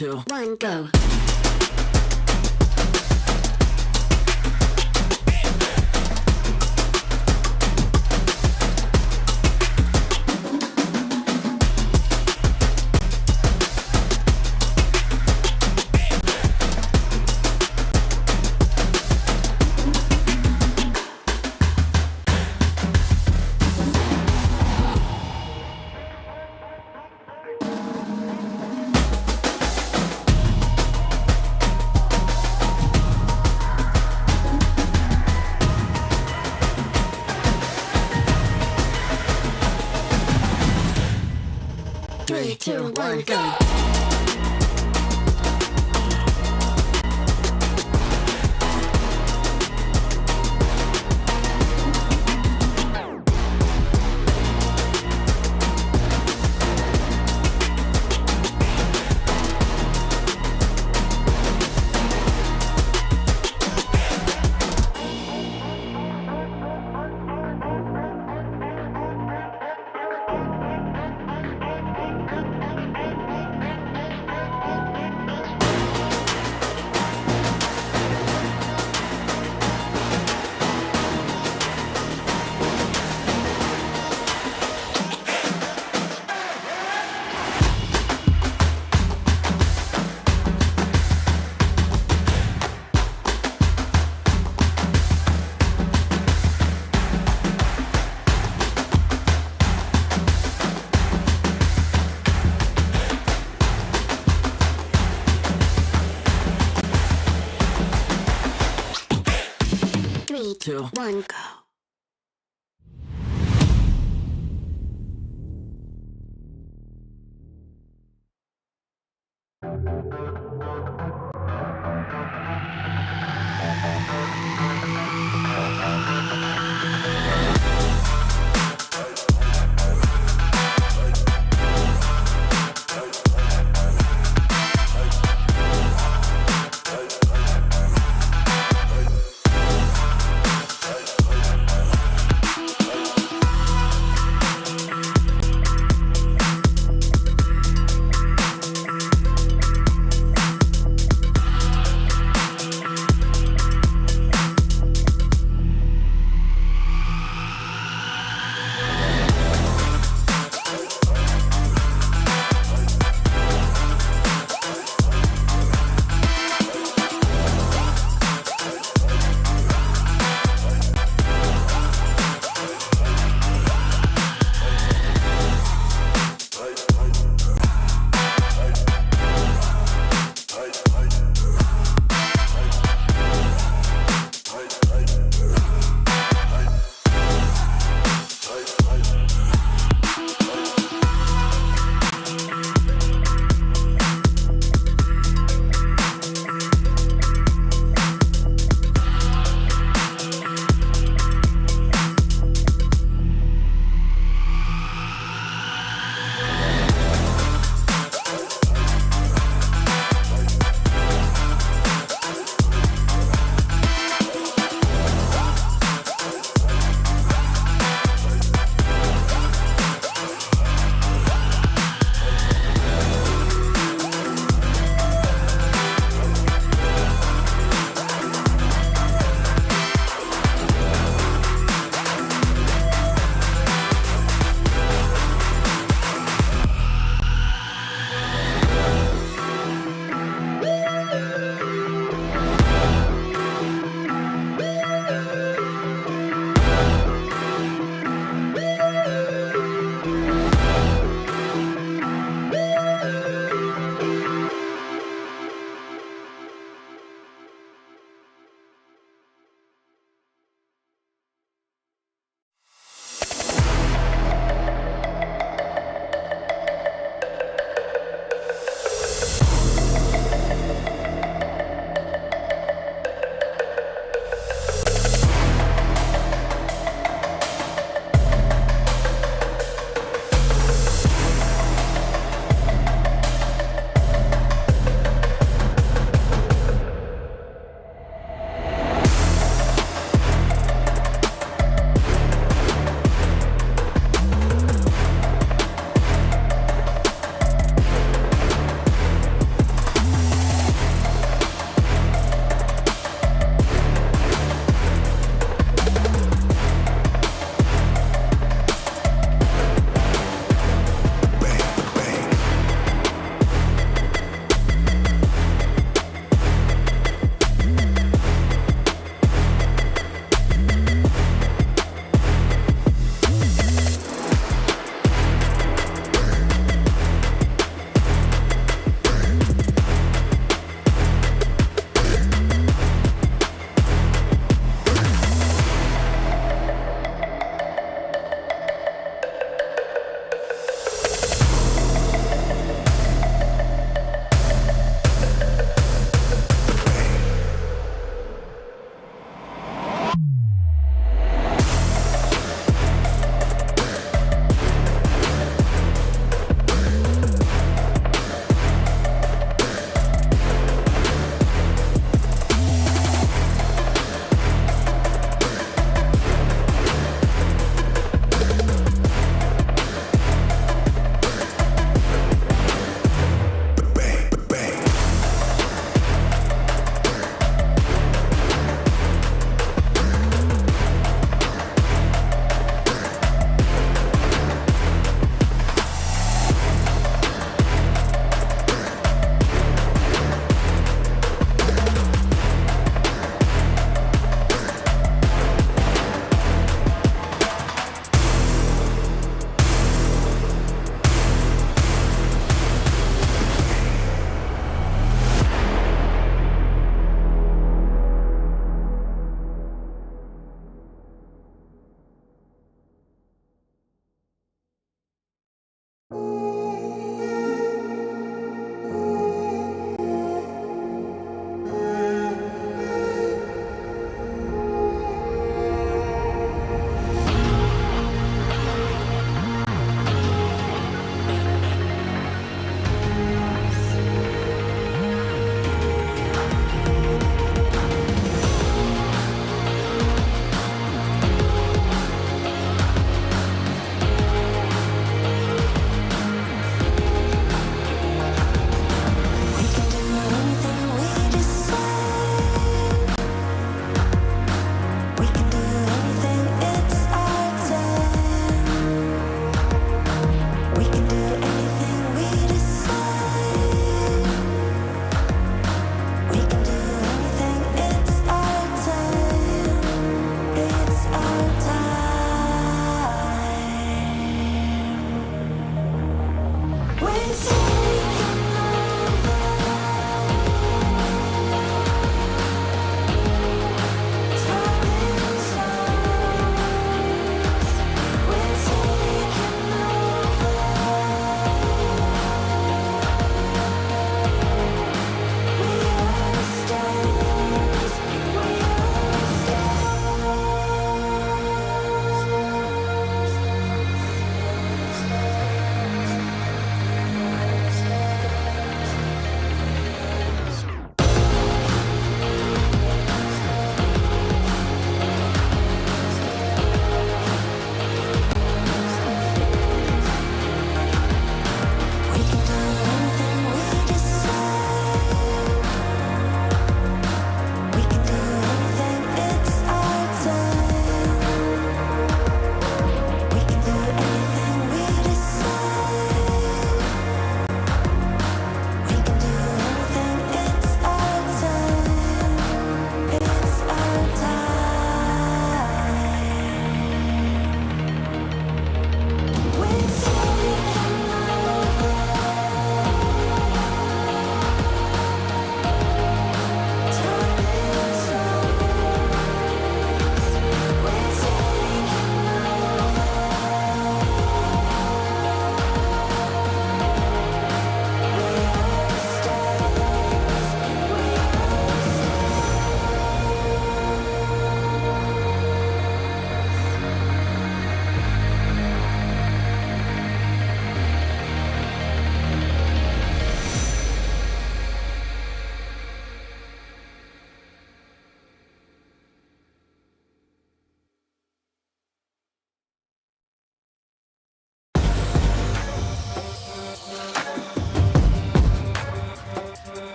2, 1, go. 3, 2, 1, go. Three, two, one, go.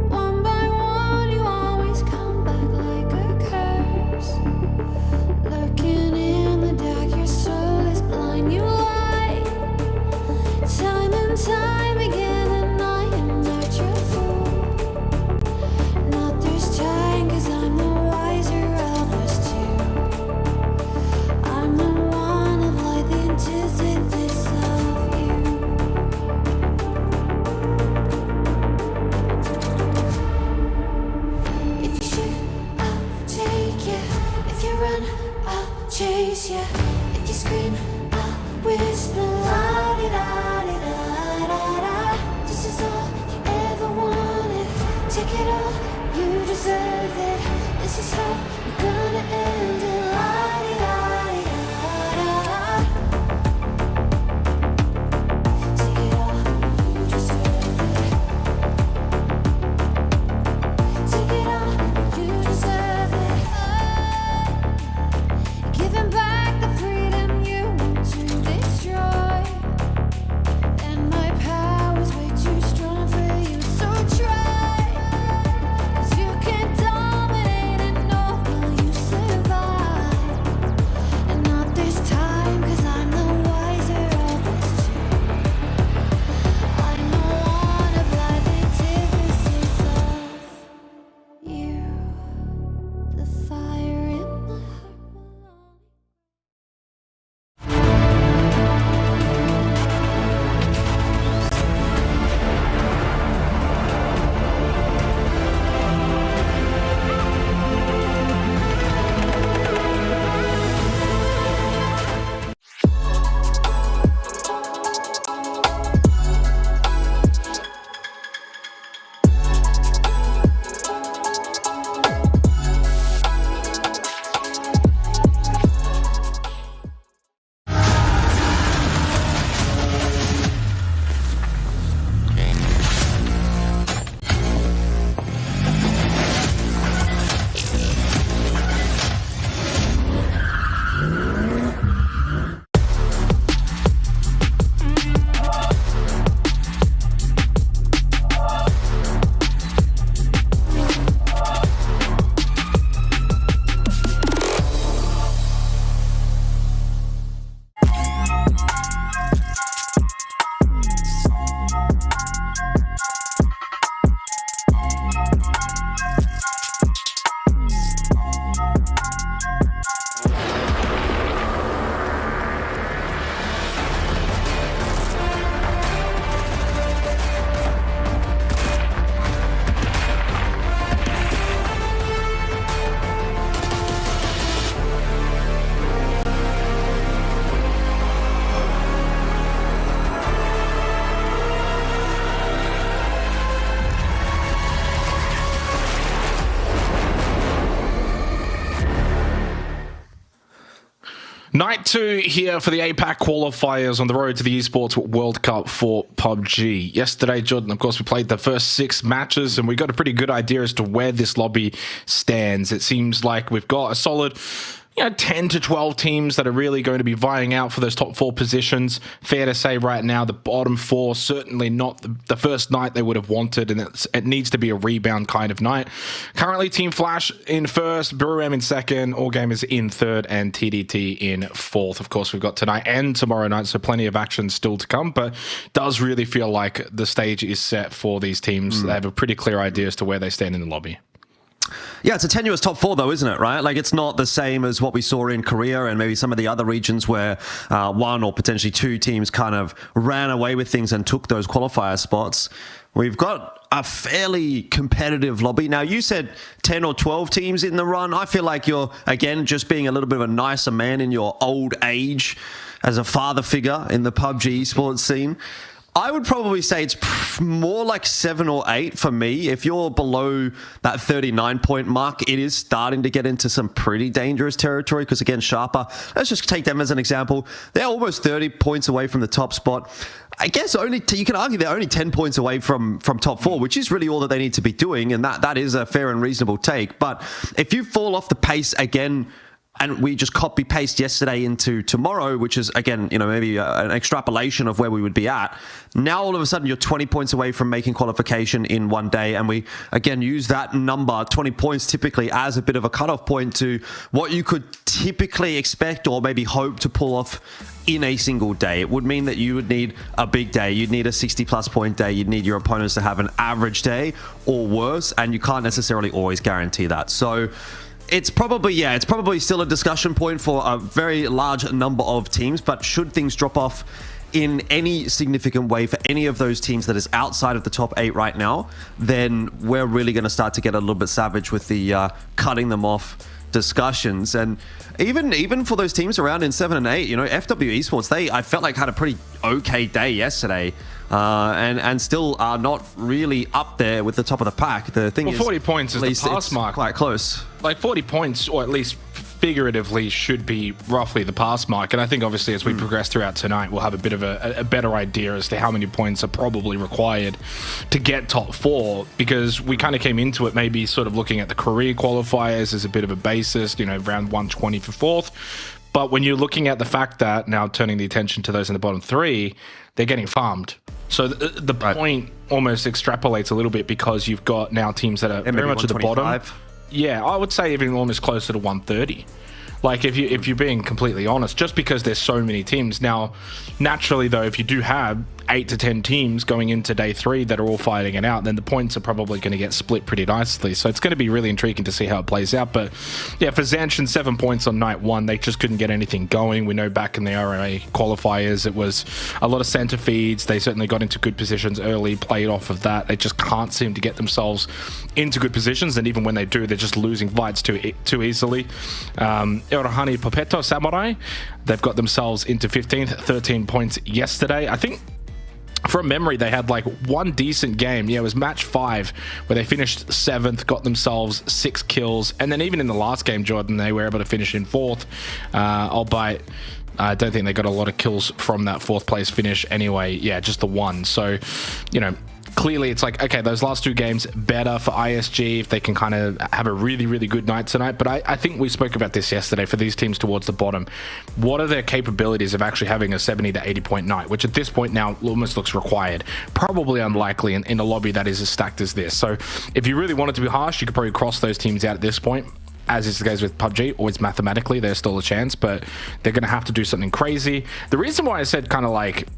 One by one, you always come back like a curse. Lurking in the dark, your soul is blind. You lie, time and time again, and I am not your fool. Not this time, 'cause I'm the wiser of us two. I'm the one of light, the antithesis of you. If you shoot, I'll take you. If you run, I'll chase you. If you scream, I'll whisper la-di-da-di-da-da-da. This is all you ever wanted. Take it all, you deserve it. This is how we're gonna end it. La-di-da-di-da-da-da. Take it all, you deserve it. Take it all, you deserve it. Giving back the freedom you want to destroy. And my power's way too strong for you, so try. 'Cause you can't dominate and know will you survive. And not this time, 'cause I'm the wiser of us two. I'm the one of light, the antithesis of you. The fire in my heart will only Night 2 here for the APAC qualifiers on the road to the Esports World Cup for PUBG. Yesterday, Jordan, of course, we played the first 6 matches and we got a pretty good idea as to where this lobby stands. It seems like we've got a solid 10 to 12 teams that are really going to be vying out for those top 4 positions. Fair to say right now, the bottom 4, certainly not the first night they would have wanted, and it needs to be a rebound kind of night. Currently, Team Flash in first, BrewM in second, All Gamers in third, and TDT in fourth. Of course, we've got tonight and tomorrow night, so plenty of action still to come, but does really feel like the stage is set for these teams. They have a pretty clear idea as to where they stand in the lobby. Yeah, it's a tenuous top four, though, isn't it? Right? Like, it's not the same as what we saw in Korea and maybe some of the other regions where one or potentially two teams kind of ran away with things and took those qualifier spots. We've got a fairly competitive lobby. Now, you said 10 or 12 teams in the run. I feel like you're, again, just being a little bit of a nicer man in your old age as a father figure in the PUBG esports scene. I would probably say it's more like 7 or 8 for me. If you're below that 39-point mark, it is starting to get into some pretty dangerous territory because, again, Sharper, let's just take them as an example. They're almost 30 points away from the top spot. I guess you can argue they're only 10 points away from top 4, which is really all that they need to be doing, and that is a fair and reasonable take. But if you fall off the pace again, and we just copy paste yesterday into tomorrow, which is, again, maybe an extrapolation of where we would be at. Now, all of a sudden, you're 20 points away from making qualification in one day. And we, again, use that number, 20 points typically, as a bit of a cutoff point to what you could typically expect or maybe hope to pull off in a single day. It would mean that you would need a big day. You'd need a 60-plus point day. You'd need your opponents to have an average day or worse. And you can't necessarily always guarantee that. So it's probably still a discussion point for a very large number of teams, but should things drop off in any significant way for any of those teams that is outside of the top 8 right now, then we're really going to start to get a little bit savage with the cutting them off discussions. And even for those teams around in 7 and 8, FW Esports, I felt like had a pretty okay day yesterday. And still are not really up there with the top of the pack. The thing is, 40 points is the pass mark. Quite close. Like 40 points, or at least figuratively, should be roughly the pass mark. And I think obviously as we progress throughout tonight, we'll have a bit of a better idea as to how many points are probably required to get top 4, because we kind of came into it maybe sort of looking at the career qualifiers as a bit of a basis, around 120 for 4th. But when you're looking at the fact that now turning the attention to those in the bottom 3, they're getting farmed. So the point almost extrapolates a little bit, because you've got now teams that are very much at the bottom. Yeah, I would say even almost closer to 130. Like, if you're being completely honest, just because there's so many teams. Now, naturally, though, if you do have 8 to 10 teams going into day 3 that are all fighting it out, then the points are probably going to get split pretty nicely. So it's going to be really intriguing to see how it plays out. But yeah, for Zanshin, 7 points on night 1. They just couldn't get anything going. We know back in the RMA qualifiers, it was a lot of center feeds. They certainly got into good positions early, played off of that. They just can't seem to get themselves into good positions. And even when they do, they're just losing fights too easily. Erohani Popeto Samurai, they've got themselves into 15th, 13 points yesterday. I think from memory, they had like one decent game. Yeah, it was match 5 where they finished 7th, got themselves 6 kills. And then even in the last game, Jordan, they were able to finish in 4th, albeit I don't think they got a lot of kills from that 4th place finish anyway. Yeah, just the one. So, clearly it's like, okay, those last 2 games better for ISG if they can kind of have a really, really good night tonight. But I think we spoke about this yesterday for these teams towards the bottom. What are their capabilities of actually having a 70 to 80 point night, which at this point now almost looks required? Probably unlikely in a lobby that is as stacked as this. So if you really wanted to be harsh, you could probably cross those teams out at this point. As is the case with PUBG, always mathematically, there's still a chance, but they're going to have to do something crazy. The reason why I said kind of like,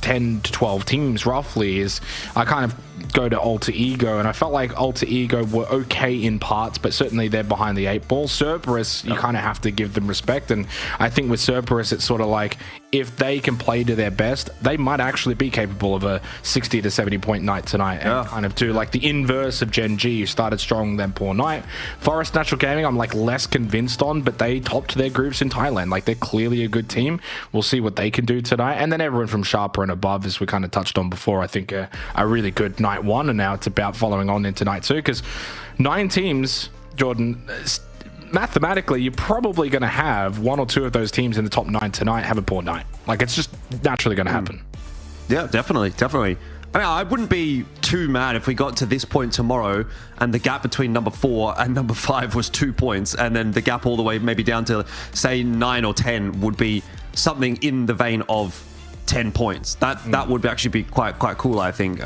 10 to 12 teams roughly is I kind of go to Alter Ego, and I felt like Alter Ego were okay in parts, but certainly they're behind the 8 ball. Cerberus, you kind of have to give them respect, and I think with Cerberus it's sort of like, if they can play to their best, they might actually be capable of a 60 to 70 point night tonight, and kind of do like the inverse of Gen G, who started strong then poor night. Forest Natural Gaming, I'm like less convinced on, but they topped their groups in Thailand. Like, they're clearly a good team. We'll see what they can do tonight. And then everyone from Sharper and above, as we kind of touched on before, I think a really good night 1, and now it's about following on into night 2, because 9 teams, Jordan, mathematically you're probably going to have 1 or 2 of those teams in the top 9 tonight have a poor night. Like, it's just naturally going to happen. Yeah, definitely. I mean, I wouldn't be too mad if we got to this point tomorrow and the gap between number 4 and number 5 was 2 points, and then the gap all the way maybe down to, say, 9 or 10 would be something in the vein of 10 points. That would actually be quite cool, I think.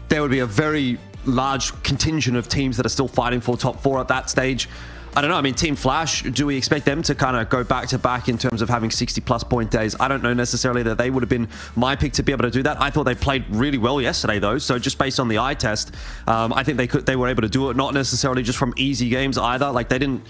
There would be a very large contingent of teams that are still fighting for top 4 at that stage. I don't know. I mean, Team Flash, do we expect them to kind of go back to back in terms of having 60+ point days? I don't know necessarily that they would have been my pick to be able to do that. I thought they played really well yesterday, though. So just based on the eye test, I think they were able to do it. Not necessarily just from easy games either. Like, they didn't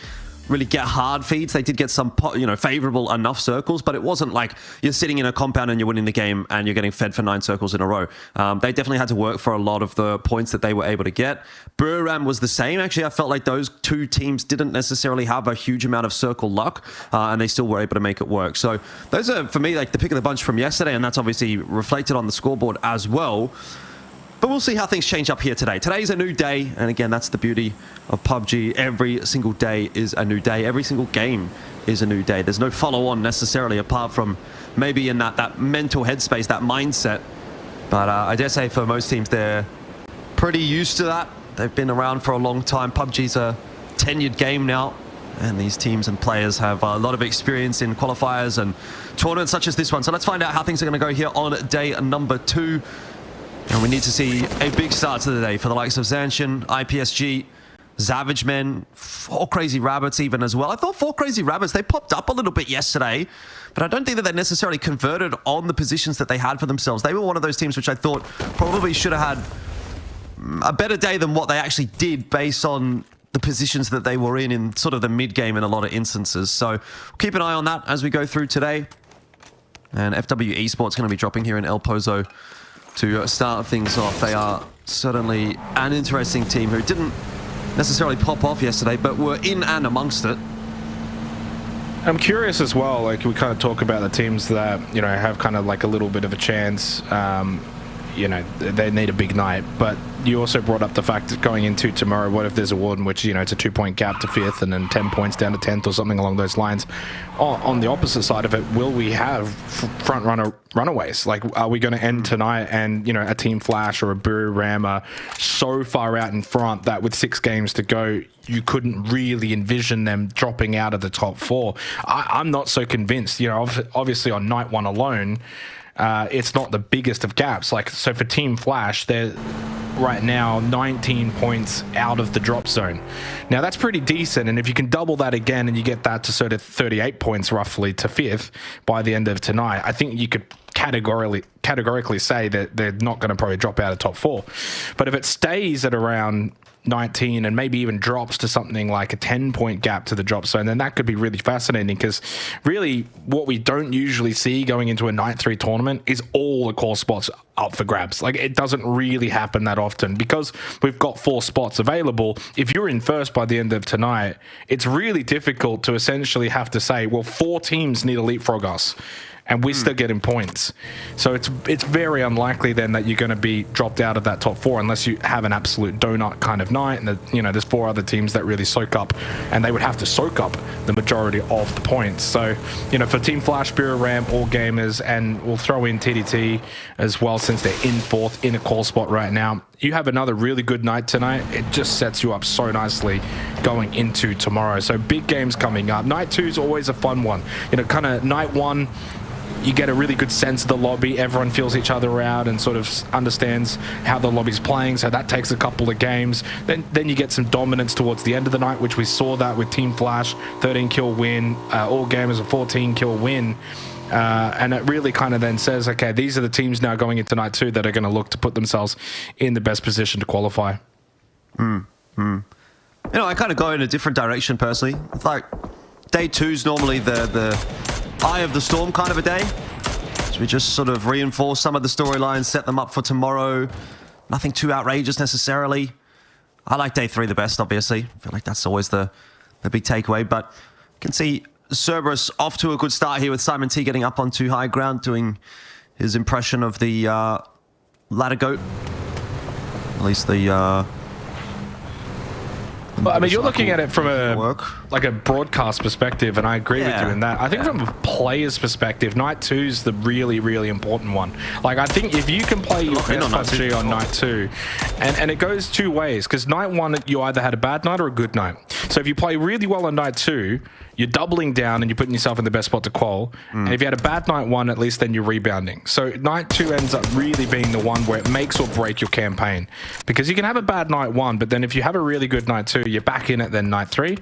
really get hard feeds. They did get some, favorable enough circles, but it wasn't like you're sitting in a compound and you're winning the game and you're getting fed for 9 circles in a row. They definitely had to work for a lot of the points that they were able to get. Buriram was the same. Actually, I felt like those two teams didn't necessarily have a huge amount of circle luck, and they still were able to make it work. So those are, for me, like the pick of the bunch from yesterday, and that's obviously reflected on the scoreboard as well. But we'll see how things change up here today. Today's a new day, and again, that's the beauty of PUBG. Every single day is a new day. Every single game is a new day. There's no follow-on necessarily, apart from maybe in that mental headspace, that mindset. But I dare say for most teams, they're pretty used to that. They've been around for a long time. PUBG's a tenured game now, and these teams and players have a lot of experience in qualifiers and tournaments such as this one. So let's find out how things are going to go here on day number 2. And we need to see a big start to the day for the likes of Zanshin, IPSG, Savage Men, 4 Crazy Rabbits even as well. I thought 4 Crazy Rabbits, they popped up a little bit yesterday, but I don't think that they necessarily converted on the positions that they had for themselves. They were one of those teams which I thought probably should have had a better day than what they actually did based on the positions that they were in sort of the mid-game in a lot of instances. So keep an eye on that as we go through today. And FW Esports going to be dropping here in El Pozo to start things off. They are certainly an interesting team who didn't necessarily pop off yesterday, but were in and amongst it. I'm curious as well, like we kind of talk about the teams that, have kind of like a little bit of a chance, they need a big night, but you also brought up the fact that going into tomorrow, what if there's a world in which, it's a 2-point gap to 5th and then 10 points down to 10th or something along those lines. On the opposite side of it, will we have front runaways? Like, are we going to end tonight and, a Team Flash or a Buriram are so far out in front that with 6 games to go, you couldn't really envision them dropping out of the top 4? I'm not so convinced. Obviously on night 1 alone, it's not the biggest of gaps. So for Team Flash, they're right now 19 points out of the drop zone. Now that's pretty decent, and if you can double that again and you get that to sort of 38 points roughly to 5th by the end of tonight, I think you could categorically say that they're not going to probably drop out of top 4. But if it stays at around 19 and maybe even drops to something like a 10-point gap to the drop zone, then that could be really fascinating, because really what we don't usually see going into a night 3 tournament is all the core spots up for grabs. Like, it doesn't really happen that often because we've got 4 spots available. If you're in first by the end of tonight, it's really difficult to essentially have to say, well, 4 teams need to leapfrog us and we're still getting points. So it's very unlikely then that you're going to be dropped out of that top 4 unless you have an absolute donut kind of night, and there's 4 other teams that really soak up, and they would have to soak up the majority of the points. So for Team Flash, Buriram, All Gamers, and we'll throw in TDT as well since they're in 4th in a call spot right now, you have another really good night tonight. It just sets you up so nicely going into tomorrow. So big games coming up. Night 2 is always a fun one. Kind of night 1, you get a really good sense of the lobby. Everyone feels each other out and sort of understands how the lobby's playing. So that takes a couple of games. Then you get some dominance towards the end of the night, which we saw that with Team Flash, 13 kill win, All Gamers a 14 kill win. And it really kind of then says, okay, these are the teams now going into night 2 that are going to look to put themselves in the best position to qualify. I kind of go in a different direction personally. It's like day 2's normally the eye of the storm kind of a day. So we just sort of reinforce some of the storylines, set them up for tomorrow. Nothing too outrageous necessarily. I like day 3 the best, obviously. I feel like that's always the big takeaway. But you can see Cerberus off to a good start here with Simon T getting up onto high ground, doing his impression of the ladder goat. At least the... Well, I mean, you're looking at it from a broadcast perspective, and I agree with you in that. I think from a player's perspective, night 2's the really, really important one. Like, I think if you can play your best PUBG on night 2, and it goes 2 ways, because night 1, you either had a bad night or a good night. So if you play really well on night 2, you're doubling down and you're putting yourself in the best spot to qual. And if you had a bad night 1, at least then you're rebounding. So night 2 ends up really being the one where it makes or break your campaign. Because you can have a bad night 1, but then if you have a really good night 2, you're back in it then night 3.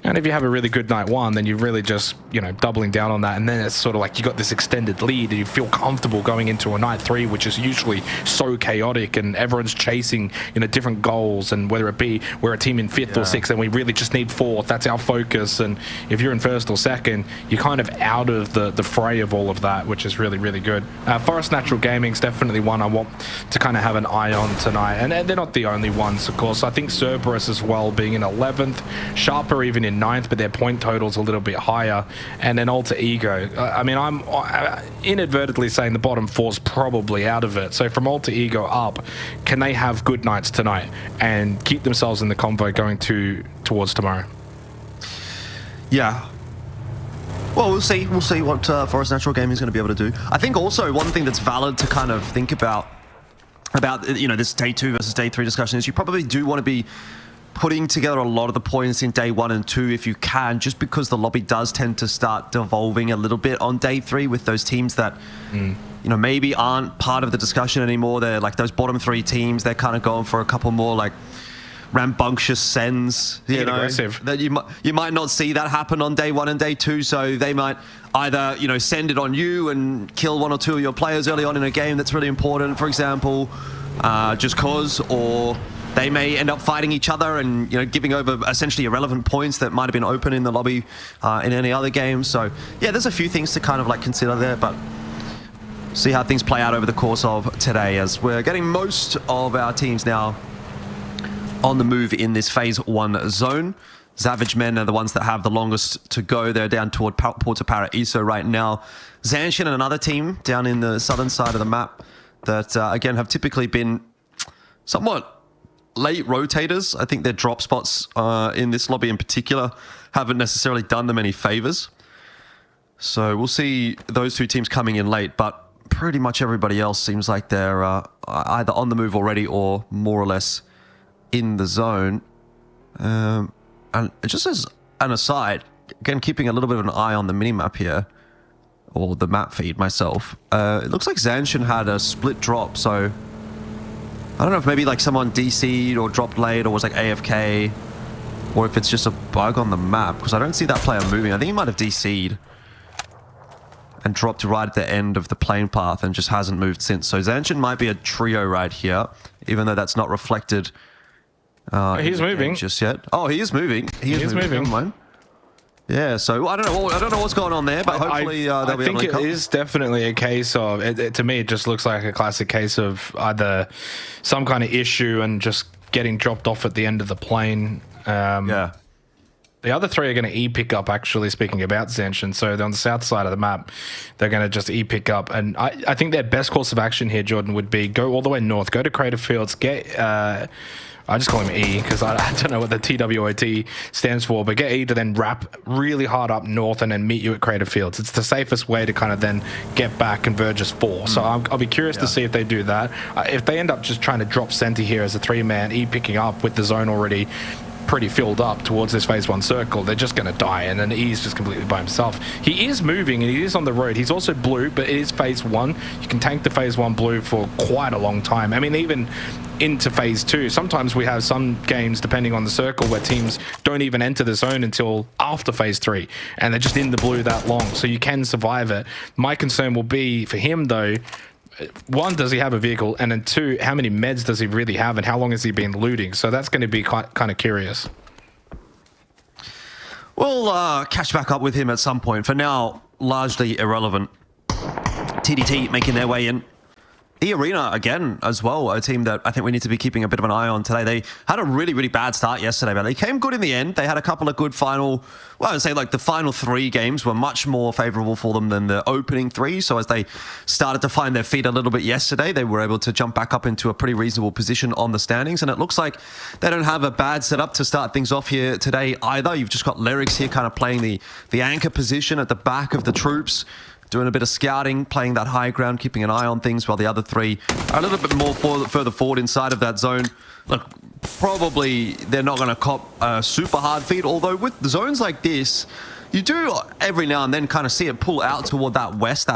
And if you have a really good night 1, then you're really just, doubling down on that. And then it's sort of like you got this extended lead and you feel comfortable going into a night 3, which is usually so chaotic and everyone's chasing, different goals. And whether it be we're a team in 5th or 6th and we really just need 4th, that's our focus. And if you're in 1st or 2nd, you're kind of out of the fray of all of that, which is really, really good. Forest Natural Gaming's definitely one I want to kind of have an eye on tonight. And they're not the only ones, of course. I think Cerberus as well, being in 11th, Sharper even in 9th, but their point total's a little bit higher. And then Alter Ego. I mean, I'm inadvertently saying the bottom 4's probably out of it. So from Alter Ego up, can they have good nights tonight and keep themselves in the convo going towards tomorrow? Yeah. Well, we'll see. We'll see what Forest Natural Gaming is going to be able to do. I think also one thing that's valid to kind of think about this day 2 versus day 3 discussion is you probably do want to be putting together a lot of the points in day 1 and 2 if you can, just because the lobby does tend to start devolving a little bit on day 3 with those teams that maybe aren't part of the discussion anymore. They're like those bottom 3 teams. They're kind of going for a couple more like rambunctious sends, aggressive. That you might not see that happen on day 1 and day 2. So they might either send it on you and kill 1 or 2 of your players early on in a game that's really important, for example, just cause, or they may end up fighting each other and giving over essentially irrelevant points that might have been open in the lobby in any other game. So yeah, there's a few things to kind of like consider there, but see how things play out over the course of today, as we're getting most of our teams now on the move in this phase 1 zone. Savage Men are the ones that have the longest to go. They're down toward Porto Paraíso right now. Zanshin and another team down in the southern side of the map that, again, have typically been somewhat late rotators. I think their drop spots in this lobby in particular haven't necessarily done them any favors. So we'll see those 2 teams coming in late, but pretty much everybody else seems like they're either on the move already or more or less in the zone. And just as an aside, again, keeping a little bit of an eye on the minimap here, or the map feed myself, it looks like Zanshin had a split drop, so I don't know if maybe like someone DC'd or dropped late or was like AFK, or if it's just a bug on the map, because I don't see that player moving. I think he might have DC'd and dropped right at the end of the playing path and just hasn't moved since. So Zanshin might be a trio right here, even though that's not reflected he's moving just yet. Oh, he is moving. He is moving. Never mind. Yeah, so I don't know what's going on there, but hopefully they'll be able to I think it is definitely a case of, to me, it just looks like a classic case of either some kind of issue and just getting dropped off at the end of the plane. Yeah. The other 3 are going to E-pick up, actually, speaking about Zanshin. So they're on the south side of the map. They're going to just E-pick up. And I think their best course of action here, Jordan, would be go all the way north, go to Crater Fields, get... I just call him E because I don't know what the TWOT stands for, but get E to then wrap really hard up north and then meet you at Crater Fields. It's the safest way to kind of then get back and Converge as 4. So I'll be curious to see if they do that. If they end up just trying to drop center here as a 3-man, E picking up with the zone already pretty filled up towards this phase 1 circle, they're just going to die, and then E's just completely by himself. He is moving and he is on the road. He's also blue, but it is phase 1. You can tank the phase 1 blue for quite a long time. I mean, even into phase 2, sometimes we have some games, depending on the circle, where teams don't even enter the zone until after phase 3, and they're just in the blue that long, so you can survive it. My concern will be for him, though, 1, does he have a vehicle? And then 2, how many meds does he really have? And how long has he been looting? So that's going to be kind of curious. We'll catch back up with him at some point. For now, largely irrelevant. TDT making their way in. E-Arena, again, as well, a team that I think we need to be keeping a bit of an eye on today. They had a really, really bad start yesterday, but they came good in the end. They had a couple of good final, well, I would say like the final 3 games were much more favorable for them than the opening 3. So as they started to find their feet a little bit yesterday, they were able to jump back up into a pretty reasonable position on the standings. And it looks like they don't have a bad setup to start things off here today either. You've just got Lyrics here kind of playing the anchor position at the back of the troops. doing a bit of scouting, playing that high ground, keeping an eye on things, while the other three are a little bit more further forward inside of that zone. Look, probably they're not going to cop a super hard feed, although with zones like this, you do every now and then kind of see it pull out toward that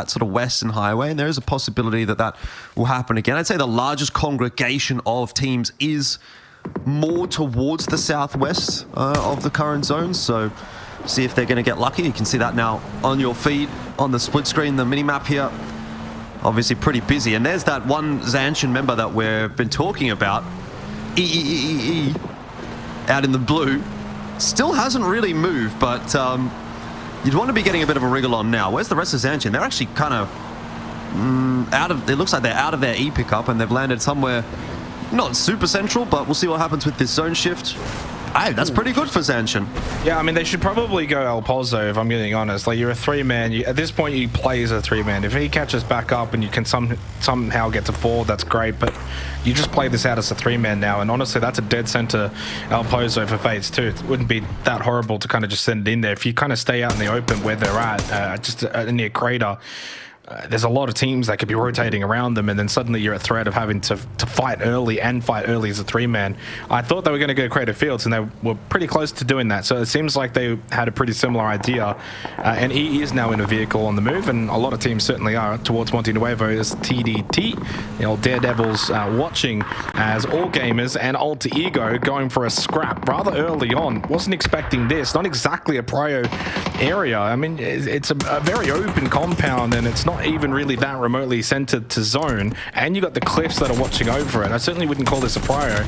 sort of western highway, and there is a possibility that that will happen again. I'd say the largest congregation of teams is more towards the southwest of the current zone, so see if they're going to get lucky. You can see that now on your feed on the split screen, the mini-map here. Obviously pretty busy, and there's that one Zanshin member that we've been talking about, out in the blue. Still hasn't really moved, but you'd want to be getting a bit of a wriggle on now. Where's the rest of Zanshin? They're actually kind of out of, it looks like they're out of their E pickup, and they've landed somewhere not super central, but we'll see what happens with this zone shift. Hey, that's pretty good for Zanshin. Yeah, I mean, they should probably go El Pozo, if I'm getting honest. Like, you're a three-man. At this point, you play as a three-man. If he catches back up and you can somehow get to four, that's great. But you just play this out as a three-man now. And honestly, that's a dead center El Pozo for Fates, too. It wouldn't be that horrible to kind of just send it in there. If you kind of stay out in the open where they're at, just near Crater, there's a lot of teams that could be rotating around them, and then suddenly you're at threat of having to fight early as a three-man. I thought they were going to go Crater Fields, and they were pretty close to doing that. So it seems like they had a pretty similar idea. And he is now in a vehicle on the move, and a lot of teams certainly are towards Monte Nuevo as TDT, the old Daredevils, watching as All Gamers and Alter Ego going for a scrap rather early on. Wasn't expecting this. Not exactly a prio area. I mean, it's a very open compound, and it's not even really that remotely centered to zone, and you got the cliffs that are watching over it. I certainly wouldn't call this a prio,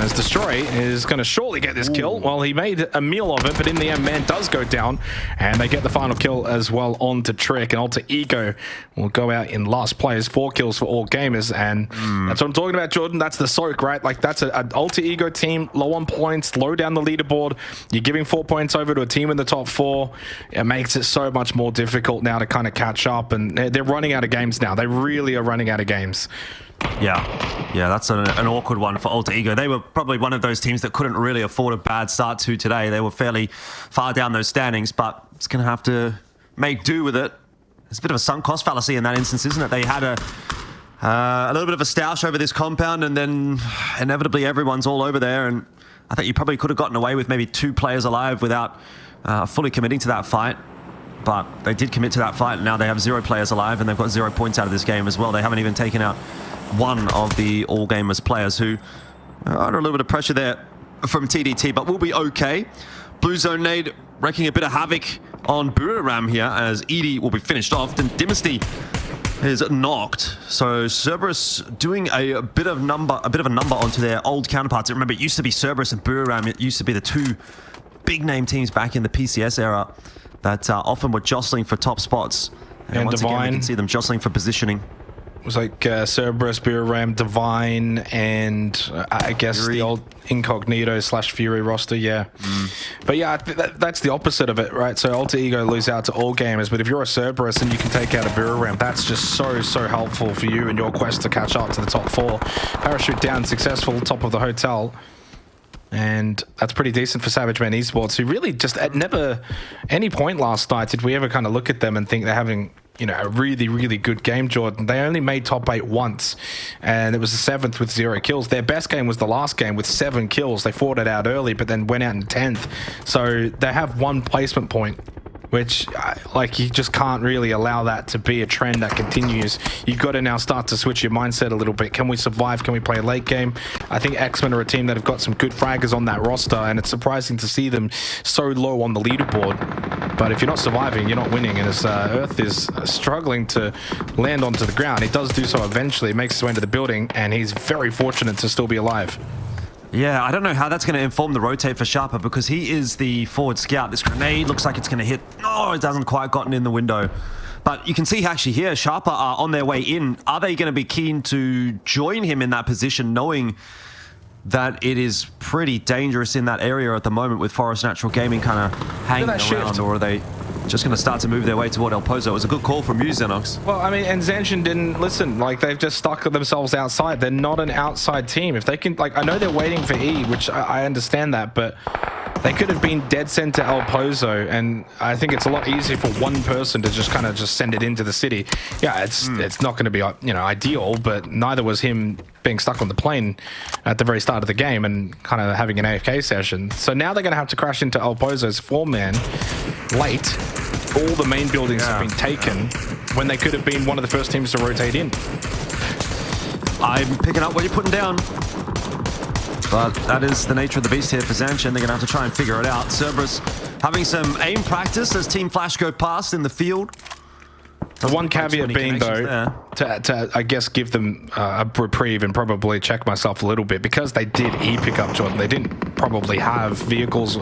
as Destroy is going to surely get this kill. Well, he made a meal of it, but in the end, man does go down, and they get the final kill as well on to Trick, and Alter Ego will go out in last place. 4 kills for All Gamers, and that's what I'm talking about, Jordan. That's the soak, right? Like, that's an Alter Ego team, low on points, low down the leaderboard. You're giving 4 points over to a team in the top 4. It makes it so much more difficult now to kind of catch up, and they're running out of games now. They really are running out of games. Yeah, that's an awkward one for Alter Ego. They were probably one of those teams that couldn't really afford a bad start to today. They were fairly far down those standings, but it's going to have to make do with it. It's a bit of a sunk cost fallacy in that instance, isn't it? They had a little bit of a stoush over this compound, and then inevitably everyone's all over there, and I think you probably could have gotten away with maybe 2 players alive without fully committing to that fight. But they did commit to that fight, and now they have 0 players alive, and they've got 0 points out of this game as well. They haven't even taken out one of the All Gamers players, who are under a little bit of pressure there from TDT, but will be okay. Blue Zone Nade wreaking a bit of havoc on Buriram here, as Edie will be finished off. Then Dynasty is knocked. So Cerberus doing a bit of a number onto their old counterparts. Remember, it used to be Cerberus and Buriram. It used to be the 2 big name teams back in the PCS era that often were jostling for top spots. And once Divine, again, we can see them jostling for positioning. It was like Cerberus, Buriram, Divine, and I guess Fury. the old Incognito / Fury roster, yeah. But yeah, that's the opposite of it, right? So Alter Ego lose out to All Gamers, but if you're a Cerberus and you can take out a Buriram, that's just so helpful for you in your quest to catch up to the top 4. Parachute down, successful, top of the hotel. And that's pretty decent for Savage Man Esports, who really just at never any point last night did we ever kind of look at them and think they're having, you know, a really good game, Jordan. They only made top 8 once, and it was the 7th with 0 kills. Their best game was the last game with 7 kills. They fought it out early, but then went out in 10th. So they have 1 placement point, which, like, you just can't really allow that to be a trend that continues. You've got to now start to switch your mindset a little bit. Can we survive? Can we play a late game? I think X-Men are a team that have got some good fraggers on that roster, and it's surprising to see them so low on the leaderboard. But if you're not surviving, you're not winning. And as Earth is struggling to land onto the ground, he does do so eventually. He makes his way into the building, and he's very fortunate to still be alive. Yeah, I don't know how that's going to inform the rotate for Sharper, because he is the forward scout. This grenade looks like it's going to hit. No, it hasn't quite gotten in the window. But you can see actually here, Sharper are on their way in. Are they going to be keen to join him in that position, knowing that it is pretty dangerous in that area at the moment with Forest Natural Gaming kind of hanging around? Shift. Or are they just going to start to move their way toward El Pozo? It was a good call from you, Xenox. Well, I mean, and Zanshin didn't listen. Like, they've just stuck themselves outside. They're not an outside team. If they can, like, I know they're waiting for E, which I understand that, but They could have been dead center El Pozo, and I think it's a lot easier for one person to just kind of just send it into the city. Yeah, it's not going to be, you know, ideal, but neither was him being stuck on the plane at the very start of the game and kind of having an AFK session. So now they're going to have to crash into El Pozo's 4-man late. All the main buildings have been taken when they could have been one of the first teams to rotate in. I'm picking up what you're putting down. But that is the nature of the beast here for Zanchin. They're going to have to try and figure it out. Cerberus having some aim practice as Team Flash go past in the field. The one caveat being, though, to I guess give them a reprieve and probably check myself a little bit, because they did pick up Jordan. They didn't probably have vehicles,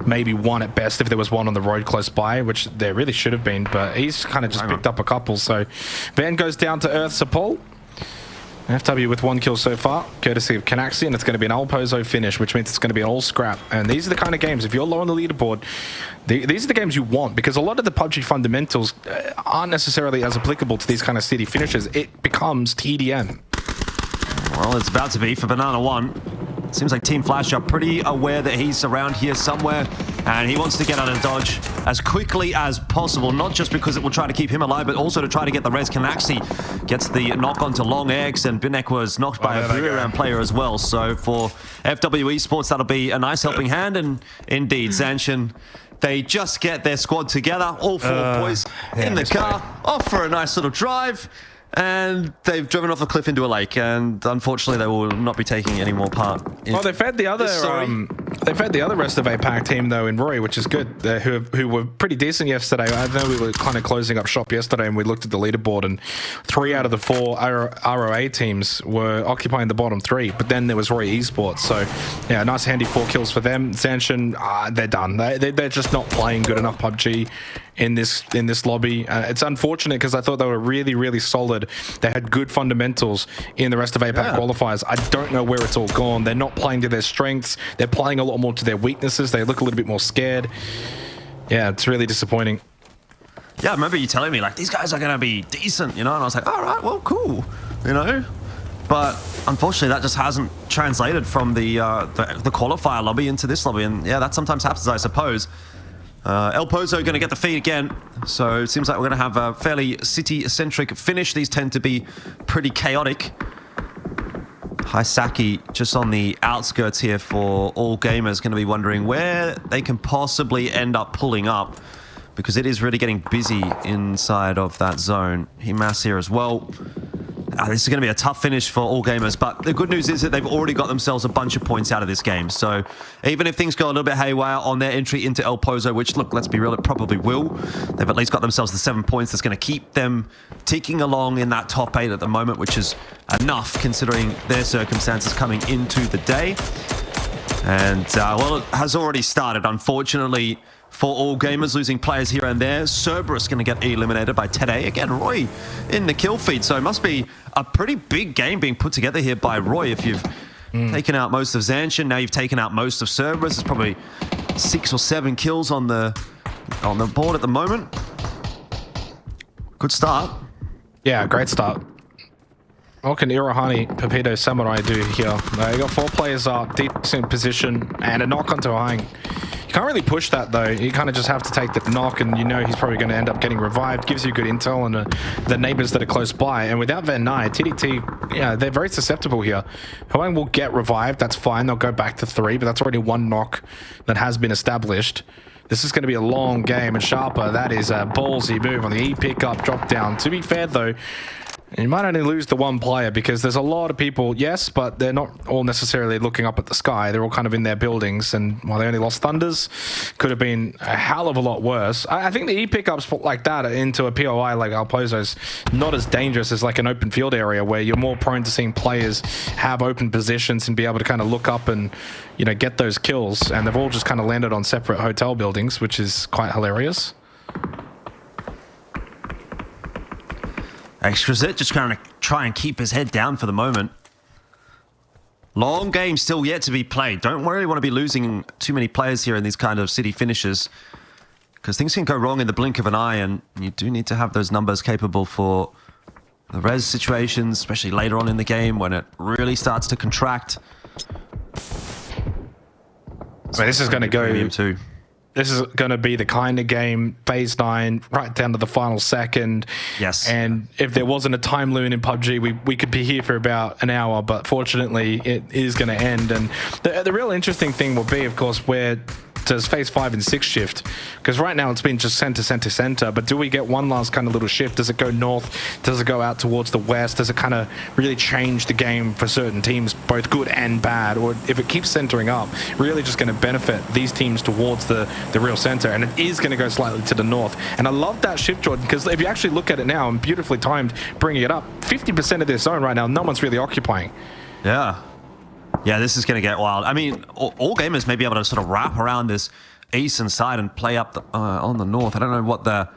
maybe one at best if there was one on the road close by, which there really should have been, but he's kind of just picked up a couple. So Van goes down to Earth Sapol. FW with 1 kill so far, courtesy of Canaxi, and it's going to be an El Pozo finish, which means it's going to be an all scrap. And these are the kind of games, if you're low on the leaderboard, these are the games you want, because a lot of the PUBG fundamentals aren't necessarily as applicable to these kind of city finishes. It becomes TDM. Well, it's about to be for Banana 1. Seems like Team Flash are pretty aware that he's around here somewhere, and he wants to get out of dodge as quickly as possible, not just because it will try to keep him alive, but also to try to get the res. Canaxi gets the knock onto Long X, and Binek was knocked by a Boomerang player as well. So for FW Esports, that'll be a nice helping hand, and indeed, Zanchin, they just get their squad together, all 4 boys in the car, off for a nice little drive. And they've driven off a cliff into a lake, and unfortunately, they will not be taking any more part. Well, they fed the other, rest of APAC team though in Roy, which is good. Who were pretty decent yesterday. I know we were kind of closing up shop yesterday, and we looked at the leaderboard, and 3 out of the 4 ROA teams were occupying the bottom 3. But then there was Roy Esports, so yeah, nice handy 4 kills for them. Zanchin, they're done. They're just not playing good enough PUBG in this lobby. It's unfortunate, because I thought they were really, really solid. They had good fundamentals in the rest of APAC qualifiers. I don't know where it's all gone. They're not playing to their strengths. They're playing a lot more to their weaknesses. They look a little bit more scared. Yeah, it's really disappointing. Yeah, I remember you telling me, like, these guys are going to be decent, you know? And I was like, all right, well, cool, you know? But unfortunately, that just hasn't translated from the qualifier lobby into this lobby. And yeah, that sometimes happens, I suppose. El Pozo going to get the feed again, so it seems like we're going to have a fairly city-centric finish. These tend to be pretty chaotic. Haisaki just on the outskirts here for all gamers, going to be wondering where they can possibly end up pulling up, because it is really getting busy inside of that zone. Himas here as well. This is going to be a tough finish for all gamers, but the good news is that they've already got themselves a bunch of points out of this game. So even if things go a little bit haywire on their entry into El Pozo, which, look, let's be real, it probably will, they've at least got themselves the 7 points that's going to keep them ticking along in that top 8 at the moment, which is enough considering their circumstances coming into the day. And, well, it has already started, unfortunately, for all gamers, losing players here and there. Cerberus going to get eliminated by Taego. Again, Roy in the kill feed. So it must be a pretty big game being put together here by Roy. If you've taken out most of Zanchin, now you've taken out most of Cerberus. There's probably 6 or 7 kills on the board at the moment. Good start. Yeah, great start. What can Irohani, Pepito, Samurai do here? They got 4 players up, decent position, and a knock onto Hang. You can't really push that though. You kind of just have to take the knock, and you know he's probably going to end up getting revived. Gives you good intel on the neighbors that are close by. And without Van Nye, TDT, yeah, they're very susceptible here. Hwang will get revived. That's fine. They'll go back to 3, but that's already 1 knock that has been established. This is going to be a long game, and Sharper, that is a ballsy move on the E pickup, drop down. To be fair though, you might only lose the 1 player, because there's a lot of people, yes, but they're not all necessarily looking up at the sky. They're all kind of in their buildings, and while they only lost Thunders, could have been a hell of a lot worse. I think the E-pickups like that into a POI like El Pozo is not as dangerous as like an open field area, where you're more prone to seeing players have open positions and be able to kind of look up and, you know, get those kills. And they've all just kind of landed on separate hotel buildings, which is quite hilarious. Extrazit just trying to try and keep his head down for the moment. Long game still yet to be played. Don't really want to be losing too many players here in these kind of city finishes, because things can go wrong in the blink of an eye, and you do need to have those numbers capable for the res situations, especially later on in the game when it really starts to contract. So this is going to go. Too. This is going to be the kind of game, phase 9, right down to the final second. Yes. And if there wasn't a time limit in PUBG, we could be here for about an hour, but fortunately it is going to end. And the real interesting thing will be, of course, where does phase 5 and 6 shift? Because right now it's been just center, but do we get one last kind of little shift? Does it go north? Does it go out towards the west? Does it kind of really change the game for certain teams, both good and bad? Or if it keeps centering up, really just going to benefit these teams towards the real center, and it is going to go slightly to the north. And I love that shift, Jordan, because if you actually look at it now, and beautifully timed bringing it up, 50% of their zone right now, no one's really occupying. Yeah. Yeah, this is going to get wild. I mean, all gamers may be able to sort of wrap around this eastern side and play up on the north. I don't know what the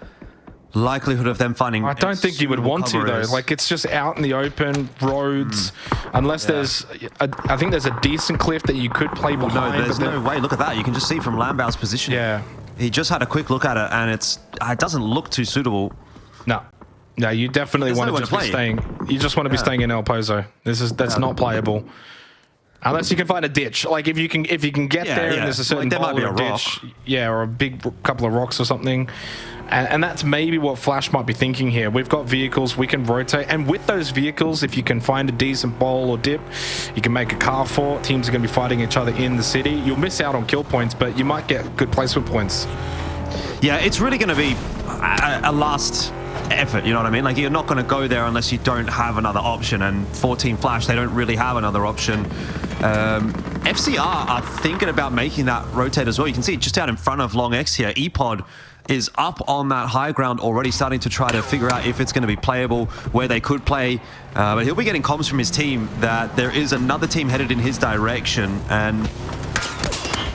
likelihood of them finding. I don't think you would want to, though. Like, it's just out in the open, roads, unless there's, I think there's a decent cliff that you could play behind. No, there's no way. Look at that. You can just see from Lambau's position. Yeah. He just had a quick look at it, and it doesn't look too suitable. No, you definitely want to just be staying. You just want to be staying in El Pozo. That's not playable. Unless you can find a ditch, like if you can get there and there's a certain there might be a ditch, or a big couple of rocks or something, and that's maybe what Flash might be thinking here. We've got vehicles, we can rotate, and with those vehicles, if you can find a decent bowl or dip, you can make a car for. Teams are going to be fighting each other in the city. You'll miss out on kill points, but you might get good placement points. Yeah, it's really going to be a last effort, you know what I mean? Like, you're not going to go there unless you don't have another option, and for Team Flash, they don't really have another option. FCR are thinking about making that rotate as well. You can see it just out in front of Long X here. ePod is up on that high ground already, starting to try to figure out if it's going to be playable, where they could play. But he'll be getting comms from his team that there is another team headed in his direction, and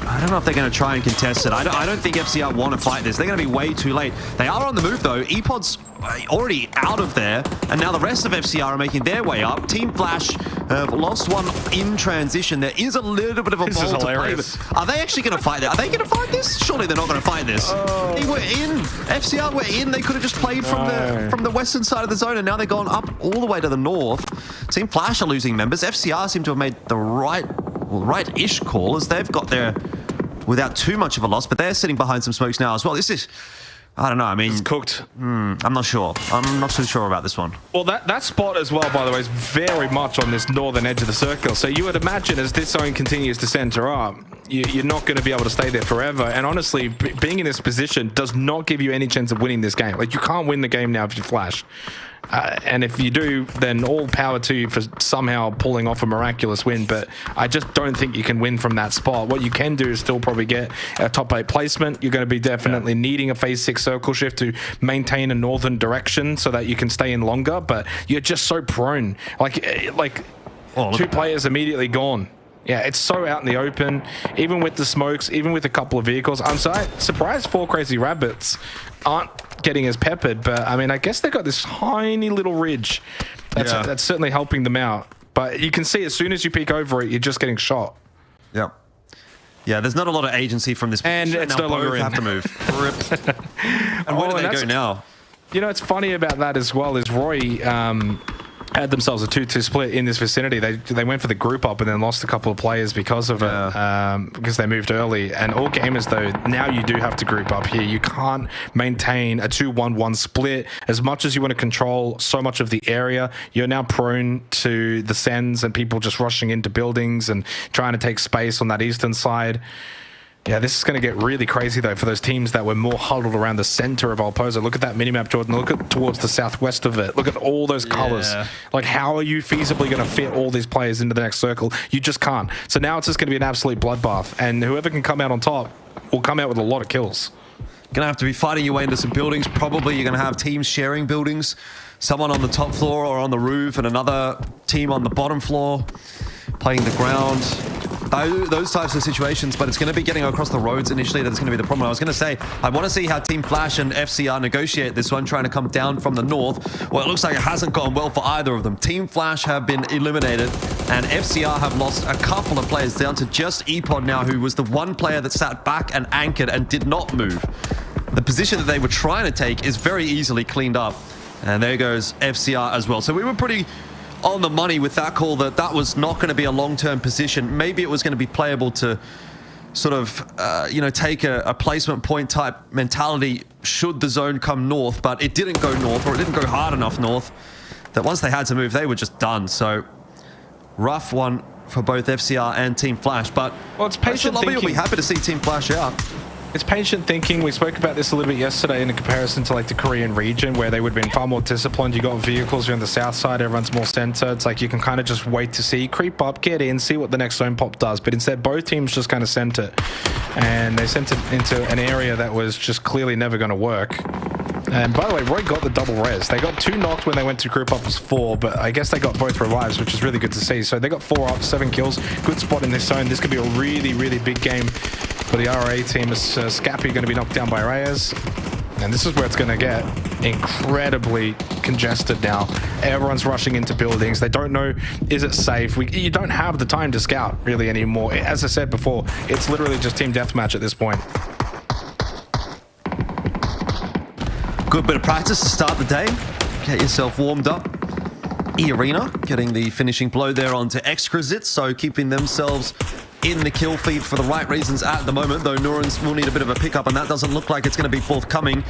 I don't know if they're going to try and contest it. I don't think FCR want to fight this. They're going to be way too late. They are on the move, though. ePod's already out of there, and now the rest of FCR are making their way up. Team Flash have lost one in transition. There is a little bit of a ball to play with. Are they actually going to fight that? Are they going to fight this? Surely they're not going to fight this. They were in. FCR were in. They could have just played from the western side of the zone, and now they're gone up all the way to the north. Team Flash are losing members. FCR seem to have made the right-ish call, as they've got there without too much of a loss, but they're sitting behind some smokes now as well. This is, I don't know, I mean, it's cooked. I'm not sure. I'm not too sure about this one. Well, that spot as well, by the way, is very much on this northern edge of the circle. So you would imagine as this zone continues to center up, you're not going to be able to stay there forever. And honestly, being in this position does not give you any chance of winning this game. Like, you can't win the game now if you flash. And if you do, then all power to you for somehow pulling off a miraculous win. But I just don't think you can win from that spot. What you can do is still probably get a top 8 placement. You're going to be definitely needing a phase 6 circle shift to maintain a northern direction so that you can stay in longer. But you're just so prone. Like 2 players immediately gone. Yeah, it's so out in the open, even with the smokes, even with a couple of vehicles. I'm surprised 4 Crazy Rabbits aren't getting as peppered, but I mean, I guess they've got this tiny little ridge that's certainly helping them out. But you can see as soon as you peek over it, you're just getting shot. Yep. Yeah, there's not a lot of agency from this position. And it's no longer in. Have to move. And where do they go now? You know, what's funny about that as well is Roy had themselves a 2-2 split in this vicinity. They went for the group up and then lost a couple of players because of it, because they moved early. And all gamers, though, now you do have to group up here. You can't maintain a 2-1-1 split. As much as you want to control so much of the area, you're now prone to the sends and people just rushing into buildings and trying to take space on that eastern side. Yeah, this is going to get really crazy, though, for those teams that were more huddled around the center of El Pozo. Look at that minimap, Jordan. Look at towards the southwest of it. Look at all those colors. Like, how are you feasibly going to fit all these players into the next circle? You just can't. So now it's just going to be an absolute bloodbath. And whoever can come out on top will come out with a lot of kills. Going to have to be fighting your way into some buildings. Probably you're going to have teams sharing buildings. Someone on the top floor or on the roof and another team on the bottom floor playing the ground. Those types of situations, but it's going to be getting across the roads initially that's going to be the problem. I was going to say, I want to see how Team Flash and FCR negotiate this one, trying to come down from the north. Well, it looks like it hasn't gone well for either of them. Team Flash have been eliminated, and FCR have lost a couple of players down to just ePod now, who was the one player that sat back and anchored and did not move. The position that they were trying to take is very easily cleaned up, and there goes FCR as well. So we were pretty on the money with that call, that was not going to be a long-term position. Maybe it was going to be playable to sort of, take a placement point type mentality should the zone come north, but it didn't go north, or it didn't go hard enough north, that once they had to move, they were just done. So rough one for both FCR and Team Flash, but it's patient lobby thinking. will be happy to see Team Flash out. It's patient thinking. We spoke about this a little bit yesterday in comparison to like the Korean region, where they would have been far more disciplined. You got vehicles, you're on the south side, everyone's more center. It's like you can kind of just wait to see, creep up, get in, see what the next zone pop does. But instead, both teams just kind of sent it. And they sent it into an area that was just clearly never going to work. And by the way, Roy got the double res. They got 2 knocked when they went to group up as 4, but I guess they got both revives, which is really good to see. So they got 4 up, 7 kills. Good spot in this zone. This could be a really, really big game for the RA team. As Scappy going to be knocked down by Reyes. And this is where it's going to get incredibly congested now. Everyone's rushing into buildings. They don't know, is it safe? You don't have the time to scout really anymore. As I said before, it's literally just team deathmatch at this point. Good bit of practice to start the day. Get yourself warmed up. E-Arena getting the finishing blow there onto Exquisite, so keeping themselves in the kill feed for the right reasons at the moment, though Nurans will need a bit of a pickup, and that doesn't look like it's going to be forthcoming.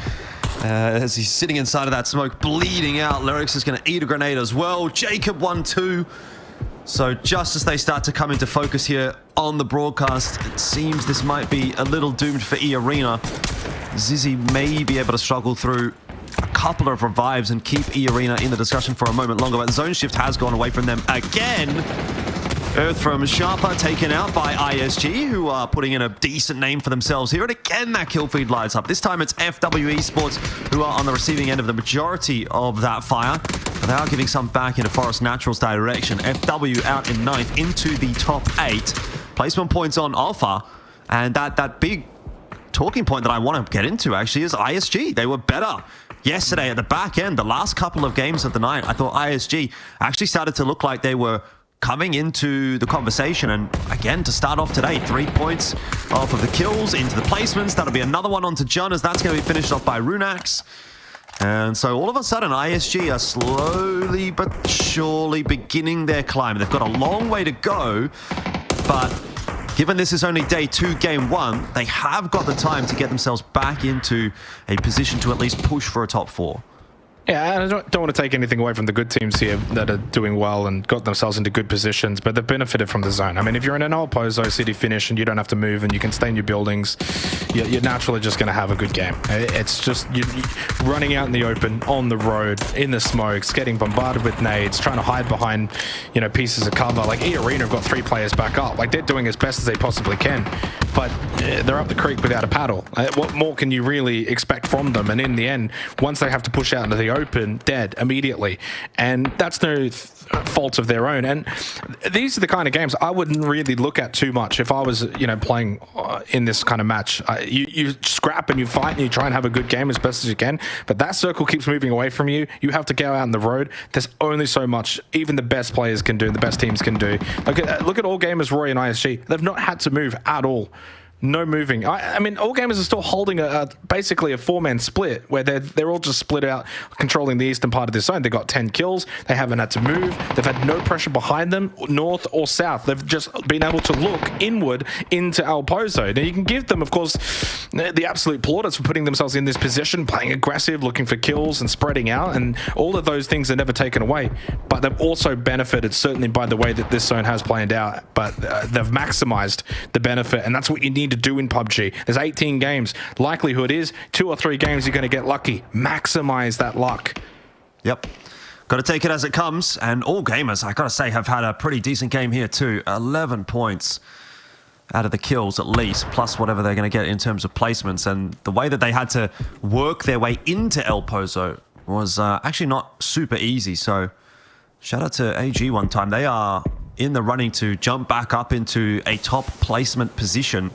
As he's sitting inside of that smoke, bleeding out. Lyrics is going to eat a grenade as well. Jacob 1-2. So just as they start to come into focus here on the broadcast, it seems this might be a little doomed for E-Arena. Zizzy may be able to struggle through a couple of revives and keep E-Arena in the discussion for a moment longer, but the zone shift has gone away from them again. Earth from Sharper taken out by ISG, who are putting in a decent name for themselves here. And again, that kill feed lights up. This time it's FW Esports who are on the receiving end of the majority of that fire. But they are giving some back into Forest Naturals direction. FW out in 9th into the top 8. Placement points on offer. And that big talking point that I want to get into actually is ISG. They were better yesterday at the back end. The last couple of games of the night, I thought ISG actually started to look like they were coming into the conversation. And again, to start off today, 3 points off of the kills into the placements. That'll be another one onto John, as that's going to be finished off by Runax. And so all of a sudden, ISG are slowly but surely beginning their climb. They've got a long way to go, but given this is only day 2, game 1, they have got the time to get themselves back into a position to at least push for a top 4. Yeah, I don't want to take anything away from the good teams here that are doing well and got themselves into good positions, but they've benefited from the zone. I mean, if you're in an Pozo city finish and you don't have to move and you can stay in your buildings, you're naturally just going to have a good game. It's just you running out in the open, on the road, in the smokes, getting bombarded with nades, trying to hide behind, pieces of cover. Like E-Arena have got 3 players back up. Like, they're doing as best as they possibly can, but they're up the creek without a paddle. What more can you really expect from them? And in the end, once they have to push out into the open, dead immediately, and that's no fault of their own. And these are the kind of games I wouldn't really look at too much if I was playing in this kind of match. You scrap and you fight and you try and have a good game as best as you can, but that circle keeps moving away from you. You have to go out on the road. There's only so much even the best players can do and the best teams can do. Look at All Gamers, Roy and ISG. They've not had to move at all. No moving. I mean, All Gamers are still holding basically a 4-man split where they're all just split out, controlling the eastern part of this zone. They got 10 kills. They haven't had to move. They've had no pressure behind them, north or south. They've just been able to look inward into El Pozo. Now, you can give them, of course, the absolute plaudits for putting themselves in this position, playing aggressive, looking for kills and spreading out, and all of those things are never taken away. But they've also benefited, certainly by the way that this zone has planned out, but they've maximized the benefit, and that's what you need to do in PUBG. There's 18 games. Likelihood is 2 or 3 games you're going to get lucky. Maximize that luck. Yep. Got to take it as it comes. And All Gamers, I got to say, have had a pretty decent game here too. 11 points out of the kills at least, plus whatever they're going to get in terms of placements. And the way that they had to work their way into El Pozo was actually not super easy. So shout out to AG one time. They are in the running to jump back up into a top placement position.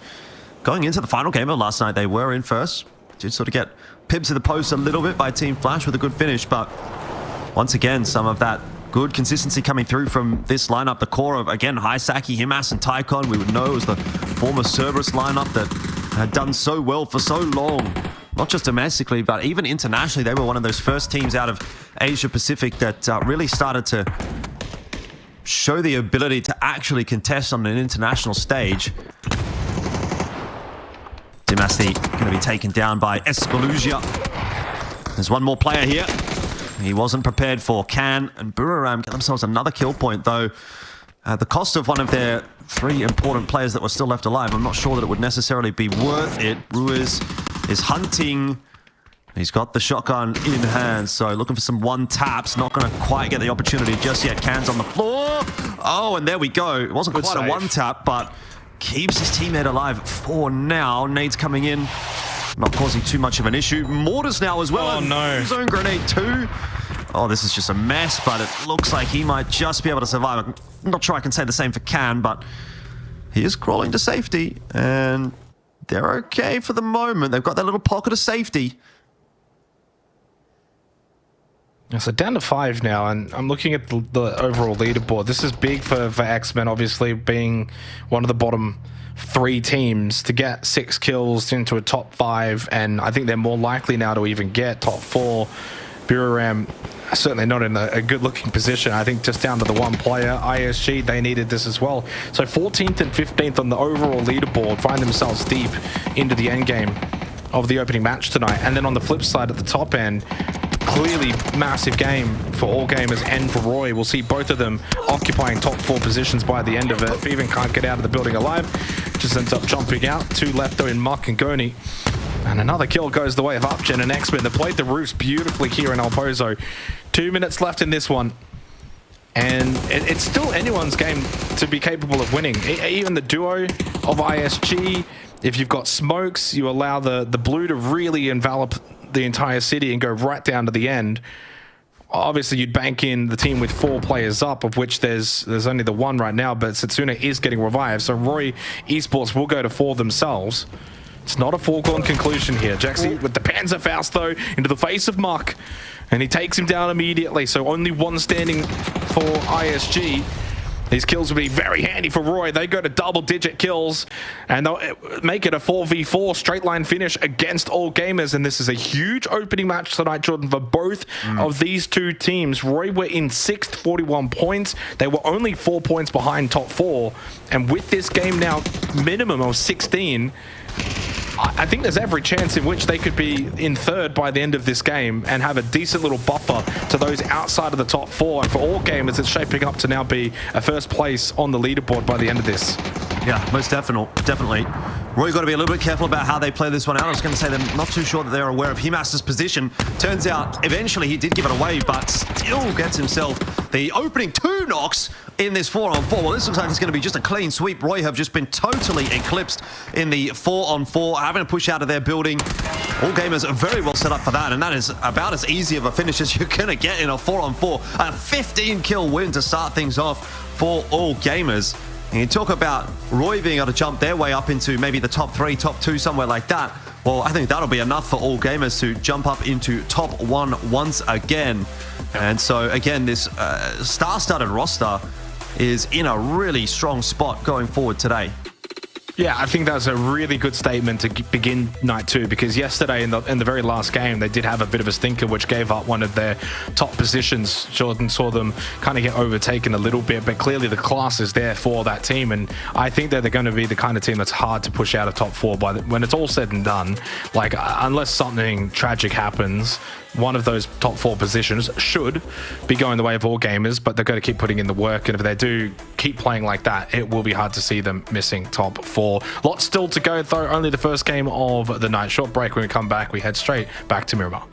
Going into the final game of last night, they were in first. Did sort of get pipped to the post a little bit by Team Flash with a good finish, but once again, some of that good consistency coming through from this lineup. The core of, again, Hisaki, Himas, and Taikon, we would know it was the former Cerberus lineup that had done so well for so long. Not just domestically, but even internationally. They were one of those first teams out of Asia Pacific that really started to show the ability to actually contest on an international stage. Timasti going to be taken down by Escaluzia. There's one more player here. He wasn't prepared for. Can and Buriram get themselves another kill point, though. At the cost of one of their 3 important players that were still left alive, I'm not sure that it would necessarily be worth it. Ruiz is hunting. He's got the shotgun in hand, so looking for some one taps. Not going to quite get the opportunity just yet. Can's on the floor. Oh, and there we go. It wasn't quite a one tap, but keeps his teammate alive for now. Nade's coming in, not causing too much of an issue. Mortars now as well. Oh, no. Zone grenade too. Oh, this is just a mess, but it looks like he might just be able to survive. I'm not sure I can say the same for Can, but he is crawling to safety, and they're okay for the moment. They've got that little pocket of safety. Yeah, so down to 5 now, and I'm looking at the overall leaderboard. This is big for X-Men, obviously, being one of the bottom 3 teams to get 6 kills into a top 5, and I think they're more likely now to even get top 4. Buriram certainly not in a good-looking position. I think just down to the one player, ISG, they needed this as well. So 14th and 15th on the overall leaderboard find themselves deep into the end game of the opening match tonight. And then on the flip side at the top end, clearly massive game for All Gamers and for Roy. We'll see both of them occupying top 4 positions by the end of it. Feven can't get out of the building alive, just ends up jumping out. 2 left though in Muck and Goni. And another kill goes the way of Upgen and X-Men. They played the roofs beautifully here in El Pozo. 2 minutes left in this one. And it's still anyone's game to be capable of winning. Even the duo of ISG, if you've got smokes, you allow the blue to really envelop the entire city and go right down to the end. Obviously, you'd bank in the team with 4 players up, of which there's only the 1 right now, but Setsuna is getting revived. So Roy Esports will go to 4 themselves. It's not a foregone conclusion here. Jaxi with the Panzerfaust, though, into the face of Muck. And he takes him down immediately. So only 1 standing for ISG. These kills will be very handy for Roy. They go to double-digit kills. And they'll make it a 4v4 straight-line finish against All Gamers. And this is a huge opening match tonight, Jordan, for both of these 2 teams. Roy were in 6th, 41 points. They were only 4 points behind top 4. And with this game now, minimum of 16... I think there's every chance in which they could be in 3rd by the end of this game and have a decent little buffer to those outside of the top 4. And for All Gamers, it's shaping up to now be a 1st place on the leaderboard by the end of this. Yeah, most definitely. Roy's got to be a little bit careful about how they play this one out. I was going to say they're not too sure that they're aware of Himaster's position. Turns out, eventually he did give it away, but still gets himself the opening 2 knocks in this 4-on-4. Well, this looks like it's going to be just a clean sweep. Roy have just been totally eclipsed in the 4-on-4, having to push out of their building. All Gamers are very well set up for that, and that is about as easy of a finish as you're going to get in a 4-on-4. A 15-kill win to start things off for All Gamers. And you talk about Roy being able to jump their way up into maybe the top 3, top 2, somewhere like that. Well, I think that'll be enough for All Gamers to jump up into top 1 once again. And so, again, this star-studded roster is in a really strong spot going forward today. Yeah, I think that's a really good statement to begin night 2, because yesterday in the very last game, they did have a bit of a stinker, which gave up one of their top positions. Jordan saw them kind of get overtaken a little bit, but clearly the class is there for that team, and I think that they're going to be the kind of team that's hard to push out of top 4 when it's all said and done. Like, unless something tragic happens, one of those top 4 positions should be going the way of All Gamers, but they've got to keep putting in the work, and if they do keep playing like that, it will be hard to see them missing top 4. Lots still to go, though. Only the first game of the night. Short break. When we come back, we head straight back to Miramar.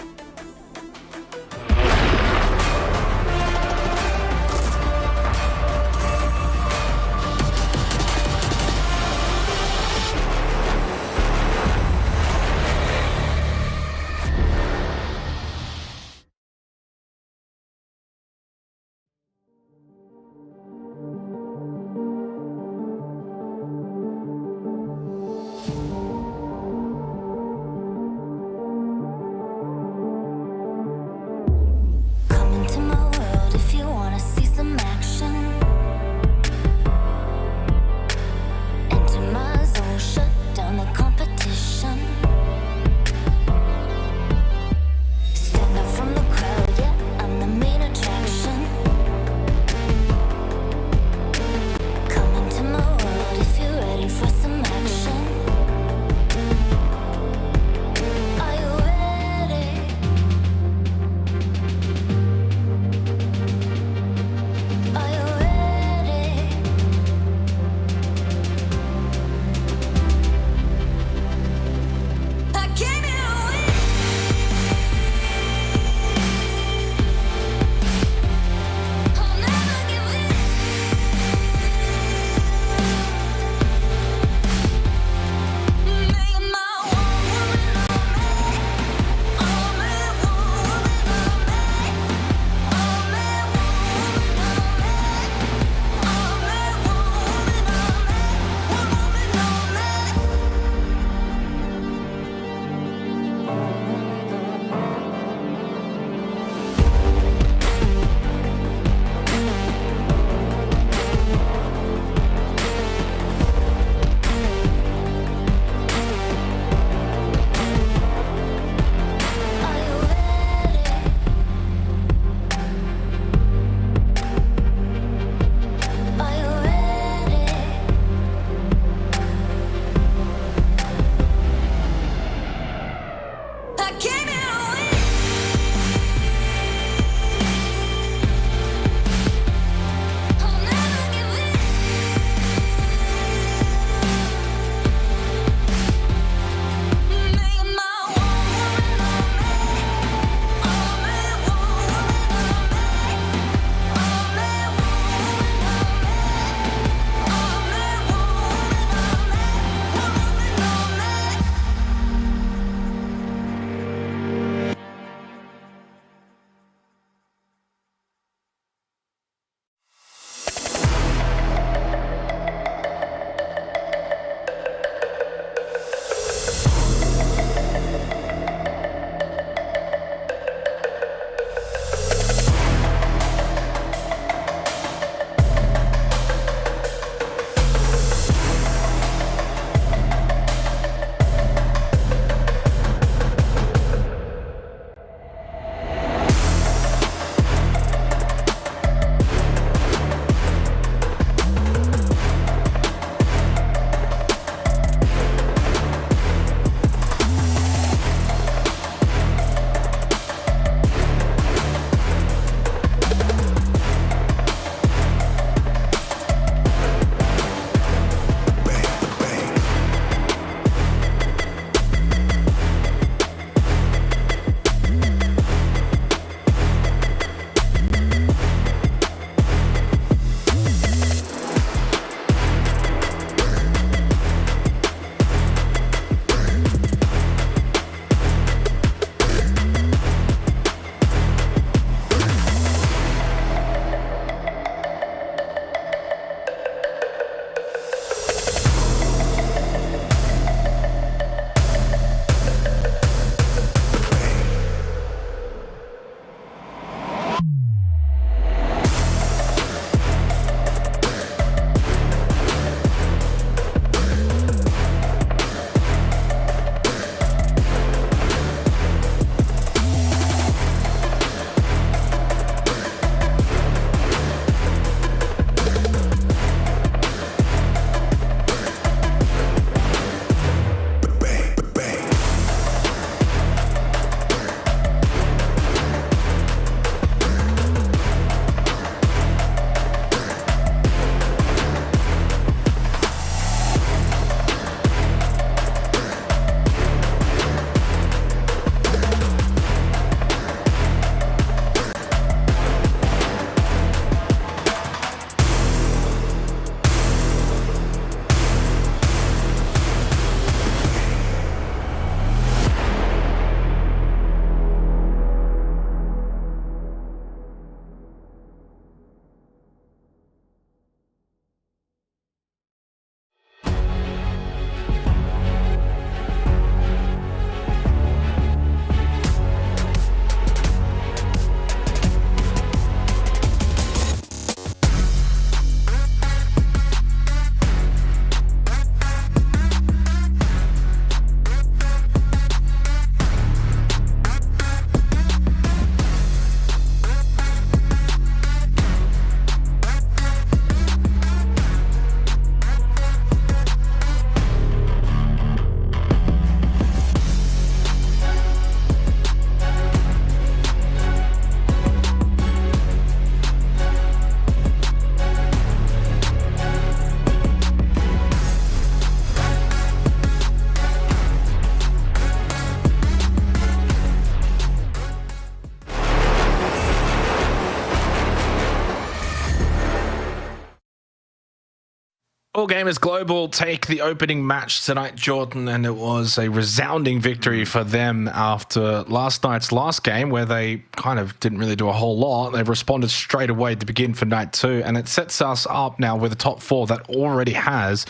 All Gamers Global take the opening match tonight, Jordan, and it was a resounding victory for them after last night's last game where they kind of didn't really do a whole lot. They've responded straight away to begin for night 2, and it sets us up now with a top 4 that already has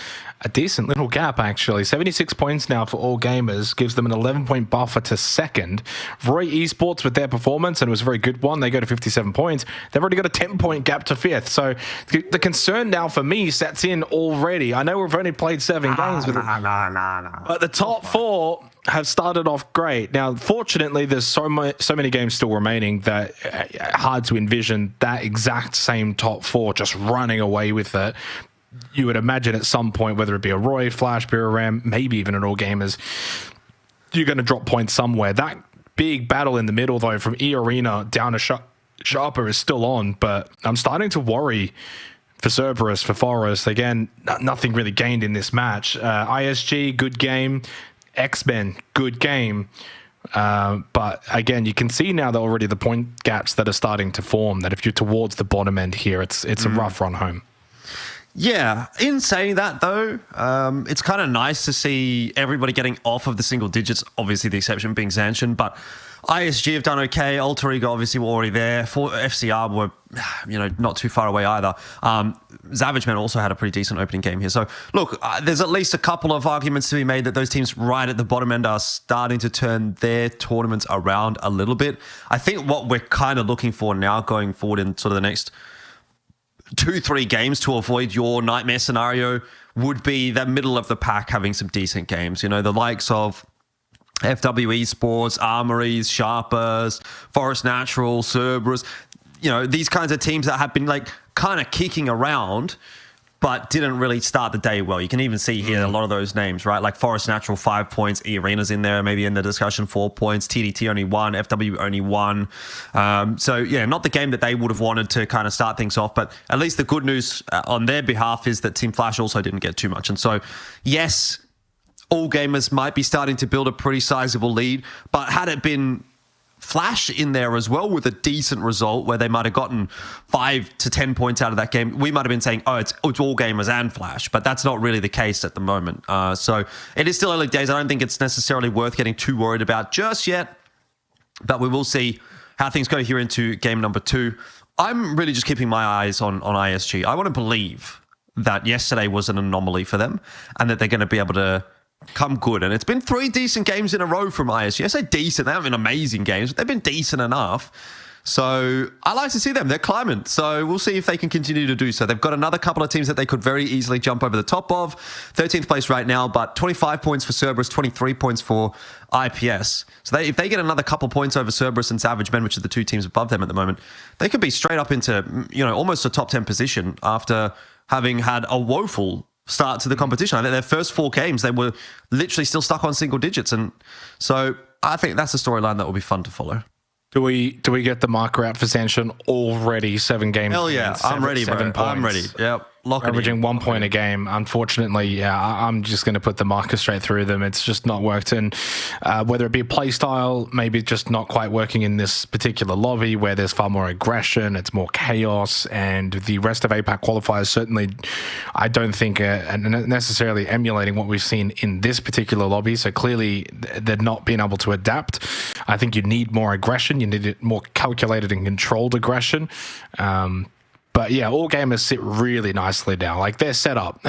a decent little gap, actually. 76 points now for All Gamers, gives them an 11-point buffer to second. Roy Esports with their performance, and it was a very good one, they go to 57 points. They've already got a 10-point gap to 5th. So the concern now for me sets in already. I know we've only played 7 games, but the top 4 have started off great. Now, fortunately, there's so many games still remaining that hard to envision that exact same top 4 just running away with it. You would imagine at some point, whether it be a Roy, Flash, Miramar, maybe even an All Gamers, you're going to drop points somewhere. That big battle in the middle, though, from E Arena down to Sharper is still on, but I'm starting to worry for Cerberus, for Forest. Again, nothing really gained in this match. ISG, good game. X-Men, good game. But again, you can see now that already the point gaps that are starting to form, that if you're towards the bottom end here, it's a rough run home. Yeah, in saying that though, it's kind of nice to see everybody getting off of the single digits, obviously the exception being Zanshin, but ISG have done okay. Alter Ego obviously were already there. For FCR were, not too far away either. Savage Men also had a pretty decent opening game here. So look, there's at least a couple of arguments to be made that those teams right at the bottom end are starting to turn their tournaments around a little bit. I think what we're kind of looking for now going forward in sort of the next 2-3 games to avoid your nightmare scenario would be the middle of the pack having some decent games. The likes of FW Esports, Armories, Sharpers, Forest Natural, Cerberus, these kinds of teams that have been kind of kicking around but didn't really start the day well. You can even see here a lot of those names, right? Like Forest Natural, 5 points. E-Arena's in there, maybe in the discussion, 4 points. TDT only 1. FW only 1. So, yeah, not the game that they would have wanted to kind of start things off. But at least the good news on their behalf is that Team Flash also didn't get too much. And so, yes, All Gamers might be starting to build a pretty sizable lead. But had it been Flash in there as well with a decent result where they might have gotten 5 to 10 points out of that game, we might have been saying, it's All Gamers and Flash, but that's not really the case at the moment. So it is still early days. I don't think it's necessarily worth getting too worried about just yet, but we will see how things go here into game number 2. I'm really just keeping my eyes on ISG. I want to believe that yesterday was an anomaly for them and that they're going to be able to come good. And it's been 3 decent games in a row from ISG. I say decent, they haven't been amazing games, but they've been decent enough. So I like to see them. They're climbing. So we'll see if they can continue to do so. They've got another couple of teams that they could very easily jump over the top of. 13th place right now, but 25 points for Cerberus, 23 points for IPS. So if they get another couple points over Cerberus and Savage Men, which are the 2 teams above them at the moment, they could be straight up into, almost a top 10 position after having had a woeful start to the competition. I think their first 4 games, they were literally still stuck on single digits. And so I think that's a storyline that will be fun to follow. Do we get the marker out for Zanshin already? 7 games. Hell yeah. I'm ready, bro. I'm ready. Yep. Lock it in. Averaging 1 point a game. Unfortunately, yeah, I'm just going to put the marker straight through them. It's just not worked. And whether it be play style, maybe just not quite working in this particular lobby where there's far more aggression, it's more chaos, and the rest of APAC qualifiers certainly, I don't think, are necessarily emulating what we've seen in this particular lobby. So clearly, they're not being able to adapt. I think you need more aggression. You need more calculated and controlled aggression. But yeah, All Gamers sit really nicely now. Like, they're set up.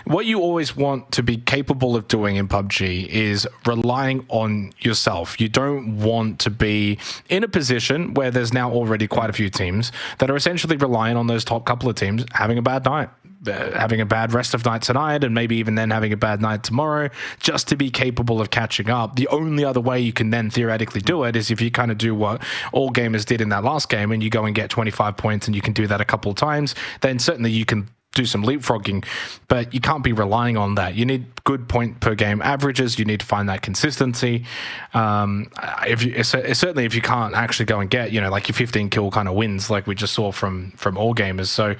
What you always want to be capable of doing in PUBG is relying on yourself. You don't want to be in a position where there's now already quite a few teams that are essentially relying on those top couple of teams having a bad night, having a bad rest of night tonight, and maybe even then having a bad night tomorrow, just to be capable of catching up. The only other way you can then theoretically do it is if you kind of do what All Gamers did in that last game and you go and get 25 points and you can do that a couple of times, then certainly you can do some leapfrogging, but you can't be relying on that. You need good point per game averages. You need to find that consistency. Certainly if you can't actually go and get, like your 15 kill kind of wins, like we just saw from All Gamers. So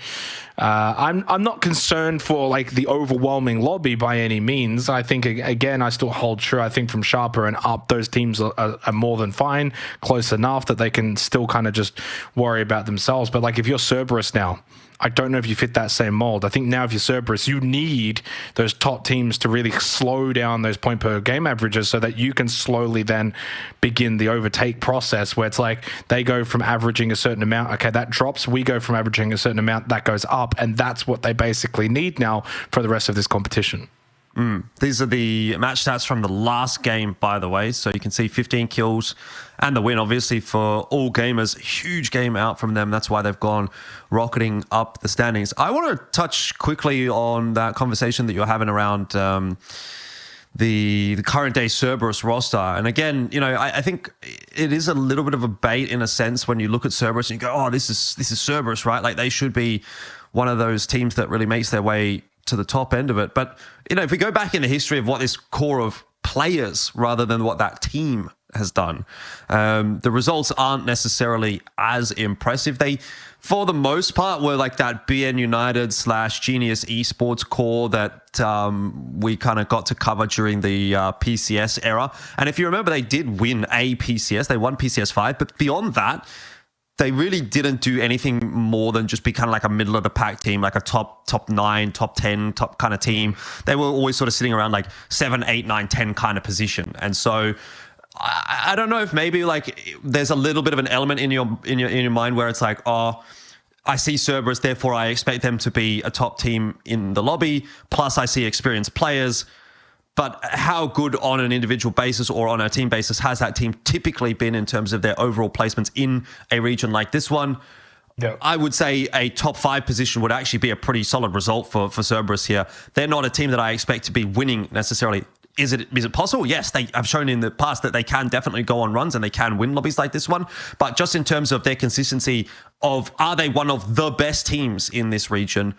I'm not concerned for like the overwhelming lobby by any means. I think again, I still hold true. I think from Sharper and up, those teams are more than fine, close enough that they can still kind of just worry about themselves. But like if you're Cerberus now, I don't know if you fit that same mold. I think now if you're Cerberus, you need those top teams to really slow down those point per game averages so that you can slowly then begin the overtake process where it's like they go from averaging a certain amount. Okay, that drops. We go from averaging a certain amount, that goes up. And that's what they basically need now for the rest of this competition. These are the match stats from the last game, by the way. So you can see 15 kills and the win, obviously, for All Gamers. Huge game out from them. That's why they've gone rocketing up the standings. I want to touch quickly on that conversation that you're having around the current day Cerberus roster. And again, I think it is a little bit of a bait in a sense when you look at Cerberus and you go, oh, this is Cerberus, right? Like they should be one of those teams that really makes their way to the top end of it. But, if we go back in the history of what this core of players rather than what that team has done, the results aren't necessarily as impressive. They, for the most part, were like that BN United / Genius Esports core that we kind of got to cover during the PCS era. And if you remember, they did win a PCS. They won PCS 5. But beyond that, they really didn't do anything more than just be kind of like a middle of the pack team, like a top 9, top 10, top kind of team. They were always sort of sitting around like 7, 8, 9, 10 kind of position. And so I don't know if maybe like there's a little bit of an element in your mind where it's like, oh, I see Cerberus, therefore I expect them to be a top team in the lobby. Plus I see experienced players. But how good on an individual basis or on a team basis has that team typically been in terms of their overall placements in a region like this one? Yeah. I would say a top 5 position would actually be a pretty solid result for Cerberus here. They're not a team that I expect to be winning necessarily. Is it possible? Yes, they have shown in the past that they can definitely go on runs and they can win lobbies like this one. But just in terms of their consistency of, are they one of the best teams in this region?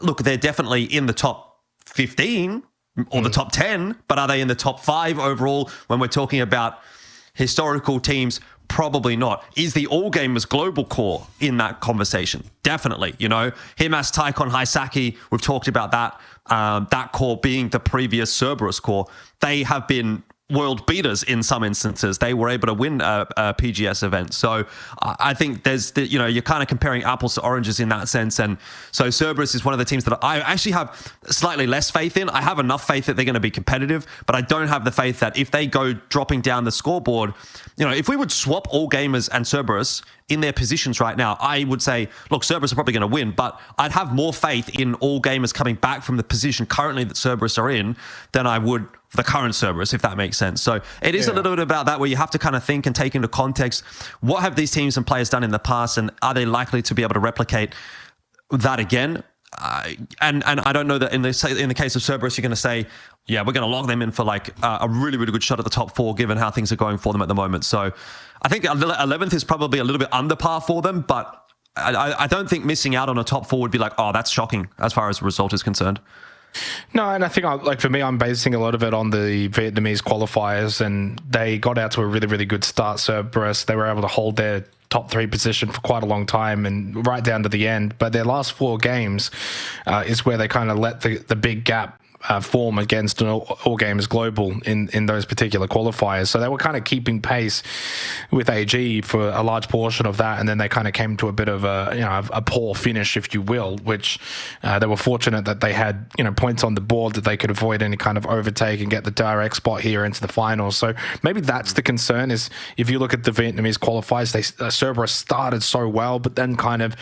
Look, they're definitely in the top 15 or the top 10, but are they in the top 5 overall when we're talking about historical teams? Probably not. Is the All Gamers global core in that conversation? Definitely. Himas, Taikon, Haisaki, we've talked about that. That core being the previous Cerberus core. They have been world beaters in some instances. They were able to win a PGS event. So I think you're kind of comparing apples to oranges in that sense. And so Cerberus is one of the teams that I actually have slightly less faith in. I have enough faith that they're going to be competitive, but I don't have the faith that if they go dropping down the scoreboard, if we would swap All Gamers and Cerberus in their positions right now, I would say, look, Cerberus are probably going to win, but I'd have more faith in All Gamers coming back from the position currently that Cerberus are in than I would the current Cerberus, if that makes sense. So it is a little bit about that where you have to kind of think and take into context, what have these teams and players done in the past, and are they likely to be able to replicate that again? And I don't know that in the case of Cerberus, you're going to say, yeah, we're going to lock them in for like a really, really good shot at the top 4, given how things are going for them at the moment. So I think 11th is probably a little bit under par for them, but I don't think missing out on a top 4 would be like, oh, that's shocking as far as the result is concerned. No, and I think for me, I'm basing a lot of it on the Vietnamese qualifiers, and they got out to a really, really good start. Cerberus, they were able to hold their top 3 position for quite a long time and right down to the end. But their last 4 games is where they kind of let the big gap form against All Gamers Global in those particular qualifiers. So they were kind of keeping pace with AG for a large portion of that, and then they kind of came to a bit of a poor finish, if you will, which they were fortunate that they had points on the board that they could avoid any kind of overtake and get the direct spot here into the finals. So maybe that's the concern, is if you look at the Vietnamese qualifiers, Cerberus started so well, but then kind of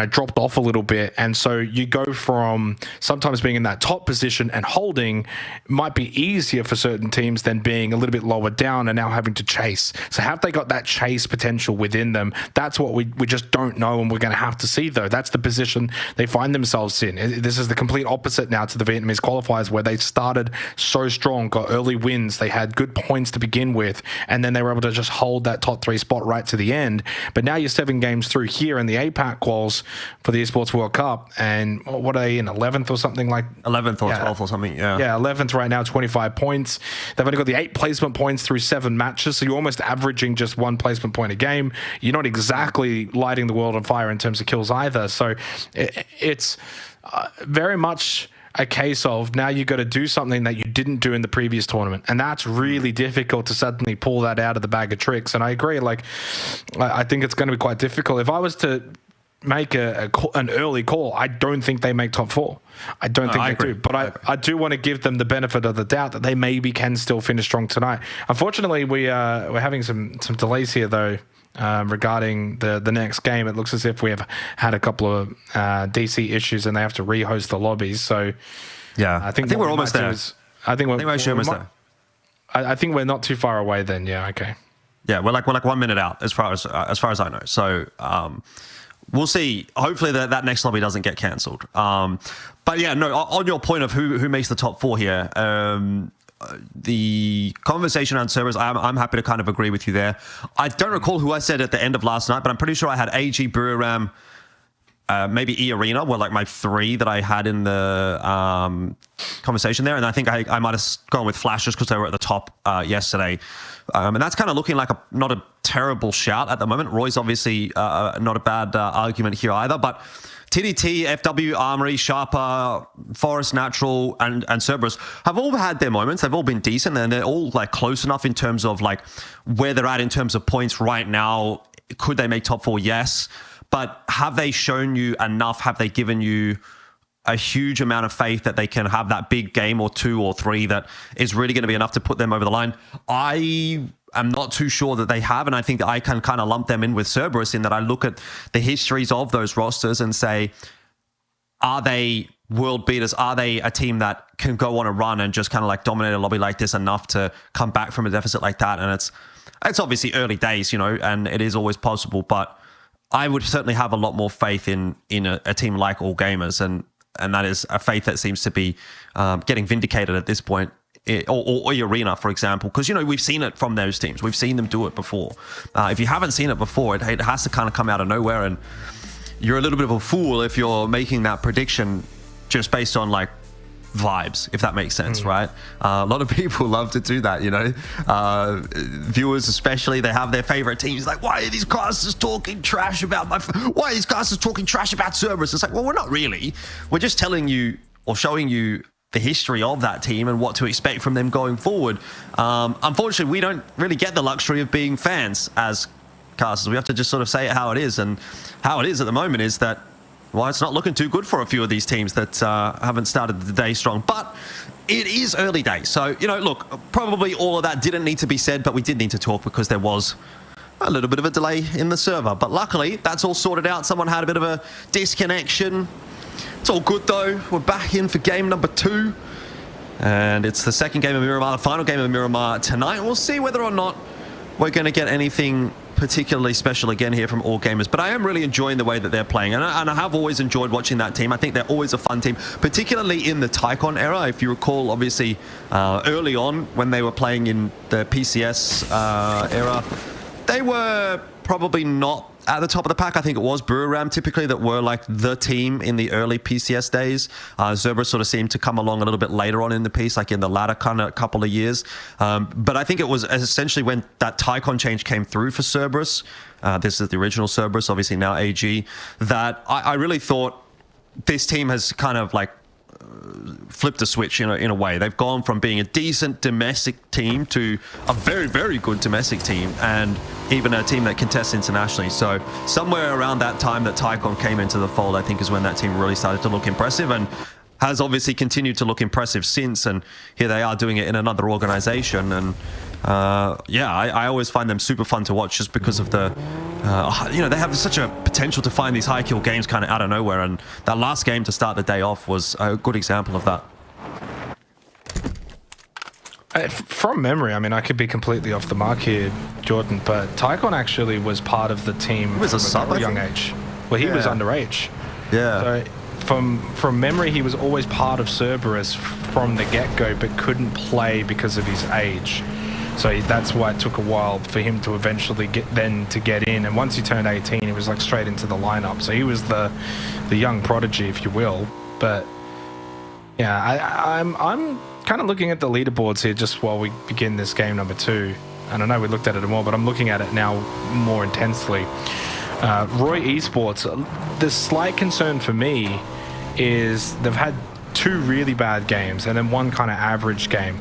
dropped off a little bit, and so you go from sometimes being in that top position and holding might be easier for certain teams than being a little bit lower down and now having to chase. So have they got that chase potential within them? That's what we just don't know, and we're going to have to see, though. That's the position they find themselves in. This is the complete opposite now to the Vietnamese qualifiers, where they started so strong, got early wins, they had good points to begin with, and then they were able to just hold that top 3 spot right to the end. But now you're 7 games through here in the APAC quals for the Esports World Cup, and what are they in 11th or something like? 11th. 11th or 12th or something. Yeah. Yeah, 11th right now, 25 points. They've only got the 8 placement points through 7 matches, so you're almost averaging just 1 placement point a game. You're not exactly lighting the world on fire in terms of kills either. So it's very much a case of now you've got to do something that you didn't do in the previous tournament, and that's really difficult to suddenly pull that out of the bag of tricks. And I agree, like I think it's going to be quite difficult. If I was to make an early call, I don't think they make top 4. I don't think they do, but I do want to give them the benefit of the doubt that they maybe can still finish strong tonight. Unfortunately, we're having some delays here though. Regarding the next game, it looks as if we have had a couple of DC issues and they have to rehost the lobbies. So yeah, I think we're almost there. I think we're almost there. I think we're not too far away then. Yeah. Okay. Yeah, we're like 1 minute out as far as I know. So we'll see. Hopefully that next lobby doesn't get cancelled. But yeah, no. On your point of who makes the top 4 here. The conversation around servers, I'm happy to kind of agree with you there. I don't recall who I said at the end of last night, but I'm pretty sure I had AG, Buriram, maybe E Arena were like my 3 that I had in the conversation there. And I think I might have gone with Flashes because they were at the top yesterday. And that's kind of looking like not a terrible shout at the moment. Roy's obviously not a bad argument here either, but TDT, FW, Armory, Sharper, Forest Natural, and Cerberus have all had their moments. They've all been decent, and they're all like close enough in terms of like where they're at in terms of points right now. Could they make top 4? Yes. But have they shown you enough? Have they given you a huge amount of faith that they can have that big game or 2 or 3 that is really going to be enough to put them over the line? I'm not too sure that they have, and I think that I can kind of lump them in with Cerberus in that I look at the histories of those rosters and say, are they world beaters? Are they a team that can go on a run and just kind of like dominate a lobby like this enough to come back from a deficit like that? And it's obviously early days, and it is always possible, but I would certainly have a lot more faith in a team like All Gamers, and that is a faith that seems to be getting vindicated at this point. Or Arena, for example, because we've seen it from those teams. We've seen them do it before. If you haven't seen it before, it has to kind of come out of nowhere, and you're a little bit of a fool if you're making that prediction just based on like vibes, if that makes sense, right? A lot of people love to do that, viewers especially. They have their favorite teams. Like, why are these casters talking trash about why are these casters talking trash about Cerberus? It's like, well, we're not really. We're just telling you or showing you the history of that team and what to expect from them going forward. Unfortunately, we don't really get the luxury of being fans as casters. We have to just sort of say it how it is, and how it is at the moment is that, well, it's not looking too good for a few of these teams that haven't started the day strong, but it is early days. So, look, probably all of that didn't need to be said, but we did need to talk because there was a little bit of a delay in the server. But luckily, that's all sorted out. Someone had a bit of a disconnection. It's all good though. We're back in for game number 2. And it's the second game of Miramar, the final game of Miramar tonight. We'll see whether or not we're going to get anything particularly special again here from All Gamers. But I am really enjoying the way that they're playing. And I have always enjoyed watching that team. I think they're always a fun team, particularly in the Taekon era. If you recall, obviously, early on when they were playing in the PCS era, they were probably not at the top of the pack. I think it was Buriram typically that were like the team in the early PCS days. Cerberus sort of seemed to come along a little bit later on in the piece, like in the latter kind of couple of years. But I think it was essentially when that Taekon change came through for Cerberus, this is the original Cerberus, obviously now AG, that I really thought this team has kind of like flipped a switch in a way. They've gone from being a decent domestic team to a very, very good domestic team, and even a team that contests internationally. So somewhere around that time that Taekon came into the fold, I think is when that team really started to look impressive, and has obviously continued to look impressive since. And here they are doing it in another organization. And yeah, I always find them super fun to watch just because of the, they have such a potential to find these high kill games kind of out of nowhere. And that last game to start the day off was a good example of that. From memory, I mean, I could be completely off the mark here, Jordan, but Taekon actually was part of the team he was a sub, at a young age. Well, he was underage. Yeah. So from memory, he was always part of Cerberus from the get-go, but couldn't play because of his age. So that's why it took a while for him to eventually get in. And once he turned 18, he was like straight into the lineup. So he was the young prodigy, if you will. But Yeah, I'm kind of looking at the leaderboards here just while we begin this game number 2. And I know we looked at it more, but I'm looking at it now more intensely. Roy Esports, the slight concern for me is they've had 2 really bad games and then 1 kind of average game.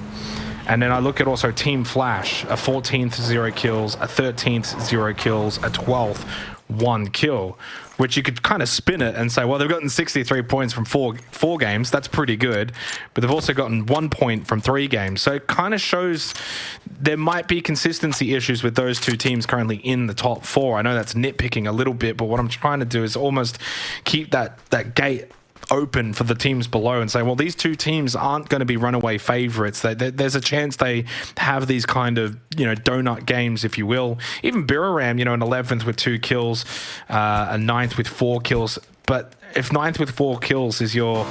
And then I look at also Team Flash, a 14th 0 kills, a 13th 0 kills, a 12th 1 kill, which you could kind of spin it and say, well, they've gotten 63 points from four games. That's pretty good. But they've also gotten 1 point from 3 games. So it kind of shows there might be consistency issues with those 2 teams currently in the top 4. I know that's nitpicking a little bit, but what I'm trying to do is almost keep that gate open for the teams below and say, well, these 2 teams aren't going to be runaway favorites. There's a chance they have these kind of, donut games, if you will. Even Biram, an 11th with 2 kills, a 9th with 4 kills. But if 9th with 4 kills is your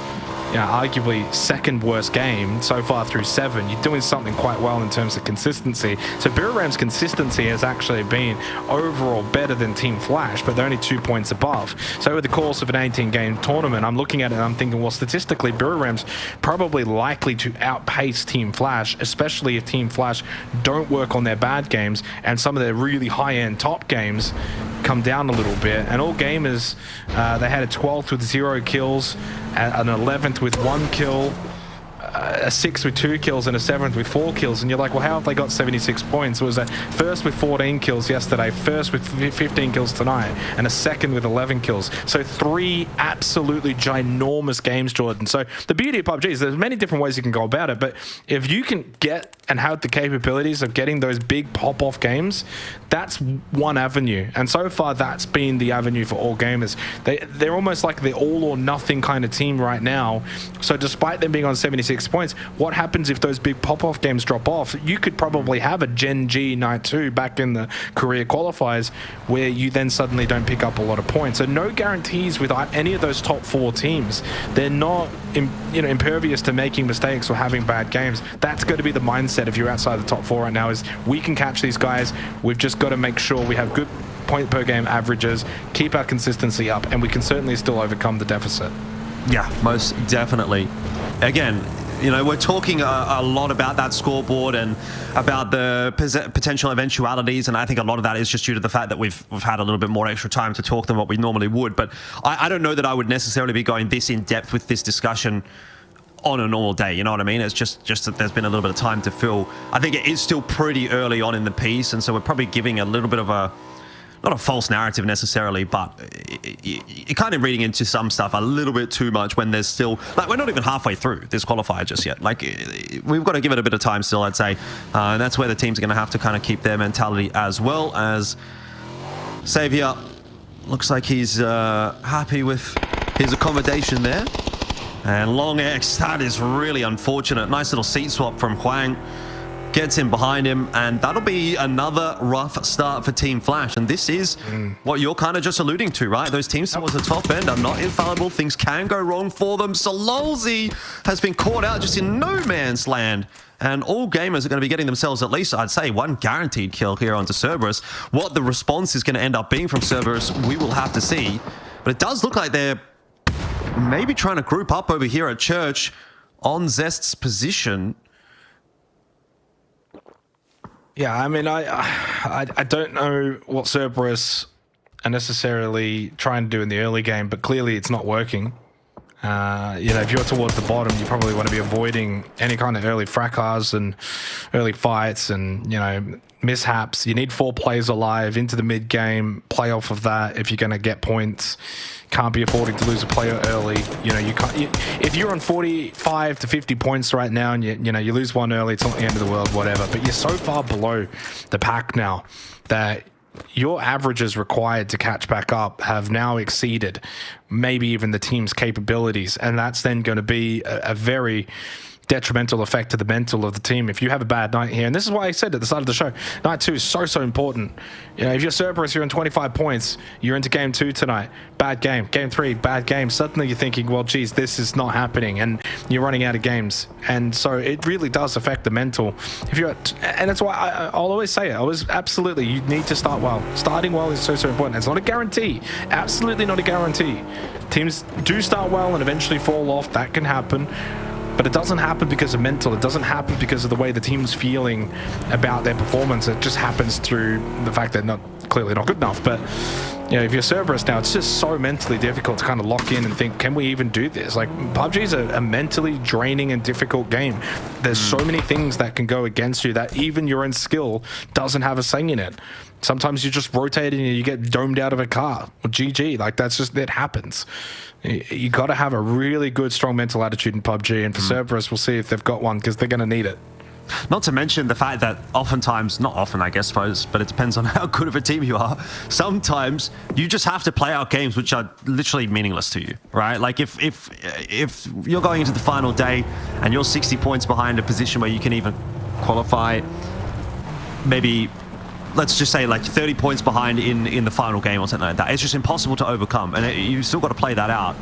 arguably second worst game so far through 7, you're doing something quite well in terms of consistency. So Biram's consistency has actually been overall better than Team Flash, but they're only 2 points above. So over the course of an 18-game tournament, I'm looking at it and I'm thinking, well, statistically, Biram's probably likely to outpace Team Flash, especially if Team Flash don't work on their bad games and some of their really high-end top games come down a little bit. And all gamers, they had a 12th with 0 kills, an 11th with 1 kill, a 6th with 2 kills, and a 7th with 4 kills. And you're like, well, how have they got 76 points? It was a first with 14 kills yesterday, first with 15 kills tonight, and a second with 11 kills. So 3 absolutely ginormous games, Jordan. So the beauty of PUBG is there's many different ways you can go about it, but if you can get and have the capabilities of getting those big pop-off games, that's one avenue. And so far, that's been the avenue for all gamers. They're almost like the all-or-nothing kind of team right now. So despite them being on 76 points, what happens if those big pop-off games drop off? You could probably have a Gen G Night 2 back in the career qualifiers where you then suddenly don't pick up a lot of points. So no guarantees with any of those top 4 teams. They're not impervious to making mistakes or having bad games. That's going to be the mindset if you're outside the top 4 right now, is we can catch these guys. We've just got to make sure we have good point per game averages, keep our consistency up, and we can certainly still overcome the deficit. Yeah, most definitely. Again, we're talking a lot about that scoreboard and about the potential eventualities, and I think a lot of that is just due to the fact that we've had a little bit more extra time to talk than what we normally would. But I don't know that I would necessarily be going this in depth with this discussion on a normal day, you know what I mean? It's just that there's been a little bit of time to fill. I think it is still pretty early on in the piece, and so we're probably giving a little bit of a, not a false narrative necessarily, but you're kind of reading into some stuff a little bit too much when there's still, like, we're not even halfway through this qualifier just yet. Like, we've got to give it a bit of time still, I'd say. And that's where the teams are going to have to kind of keep their mentality, as well as Xavier looks like he's happy with his accommodation there. And Long X, that is really unfortunate. Nice little seat swap from Huang. Gets him behind him, and that'll be another rough start for Team Flash. And this is what you're kind of just alluding to, right? Those teams towards the top end are not infallible. Things can go wrong for them. Sololzy has been caught out just in no man's land. And all gamers are going to be getting themselves at least, I'd say, 1 guaranteed kill here onto Cerberus. What the response is going to end up being from Cerberus, we will have to see. But it does look like they're maybe trying to group up over here at Church on Zest's position. Yeah, I mean, I don't know what Cerberus are necessarily trying to do in the early game, but clearly it's not working. If you're towards the bottom, you probably want to be avoiding any kind of early fracas and early fights and, mishaps. You need 4 players alive into the mid game, play off of that if you're going to get points. Can't be affording to lose a player early. You can't. If you're on 45 to 50 points right now, and you lose one early, it's not the end of the world, whatever. But you're so far below the pack now that your averages required to catch back up have now exceeded maybe even the team's capabilities, and that's then going to be a very detrimental effect to the mental of the team if you have a bad night here. And this is why I said at the start of the show, night 2 is so important. If you're Cerberus, you're on 25 points, you're into game 2 tonight, bad game. Game 3, bad game. Suddenly you're thinking, well, geez, this is not happening, and you're running out of games. And so it really does affect the mental. And that's why I'll always say it. Absolutely, you need to start well. Starting well is so important. It's not a guarantee. Absolutely not a guarantee. Teams do start well and eventually fall off. That can happen. but it doesn't happen because of mental. It doesn't happen because of the way the team's feeling about their performance. It just happens through the fact that clearly not good enough. But you know, if you're Cerberus now, it's just so mentally difficult to kind of lock in and think, can we even do this? Like, PUBG is a mentally draining and difficult game. There's so many things that can go against you that even your own skill doesn't have a say in it. Sometimes you just rotate and you get domed out of a car. Or GG, like that's just, it happens. You got to have a really good, strong mental attitude in PUBG, and for Cerberus, we'll see if they've got one, because they're going to need it. Not to mention the fact that oftentimes, not often I guess, suppose, but it depends on how good of a team you are. Sometimes you just have to play out games which are literally meaningless to you, right? Like if you're going into the final day and you're 60 points behind a position where you can even qualify, maybe let's just say like 30 points behind in the final game or something like that. It's just impossible to overcome, and you've still got to play that out.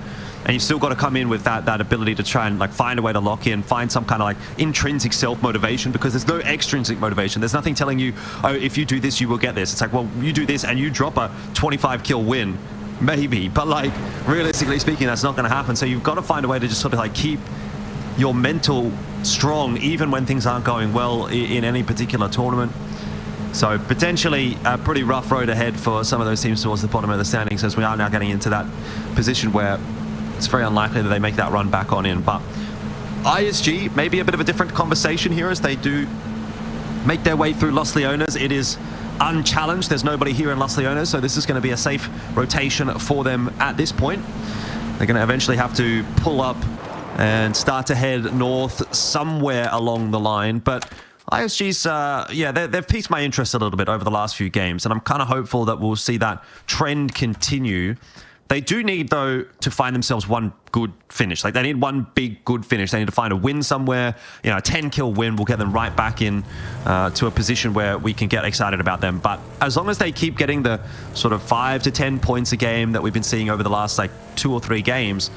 And you've still got to come in with that ability to try and like find a way to lock in, find some kind of like intrinsic self-motivation, because there's no extrinsic motivation. There's nothing telling you, oh, if you do this, you will get this. It's like, well, you do this and you drop a 25 kill win, maybe. But like, realistically speaking, that's not going to happen. So you've got to find a way to just sort of like keep your mental strong, even when things aren't going well in any particular tournament. So potentially a pretty rough road ahead for some of those teams towards the bottom of the standings, as we are now getting into that position where it's very unlikely that they make that run back on in. But ISG, maybe a bit of a different conversation here as they do make their way through Los Leones. It is unchallenged. There's nobody here in Los Leones, so this is going to be a safe rotation for them at this point. They're going to eventually have to pull up and start to head north somewhere along the line. But ISG's, yeah, they've piqued my interest a little bit over the last few games, and I'm kind of hopeful that we'll see that trend continue. They do need, though, to find themselves one good finish. Like, they need one big good finish. They need to find a win somewhere. You know, a 10-kill win will get them right back in to a position where we can get excited about them. But as long as they keep getting the sort of 5 to 10 points a game that we've been seeing over the last, like, 2 or 3 games,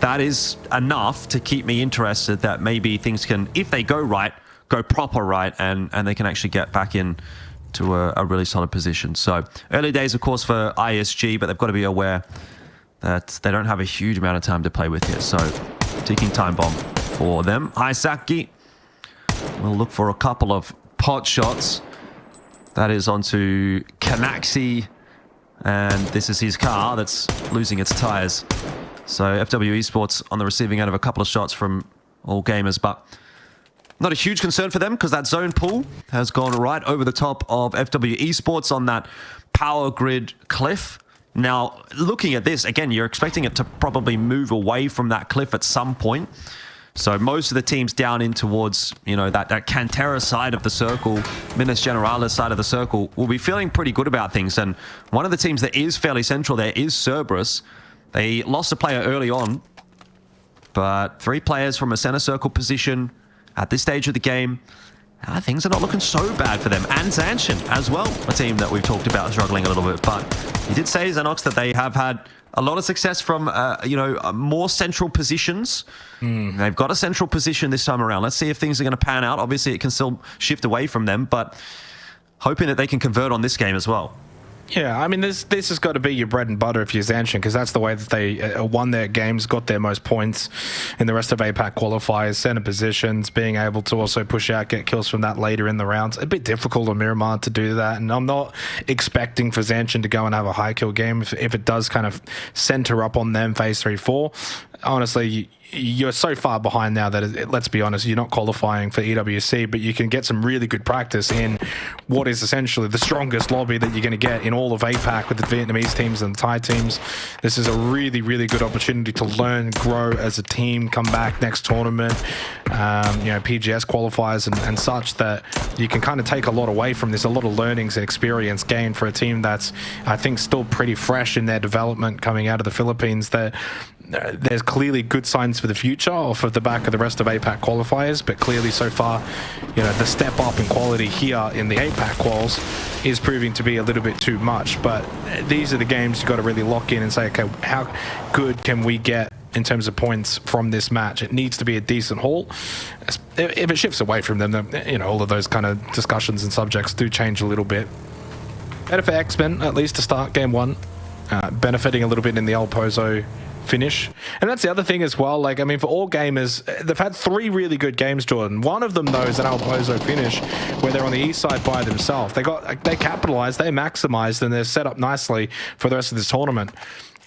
that is enough to keep me interested that maybe things can, if they go right, go proper right, and they can actually get back in to a really solid position. So early days, of course, for ISG, but they've got to be aware that they don't have a huge amount of time to play with here. So ticking time bomb for them. Isaki will look for a couple of pot shots. That is onto Kanaxi, and this is his car that's losing its tires. So FW Esports on the receiving end of a couple of shots from all gamers, but not a huge concern for them because that zone pull has gone right over the top of FW Esports on that power grid cliff. Now, looking at this, again, you're expecting it to probably move away from that cliff at some point. So most of the teams down in towards, you know, that Cantera side of the circle, Minas Generalis side of the circle, will be feeling pretty good about things. And one of the teams that is fairly central there is Cerberus. They lost a player early on, but 3 players from a center circle position at this stage of the game, things are not looking so bad for them. And Zanshin as well, a team that we've talked about struggling a little bit. But he did say, Xenox, that they have had a lot of success from, you know, more central positions. They've got a central position this time around. Let's see if things are going to pan out. Obviously, it can still shift away from them, but hoping that they can convert on this game as well. Yeah, I mean, this has got to be your bread and butter if you're Zanshin, because that's the way that they won their games, got their most points in the rest of APAC qualifiers, center positions, being able to also push out, get kills from that later in the rounds. A bit difficult on Miramar to do that, and I'm not expecting for Zanshin to go and have a high kill game. If it does kind of center up on them phase 3-4, honestly, you're so far behind now that, let's be honest, you're not qualifying for EWC, but you can get some really good practice in what is essentially the strongest lobby that you're going to get in all of APAC with the Vietnamese teams and the Thai teams. This is a really, really good opportunity to learn, grow as a team, come back next tournament, you know, PGS qualifiers and such, that you can kind of take a lot away from this, a lot of learnings and experience gained for a team that's, I think, still pretty fresh in their development coming out of the Philippines. That there's clearly good signs for the future off of the back of the rest of APAC qualifiers, but clearly so far, you know, the step up in quality here in the APAC quals is proving to be a little bit too much. But these are the games you've got to really lock in and say, okay, how good can we get in terms of points from this match? It needs to be a decent haul. If it shifts away from them, then, you know, all of those kind of discussions and subjects do change a little bit. Better for X-Men, at least to start game 1. Benefiting a little bit in the El Pozo finish. And that's the other thing as well. Like, I mean, for all gamers, they've had 3 really good games, Jordan. One of them, though, is an Alpozo finish where they're on the east side by themselves. They capitalized, they maximized, and they're set up nicely for the rest of this tournament.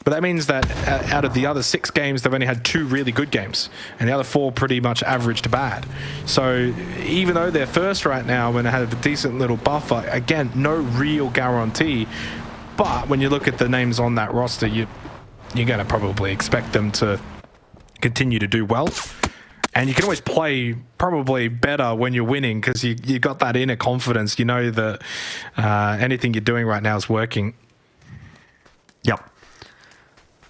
But that means that out of the other 6 games, they've only had 2 really good games, and the other 4 pretty much average to bad. So even though they're first right now and have a decent little buffer, again, no real guarantee. But when you look at the names on that roster, you're going to probably expect them to continue to do well. And you can always play probably better when you're winning because you got that inner confidence. You know that anything you're doing right now is working. Yep.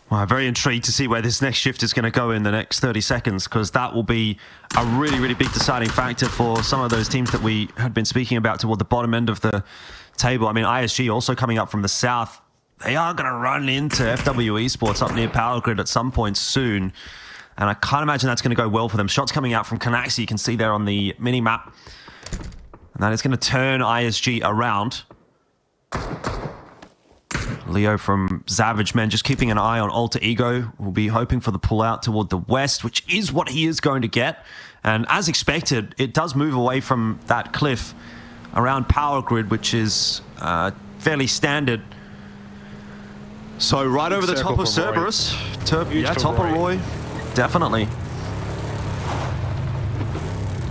Well, I'm very intrigued to see where this next shift is going to go in the next 30 seconds, because that will be a really, really big deciding factor for some of those teams that we had been speaking about toward the bottom end of the table. I mean, ISG also coming up from the south. They are going to run into FW Esports up near Power Grid at some point soon. And I can't imagine that's going to go well for them. Shots coming out from Canaxi, you can see there on the mini-map. And that is going to turn ISG around. Leo from Savage Men just keeping an eye on Alter Ego. We'll be hoping for the pullout toward the west, which is what he is going to get. And as expected, it does move away from that cliff around Power Grid, which is fairly standard. So right over the top of Cerberus. Yeah, top of Roy. Definitely.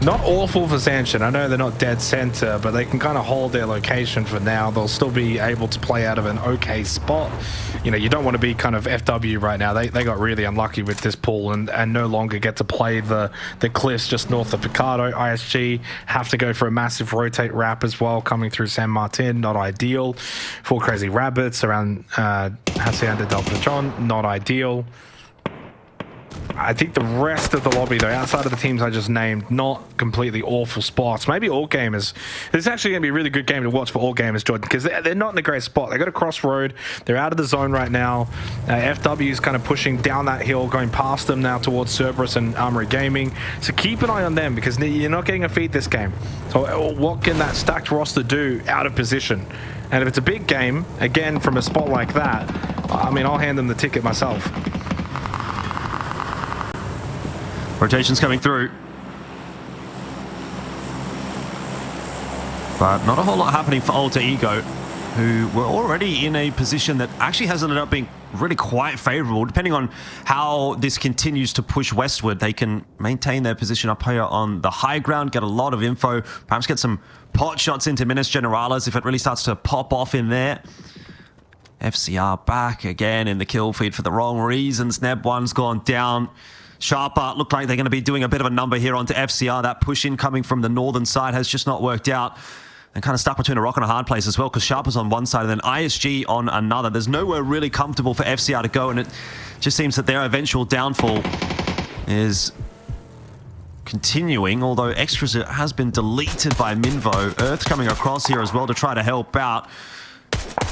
Not awful for Sanchin. I know they're not dead center, but they can kind of hold their location for now. They'll still be able to play out of an okay spot. You know, you don't want to be kind of FW right now. They got really unlucky with this pool and no longer get to play the cliffs just north of Picardo. ISG have to go for a massive rotate wrap as well, coming through San Martin. Not ideal. 4 Crazy Rabbits around Hacienda del Patron. Not ideal. I think the rest of the lobby, though, outside of the teams I just named, not completely awful spots. Maybe All Gamers. It's actually going to be a really good game to watch for All Gamers, Jordan, because they're not in a great spot. They got a crossroad. They're out of the zone right now. FW is kind of pushing down that hill, going past them now towards Cerberus and Armory Gaming. So keep an eye on them, because you're not getting a feed this game. So what can that stacked roster do out of position? And if it's a big game, again, from a spot like that, I mean, I'll hand them the ticket myself. Rotations coming through. But not a whole lot happening for Alter Ego, who were already in a position that actually has ended up being really quite favorable. Depending on how this continues to push westward, they can maintain their position up here on the high ground, get a lot of info, perhaps get some pot shots into Minas Generalis if it really starts to pop off in there. FCR back again in the kill feed for the wrong reasons. Neb1's gone down. Sharper looked like they're going to be doing a bit of a number here onto FCR. That push in coming from the northern side has just not worked out. And kind of stuck between a rock and a hard place as well, because Sharper's on one side and then ISG on another. There's nowhere really comfortable for FCR to go, and it just seems that their eventual downfall is continuing, although Extras has been deleted by Minvo. Earth coming across here as well to try to help out.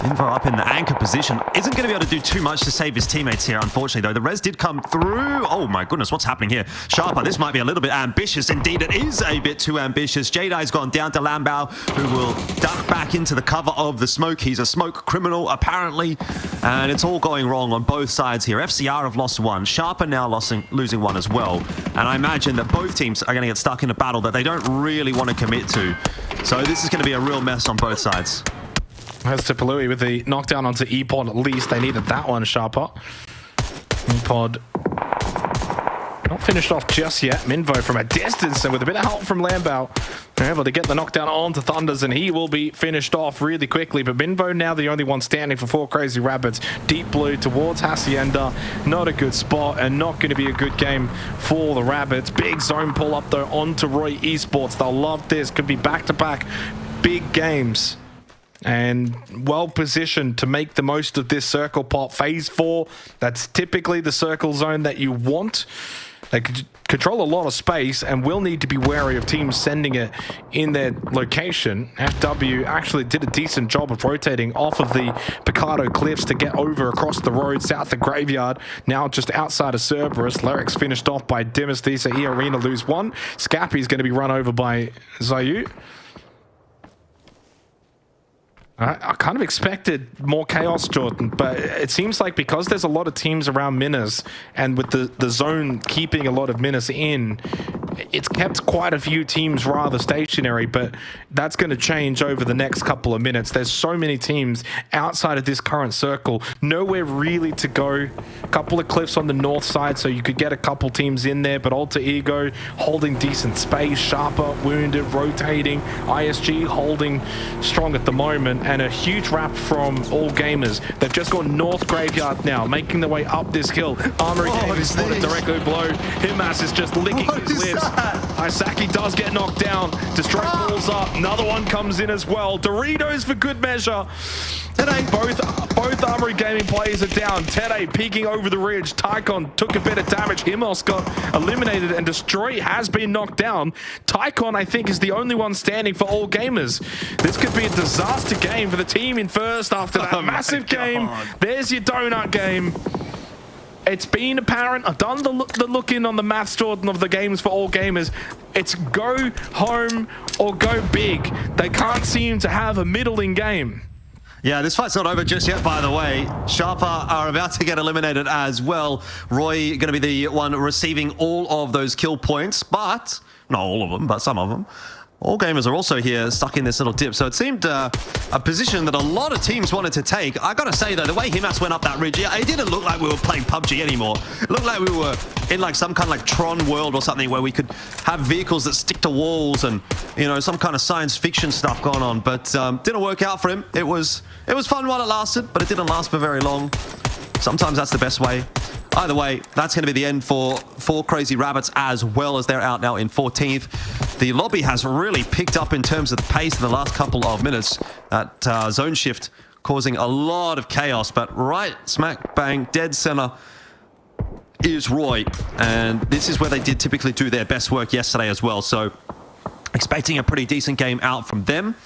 Minvo up in the anchor position. Isn't going to be able to do too much to save his teammates here, unfortunately, though. The res did come through. Oh, my goodness, what's happening here? Sharper, this might be a little bit ambitious. Indeed, it is a bit too ambitious. Jedi's gone down to Lambau, who will duck back into the cover of the smoke. He's a smoke criminal, apparently, and it's all going wrong on both sides here. FCR have lost 1. Sharper now losing 1 as well, and I imagine that both teams are going to get stuck in a battle that they don't really want to commit to. So this is going to be a real mess on both sides. There's Tipalui with the knockdown onto E-Pod at least. They needed that one, Sharper. E-Pod not finished off just yet. Minvo from a distance and with a bit of help from Lambau, they're able to get the knockdown onto Thunders and he will be finished off really quickly. But Minvo now the only one standing for 4 Crazy Rabbits. Deep blue towards Hacienda. Not a good spot and not going to be a good game for the Rabbits. Big zone pull up though onto Roy Esports. They'll love this. Could be back-to-back big games. And well positioned to make the most of this circle pot. Phase 4, that's typically the circle zone that you want. They could control a lot of space and will need to be wary of teams sending it in their location. FW actually did a decent job of rotating off of the Picardo cliffs to get over across the road south of Graveyard. Now just outside of Cerberus. Lyric's finished off by Dynasty, so E-Arena lose 1. Scappy's going to be run over by Zayu. I kind of expected more chaos, Jordan, but it seems like because there's a lot of teams around Minas, and with the zone keeping a lot of Minas in, it's kept quite a few teams rather stationary, but that's going to change over the next couple of minutes. There's so many teams outside of this current circle, nowhere really to go. A couple of cliffs on the north side, so you could get a couple teams in there, but Alter Ego holding decent space, Sharper wounded, rotating, ISG holding strong at the moment, and a huge wrap from All Gamers. They've just gone north Graveyard now, making their way up this hill. Armory Gaming spotted directly below. Himas is just licking his lips. Isaki does get knocked down. Destroy balls up. Another one comes in as well. Doritos for good measure. Today, both Armory Gaming players are down. Tede peeking over the ridge. Tycon took a bit of damage. Himos got eliminated, and Destroy has been knocked down. Tycon, I think, is the only one standing for All Gamers. This could be a disaster game for the team in first after that massive game. There's your donut game. It's been apparent. I've done the look in on the maths, Jordan, of the games for All Gamers. It's go home or go big. They can't seem to have a middling game. Yeah, this fight's not over just yet, by the way. Sharper are about to get eliminated as well. Roy going to be the one receiving all of those kill points, but not all of them, but some of them. All Gamers are also here stuck in this little dip, so it seemed a position that a lot of teams wanted to take. I gotta say though, the way Himas went up that ridge, it didn't look like we were playing PUBG anymore. It looked like we were in like some kind of like Tron world or something where we could have vehicles that stick to walls and, you know, some kind of science fiction stuff going on. But didn't work out for him. It was fun while it lasted, but it didn't last for very long. Sometimes that's the best way. Either way, that's going to be the end for Crazy Rabbits, as well as they're out now in 14th. The lobby has really picked up in terms of the pace in the last couple of minutes. That zone shift causing a lot of chaos, but right smack bang dead center is Roy, and this is where they did typically do their best work yesterday as well. So expecting a pretty decent game out from them.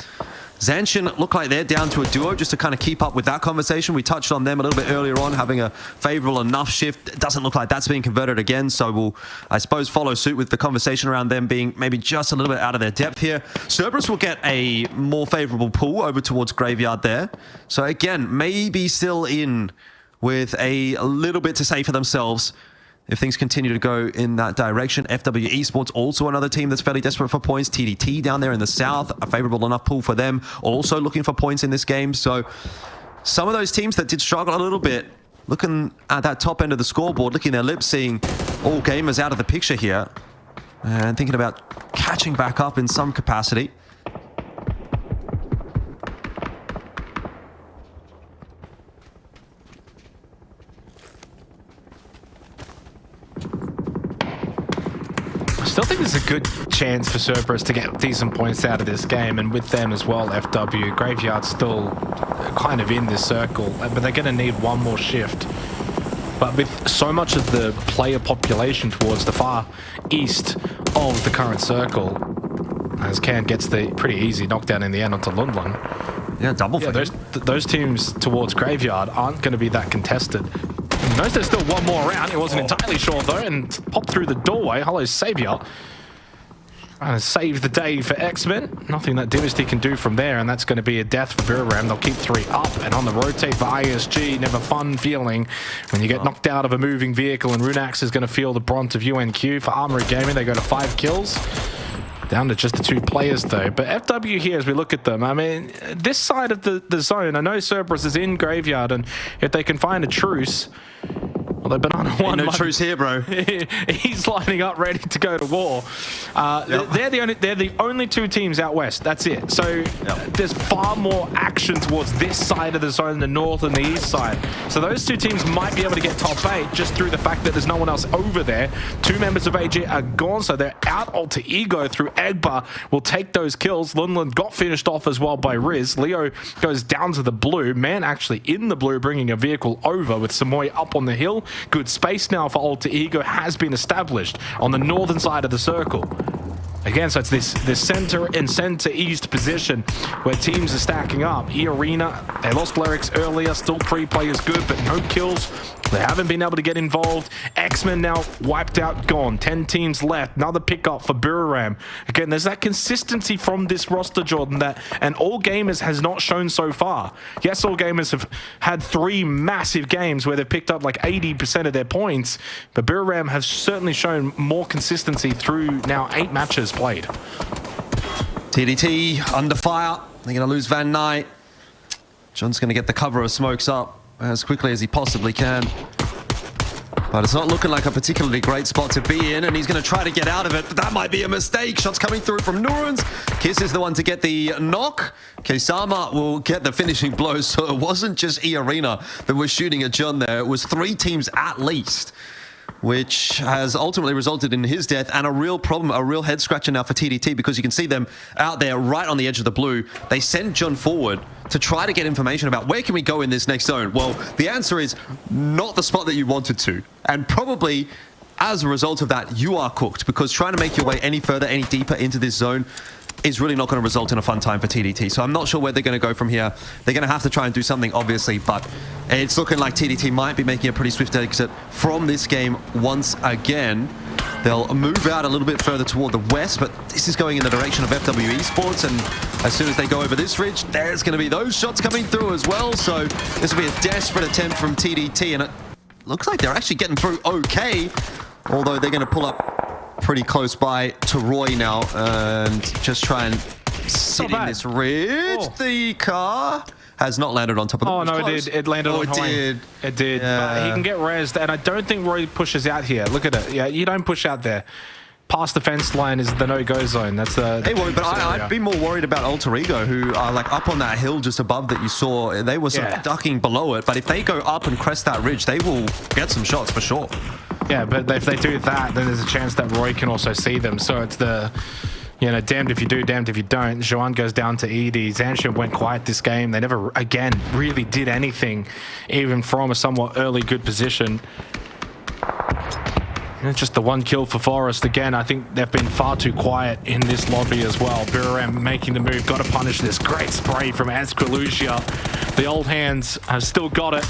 Zanshin look like they're down to a duo just to kind of keep up with that conversation. We touched on them a little bit earlier on, having a favorable enough shift. It doesn't look like that's being converted again, so we'll, I suppose, follow suit with the conversation around them being maybe just a little bit out of their depth here. Cerberus will get a more favorable pull over towards Graveyard there. So again, maybe still in with a little bit to say for themselves if things continue to go in that direction. FW Esports, also another team that's fairly desperate for points. TDT down there in the south, a favorable enough pool for them, also looking for points in this game. So some of those teams that did struggle a little bit, looking at that top end of the scoreboard, licking their lips, seeing All Gamers out of the picture here, and thinking about catching back up in some capacity. Still think there's a good chance for Cerberus to get decent points out of this game, and with them as well, FW. Graveyard's still kind of in this circle, but they're going to need one more shift. But with so much of the player population towards the far east of the current circle, as Can gets the pretty easy knockdown in the end onto Lundlund. Yeah, double for those teams towards Graveyard aren't going to be that contested. He knows there's still one more round. He wasn't entirely sure though, and popped through the doorway. Hello, Savior. Trying to save the day for X-Men. Nothing that Dynasty can do from there, and that's going to be a death for Miramar. They'll keep 3 up, and on the rotate for ISG. Never fun feeling when you get knocked out of a moving vehicle, and Runax is going to feel the brunt of UNQ. For Armory Gaming, they go to 5 kills. Down to just the 2 players though. But FW here, as we look at them, I mean, this side of the zone, I know Cerberus is in Graveyard, and if they can find a truce, although Banana one, no truce here, bro. He's lining up ready to go to war. They're the only 2 teams out west. That's it. So there's far more action towards this side of the zone, the north and the east side. So those 2 teams might be able to get top 8 just through the fact that there's no one else over there. 2 members of AG are gone, so they're out. Alter Ego through Egba will take those kills. Lundlund got finished off as well by Riz. Leo goes down to the blue. Man actually in the blue, bringing a vehicle over with Samoy up on the hill. Good space now for Alter Ego has been established on the northern side of the circle. Again, so it's this center and center east position where teams are stacking up. E-Arena, they lost Lyrics earlier, still 3 players good, but no kills They haven't been able to get involved. X-Men now wiped out, gone. 10 teams left. Another pickup for Buriram. Again, there's that consistency from this roster, Jordan, and All Gamers has not shown so far. Yes, All Gamers have had 3 massive games where they've picked up like 80% of their points, but Buriram has certainly shown more consistency through now 8 matches played. TDT under fire. They're going to lose Van Knight. John's going to get the cover of smokes up as quickly as he possibly can. But it's not looking like a particularly great spot to be in, and he's going to try to get out of it, but that might be a mistake. Shots coming through from Nurans. Kiss is the one to get the knock. Kesama will get the finishing blow, so it wasn't just E-Arena that was shooting at John there. It was 3 teams at least, which has ultimately resulted in his death and a real problem, a real head scratcher now for TDT, because you can see them out there right on the edge of the blue. They send John forward to try to get information about where can we go in this next zone. Well, the answer is not the spot that you wanted to. And probably as a result of that, you are cooked, because trying to make your way any further, any deeper into this zone is really not going to result in a fun time for TDT. So I'm not sure where they're going to go from here. They're going to have to try and do something, obviously, but it's looking like TDT might be making a pretty swift exit from this game once again. They'll move out a little bit further toward the west, but this is going in the direction of FW Esports, and as soon as they go over this ridge, there's going to be those shots coming through as well. So this will be a desperate attempt from TDT, and it looks like they're actually getting through okay, although they're going to pull up pretty close by to Roy now and just try and sit in this ridge. Oh. The car has not landed on top of the no, it did. It landed on Hoi. It did. Yeah. But he can get rezzed, and I don't think Roy pushes out here. Look at it. Yeah, you don't push out there. Past the fence line is the no-go zone. That's the... They won't, but I'd be more worried about Alter Ego, who are like up on that hill just above that you saw. They were sort of ducking below it, but if they go up and crest that ridge, they will get some shots for sure. Yeah, but if they do that, then there's a chance that Roy can also see them. So it's the, you know, damned if you do, damned if you don't. Joan goes down to Edie. Zanshin went quiet this game. They never, again, really did anything, even from a somewhat early good position. It's just the 1 kill for Forest. Again, I think they've been far too quiet in this lobby as well. Buriram making the move. Got to punish this. Great spray from Azkralusia. The old hands have still got it.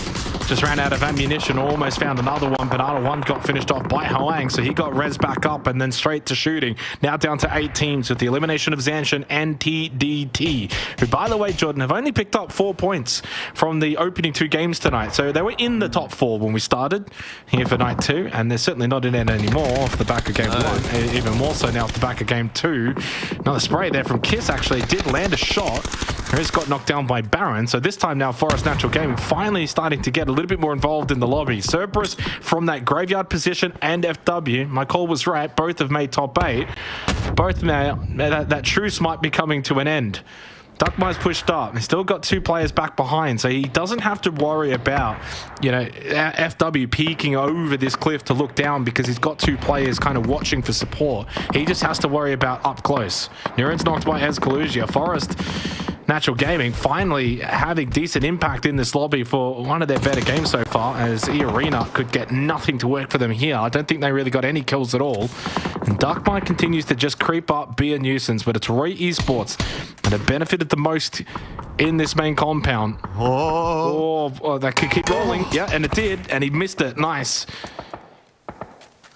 Just ran out of ammunition. Almost found another one. Banana 1 got finished off by Hoang, so he got res back up and then straight to shooting. Now down to 8 teams with the elimination of Zanshin and TDT, who, by the way, Jordan, have only picked up 4 points from the opening 2 games tonight. So they were in the top 4 when we started here for night 2, and they're certainly not in it anymore off the back of game 1. Even more so now off the back of game 2. Another spray there from Kiss actually did land a shot. He's got knocked down by Baron. So this time now Forest Natural Gaming finally starting to get a little bit more involved in the lobby. Cerberus from that graveyard position and FW. My call was right. Both have made top 8. Both now, that truce might be coming to an end. Duckmai's pushed up. He's still got 2 players back behind, so he doesn't have to worry about, you know, FW peeking over this cliff to look down because he's got 2 players kind of watching for support. He just has to worry about up close. Nuran's knocked by Azkalusia. Forest Natural Gaming finally having decent impact in this lobby for one of their better games so far, as E-Arena could get nothing to work for them here. I don't think they really got any kills at all. And Darkmai continues to just creep up, be a nuisance, but it's Roy Esports that have benefited the most in this main compound. Oh, that could keep rolling. Yeah, and it did, and he missed it. Nice.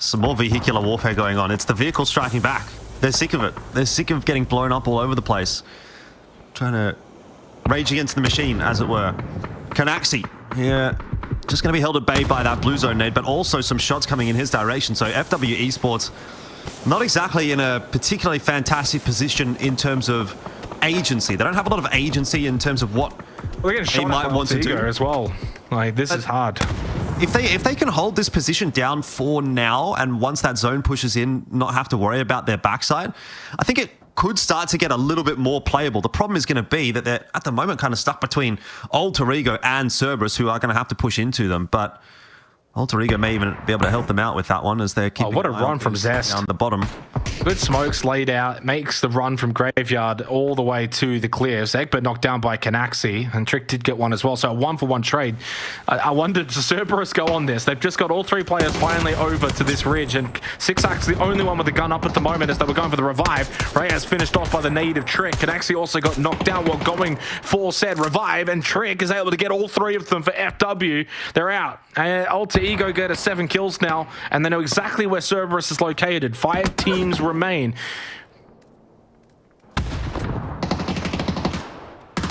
Some more vehicular warfare going on. It's the vehicle striking back. They're sick of it. They're sick of getting blown up all over the place. Trying to rage against the machine, as it were. Kanaxi, yeah, just going to be held at bay by that blue zone nade, but also some shots coming in his direction. So FW Esports, not exactly in a particularly fantastic position in terms of agency. They don't have a lot of agency in terms of what they might want to do as well. Like, this is hard. If they can hold this position down for now, and once that zone pushes in, not have to worry about their backside, I think it could start to get a little bit more playable. The problem is going to be that they're at the moment kind of stuck between Alter Ego and Cerberus, who are going to have to push into them. But Alter Ego may even be able to help them out with that one as they're keeping what a run from Zest down the bottom. Good smokes laid out, makes the run from Graveyard all the way to the clears. Egbert knocked down by Canaxi, and Trick did get one as well. So a 1-for-1 trade. I wondered, does Cerberus go on this? They've just got all three players finally over to this ridge, and Sixax's the only one with the gun up at the moment as they were going for the revive. Reyes finished off by the native Trick. Canaxi also got knocked down while going for said revive, and Trick is able to get all three of them for FW. They're out. Alter Ego get a 7 kills now, and they know exactly where Cerberus is located. 5 teams remain.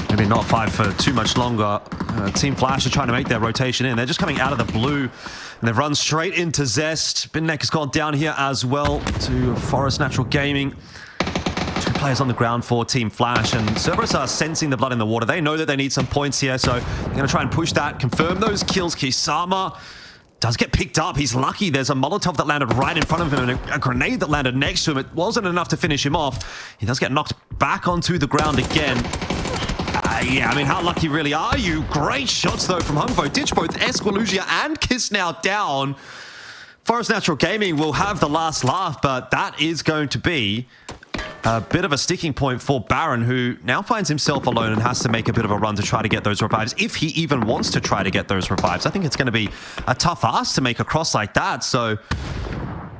Maybe not 5 for too much longer. Team Flash are trying to make their rotation in. They're just coming out of the blue, and they've run straight into Zest. Binneck has gone down here as well to Forest Natural Gaming. 2 players on the ground for Team Flash, and Cerberus are sensing the blood in the water. They know that they need some points here, so they're going to try and push that, confirm those kills. Kisama does get picked up. He's lucky. There's a Molotov that landed right in front of him and a grenade that landed next to him. It wasn't enough to finish him off. He does get knocked back onto the ground again. Yeah, I mean, how lucky really are you? Great shots, though, from Humvo. Ditch both Esquilugia and Kiss now down. Forest Natural Gaming will have the last laugh, but that is going to be a bit of a sticking point for Baron, who now finds himself alone and has to make a bit of a run to try to get those revives, if he even wants to try to get those revives. I think it's going to be a tough ask to make a cross like that, so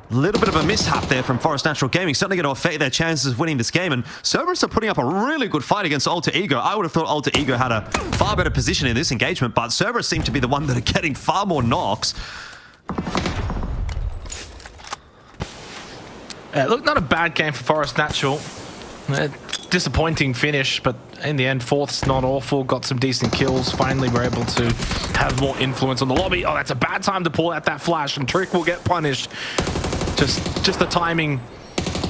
a little bit of a mishap there from Forest Natural Gaming. Certainly going to affect their chances of winning this game, and Cerberus are putting up a really good fight against Alter Ego. I would have thought Alter Ego had a far better position in this engagement, but Cerberus seem to be the one that are getting far more knocks. Look, not a bad game for Forest Natural. Disappointing finish, but in the end, 4th's not awful. Got some decent kills. Finally, we're able to have more influence on the lobby. Oh, that's a bad time to pull out that flash, and Trick will get punished. Just the timing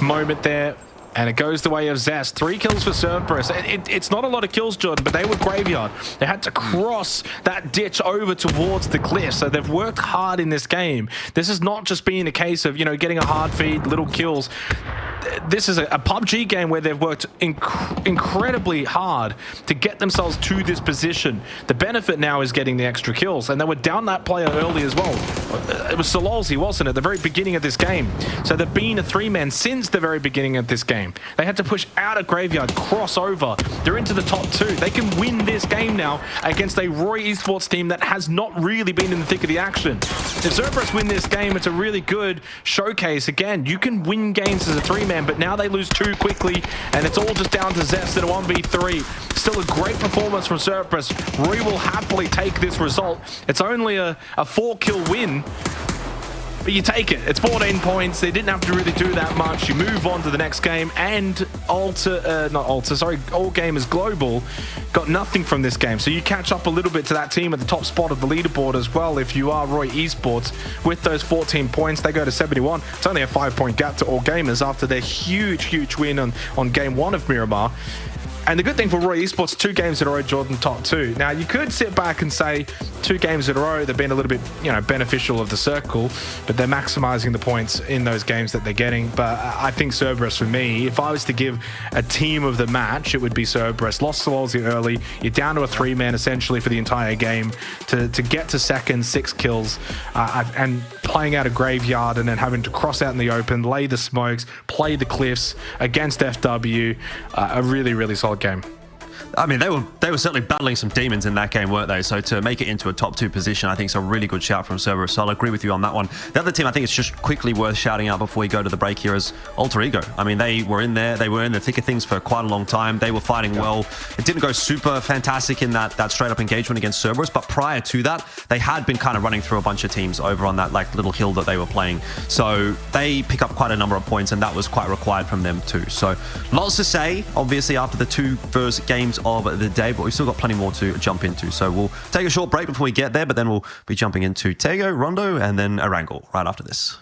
moment there. And it goes the way of Zest. 3 kills for Cerberus. It's not a lot of kills, Jordan, but they were Graveyard. They had to cross that ditch over towards the cliff. So they've worked hard in this game. This has not just been a case of, you know, getting a hard feed, little kills. This is a PUBG game where they've worked incredibly hard to get themselves to this position. The benefit now is getting the extra kills, and they were down that player early as well. It was Sololzi, wasn't it, at the very beginning of this game? So they've been a 3-man since the very beginning of this game. They had to push out of Graveyard, cross over. They're into the top 2. They can win this game now against a Roy Esports team that has not really been in the thick of the action. If Cerberus win this game, it's a really good showcase. Again, you can win games as a 3-man, but now they lose 2 quickly, and it's all just down to Zest in a 1v3. Still a great performance from Cerberus. Roy will happily take this result. It's only a 4-kill win, but you take it. It's 14 points. They didn't have to really do that much. You move on to the next game, and All Gamers Global got nothing from this game. So you catch up a little bit to that team at the top spot of the leaderboard as well. If you are Roy Esports with those 14 points, they go to 71. It's only a 5-point gap to All Gamers after their huge win on game 1 of Miramar. And the good thing for Roy Esports, 2 games in a row, Jordan, top 2. Now, you could sit back and say 2 games in a row, they've been a little bit, you know, beneficial of the circle, but they're maximizing the points in those games that they're getting. But I think Cerberus, for me, if I was to give a team of the match, it would be Cerberus. Lost Sololzi early. You're down to a 3-man, essentially, for the entire game. To get to second, 6 kills, and playing out a Graveyard and then having to cross out in the open, lay the smokes, play the cliffs against FW. A really solid game. I mean, they were certainly battling some demons in that game, weren't they? So to make it into a top 2 position, I think is a really good shout from Cerberus. So I'll agree with you on that one. The other team I think it's just quickly worth shouting out before we go to the break here is Alter Ego. I mean, they were in there. They were in the thick of things for quite a long time. They were fighting well. It didn't go super fantastic in that straight up engagement against Cerberus, but prior to that, they had been kind of running through a bunch of teams over on that like little hill that they were playing. So they pick up quite a number of points, and that was quite required from them too. So lots to say, obviously, after the 2 first games of the day, but we've still got plenty more to jump into. So we'll take a short break before we get there, but then we'll be jumping into Taego, Rondo, and then Erangel right after this.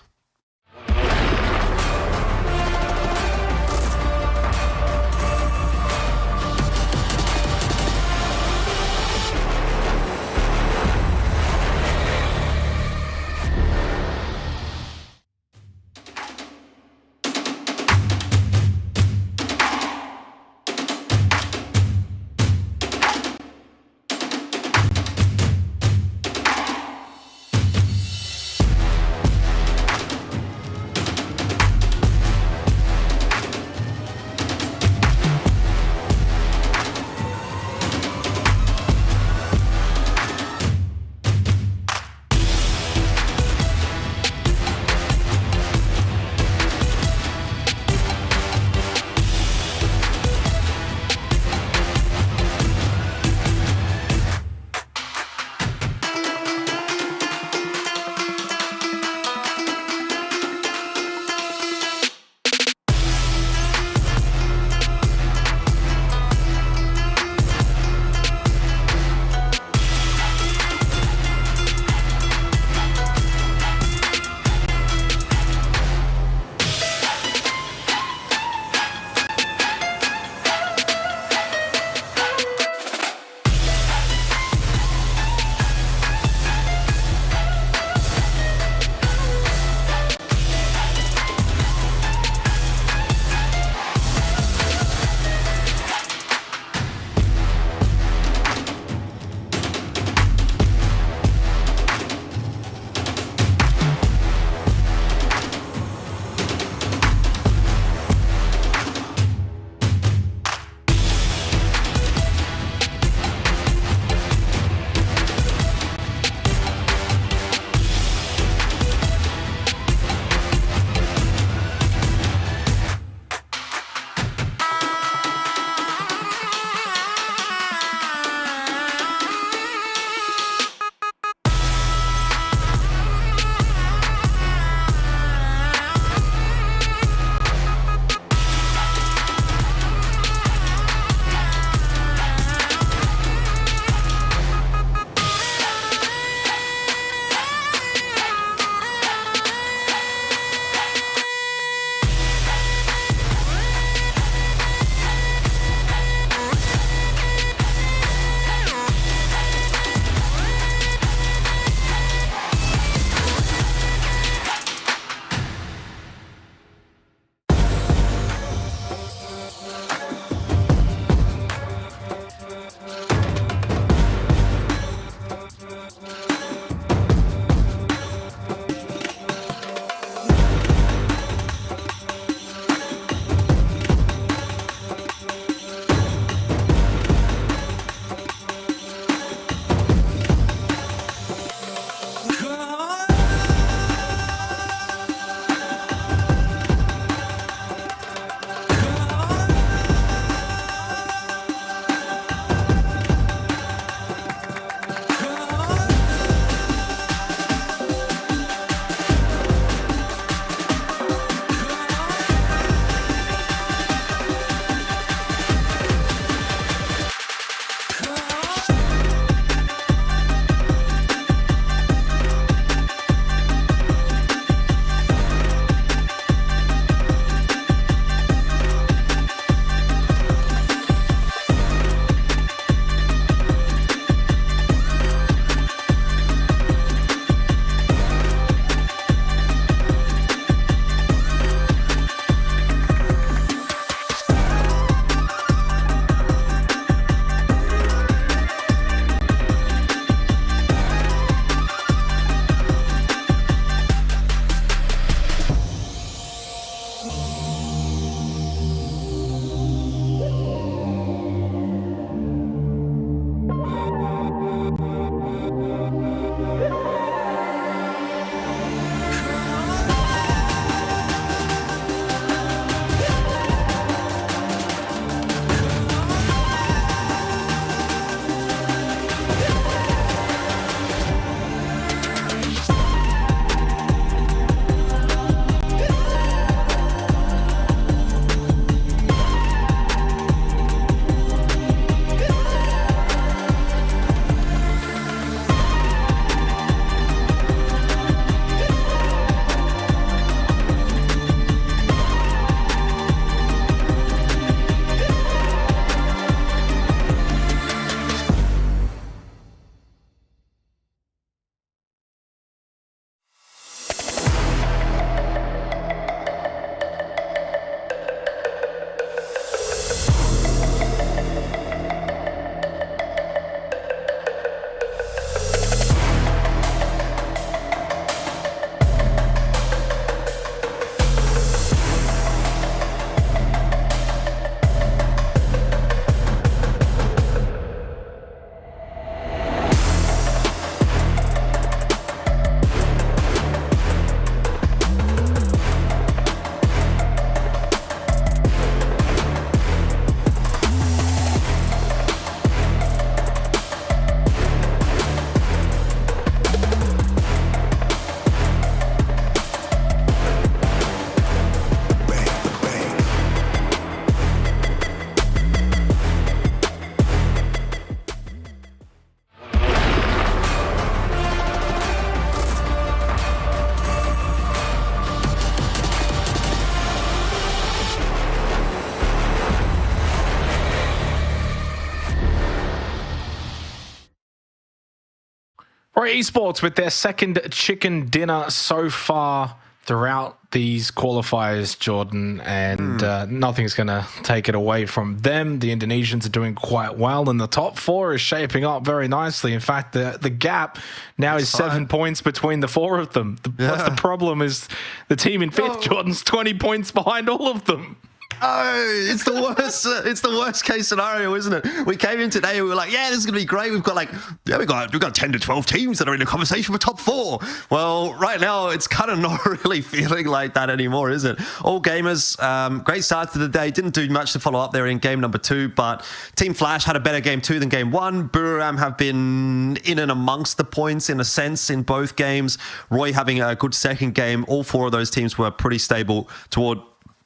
Or Esports with their second chicken dinner so far throughout these qualifiers, Jordan, and nothing's going to take it away from them. The Indonesians are doing quite well, and the top four is shaping up very nicely. In fact, the gap now is 7 points between the four of them. What's the problem is the team in fifth, Jordan's 20 points behind all of them. Oh, it's the worst. It's the worst case scenario, isn't it? We came in today and we were like, "Yeah, this is gonna be great. We've got we've got 10 to 12 teams that are in a conversation for top four." Well, right now it's kind of not really feeling like that anymore, is it? All gamers, great start to the day. Didn't do much to follow up there in game number 2, but Team Flash had a better game 2 than game 1. Buram have been in and amongst the points in a sense in both games. Roy having a good second game. All four of those teams were pretty stable toward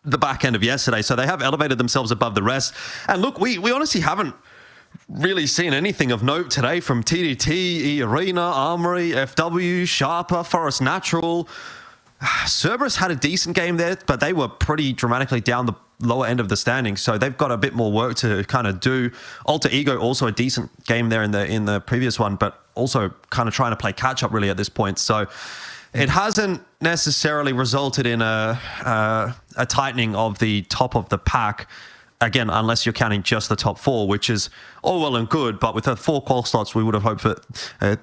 the back end of yesterday, so they have elevated themselves above the rest. And look, we honestly haven't really seen anything of note today from TDT, E Arena, Armory, FW, Sharper, Forest Natural. Cerberus had a decent game there, but they were pretty dramatically down the lower end of the standings, so they've got a bit more work to kind of do. Alter Ego also a decent game there in the previous one, but also kind of trying to play catch up really at this point. So it hasn't necessarily resulted in a tightening of the top of the pack, again, unless you're counting just the top four, which is all well and good. But with the 4 qual slots, we would have hoped for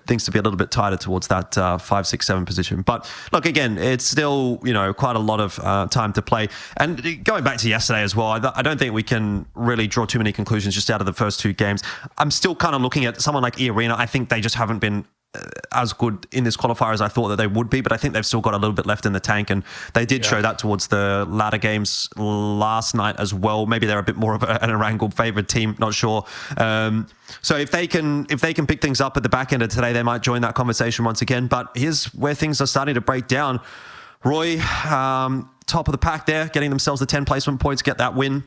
things to be a little bit tighter towards that 5, 6, 7 position. But look, again, it's still quite a lot of time to play. And going back to yesterday as well, I don't think we can really draw too many conclusions just out of the first 2 games. I'm still kind of looking at someone like E Arena. I think they just haven't been as good in this qualifier as I thought that they would be, but I think they've still got a little bit left in the tank, and they did show that towards the latter games last night as well. Maybe they're a bit more of an Erangel favored team, not sure. So if they can pick things up at the back end of today, they might join that conversation once again. But here's where things are starting to break down. Roy, top of the pack there, getting themselves the 10 placement points, get that win.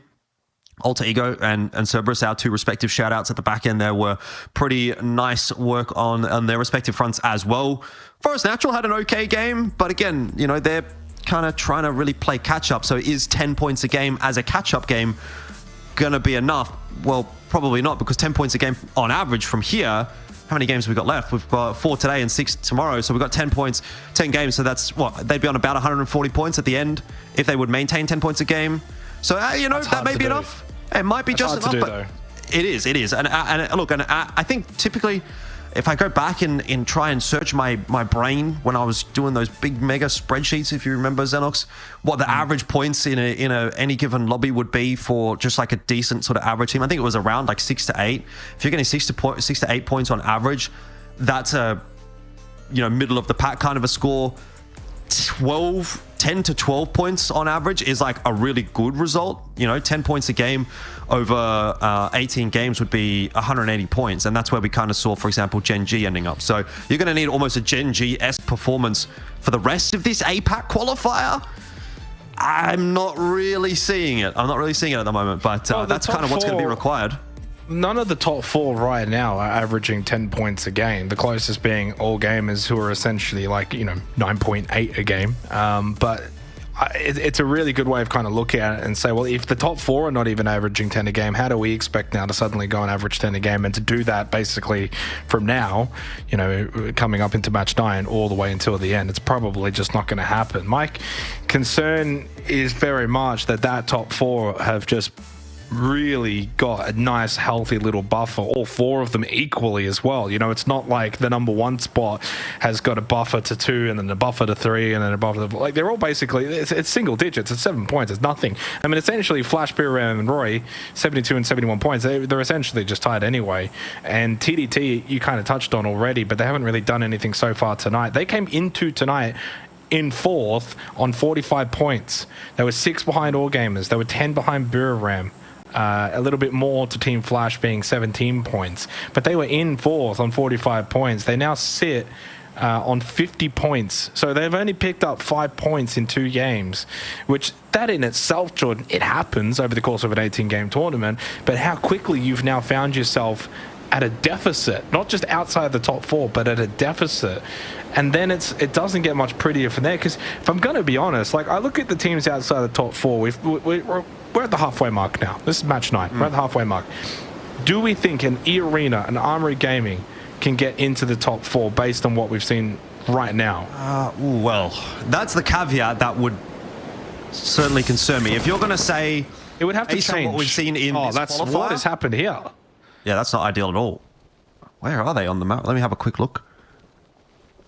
Alter Ego and Cerberus, our 2 respective shout-outs at the back end there, were pretty nice work on their respective fronts as well. Forest Natural had an okay game, but again, they're kind of trying to really play catch-up. So is 10 points a game as a catch-up game going to be enough? Well, probably not, because 10 points a game on average from here, how many games have we got left? We've got 4 today and 6 tomorrow. So we've got 10 points, 10 games. So that's what? They'd be on about 140 points at the end if they would maintain 10 points a game. So, that may be enough. It might be just enough, but it is. And look, I think typically if I go back and try and search my brain when I was doing those big mega spreadsheets, if you remember, Xenox, what the average points in any given lobby would be for just like a decent sort of average team, I think it was around like 6 to 8. If you're getting 6 to 8 points on average, that's a middle of the pack kind of a score. 10 to 12 points on average is like a really good result. 10 points a game over 18 games would be 180 points. And that's where we kind of saw, for example, Gen G ending up. So you're going to need almost a Gen G-esque performance for the rest of this APAC qualifier. I'm not really seeing it. I'm not really seeing it at the moment, but that's kind of what's going to be required. None of the top 4 right now are averaging 10 points a game. The closest being all gamers, who are essentially like 9.8 a game. But it's a really good way of kind of looking at it and say, well, if the top 4 are not even averaging 10 a game, how do we expect now to suddenly go and average 10 a game? And to do that basically from now, coming up into match 9 all the way until the end, it's probably just not going to happen. My concern is very much that top 4 have just really got a nice healthy little buffer, all 4 of them equally as well. It's not like the number 1 spot has got a buffer to 2 and then a buffer to 3 and then a buffer to, like, they're all basically, it's single digits. It's 7 points. It's nothing. I mean, essentially Flash, Piram and Roy, 72 and 71 points, they're essentially just tied anyway. And TDT you kind of touched on already, but they haven't really done anything so far tonight. They came into tonight in 4th on 45 points. They were 6 behind All Gamers. They were 10 behind Buram. A little bit more to Team Flash being 17 points, but they were in 4th on 45 points. They now sit on 50 points, so they've only picked up 5 points in 2 games, which that in itself, Jordan, it happens over the course of an 18-game tournament, but how quickly you've now found yourself at a deficit, not just outside the top 4, but at a deficit. And then it doesn't get much prettier from there, because if I'm going to be honest, like I look at the teams outside the top 4, we're at the halfway mark now. This is match 9. We're at the halfway mark. Do we think an E Arena, an Armory Gaming, can get into the top 4 based on what we've seen right now? Well, that's the caveat that would certainly concern me. If you're going to say It would have to based on change. what we've seen in this that's qualifier, what has happened here. yeah, that's not ideal at all. Where are they on the map? Let me have a quick look.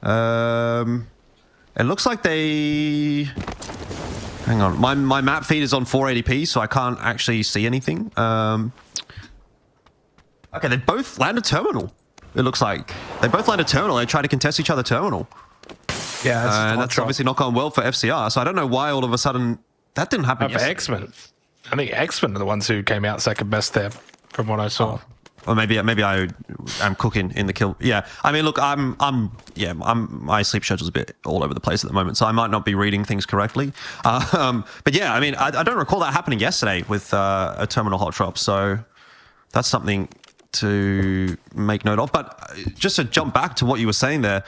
It looks like they... Hang on. My map feed is on 480p, so I can't actually see anything. Okay, they both landed terminal. It looks like. They both landed terminal. They tried to contest each other terminal. Yeah, And that's obviously not gone well for FCR. So I don't know why all of a sudden that didn't happen for X-Men. I think X-Men are the ones who came out second best there, from what I saw. Or maybe I am cooking in the kill. Yeah, I mean, look, my sleep schedule's a bit all over the place at the moment, so I might not be reading things correctly. But yeah, I mean, I don't recall that happening yesterday with a terminal hot drop, so that's something to make note of. But just to jump back to what you were saying there,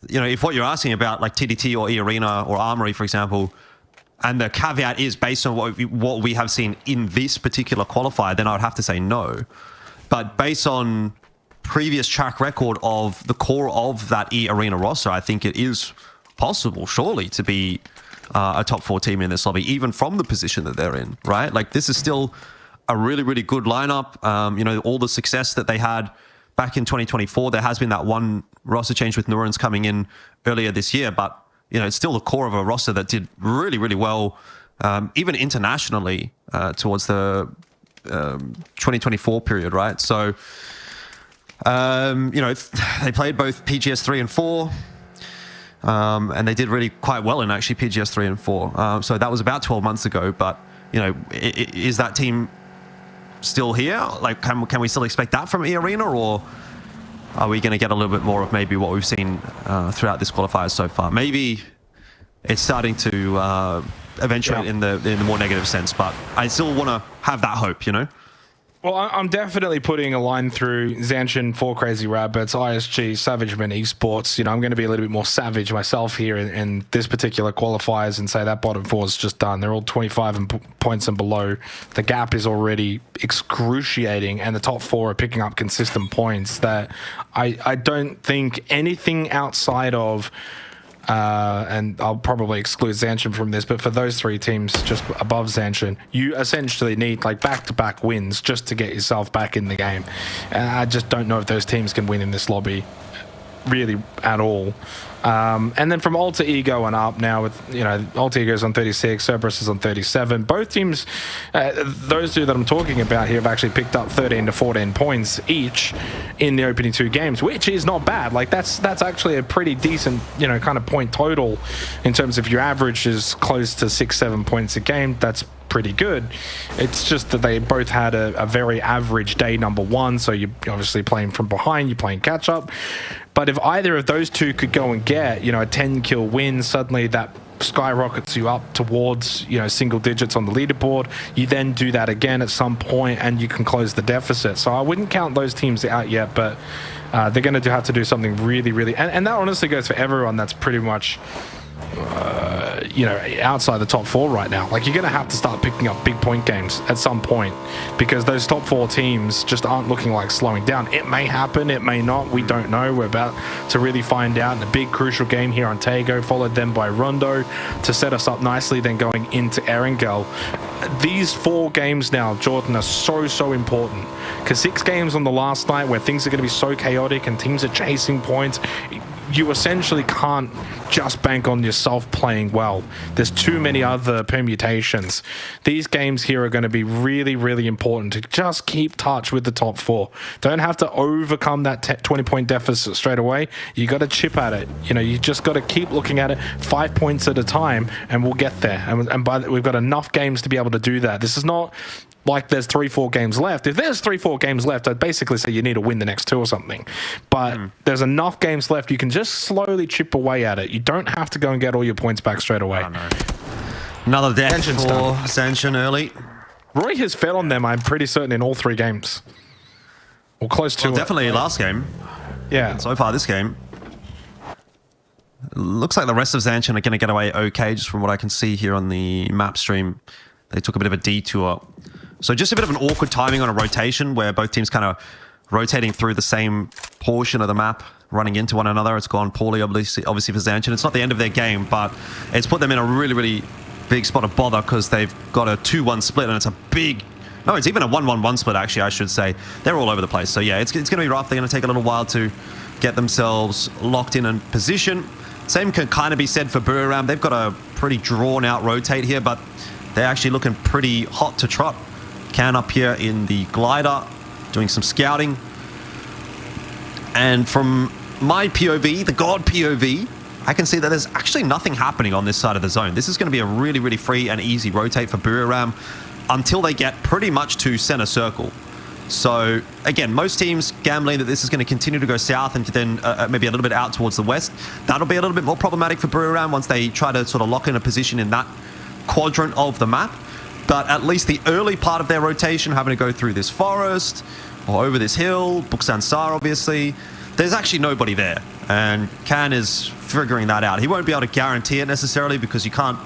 you know, if what you're asking about like TDT or E-Arena or Armory, for example, and the caveat is based on what we have seen in this particular qualifier, then I would have to say no. But based on previous track record of the core of that E-Arena roster, I think it is possible, surely, to be a top 4 team in this lobby, even from the position that they're in, right? Like, this is still a really, really good lineup. You know, all the success that they had back in 2024, there has been that one roster change with Nurans coming in earlier this year, but, you know, it's still the core of a roster that did really, really well, even internationally towards the 2024 period, right? So, you know, they played both PGS 3 and 4, and they did really quite well in actually PGS 3 and 4. So that was about 12 months ago, but, you know, is that team still here? Like, can we still expect that from E-Arena, or are we going to get a little bit more of maybe what we've seen throughout this qualifier so far? Maybe it's starting to eventuate in the more negative sense, but I still want to have that hope, you know? Well, I'm definitely putting a line through Zanshin, 4 Crazy Rabbits, ISG, Savageman Esports. You know, I'm going to be a little bit more savage myself here in this particular qualifiers and say that bottom 4 is just done. They're all 25 points and below. The gap is already excruciating, and the top 4 are picking up consistent points that I don't think anything outside of... and I'll probably exclude Zanshin from this, but for those 3 teams just above Zanshin, you essentially need like back-to-back wins just to get yourself back in the game. And I just don't know if those teams can win in this lobby really at all. And then from Alter Ego and up now with, you know, Alter Ego's on 36, Cerberus is on 37. Both teams, those 2 that I'm talking about here have actually picked up 13 to 14 points each in the opening 2 games, which is not bad. Like that's actually a pretty decent, you know, kind of point total in terms of your average is close to 6-7 points a game. That's pretty good. It's just that they both had a very average day number 1, so you're obviously playing from behind, you're playing catch up. But if either of those 2 could go and get, you know, a 10 kill win, suddenly that skyrockets you up towards, you know, single digits on the leaderboard. You then do that again at some point and you can close the deficit. So I wouldn't count those teams out yet, but they're going to have to do something really, really... And that honestly goes for everyone that's pretty much... you know, outside the top 4 right now. Like, you're going to have to start picking up big point games at some point because those top 4 teams just aren't looking like slowing down. It may happen, it may not, we don't know. We're about to really find out in a big crucial game here on Taego, followed then by Rondo to set us up nicely, then going into Erangel. These 4 games now, Jordan, are so important because 6 games on the last night where things are going to be so chaotic and teams are chasing points, you essentially can't just bank on yourself playing well. There's too many other permutations. These games here are going to be really, really important to just keep touch with the top 4. Don't have to overcome that 20-point deficit straight away. You got to chip at it. You know, you just got to keep looking at it 5 points at a time, and we'll get there. And we've got enough games to be able to do that. This is not like there's 3-4 games left. If there's 3-4 games left, I'd basically say you need to win the next 2 or something. But there's enough games left. You can just slowly chip away at it. You don't have to go and get all your points back straight away. Oh, no. Another death for Zanshin early. Roy has fed on them, I'm pretty certain, in all 3 games. Or close to it. Definitely last game. Yeah. And so far this game. Looks like the rest of Zanshin are going to get away okay, just from what I can see here on the map stream. They took a bit of a detour. So just a bit of an awkward timing on a rotation where both teams kind of rotating through the same portion of the map, running into one another. It's gone poorly, obviously for Zanchin. It's not the end of their game, but it's put them in a really, really big spot of bother because they've got a 2-1 split, and it's a big... No, it's even a 1-1-1 split, actually, I should say. They're all over the place. So, yeah, it's going to be rough. They're going to take a little while to get themselves locked in position. Same can kind of be said for Buriram. They've got a pretty drawn-out rotate here, but they're actually looking pretty hot to trot. Can up here in the glider, doing some scouting. And from my POV, the God POV, I can see that there's actually nothing happening on this side of the zone. This is going to be a really, really free and easy rotate for Buriram until they get pretty much to center circle. So, again, most teams gambling that this is going to continue to go south and then maybe a little bit out towards the west. That'll be a little bit more problematic for Buriram once they try to sort of lock in a position in that quadrant of the map. But at least the early part of their rotation, having to go through this forest or over this hill, Buksansar obviously, there's actually nobody there. And Can is figuring that out. He won't be able to guarantee it necessarily because you can't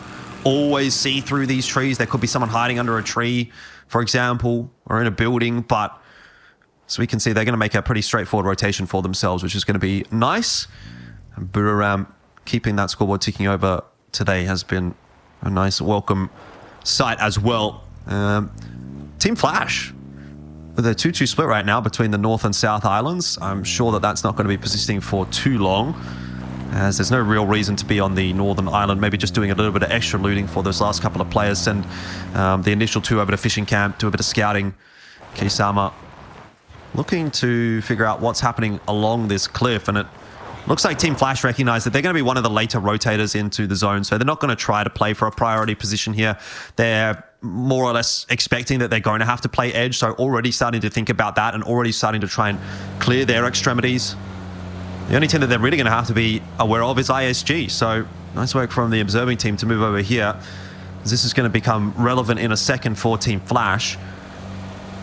always see through these trees. There could be someone hiding under a tree, for example, or in a building. But so we can see they're going to make a pretty straightforward rotation for themselves, which is going to be nice. And Buriram keeping that scoreboard ticking over today has been a nice welcome sight as well. Team Flash with a 2-2 split right now between the North and South Islands. I'm sure that that's not going to be persisting for too long, as there's no real reason to be on the Northern Island. Maybe just doing a little bit of extra looting for those last couple of players. Send the initial 2 over to Fishing Camp, do a bit of scouting. Kisama looking to figure out what's happening along this cliff, and it looks like Team Flash recognize that they're going to be one of the later rotators into the zone, so they're not going to try to play for a priority position here. They're more or less expecting that they're going to have to play edge, so already starting to think about that and already starting to try and clear their extremities. The only team that they're really going to have to be aware of is ISG, so nice work from the observing team to move over here. This is going to become relevant in a second for Team Flash.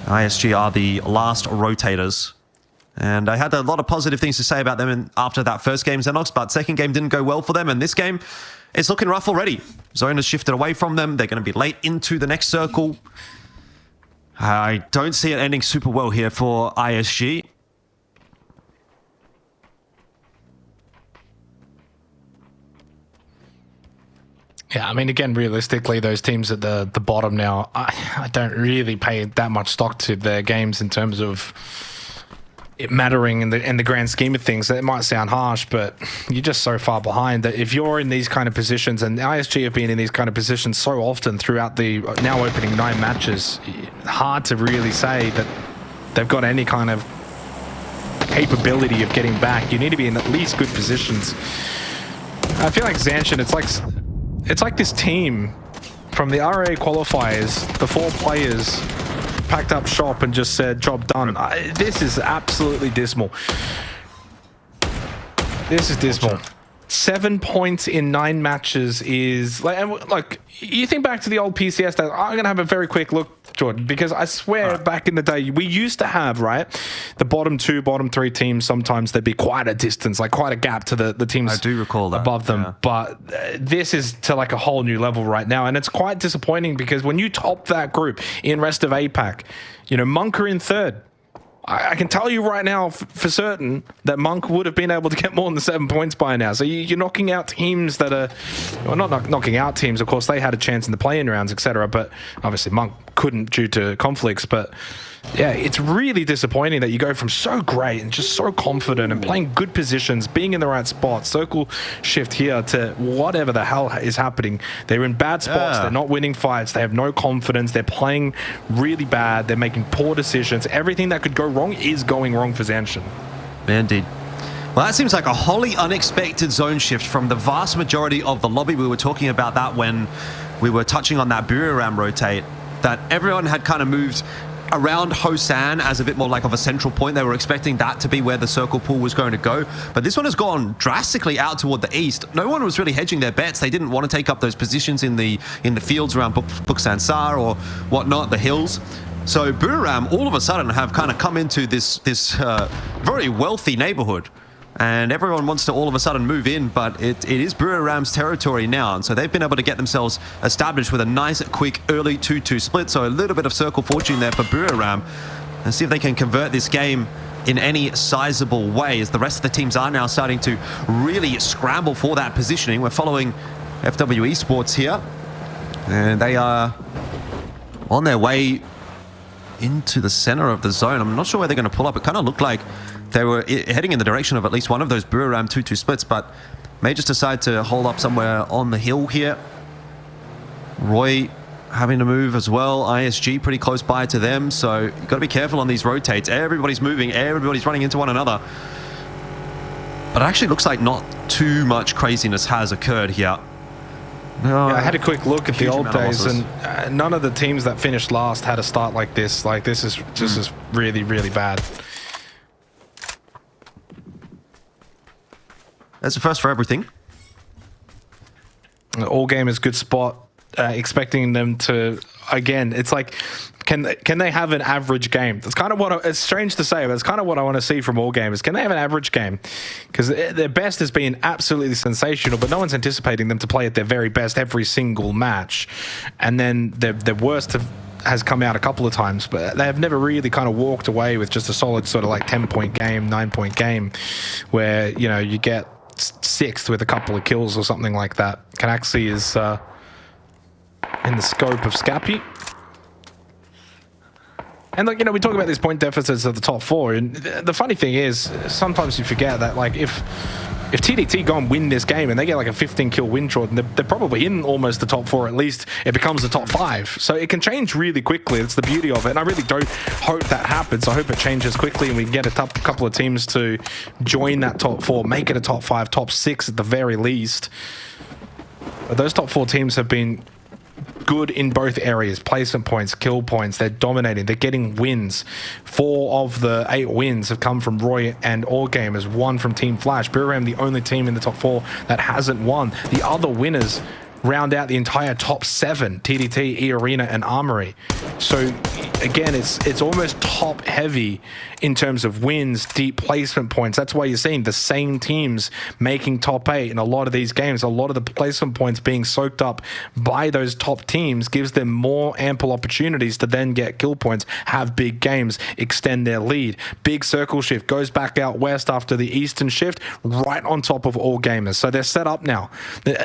ISG are the last rotators. And I had a lot of positive things to say about them after that first game, Xenox, but second game didn't go well for them. And this game, it's looking rough already. Zone has shifted away from them. They're going to be late into the next circle. I don't see it ending super well here for ISG. Yeah, I mean, again, realistically, those teams at the bottom now, I don't really pay that much stock to their games in terms of it mattering in the grand scheme of things. It might sound harsh, but you're just so far behind that if you're in these kind of positions, and ISG have been in these kind of positions so often throughout the now opening 9 matches, hard to really say that they've got any kind of capability of getting back. You need to be in at least good positions. I feel like Zanchin, it's like this team from the RA qualifiers, the 4 players packed up shop and just said, job done. This is absolutely dismal. This is dismal. 7 points in 9 matches is like you think back to the old PCS days. I'm gonna have a very quick look, Jordan, because I swear back in the day we used to have, right, the bottom 2, bottom 3 teams. Sometimes there'd be quite a distance, like quite a gap to the teams. I do recall that, above them, yeah. But this is to like a whole new level right now, and it's quite disappointing because when you top that group in rest of APAC, you know, Monk are in 3rd. I can tell you right now for certain that Monk would have been able to get more than 7 points by now. So you're knocking out teams that are, well, not knocking out teams. Of course, they had a chance in the play-in rounds, etc. But obviously Monk couldn't due to conflicts. But yeah, it's really disappointing that you go from so great and just so confident and playing good positions, being in the right spot, circle shift here to whatever the hell is happening. They're in bad spots. Yeah. They're not winning fights. They have no confidence. They're playing really bad. They're making poor decisions. Everything that could go wrong is going wrong for Zanchin. Indeed. Well, that seems like a wholly unexpected zone shift from the vast majority of the lobby. We were talking about that when we were touching on that Buriram rotate, that everyone had kind of moved around Hosan as a bit more like of a central point. They were expecting that to be where the circle pool was going to go, but this one has gone drastically out toward the east. No one was really hedging their bets. They didn't want to take up those positions in the fields around Buksansar or whatnot, the hills. So Buriram all of a sudden have kind of come into this very wealthy neighborhood, and everyone wants to all of a sudden move in, but it is Buriram's territory now, and so they've been able to get themselves established with a nice, quick, early 2-2 split, so a little bit of circle fortune there for Buriram. and see if they can convert this game in any sizable way, as the rest of the teams are now starting to really scramble for that positioning. We're following FW Esports here, and they are on their way into the center of the zone. I'm not sure where they're going to pull up. It kind of looked like they were heading in the direction of at least one of those Buriram 2-2 splits, but may just decide to hold up somewhere on the hill here. Roy having to move as well. ISG pretty close by to them, so you've got to be careful on these rotates. Everybody's moving, everybody's running into one another. But it actually looks like not too much craziness has occurred here. No, Yeah, I had a quick look at the huge old amount of days, losses. and none of the teams that finished last had a start like this. Like, this is just really, really bad. That's the first for everything. All game is good spot. Expecting them to, again, it's like, can they have an average game? That's kind of what it's strange to say, but it's kind of what I want to see from all gamers. Can they have an average game? Because their best has been absolutely sensational, but no one's anticipating them to play at their very best every single match. And then their worst has come out a couple of times, but they have never really kind of walked away with just a solid sort of like 10-point game, 9-point game, where, you know, you get sixth with a couple of kills or something like that. Canaxi is in the scope of Scappy. And like, you know, we talk about these point deficits of the top four, and the funny thing is, sometimes you forget that, like, if TDT go and win this game and they get like a 15 kill win, Jordan, they're probably in almost the top four. At least it becomes the top 5. So it can change really quickly. It's the beauty of it. And I really don't hope that happens. I hope it changes quickly and we can get a couple of teams to join that top 4, make it a top 5, top 6 at the very least. But those top 4 teams have been good in both areas. Placement points, kill points, they're dominating, they're getting wins. 4 of the 8 wins have come from Roy and All Gamers, 1 from Team Flash. Buriram, the only team in the top 4 that hasn't won. The other winners round out the entire top 7, TDT, E-Arena, and Armory. So again, it's almost top heavy in terms of wins, deep placement points. That's why you're seeing the same teams making top 8 in a lot of these games. A lot of the placement points being soaked up by those top teams gives them more ample opportunities to then get kill points, have big games, extend their lead. Big circle shift goes back out west after the eastern shift, right on top of All Gamers. So they're set up now.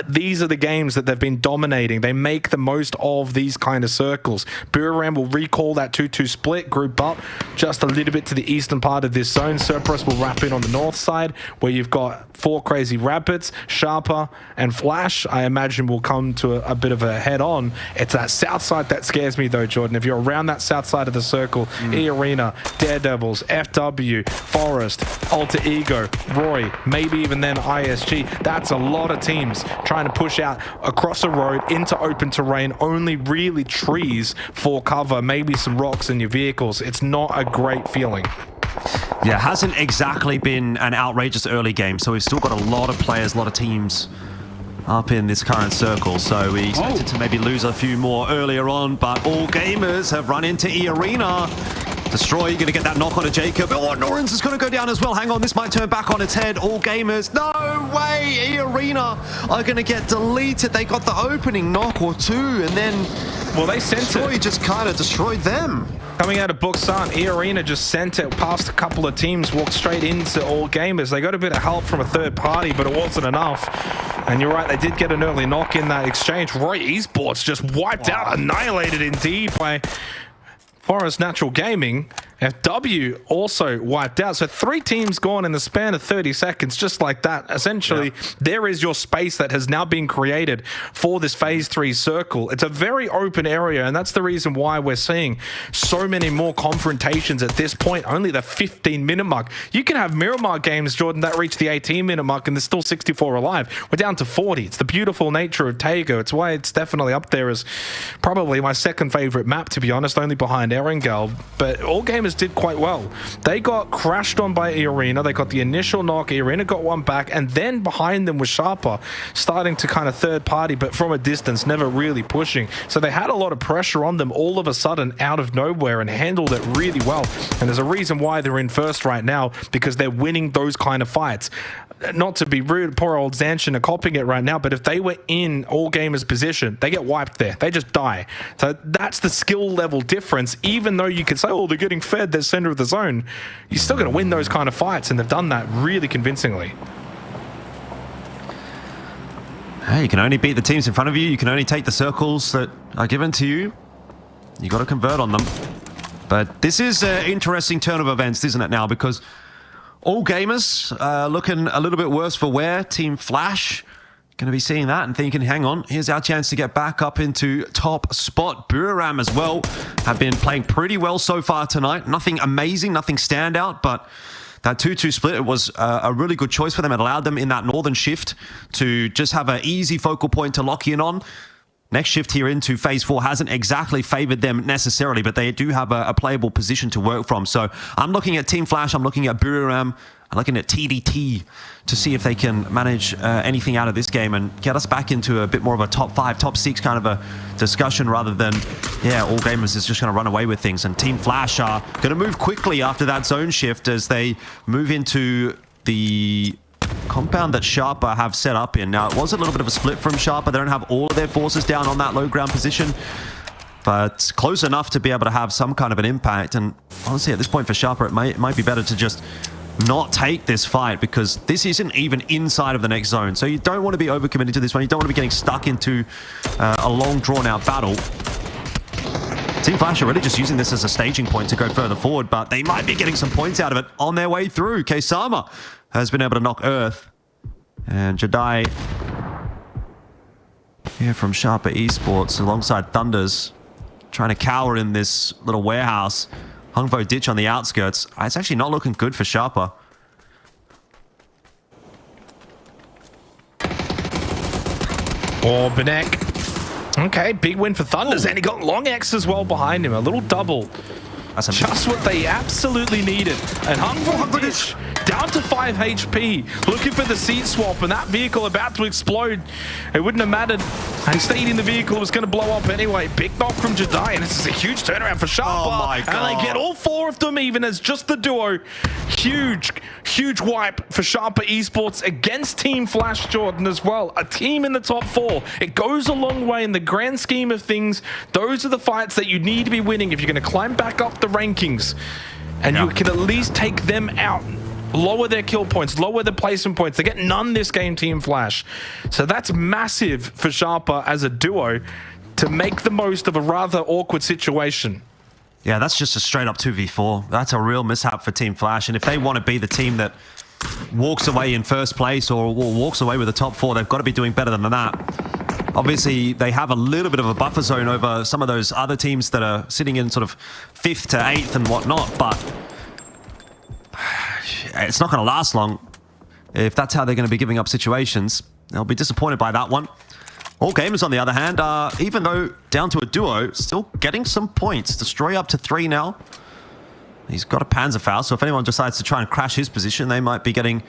These are the games that they've been dominating. They make the most of these kind of circles. Buriram will recall that 2-2 split, group up just a little bit to the eastern part of this zone. Cerberus will wrap in on the north side, where you've got 4 crazy rapids. Sharper and Flash, I imagine, will come to a bit of a head-on. It's that south side that scares me, though, Jordan. If you're around that south side of the circle, E-Arena, Daredevils, FW, Forest, Alter Ego, Roy, maybe even then ISG, that's a lot of teams trying to push out across a road into open terrain, only really trees for cover, maybe some rocks in your vehicles. It's not a great feeling. Yeah, hasn't exactly been an outrageous early game, so we've still got a lot of players, a lot of teams up in this current circle, so we expected to maybe lose a few more earlier on, but All Gamers have run into E-Arena. Destroy, you're going to get that knock on a Jacob. Oh, Norrens is going to go down as well. Hang on, this might turn back on its head. All Gamers, no way! E-Arena are going to get deleted. They got the opening knock or 2, and then Well, they sent Destroy it. just kind of destroyed them. Coming out of Buksan, E-Arena just sent it past a couple of teams, walked straight into All Gamers. They got a bit of help from a third party, but it wasn't enough. And you're right, they did get an early knock in that exchange. Roy Esports just wiped out, annihilated indeed by Forest Natural Gaming. FW also wiped out. So 3 teams gone in the span of 30 seconds, just like that. Essentially, there is your space that has now been created for this Phase 3 circle. It's a very open area, and that's the reason why we're seeing so many more confrontations at this point. Only the 15-minute mark. You can have Miramar games, Jordan, that reach the 18-minute mark, and there's still 64 alive. We're down to 40. It's the beautiful nature of Taego. It's why it's definitely up there as probably my second favorite map, to be honest, only behind Erangel. But All Gamers did quite well. They got crashed on by E-Arena. They got the initial knock. E-Arena got one back, and then behind them was Sharper, starting to kind of third party, but from a distance, never really pushing. So they had a lot of pressure on them all of a sudden out of nowhere and handled it really well. And there's a reason why they're in first right now, because they're winning those kind of fights. Not to be rude, poor old Zanshin are copying it right now, but if they were in All Gamers' position, they get wiped there. They just die. So that's the skill level difference, even though you could say, oh, they're getting fed squared their center of the zone, you're still going to win those kind of fights, and they've done that really convincingly. Hey, you can only beat the teams in front of you. You can only take the circles that are given to you. You got to convert on them. But this is an interesting turn of events, isn't it now? Because all gamers looking a little bit worse for wear. Team Flash going to be seeing that and thinking, hang on, here's our chance to get back up into top spot. Buram as well have been playing pretty well so far tonight. Nothing amazing, nothing standout, but that 2-2 split, it was a really good choice for them. It allowed them in that northern shift to just have an easy focal point to lock in on. Next shift here into phase 4 hasn't exactly favored them necessarily, but they do have a playable position to work from. So I'm looking at Team Flash, I'm looking at Buram, I'm looking at TDT to see if they can manage anything out of this game and get us back into a bit more of a top 5, top 6 kind of a discussion rather than, yeah, all gamers is just going to run away with things. And Team Flash are going to move quickly after that zone shift as they move into the compound that Sharper have set up in. Now, it was a little bit of a split from Sharper. They don't have all of their forces down on that low ground position, but close enough to be able to have some kind of an impact. And honestly, at this point for Sharper, it might be better to just not take this fight because this isn't even inside of the next zone. So you don't want to be overcommitted to this one. You don't want to be getting stuck into a long drawn-out battle. Team Flash are really just using this as a staging point to go further forward, but they might be getting some points out of it on their way through. K-Sama has been able to knock Earth. And Jedi here from Sharper Esports alongside Thunders trying to cower in this little warehouse. Hungvo ditch on the outskirts. It's actually not looking good for Sharper. Or Benek. Okay, big win for Thunders, and he got Long X as well behind him. A little double. That's just what they absolutely needed. And Hungvo ditch down to 5 HP, looking for the seat swap, and that vehicle about to explode. It wouldn't have mattered. And stayed in the vehicle, was going to blow up anyway. Big knock from Jedi, and this is a huge turnaround for Sharper. Oh my God. And they get all 4 of them even as just the duo. Huge wipe for Sharper Esports against Team Flash Jordan as well. A team in the top 4. It goes a long way in the grand scheme of things. Those are the fights that you need to be winning if you're going to climb back up the rankings. And you can at least take them out. Lower their kill points, lower the placement points. They get none this game, Team Flash. So that's massive for Sharper as a duo to make the most of a rather awkward situation. Yeah, that's just a straight up 2v4. That's a real mishap for Team Flash. And if they want to be the team that walks away in first place or walks away with the top 4, they've got to be doing better than that. Obviously, they have a little bit of a buffer zone over some of those other teams that are sitting in sort of 5th to 8th and whatnot, but it's not going to last long. If that's how they're going to be giving up situations, they'll be disappointed by that one. All gamers, on the other hand, are, even though down to a duo, still getting some points. Destroy up to 3 now. He's got a Panzerfaust, so if anyone decides to try and crash his position, they might be getting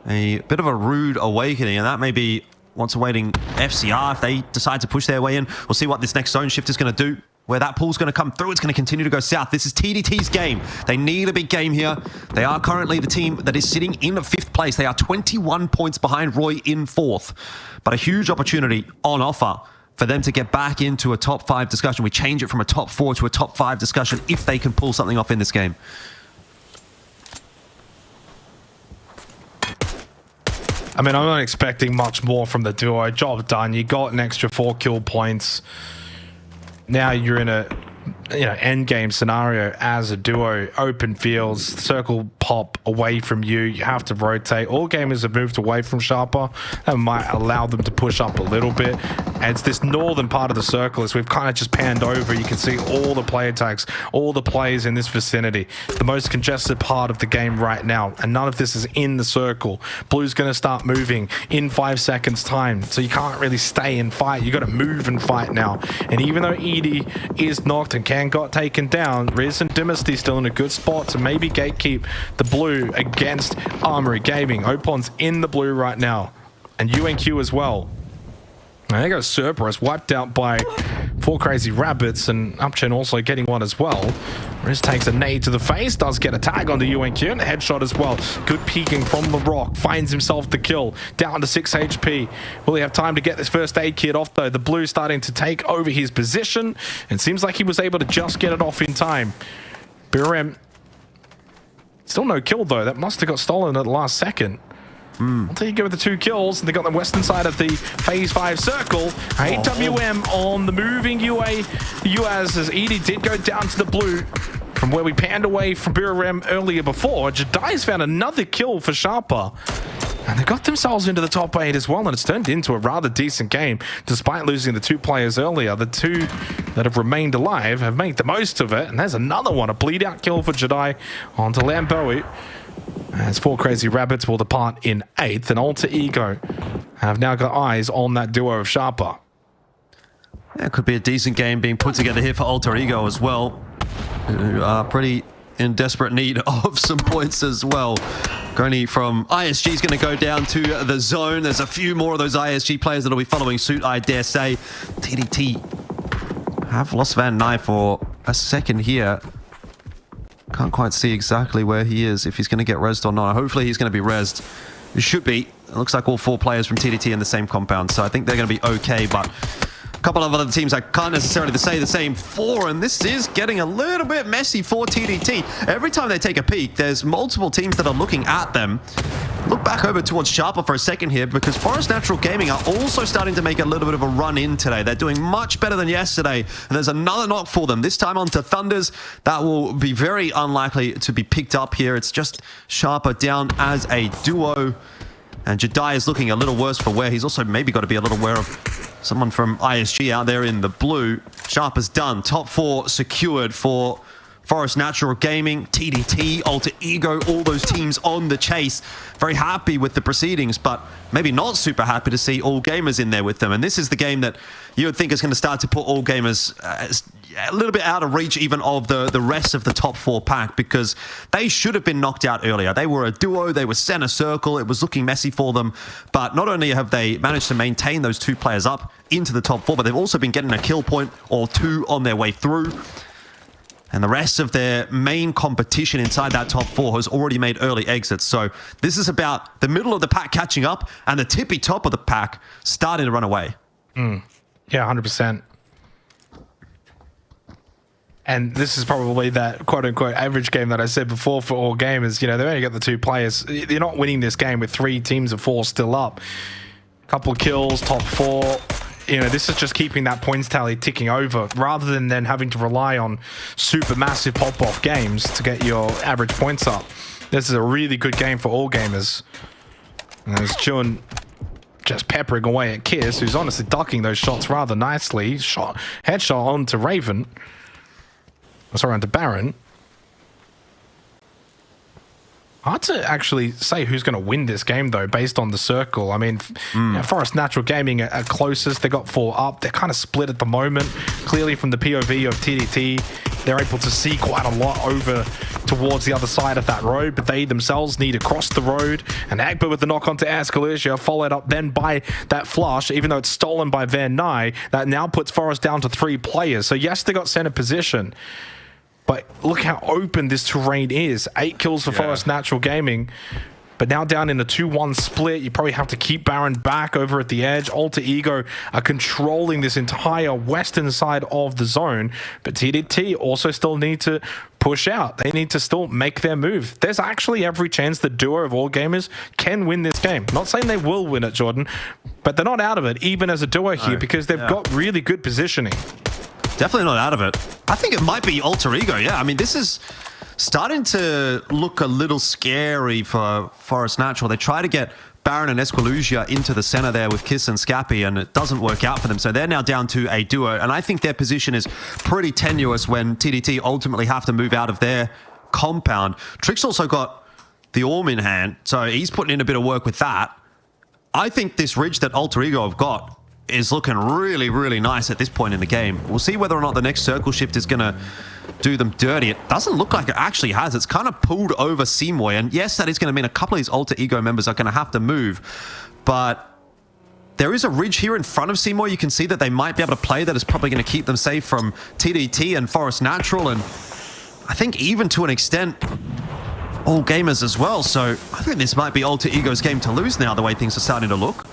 a bit of a rude awakening, and that may be what's awaiting FCR if they decide to push their way in. We'll see what this next zone shift is going to do. Where that pool's going to come through, it's going to continue to go south. This is TDT's game. They need a big game here. They are currently the team that is sitting in 5th place. They are 21 points behind Roy in 4th. But a huge opportunity on offer for them to get back into a top 5 discussion. We change it from a top 4 to a top 5 discussion if they can pull something off in this game. I mean, I'm not expecting much more from the duo. Job done. You got an extra 4 kill points. Now you're in a end game scenario as a duo. Open fields, circle pop away from you. You have to rotate. All gamers have moved away from Sharper. That might allow them to push up a little bit. And it's this northern part of the circle as we've kind of just panned over. You can see all the player tags, all the players in this vicinity. The most congested part of the game right now. And none of this is in the circle. Blue's going to start moving in 5 seconds time. So you can't really stay and fight. You got to move and fight now. And even though Edie is knocked and can got taken down, Riz and Dynasty still in a good spot to maybe gatekeep the blue against Armory Gaming. Opon's in the blue right now, and UNQ as well. And there goes Cerberus, wiped out by 4 crazy rabbits, and Upchen also getting one as well. Riz takes a nade to the face, does get a tag onto UNQ, and a headshot as well. Good peeking from the rock, finds himself the kill, down to 6 HP. Will he have time to get this first aid kit off though? The blue starting to take over his position, and seems like he was able to just get it off in time. Birem Still no kill, though. That must have got stolen at the last second. I'll take you with the 2 kills. They got the western side of the Phase 5 circle. AWM on the moving UAS as Edie did go down to the blue from where we panned away from BRM earlier before. Jedi's found another kill for Sharper. And they got themselves into the top 8 as well, and it's turned into a rather decent game. Despite losing the 2 players earlier, the 2 that have remained alive have made the most of it. And there's another one, a bleed-out kill for Jedi onto Lamboe. As 4 Crazy Rabbits will depart in 8th, and Alter Ego have now got eyes on that duo of Sharper. Yeah, it could be a decent game being put together here for Alter Ego as well, who are pretty in desperate need of some points as well. Gurney from ISG is going to go down to the zone. There's a few more of those ISG players that will be following suit, I dare say. TDT have lost Van Nye for a second here. Can't quite see exactly where he is, if he's going to get rezzed or not. Hopefully he's going to be rezzed. It should be. It looks like all 4 players from TDT in the same compound, so I think they're going to be okay, but a couple of other teams I can't necessarily say the same for, and this is getting a little bit messy for TDT. Every time they take a peek, there's multiple teams that are looking at them. Look back over towards Sharper for a second here, because Forest Natural Gaming are also starting to make a little bit of a run in today. They're doing much better than yesterday, and there's another knock for them, this time onto Thunders. That will be very unlikely to be picked up here. It's just Sharper down as a duo, and Jedi is looking a little worse for wear. He's also maybe got to be a little aware of someone from ISG out there in the blue. Sharper's done. Top 4 secured for Forest Natural Gaming, TDT, Alter Ego, all those teams on the chase. Very happy with the proceedings, but maybe not super happy to see All Gamers in there with them. And this is the game that you would think is going to start to put All Gamers a little bit out of reach even of the rest of the top 4 pack, because they should have been knocked out earlier. They were a duo, they were center circle, it was looking messy for them. But not only have they managed to maintain those 2 players up into the top 4, but they've also been getting a kill point or 2 on their way through. And the rest of their main competition inside that top 4 has already made early exits. So this is about the middle of the pack catching up and the tippy top of the pack starting to run away. Yeah, 100%. And this is probably that quote-unquote average game that I said before for All Gamers. You know, they've only got the 2 players. You're not winning this game with 3 teams of 4 still up. Couple of kills, top 4. You know, this is just keeping that points tally ticking over rather than then having to rely on super massive pop-off games to get your average points up. This is a really good game for All Gamers. And there's Chun just peppering away at Kiss, who's honestly ducking those shots rather nicely. Headshot onto Raven. Sorry, onto Baron. Hard to actually say who's going to win this game, though, based on the circle. I mean, you know, Forest Natural Gaming are closest. They got 4 up. They're kind of split at the moment. Clearly, from the POV of TDT, they're able to see quite a lot over towards the other side of that road, but they themselves need to cross the road. And Agba with the knock onto Ascalesia, followed up then by that flush, even though it's stolen by Van Nye. That now puts Forest down to 3 players. So, yes, they got center position. But look how open this terrain is. 8 kills for Forest Natural Gaming. But now down in a 2-1 split, you probably have to keep Baron back over at the edge. Alter Ego are controlling this entire western side of the zone. But TDT also still need to push out. They need to still make their move. There's actually every chance the duo of All Gamers can win this game. Not saying they will win it, Jordan, but they're not out of it, even as a duo here, because they've got really good positioning. Definitely not out of it. I think it might be Alter Ego, yeah. I mean, this is starting to look a little scary for Forest Natural. They try to get Baron and Esquilusia into the center there with Kiss and Scappy, and it doesn't work out for them. So they're now down to a duo, and I think their position is pretty tenuous when TDT ultimately have to move out of their compound. Trick's also got the Orm in hand, so he's putting in a bit of work with that. I think this ridge that Alter Ego have got is looking really, really nice at this point in the game. We'll see whether or not the next circle shift is going to do them dirty. It doesn't look like it actually has. It's kind of pulled over Seymour, and yes, that is going to mean a couple of these Alter Ego members are going to have to move, but there is a ridge here in front of Seymour. You can see that they might be able to play that is probably going to keep them safe from TDT and Forest Natural, and I think even to an extent All Gamers as well. So I think this might be Alter Ego's game to lose now, the way things are starting to look.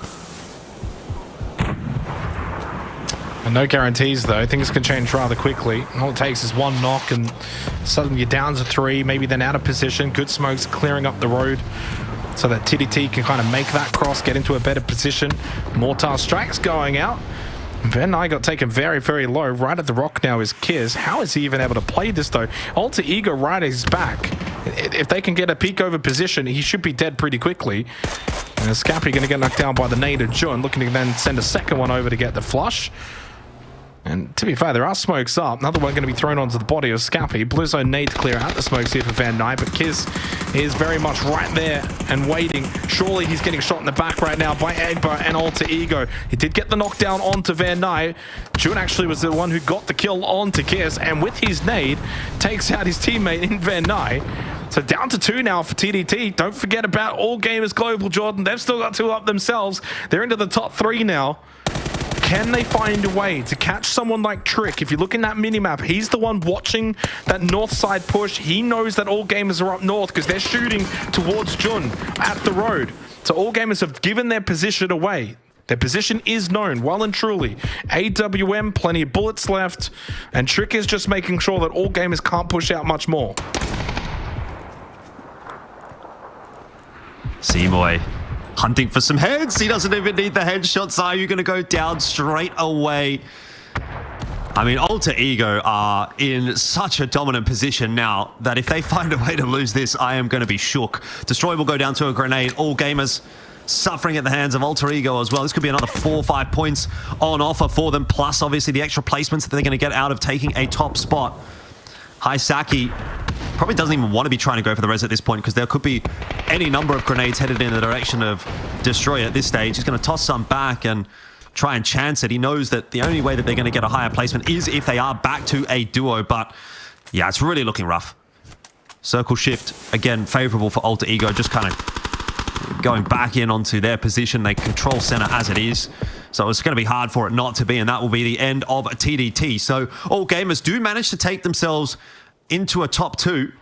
No guarantees though. Things can change rather quickly. All it takes is one knock and suddenly you're down to 3, maybe then out of position. Good smokes clearing up the road so that TDT can kind of make that cross, get into a better position. Mortar strikes going out. Van Nye got taken very, very low. Right at the rock now is Kiz. How is he even able to play this though? Alter Ego right at his back. If they can get a peek over position, he should be dead pretty quickly. And Scappy going to get knocked down by the nade of Jun, looking to then send a second one over to get the flush. And to be fair, there are smokes up. Another one going to be thrown onto the body of Scappy. Blizzo nade to clear out the smokes here for Van Nye, but Kiz is very much right there and waiting. Surely he's getting shot in the back right now by Egba and Alter Ego. He did get the knockdown onto Van Nye. Jun actually was the one who got the kill onto Kiz, and with his nade, takes out his teammate in Van Nye. So down to 2 now for TDT. Don't forget about All Gamers Global, Jordan. They've still got 2 up themselves. They're into the top 3 now. Can they find a way to catch someone like Trick? If you look in that minimap, he's the one watching that north side push. He knows that All Gamers are up north because they're shooting towards Jun at the road. So All Gamers have given their position away. Their position is known well and truly. AWM, plenty of bullets left. And Trick is just making sure that All Gamers can't push out much more. Seymour hunting for some heads. He doesn't even need the headshots. Are you going to go down straight away? I mean, Alter Ego are in such a dominant position now that if they find a way to lose this, I am going to be shook. Destroy will go down to a grenade. All Gamers suffering at the hands of Alter Ego as well. This could be another 4 or 5 points on offer for them, plus obviously the extra placements that they're going to get out of taking a top spot. Haisaki probably doesn't even want to be trying to go for the res at this point because there could be any number of grenades headed in the direction of Destroy at this stage. He's going to toss some back and try and chance it. He knows that the only way that they're going to get a higher placement is if they are back to a duo, but yeah, it's really looking rough. Circle shift, again, favorable for Alter Ego, just kind of going back in onto their position. They control center as it is. So it's going to be hard for it not to be, and that will be the end of TDT. So All Gamers do manage to take themselves into a top 2.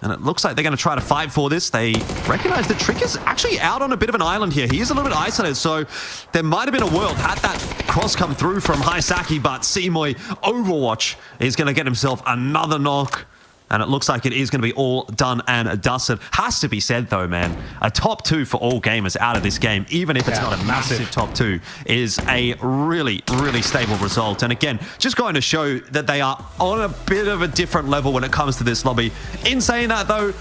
And it looks like they're going to try to fight for this. They recognize that Trick is actually out on a bit of an island here. He is a little bit isolated, so there might have been a world had that cross come through from Haisaki, but Seymour Overwatch is going to get himself another knock. And it looks like it is going to be all done and dusted. Has to be said, though, man, a top 2 for All Gamers out of this game, even if it's not a massive top 2, is a really, really stable result. And again, just going to show that they are on a bit of a different level when it comes to this lobby. In saying that, though,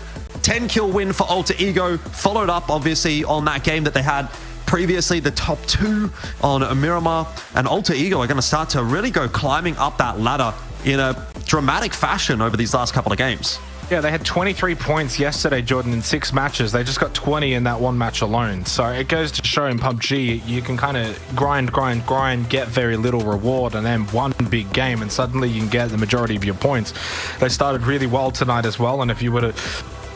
10-kill win for Alter Ego, followed up, obviously, on that game that they had previously, the top 2 on Miramar. And Alter Ego are going to start to really go climbing up that ladder in a dramatic fashion over these last couple of games. Yeah, they had 23 points yesterday, Jordan, in 6 matches. They just got 20 in that 1 match alone. So it goes to show in PUBG, you can kind of grind, get very little reward, and then one big game, and suddenly you can get the majority of your points. They started really well tonight as well, and if you were to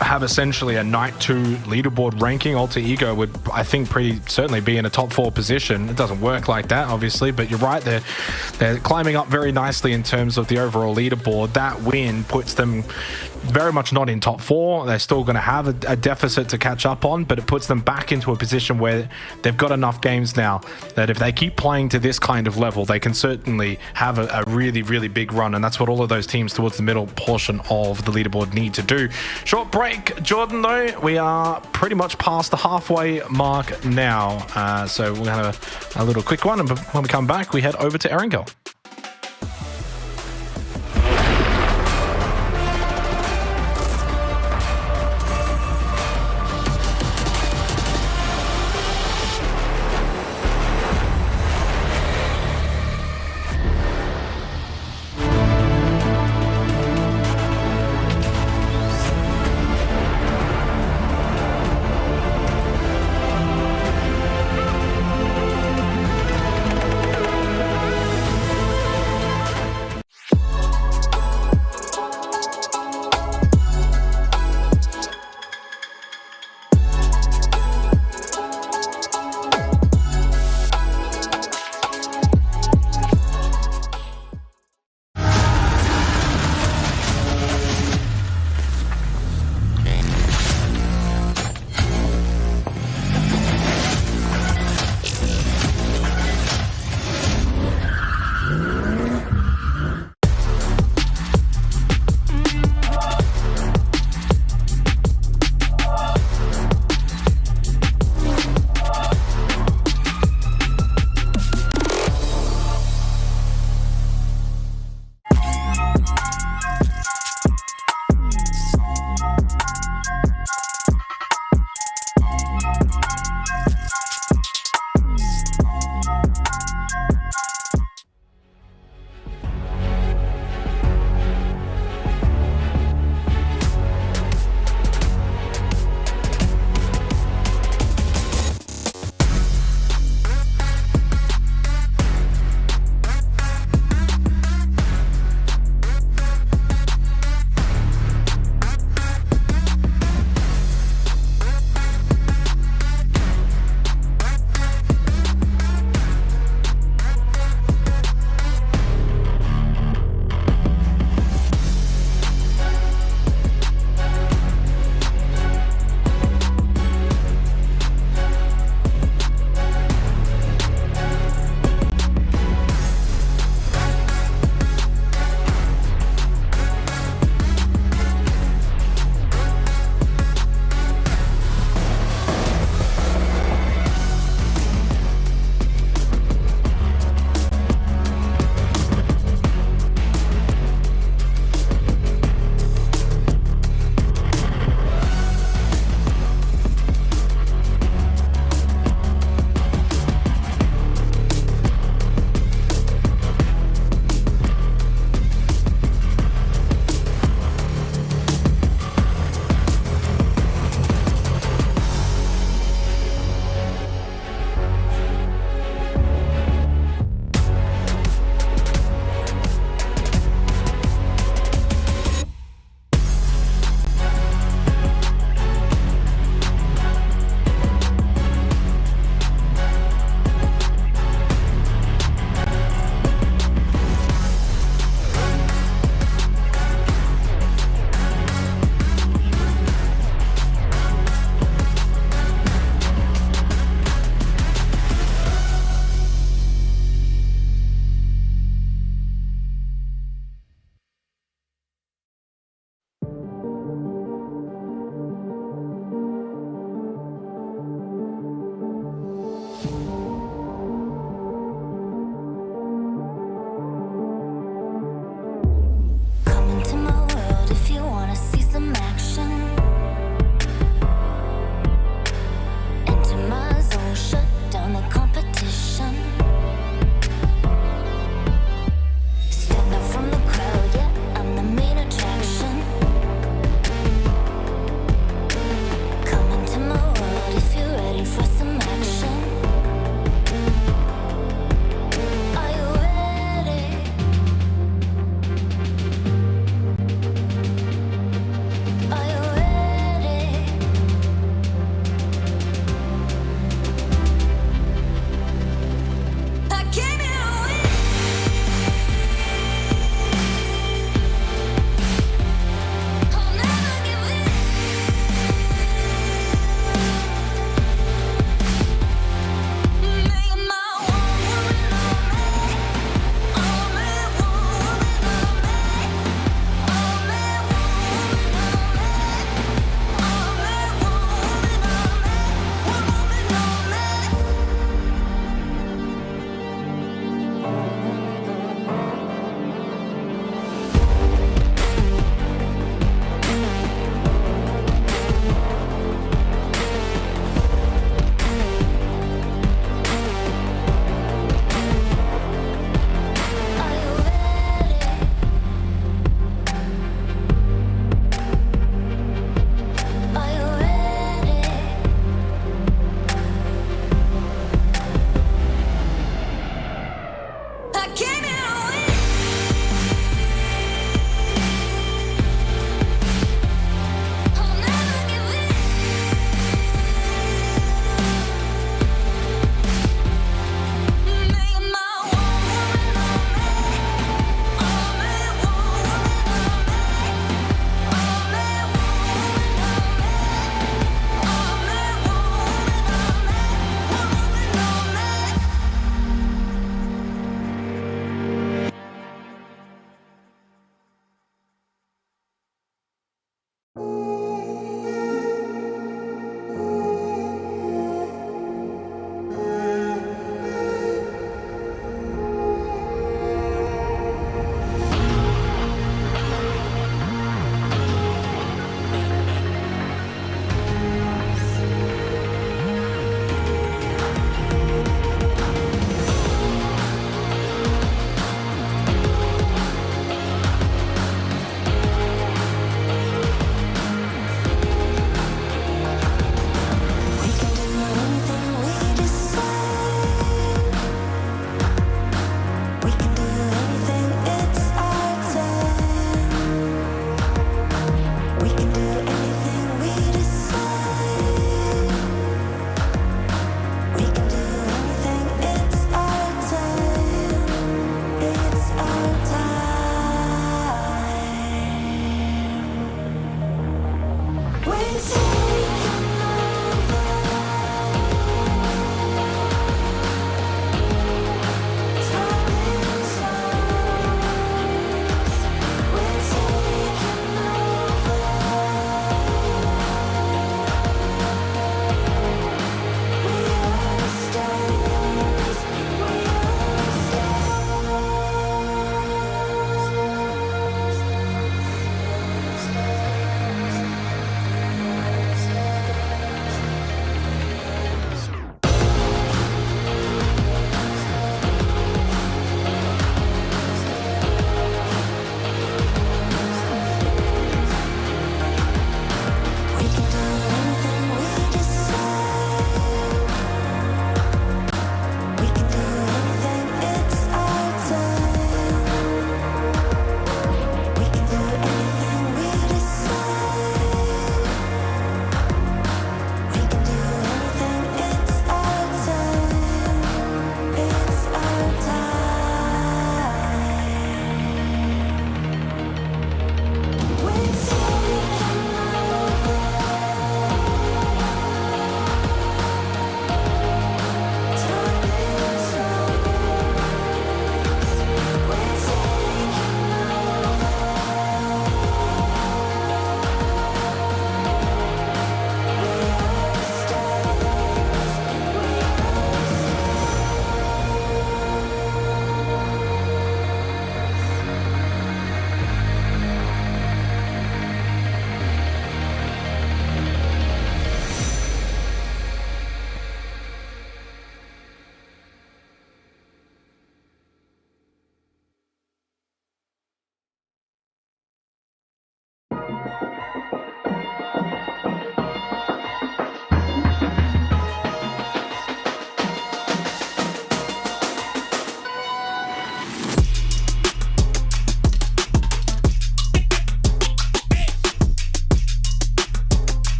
have essentially a night 2 leaderboard ranking, Alter Ego would, I think, pretty certainly be in a top 4 position. It doesn't work like that, obviously, but you're right, they're climbing up very nicely in terms of the overall leaderboard. That win puts them very much not in top 4. They're still going to have a deficit to catch up on, but it puts them back into a position where they've got enough games now that if they keep playing to this kind of level, they can certainly have a really, really big run, and that's what all of those teams towards the middle portion of the leaderboard need to do. Short break, Jordan, though. We are pretty much past the halfway mark now, so we're going to have a little quick one, and when we come back, we head over to Erangel.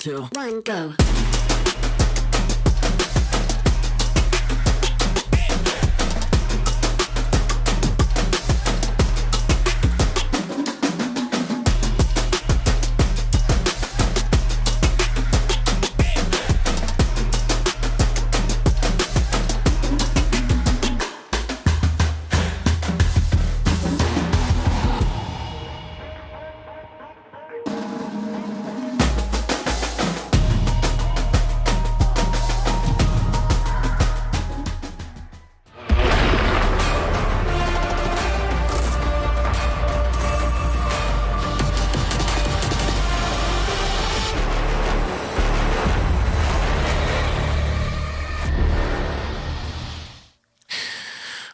2, 1, go.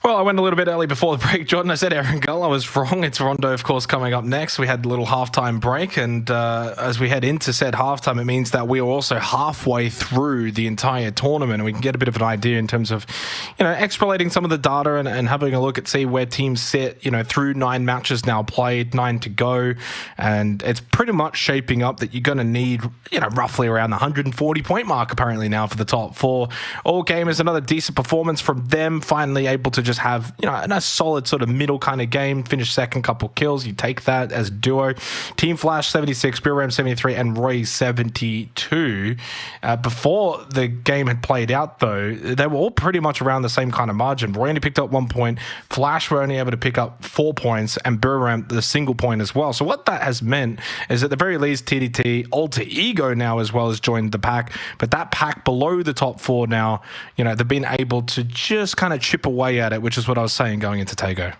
Well, I went a little bit early before the break, Jordan. I said Erangel. I was wrong. It's Rondo, of course, coming up next. We had a little halftime break, and as we head into said halftime, it means that we are also halfway through the entire tournament, and we can get a bit of an idea in terms of, extrapolating some of the data and having a look at see where teams sit, through 9 matches now played, 9 to go, and it's pretty much shaping up that you're going to need, roughly around the 140-point mark apparently now for the top 4. All Gamers, another decent performance from them, finally able to just have, a nice solid sort of middle kind of game, finish second, couple kills. You take that as duo. Team Flash 76, Biram 73, and Roy 72. Before the game had played out, though, they were all pretty much around the same kind of margin. Roy only picked up 1 point. Flash were only able to pick up 4 points, and Biram the single point as well. So what that has meant is at the very least, TDT, Alter Ego now as well has joined the pack, but that pack below the top 4 now, they've been able to just kind of chip away at it, which is what I was saying going into Taego.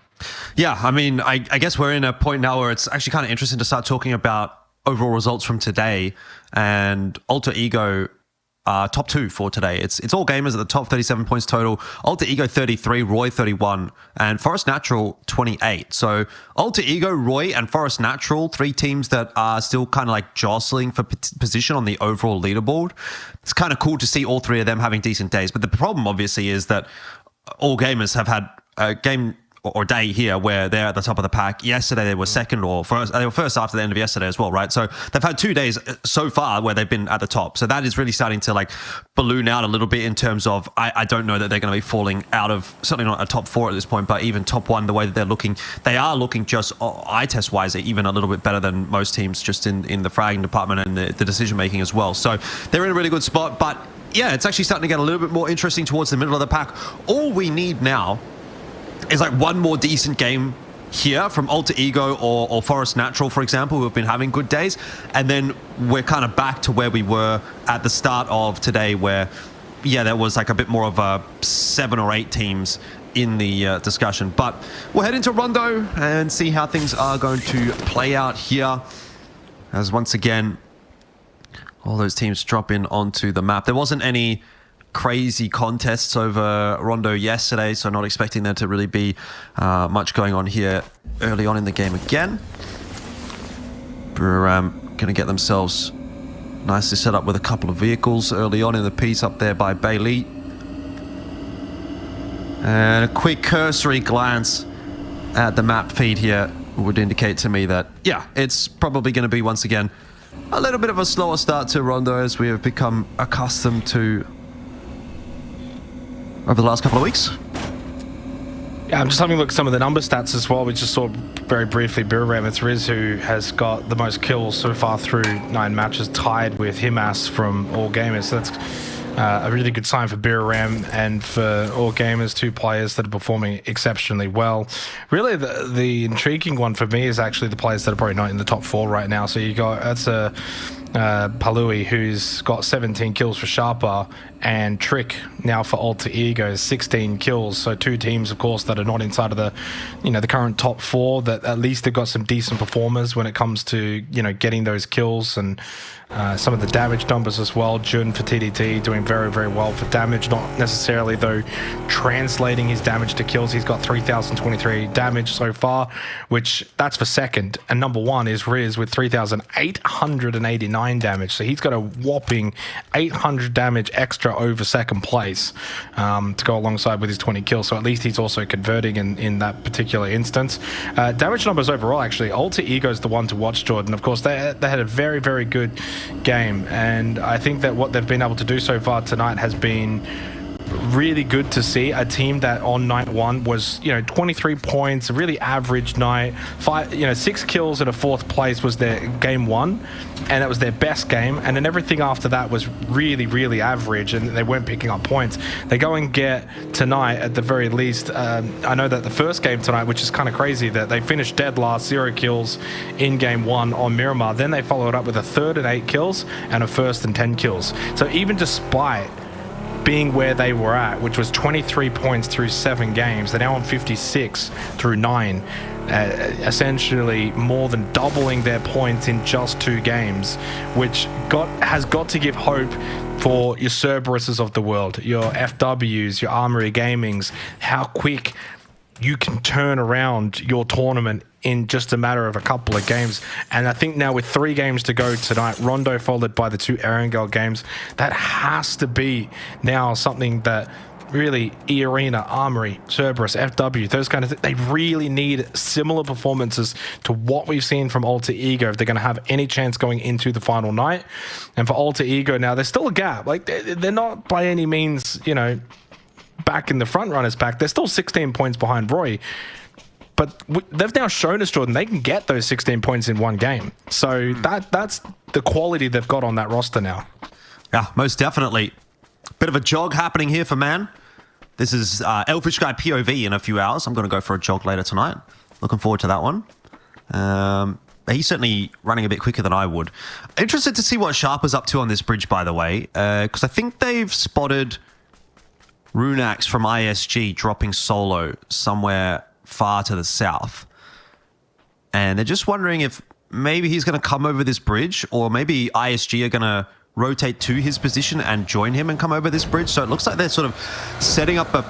Yeah, I mean, I guess we're in a point now where it's actually kind of interesting to start talking about overall results from today. And Alter Ego top 2 for today. It's all gamers at the top, 37 points total. Alter Ego 33, Roy 31, and Forest Natural 28. So Alter Ego, Roy, and Forest Natural, 3 teams that are still kind of like jostling for position on the overall leaderboard. It's kind of cool to see all 3 of them having decent days. But the problem obviously is that all gamers have had a game or day here where they're at the top of the pack. Yesterday they were second or first. They were first after the end of yesterday as well, right? So they've had 2 days so far where they've been at the top. So that is really starting to like balloon out a little bit in terms of I don't know that they're going to be falling out of, certainly not a top 4 at this point, but even top 1, the way that they're looking, they are looking just eye test wise even a little bit better than most teams just in the fragging department and the decision making as well. So they're in a really good spot, but yeah, it's actually starting to get a little bit more interesting towards the middle of the pack. All we need now is like one more decent game here from Alter Ego or Forest Natural, for example, who have been having good days. And then we're kind of back to where we were at the start of today where, yeah, there was like a bit more of a 7 or 8 teams in the discussion. But we'll head into Rondo and see how things are going to play out here. As once again, all those teams drop in onto the map. There wasn't any crazy contests over Rondo yesterday, so not expecting there to really be much going on here early on in the game again. Biram going to get themselves nicely set up with a couple of vehicles early on in the piece up there by Bailey. And a quick cursory glance at the map feed here would indicate to me that, yeah, it's probably going to be once again a little bit of a slower start to Rondo as we have become accustomed to over the last couple of weeks. Yeah, I'm just having a look at some of the number stats as well. We just saw very briefly Biram. It's Riz who has got the most kills so far through 9 matches, tied with Himas from All Gamers. So that's a really good sign for Biram and for All Gamers, 2 players that are performing exceptionally well. Really, the intriguing one for me is actually the players that are probably not in the top 4 right now. So you got, that's a Palui, who's got 17 kills for Sharper, and Trick now for Alter Ego, 16 kills. So 2 teams, of course, that are not inside of the, the current top 4, that at least they've got some decent performers when it comes to, getting those kills and some of the damage numbers as well. Jun for TDT doing very, very well for damage, not necessarily though translating his damage to kills. He's got 3,023 damage so far, which that's for second. And number 1 is Riz with 3,889 9 damage. So he's got a whopping 800 damage extra over second place to go alongside with his 20 kills. So at least he's also converting in that particular instance. Damage numbers overall, actually, Alter Ego is the one to watch, Jordan. Of course, they had a very, very good game. And I think that what they've been able to do so far tonight has been really good to see. A team that on night 1 was 23 points, a really average night, 6 kills and a 4th place was their game 1, and it was their best game, and then everything after that was really, really average, and they weren't picking up points. They go and get tonight at the very least. I know that the first game tonight, which is kind of crazy, that they finished dead last, 0 kills in game 1 on Miramar. Then they followed up with a 3rd and 8 kills and a 1st and 10 kills. So even despite being where they were at, which was 23 points through 7 games, they're now on 56 through 9, essentially more than doubling their points in just 2 games, which has got to give hope for your Cerberuses of the world, your FWs, your Armory Gamings, how quick you can turn around your tournament in just a matter of a couple of games. And I think now with 3 games to go tonight, Rondo followed by the 2 Erangel games, that has to be now something that really E-Arena, Armory, Cerberus, FW, those kind of things, they really need similar performances to what we've seen from Alter Ego if they're going to have any chance going into the final night. And for Alter Ego now, there's still a gap. Like, they're not by any means, back in the front runners pack. They're still 16 points behind Roy. But they've now shown us, Jordan, they can get those 16 points in 1 game. So that's the quality they've got on that roster now. Yeah, most definitely. Bit of a jog happening here for Man. This is Elfish Guy POV in a few hours. I'm going to go for a jog later tonight. Looking forward to that one. He's certainly running a bit quicker than I would. Interested to see what Sharp is up to on this bridge, by the way, because I think they've spotted Runax from ISG dropping solo somewhere far to the south, and they're just wondering if maybe he's going to come over this bridge, or maybe ISG are going to rotate to his position and join him and come over this bridge. So it looks like they're sort of setting up a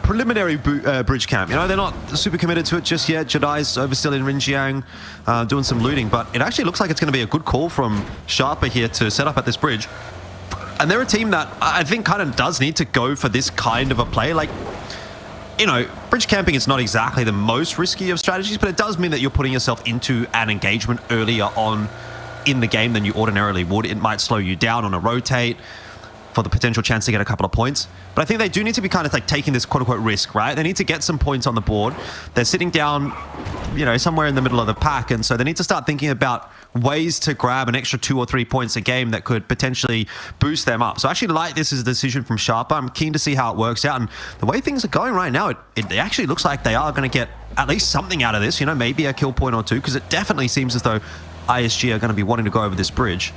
preliminary bridge camp. They're not super committed to it just yet. Jedi's over still in Rinjiang doing some looting, but it actually looks like it's going to be a good call from Sharper here to set up at this bridge. And they're a team that I think kind of does need to go for this kind of a play. Like, bridge camping is not exactly the most risky of strategies, but it does mean that you're putting yourself into an engagement earlier on in the game than you ordinarily would. It might slow you down on a rotate for the potential chance to get a couple of points. But I think they do need to be kind of like taking this quote-unquote risk, right? They need to get some points on the board. They're sitting down, somewhere in the middle of the pack, and so they need to start thinking about ways to grab an extra 2 or 3 points a game that could potentially boost them up. So I actually like this as a decision from Sharper. I'm keen to see how it works out, and the way things are going right now, it actually looks like they are going to get at least something out of this, maybe a kill point or 2, because it definitely seems as though ISG are going to be wanting to go over this bridge.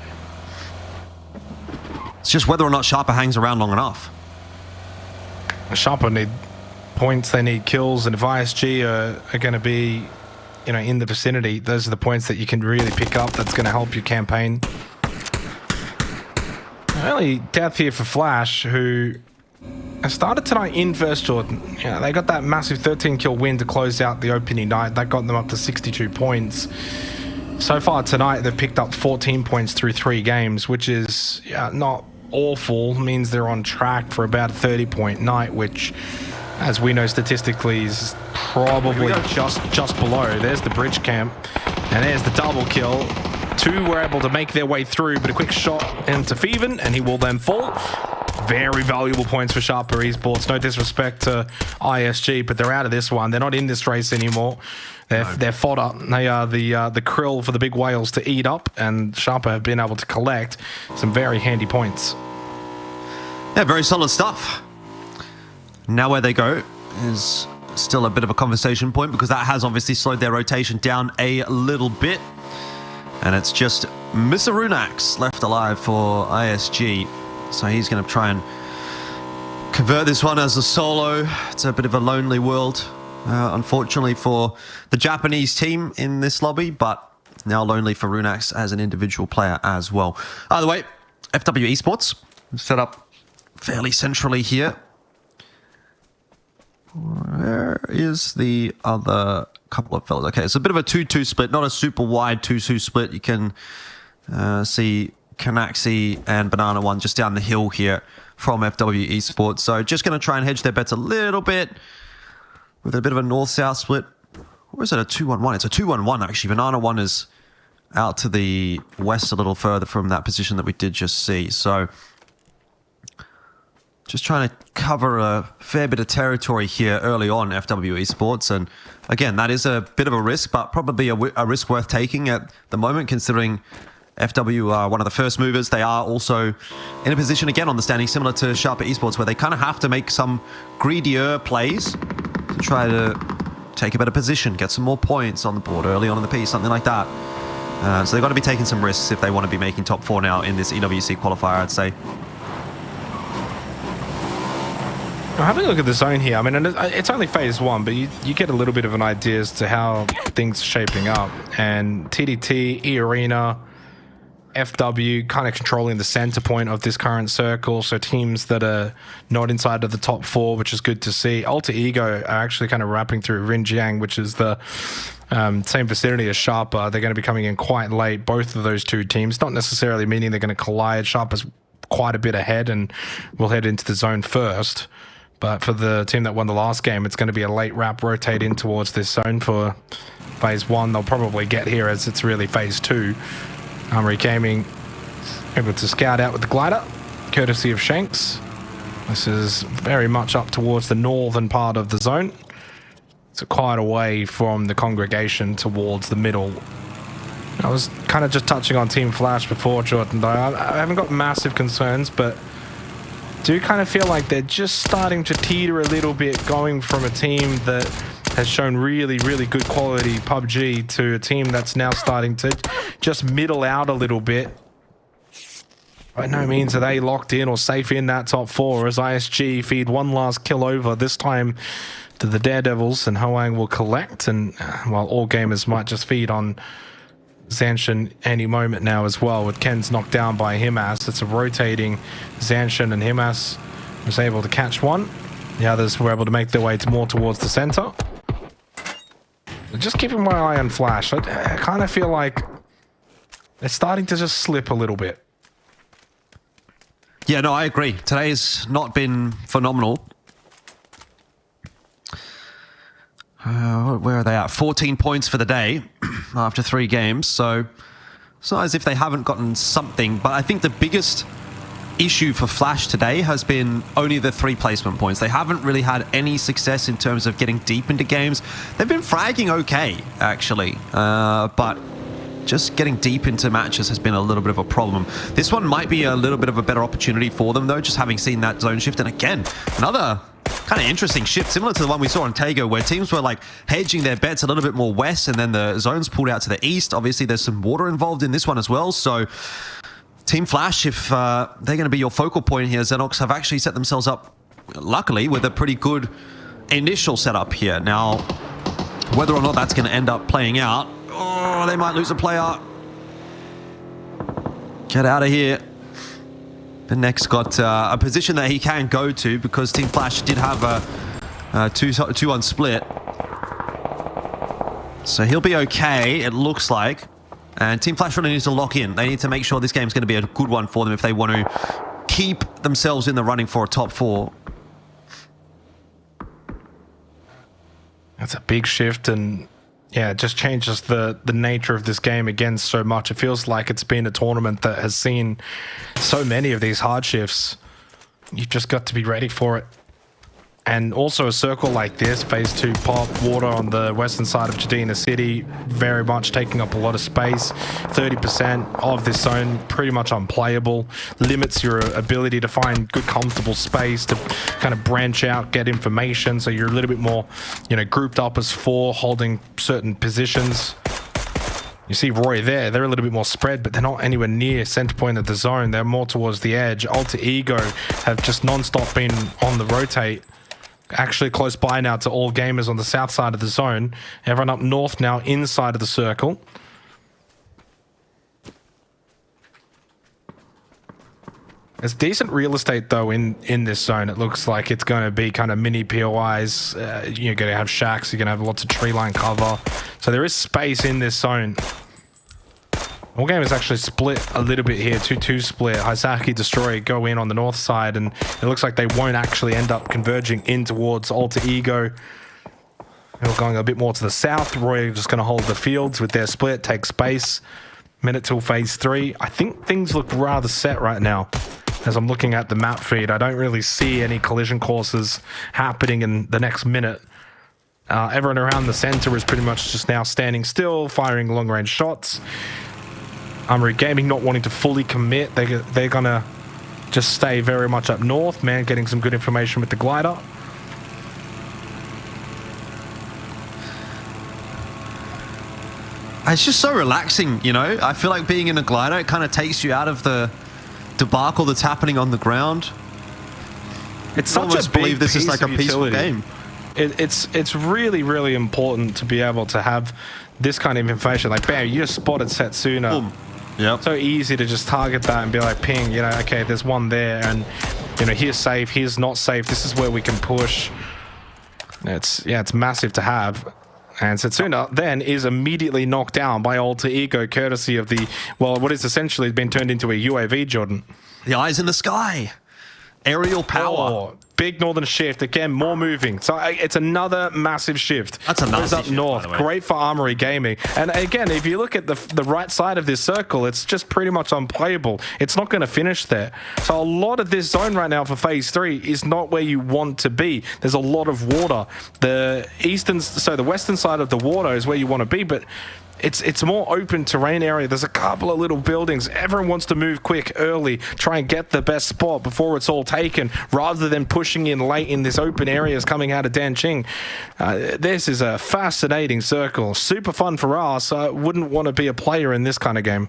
It's just whether or not Sharper hangs around long enough. Sharper need points, they need kills, and if ISG are going to be in the vicinity, those are the points that you can really pick up that's going to help your campaign. Early death here for Flash, who started tonight in versus Jordan. They got that massive 13 kill win to close out the opening night. That got them up to 62 points. So far tonight, they've picked up 14 points through 3 games, which is not awful. Means they're on track for about a 30-point night, which, as we know statistically, is probably just below. There's the bridge camp, and there's the double kill. 2 were able to make their way through, but a quick shot into Feven, and he will then fall. Very valuable points for Sharper Esports. No disrespect to ISG, but they're out of this one. They're not in this race anymore. They're fodder. They are the krill for the big whales to eat up, and Sharper have been able to collect some very handy points. Yeah, very solid stuff. Now where they go is still a bit of a conversation point, because that has obviously slowed their rotation down a little bit. And it's just Mr. Runax left alive for ISG. So he's going to try and convert this one as a solo. It's a bit of a lonely world, unfortunately, for the Japanese team in this lobby, but now lonely for Runax as an individual player as well. Either way, FW Esports set up fairly centrally here. Where is the other couple of fellas? Okay, it's a bit of a 2-2 split, not a super wide 2-2 split. You can See Canaxi and Banana One just down the hill here from FW Esports. So just going to try and hedge their bets a little bit with a bit of a north-south split. Or is it a 2-1-1? It's a 2-1-1 actually. Banana One is out to the west a little further from that position that we did just see. So just trying to cover a fair bit of territory here early on, FW Esports. And again, that is a bit of a risk, but probably a risk worth taking at the moment, considering FW are one of the first movers. They are also in a position, again, on the standing, similar to Sharper Esports, where they kind of have to make some greedier plays to try to take a better position, get some more points on the board early on in the piece, something like that. So they've got to be taking some risks if they want to be making top 4 now in this EWC qualifier, I'd say. Well, having a look at the zone here, I mean, it's only phase 1, but you get a little bit of an idea as to how things are shaping up. And TDT, E-Arena, FW kind of controlling the center point of this current circle. So teams that are not inside of the top 4, which is good to see. Alter Ego are actually kind of wrapping through Rinjiang, which is the same vicinity as Sharper. They're going to be coming in quite late, both of those two teams. Not necessarily meaning they're going to collide. Sharper's quite a bit ahead and will head into the zone first. But for the team that won the last game, it's going to be a late wrap rotate in towards this zone for phase 1. They'll probably get here as it's really phase 2. Armory Gaming able to scout out with the glider, courtesy of Shanks. This is very much up towards the northern part of the zone. It's quite away from the congregation towards the middle. I was kind of just touching on Team Flash before, Jordan, though. I haven't got massive concerns, but do kind of feel like they're just starting to teeter a little bit, going from a team that has shown really, really good quality PUBG to a team that's now starting to just middle out a little bit. By no means are they locked in or safe in that top 4 as ISG feed one last kill over, this time to the Daredevils, and Hoang will collect. And while all gamers might just feed on Zanshin any moment now as well, with Ken's knocked down by Himas. It's a rotating Zanshin, and Himas was able to catch one. The others were able to make their way more towards the center. Just keeping my eye on Flash. I kind of feel like they're starting to just slip a little bit. Yeah, no, I agree. Today's not been phenomenal. Where are they at? 14 points for the day after 3 games. So it's not as if they haven't gotten something, but I think the biggest issue for Flash today has been only the 3 placement points. They haven't really had any success in terms of getting deep into games. They've been fragging okay, actually, but just getting deep into matches has been a little bit of a problem. This one might be a little bit of a better opportunity for them, though, just having seen that zone shift. And again, another kind of interesting shift, similar to the one we saw on Taego, where teams were like hedging their bets a little bit more west, and then the zones pulled out to the east. Obviously, there's some water involved in this one as well. So Team Flash, if they're going to be your focal point here, Xenox have actually set themselves up, luckily, with a pretty good initial setup here. Now, whether or not that's going to end up playing out, oh, they might lose a player. Get out of here. The next got a position that he can go to, because Team Flash did have a 2-on split. So he'll be okay, it looks like. And Team Flash really needs to lock in. They need to make sure this game's going to be a good one for them if they want to keep themselves in the running for a top 4. That's a big shift, and yeah, it just changes the nature of this game again so much. It feels like it's been a tournament that has seen so many of these hard shifts. You've just got to be ready for it. And also a circle like this, phase 2 pop, water on the western side of Jadina City, very much taking up a lot of space. 30% of this zone pretty much unplayable, limits your ability to find good comfortable space to kind of branch out, get information. So you're a little bit more, you know, grouped up as 4, holding certain positions. You see Roy there, they're a little bit more spread, but they're not anywhere near center point of the zone. They're more towards the edge. Alter Ego have just non-stop been on the rotate. Actually close by now to all gamers on the south side of the zone. Everyone up north now inside of the circle. There's decent real estate though in this zone. It looks like it's going to be kind of mini POIs. You're going to have shacks. You're going to have lots of tree line cover. So there is space in this zone. All game is actually split a little bit here, 2-2 split. Hisaki Destroy go in on the north side, and it looks like they won't actually end up converging in towards Alter Ego. They're going a bit more to the south. Roy just going to hold the fields with their split, take space. Minute till phase 3. I think things look rather set right now. As I'm looking at the map feed, I don't really see any collision courses happening in the next minute. Everyone around the center is pretty much just now standing still, firing long-range shots. Armory Gaming not wanting to fully commit. They're going to just stay very much up north. Man getting some good information with the glider. It's just so relaxing, you know? I feel like being in a glider, it kind of takes you out of the debacle that's happening on the ground. It's such a believe this is like a peaceful game. It's really, really important to be able to have this kind of information. Like, bam, you just spotted Setsuna. Boom. Yep. So easy to just target that and be like, ping, you know, okay, there's one there, and you know, here's safe, here's not safe. This is where we can push. It's massive to have. And Setsuna then is immediately knocked down by Alter Ego, courtesy of the, well, what is essentially been turned into a UAV, Jordan. The eyes in the sky. Aerial power. Oh, big northern shift. Again, more moving. So it's another massive shift. That's a nasty up shift, north. by the way. Great for Armory Gaming. And again, if you look at the right side of this circle, it's just pretty much unplayable. It's not going to finish there. So a lot of this zone right now for phase 3 is not where you want to be. There's a lot of water. The western side of the water is where you want to be, but it's more open terrain area. There's a couple of little buildings. Everyone wants to move quick early, try and get the best spot before it's all taken, rather than pushing in late in this open areas coming out of Danqing. This is a fascinating circle. Super fun for us. I wouldn't want to be a player in this kind of game.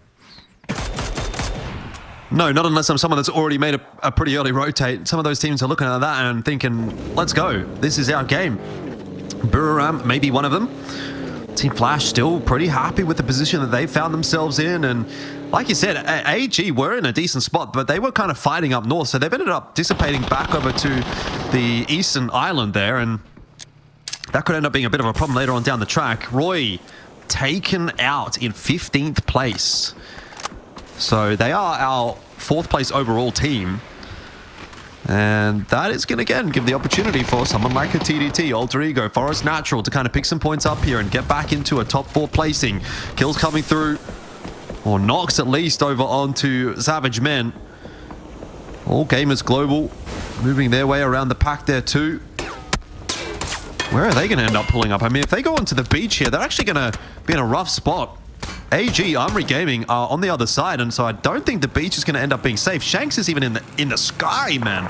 No, not unless I'm someone that's already made a pretty early rotate. Some of those teams are looking at that and thinking, let's go. This is our game. Buriram may be one of them. Team Flash still pretty happy with the position that they found themselves in, and like you said, AG were in a decent spot, but they were kind of fighting up north, so they've ended up dissipating back over to the eastern island there, and that could end up being a bit of a problem later on down the track. Roy taken out in 15th place, so they are our 4th place overall team. And that is going to, again, give the opportunity for someone like a TDT, Alter Ego, Forest Natural to kind of pick some points up here and get back into a top 4 placing. Kills coming through, or knocks at least over onto Savage Men. All Gamers Global moving their way around the pack there too. Where are they going to end up pulling up? I mean, if they go onto the beach here, they're actually going to be in a rough spot. AG, Armory Gaming are on the other side, and so I don't think the beach is going to end up being safe. Shanks is even in the sky, man.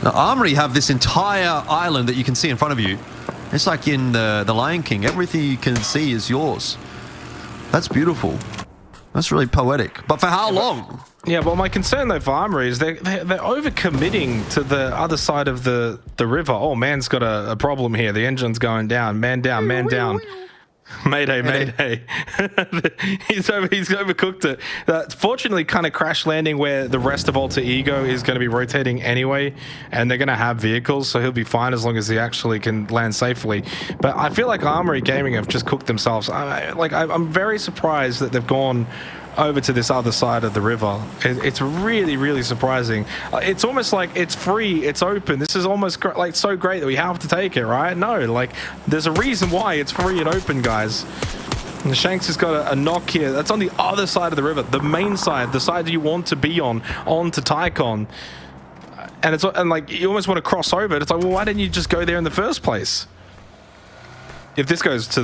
Now, Armory have this entire island that you can see in front of you. It's like in the Lion King. Everything you can see is yours. That's beautiful. That's really poetic. But for how long? Yeah, well, my concern though for Armory is they're overcommitting to the other side of the river. Oh, man's got a problem here. The engine's going down. Man down, man down. Mayday, mayday. he's overcooked it. Fortunately, kind of crash landing where the rest of Alter Ego is going to be rotating anyway, and they're going to have vehicles, so he'll be fine as long as he actually can land safely. But I feel like Armory Gaming have just cooked themselves. I'm very surprised that they've gone over to this other side of the river. It's really, really surprising. It's almost like it's free, it's open. This is almost like so great that we have to take it, right? No, like there's a reason why it's free and open, guys. And Shanks has got a knock here. That's on the other side of the river, the main side, the side you want to be on to Taikon. And like you almost want to cross over. It's like, well, why didn't you just go there in the first place? If this goes to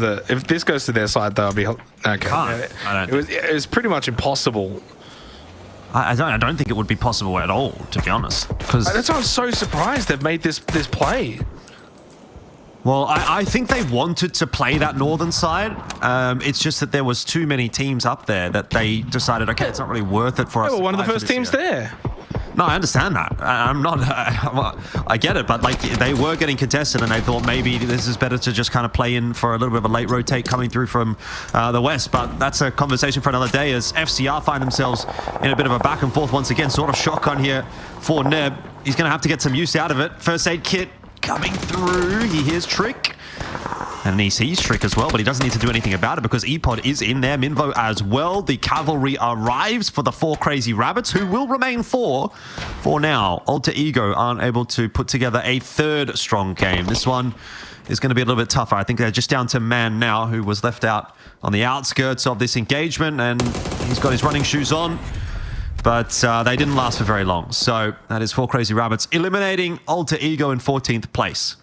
their side, they'll be okay. It was pretty much impossible. I don't think it would be possible at all, to be honest. Because that's why I'm so surprised they've made this play. Well, I think they wanted to play that northern side. It's just that there was too many teams up there that they decided, okay, it's not really worth it for us. They were one of the first teams there. No, I understand that. I'm not. I get it, but like they were getting contested, and they thought maybe this is better to just kind of play in for a little bit of a late rotate coming through from the west. But that's a conversation for another day. As FCR find themselves in a bit of a back and forth once again, sort of shotgun here for Neb. He's going to have to get some use out of it. First aid kit coming through. He hears Trick. And an EC streak as well, but he doesn't need to do anything about it because ePod is in there. Minvo as well. The cavalry arrives for the 4 Crazy Rabbits, who will remain 4 for now. Alter Ego aren't able to put together a 3rd strong game. This one is going to be a little bit tougher. I think they're just down to Man now, who was left out on the outskirts of this engagement, and he's got his running shoes on. But they didn't last for very long. So that is 4 Crazy Rabbits eliminating Alter Ego in 14th place.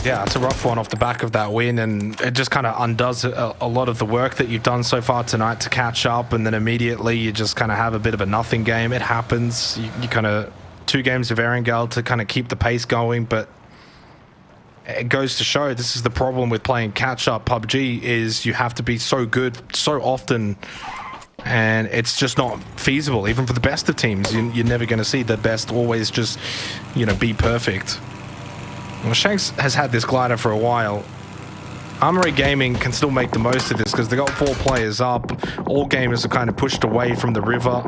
Yeah, it's a rough one off the back of that win, and it just kind of undoes a lot of the work that you've done so far tonight to catch up, and then immediately you just kind of have a bit of a nothing game. It happens. You kind of 2 games of Erangel to kind of keep the pace going, but it goes to show this is the problem with playing catch-up PUBG is you have to be so good so often, and it's just not feasible. Even for the best of teams, you're never going to see the best always just, you know, be perfect. Well, Shanks has had this glider for a while. Armory Gaming can still make the most of this because they got 4 players up. All gamers are kind of pushed away from the river.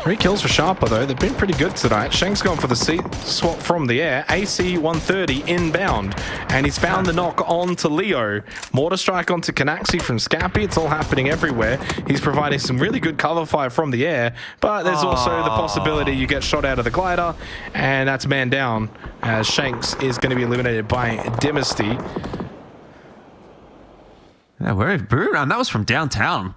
3 kills for Sharper, though. They've been pretty good tonight. Shank's gone for the seat swap from the air. AC 130 inbound. And he's found the knock on to Leo. Mortar strike onto Canaxi from Scappy. It's all happening everywhere. He's providing some really good cover fire from the air. But there's also the possibility you get shot out of the glider. And that's man down. As Shanks is going to be eliminated by Dynasty. Yeah, where Boulevard? That was from downtown.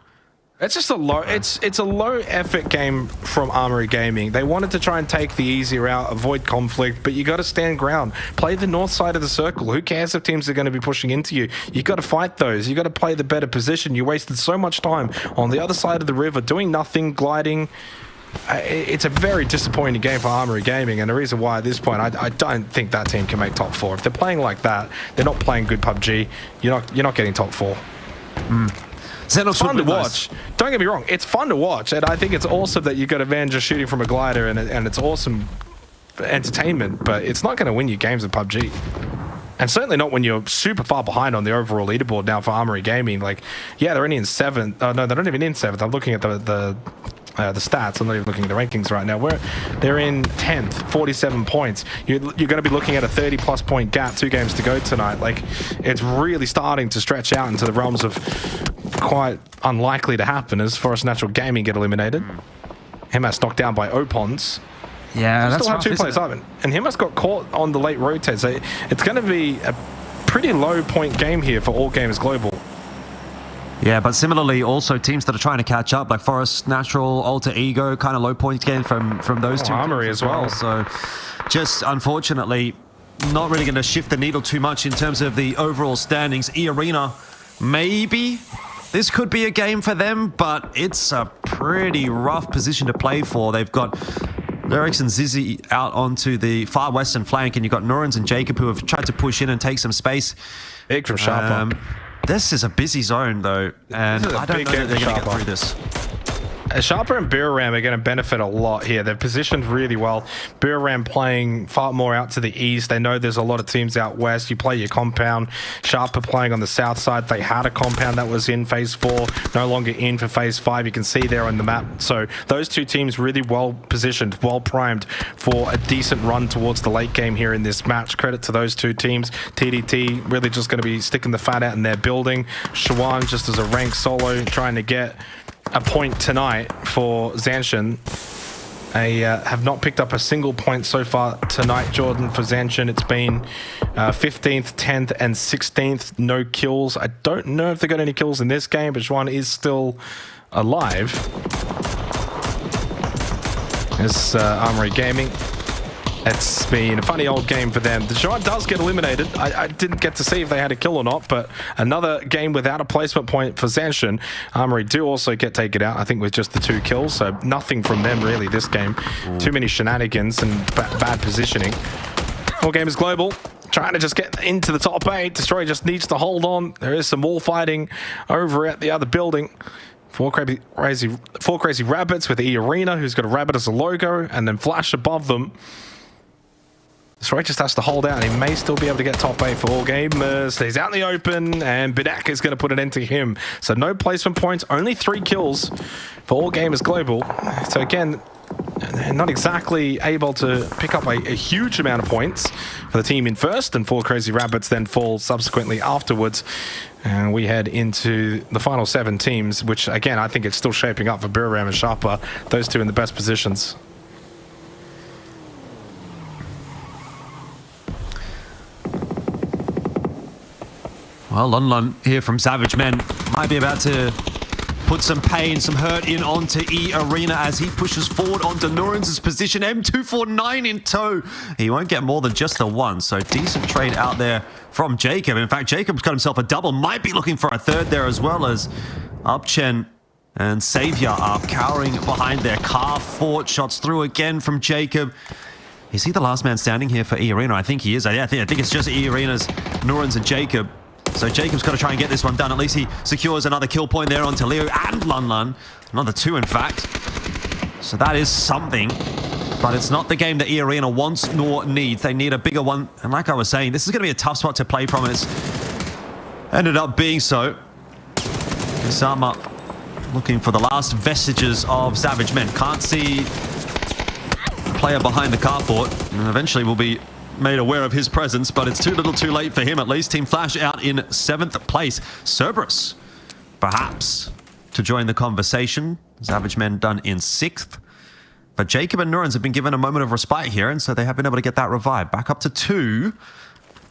It's just a low. It's a low effort game from Armory Gaming. They wanted to try and take the easy route, avoid conflict, but you got to stand ground. Play the north side of the circle. Who cares if teams are going to be pushing into you? You got to fight those. You got to play the better position. You wasted so much time on the other side of the river doing nothing, gliding. It's a very disappointing game for Armory Gaming, and the reason why at this point I don't think that team can make top 4. If they're playing like that, they're not playing good PUBG. You're not getting top 4. It's fun to watch. Don't get me wrong, it's fun to watch, and I think it's awesome that you got a man just shooting from a glider, and it's awesome entertainment, but it's not going to win you games of PUBG. And certainly not when you're super far behind on the overall leaderboard now for Armory Gaming. Like, yeah, they're only in 7th. No, they're not even in 7th. I'm looking at the stats. I'm not even looking at the rankings right now. They're in 10th, 47 points. You're going to be looking at a 30-plus point gap, 2 games to go tonight. Like, it's really starting to stretch out into the realms of quite unlikely to happen as Forest Natural Gaming get eliminated. Himas knocked down by Opons. Yeah, that's still have 2 players up, and Himas got caught on the late rotate, so it's going to be a pretty low point game here for All Gamers Global. Yeah, but similarly, also teams that are trying to catch up, like Forest Natural, Alter Ego, kind of low point game from those 2 Armory as well. So just unfortunately, not really going to shift the needle too much in terms of the overall standings. E-Arena, maybe this could be a game for them, but it's a pretty rough position to play for. They've got Lyrics and Zizzy out onto the far western flank, and you've got Norans and Jacob who have tried to push in and take some space. Big from Sharper. This is a busy zone, though, and I don't know that they're going to get through this. Sharper and Biram are going to benefit a lot here. They're positioned really well. Biram playing far more out to the east. They know there's a lot of teams out west. You play your compound. Sharper playing on the south side. They had a compound that was in phase 4, no longer in for phase 5. You can see there on the map. So those 2 teams really well positioned, well primed for a decent run towards the late game here in this match. Credit to those 2 teams. TDT really just going to be sticking the fat out in their building. Shawan just as a rank solo trying to get a point tonight for Zanshin. They have not picked up a single point so far tonight, Jordan, for Zanshin. It's been 15th, 10th, and 16th. No kills. I don't know if they got any kills in this game, but Juan is still alive. It's Armory Gaming. It's been a funny old game for them. The Giant does get eliminated. I didn't get to see if they had a kill or not, but another game without a placement point for Zanshin. Armory do also get taken out, I think, with just the 2 kills, so nothing from them really this game. Too many shenanigans and bad positioning. All Gamers Global trying to just get into the top 8. Destroyer just needs to hold on. There is some more fighting over at the other building. 4 crazy rabbits with E-Arena, who's got a rabbit as a logo, and then Flash above them. Destroy just has to hold out, and he may still be able to get top 8 for All Gamers. He's out in the open, and Bidak is going to put an end to him. So no placement points, only 3 kills for All Gamers Global. So again, not exactly able to pick up a huge amount of points for the team in first, and 4 Crazy Rabbits then fall subsequently afterwards. And we head into the final 7 teams, which again, I think it's still shaping up for Biram and Sharper, those two in the best positions. Well, Lon here from Savage Men might be about to put some pain, some hurt in onto E Arena as he pushes forward onto Noren's position. M249 in tow. He won't get more than just the one, so decent trade out there from Jacob. In fact, Jacob's got himself a double, might be looking for a third there as well, as Upchen and Savior are cowering behind their car fort. Shots through again from Jacob. Is he the last man standing here for E Arena? I think he is. I think it's just E Arena's Noren's and Jacob. So Jacob's got to try and get this one done. At least he secures another kill point there onto Leo and Lun. Another 2, in fact. So that is something. But it's not the game that E Arena wants nor needs. They need a bigger one. And like I was saying, this is going to be a tough spot to play from. And it's ended up being so. Kusama looking for the last vestiges of Savage Men. Can't see the player behind the car fort. And eventually will be made aware of his presence, but it's too little too late for him at least. Team Flash out in 7th place. Cerberus, perhaps, to join the conversation. Savage Men done in 6th. But Jacob and Nurens have been given a moment of respite here, and so they have been able to get that revive. Back up to 2.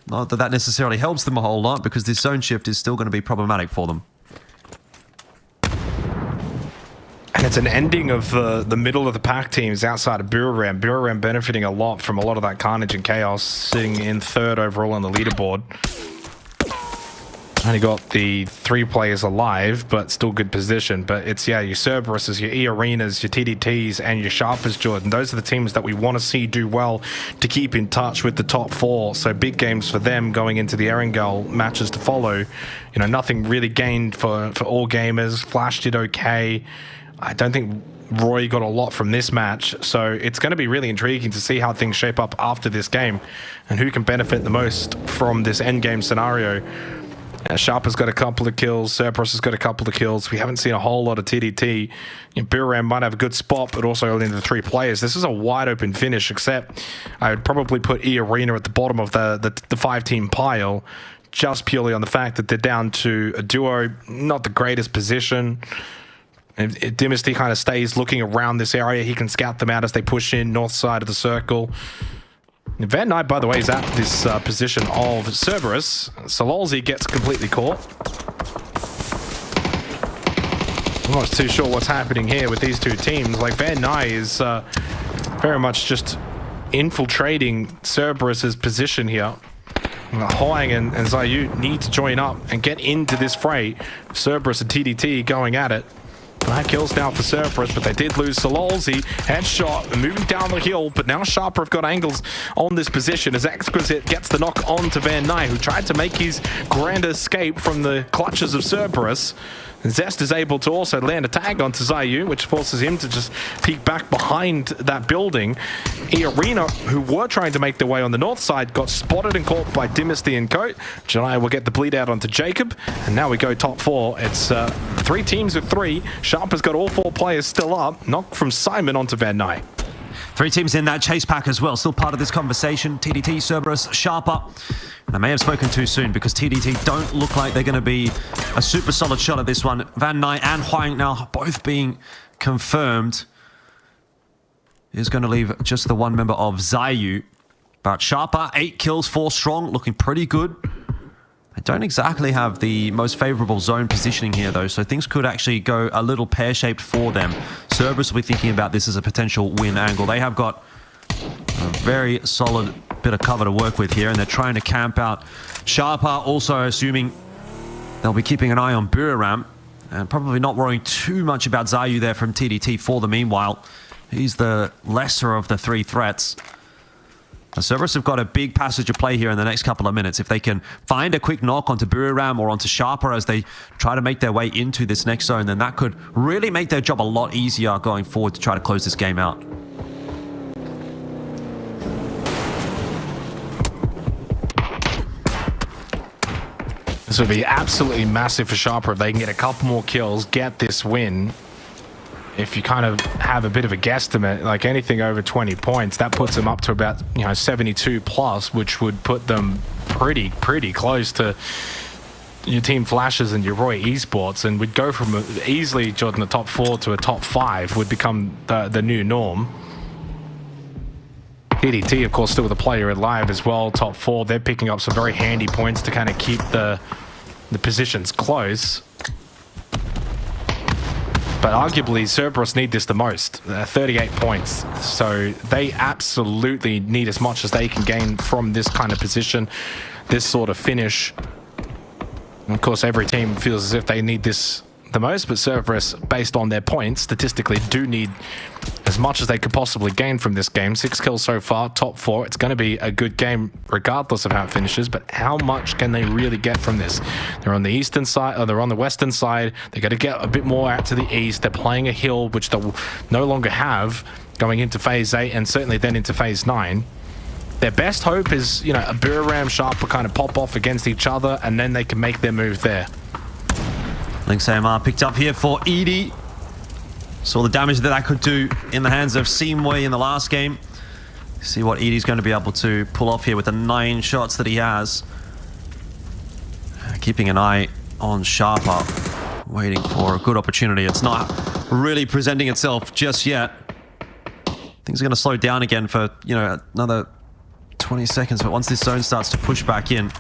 Not that that necessarily helps them a whole lot, because this zone shift is still going to be problematic for them. And it's an ending of the middle of the pack teams outside of Biram. Biram benefiting a lot from a lot of that carnage and chaos, sitting in 3rd overall on the leaderboard. Only got the 3 players alive, but still good position. But it's, yeah, your Cerberuses, your E Arenas, your TDTs, and your Sharpers, Jordan. Those are the teams that we want to see do well to keep in touch with the top 4. So big games for them going into the Erangel matches to follow. You know, nothing really gained for all gamers. Flash did okay. I don't think Roy got a lot from this match, so it's going to be really intriguing to see how things shape up after this game and who can benefit the most from this endgame scenario. Sharper's got a couple of kills, Cerberus has got a couple of kills. We haven't seen a whole lot of TDT. Biram might have a good spot, but also only the 3 players. This is a wide open finish, except I would probably put E Arena at the bottom of the 5-team pile, just purely on the fact that they're down to a duo, not the greatest position. If Dynasty kind of stays looking around this area, he can scout them out as they push in north side of the circle. Van Knight, by the way, is at this position of Cerberus. Sololzi gets completely caught. I'm not too sure what's happening here with these two teams. Like, Van Knight is very much just infiltrating Cerberus's position here. Hoang and Zayu need to join up and get into this fray. Cerberus and TDT going at it. That kills now for Cerberus, but they did lose Sololzi. Headshot, moving down the hill, but now Sharper have got angles on this position as Exquisite gets the knock on to Van Knight, who tried to make his grand escape from the clutches of Cerberus. Zest is able to also land a tag onto Zayu, which forces him to just peek back behind that building. E Arena, who were trying to make their way on the north side, got spotted and caught by Dynasty and Coat. Janai will get the bleed out onto Jacob, and now we go top 4. It's 3 teams with 3. Sharp has got all 4 players still up. Knock from Simon onto Van Knight. 3 teams in that chase pack as well, still part of this conversation. TDT, Cerberus, Sharper. And I may have spoken too soon because TDT don't look like they're going to be a super solid shot at this one. Van Knight and Huang now both being confirmed. Is going to leave just the 1 member of Zayu. But Sharper, 8 kills, 4 strong, looking pretty good. I don't exactly have the most favorable zone positioning here, though, so things could actually go a little pear-shaped for them. Cerberus will be thinking about this as a potential win angle. They have got a very solid bit of cover to work with here, and they're trying to camp out Sharper, also assuming they'll be keeping an eye on Biram, and probably not worrying too much about Zayu there from TDT for the meanwhile. He's the lesser of the 3 threats. The Cerberus have got a big passage of play here in the next couple of minutes. If they can find a quick knock onto Biram or onto Sharper as they try to make their way into this next zone, then that could really make their job a lot easier going forward to try to close this game out. This would be absolutely massive for Sharper if they can get a couple more kills, get this win. if you kind of have a bit of a guesstimate, like anything over 20 points, that puts them up to about 72 plus, which would put them pretty close to your Team Flashes and your Roy Esports, and would go from easily, Jordan, the top 4 to a top 5 would become the new norm. TDT, of course, still with a player alive as well, top 4. They're picking up some very handy points to kind of keep the positions close. But arguably, Cerberus need this the most, 38 points. So they absolutely need as much as they can gain from this kind of position, this sort of finish. And of course, every team feels as if they need this the most, but Cerberus, based on their points, statistically do need as much as they could possibly gain from this game. 6 kills so far, top 4. It's going to be a good game regardless of how it finishes, but how much can they really get from this? They're on the eastern side, or they're on the western side. They got to get a bit more out to the east. They're playing a hill, which they'll no longer have going into Phase 8 and certainly then into Phase 9. Their best hope is, a Biram Sharp will kind of pop off against each other, and then they can make their move there. Lynx AMR picked up here for Edie. Saw the damage that could do in the hands of Seamway in the last game. See what Edie's going to be able to pull off here with the 9 shots that he has. Keeping an eye on Sharper, waiting for a good opportunity. It's not really presenting itself just yet. Things are going to slow down again for, another 20 seconds. But once this zone starts to push back in,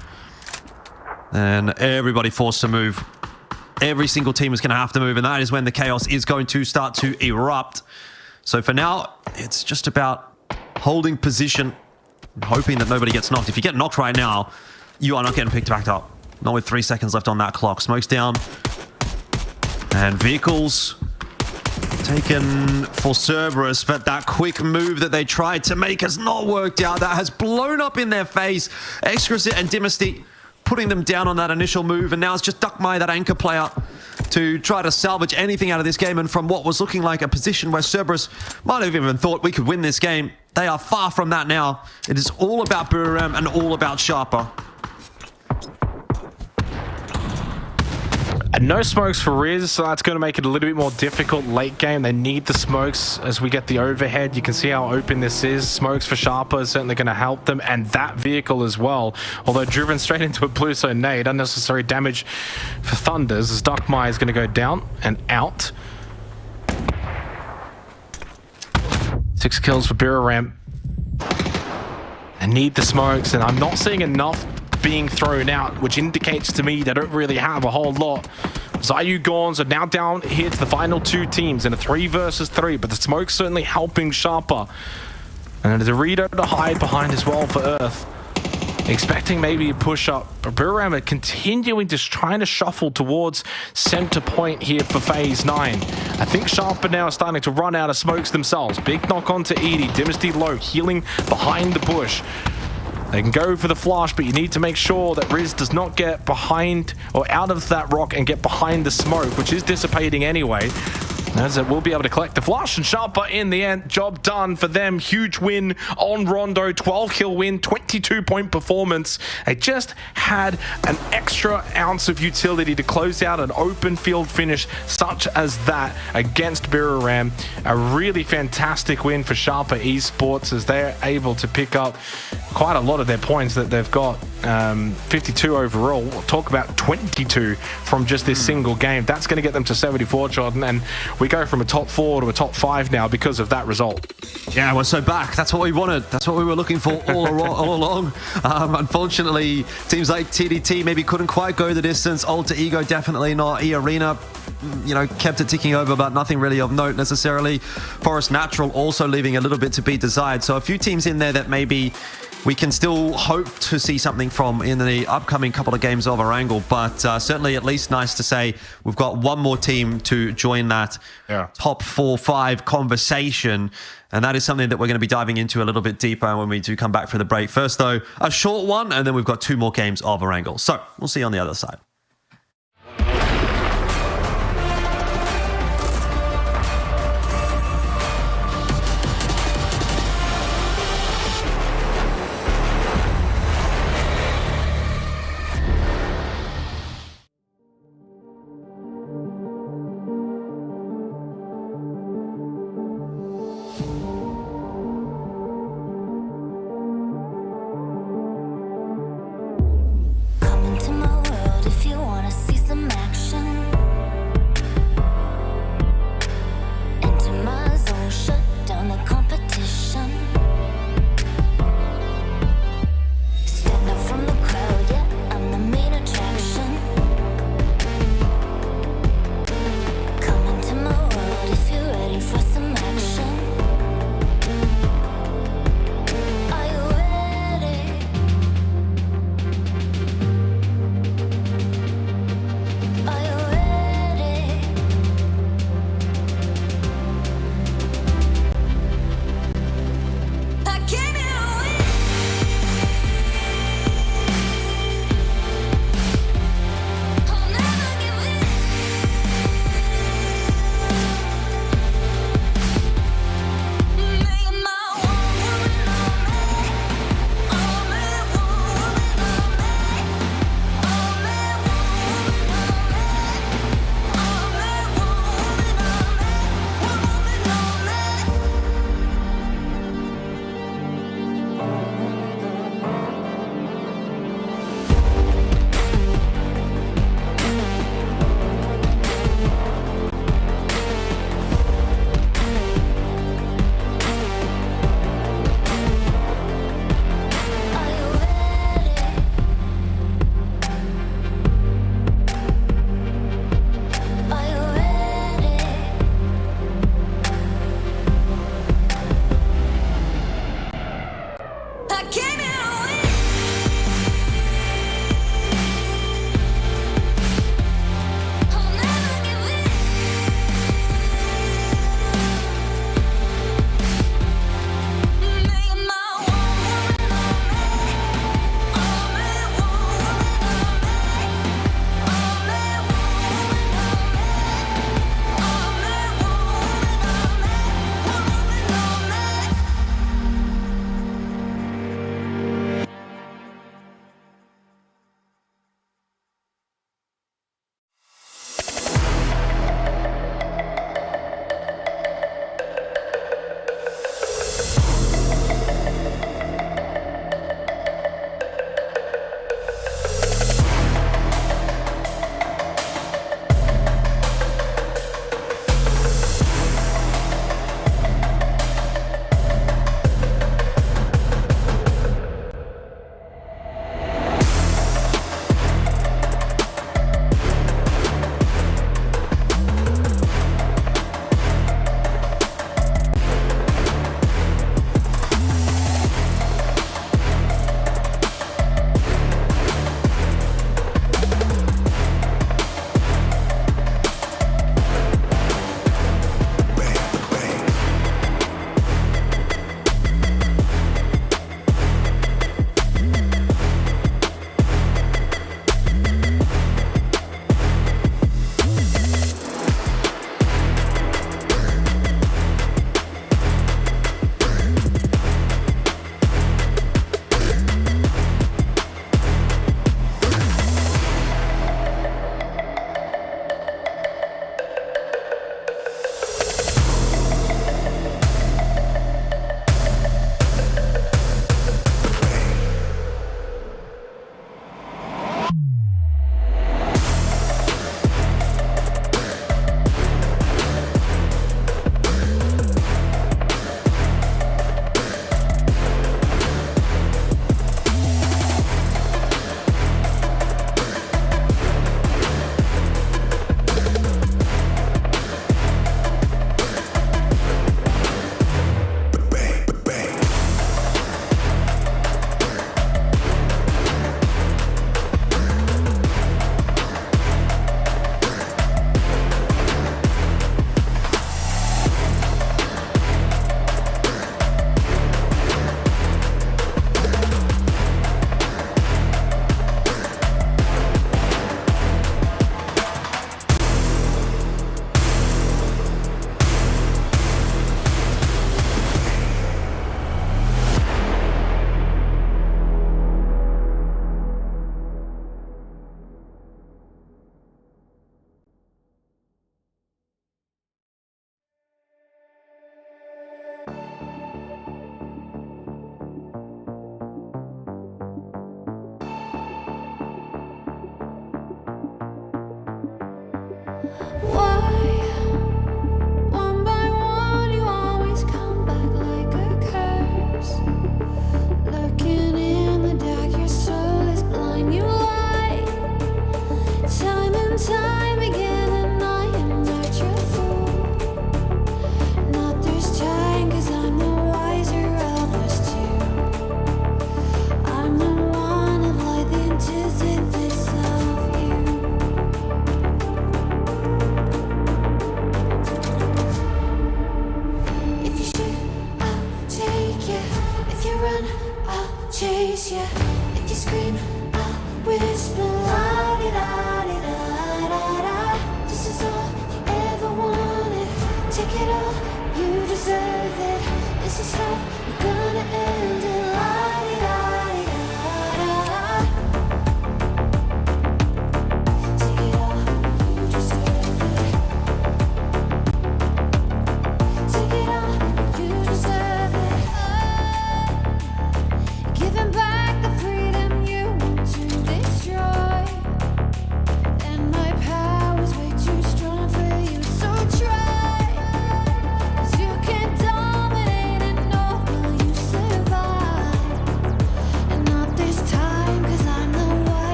then everybody forced to move. Every single team is going to have to move, and that is when the chaos is going to start to erupt. So for now, it's just about holding position and hoping that nobody gets knocked. If you get knocked right now, you are not getting picked back up. Not with 3 seconds left on that clock. Smoke's down. And vehicles taken for Cerberus, but that quick move that they tried to make has not worked out. That has blown up in their face. Exquisite and Dynasty putting them down on that initial move, and now it's just Duckmai, that anchor player, to try to salvage anything out of this game. And from what was looking like a position where Cerberus might have even thought we could win this game, they are far from that now. It is all about Biram and all about Sharper. And no smokes for Riz, so that's going to make it a little bit more difficult late game. They need the smokes as we get the overhead. You can see how open this is. Smokes for Sharper is certainly going to help them, and that vehicle as well. Although driven straight into a blue zone nade, unnecessary damage for Thunders as Duckmai is going to go down and out. 6 kills for Biram. I need the smokes, and I'm not seeing enough being thrown out, which indicates to me they don't really have a whole lot. Zayu Gorns are now down here to the final 2 teams in a 3 versus 3, but the smoke's certainly helping Sharper. And there's a Dorito to hide behind as well for Earth. Expecting maybe a push up, but Biram are continuing just trying to shuffle towards center point here for Phase 9. I think Sharper now are starting to run out of smokes themselves. Big knock onto Edie, Dynasty low, healing behind the bush. They can go for the flash, but you need to make sure that Riz does not get behind or out of that rock and get behind the smoke, which is dissipating anyway. As it will be able to collect the flush, and Sharper in the end, job done for them. Huge win on Rondo, 12 kill win, 22-point performance. They just had an extra ounce of utility to close out an open field finish such as that against Biram. A really fantastic win for Sharper Esports as they're able to pick up quite a lot of their points that they've got. 52 overall. We'll talk about 22 from just this single game. That's going to get them to 74, Jordan, and we go from a top 4 to a top 5 now because of that result. Yeah, we're so back. That's what we wanted. That's what we were looking for all along. Unfortunately, teams like TDT maybe couldn't quite go the distance. Alter Ego definitely not. E-Arena, kept it ticking over, but nothing really of note necessarily. Forest Natural also leaving a little bit to be desired. So a few teams in there that maybe we can still hope to see something from in the upcoming couple of games of Erangel, but certainly at least nice to say we've got one more team to join that top 4-5 conversation, and that is something that we're going to be diving into a little bit deeper when we do come back for the break. First though, a short one, and then we've got 2 more games of Erangel. So we'll see you on the other side.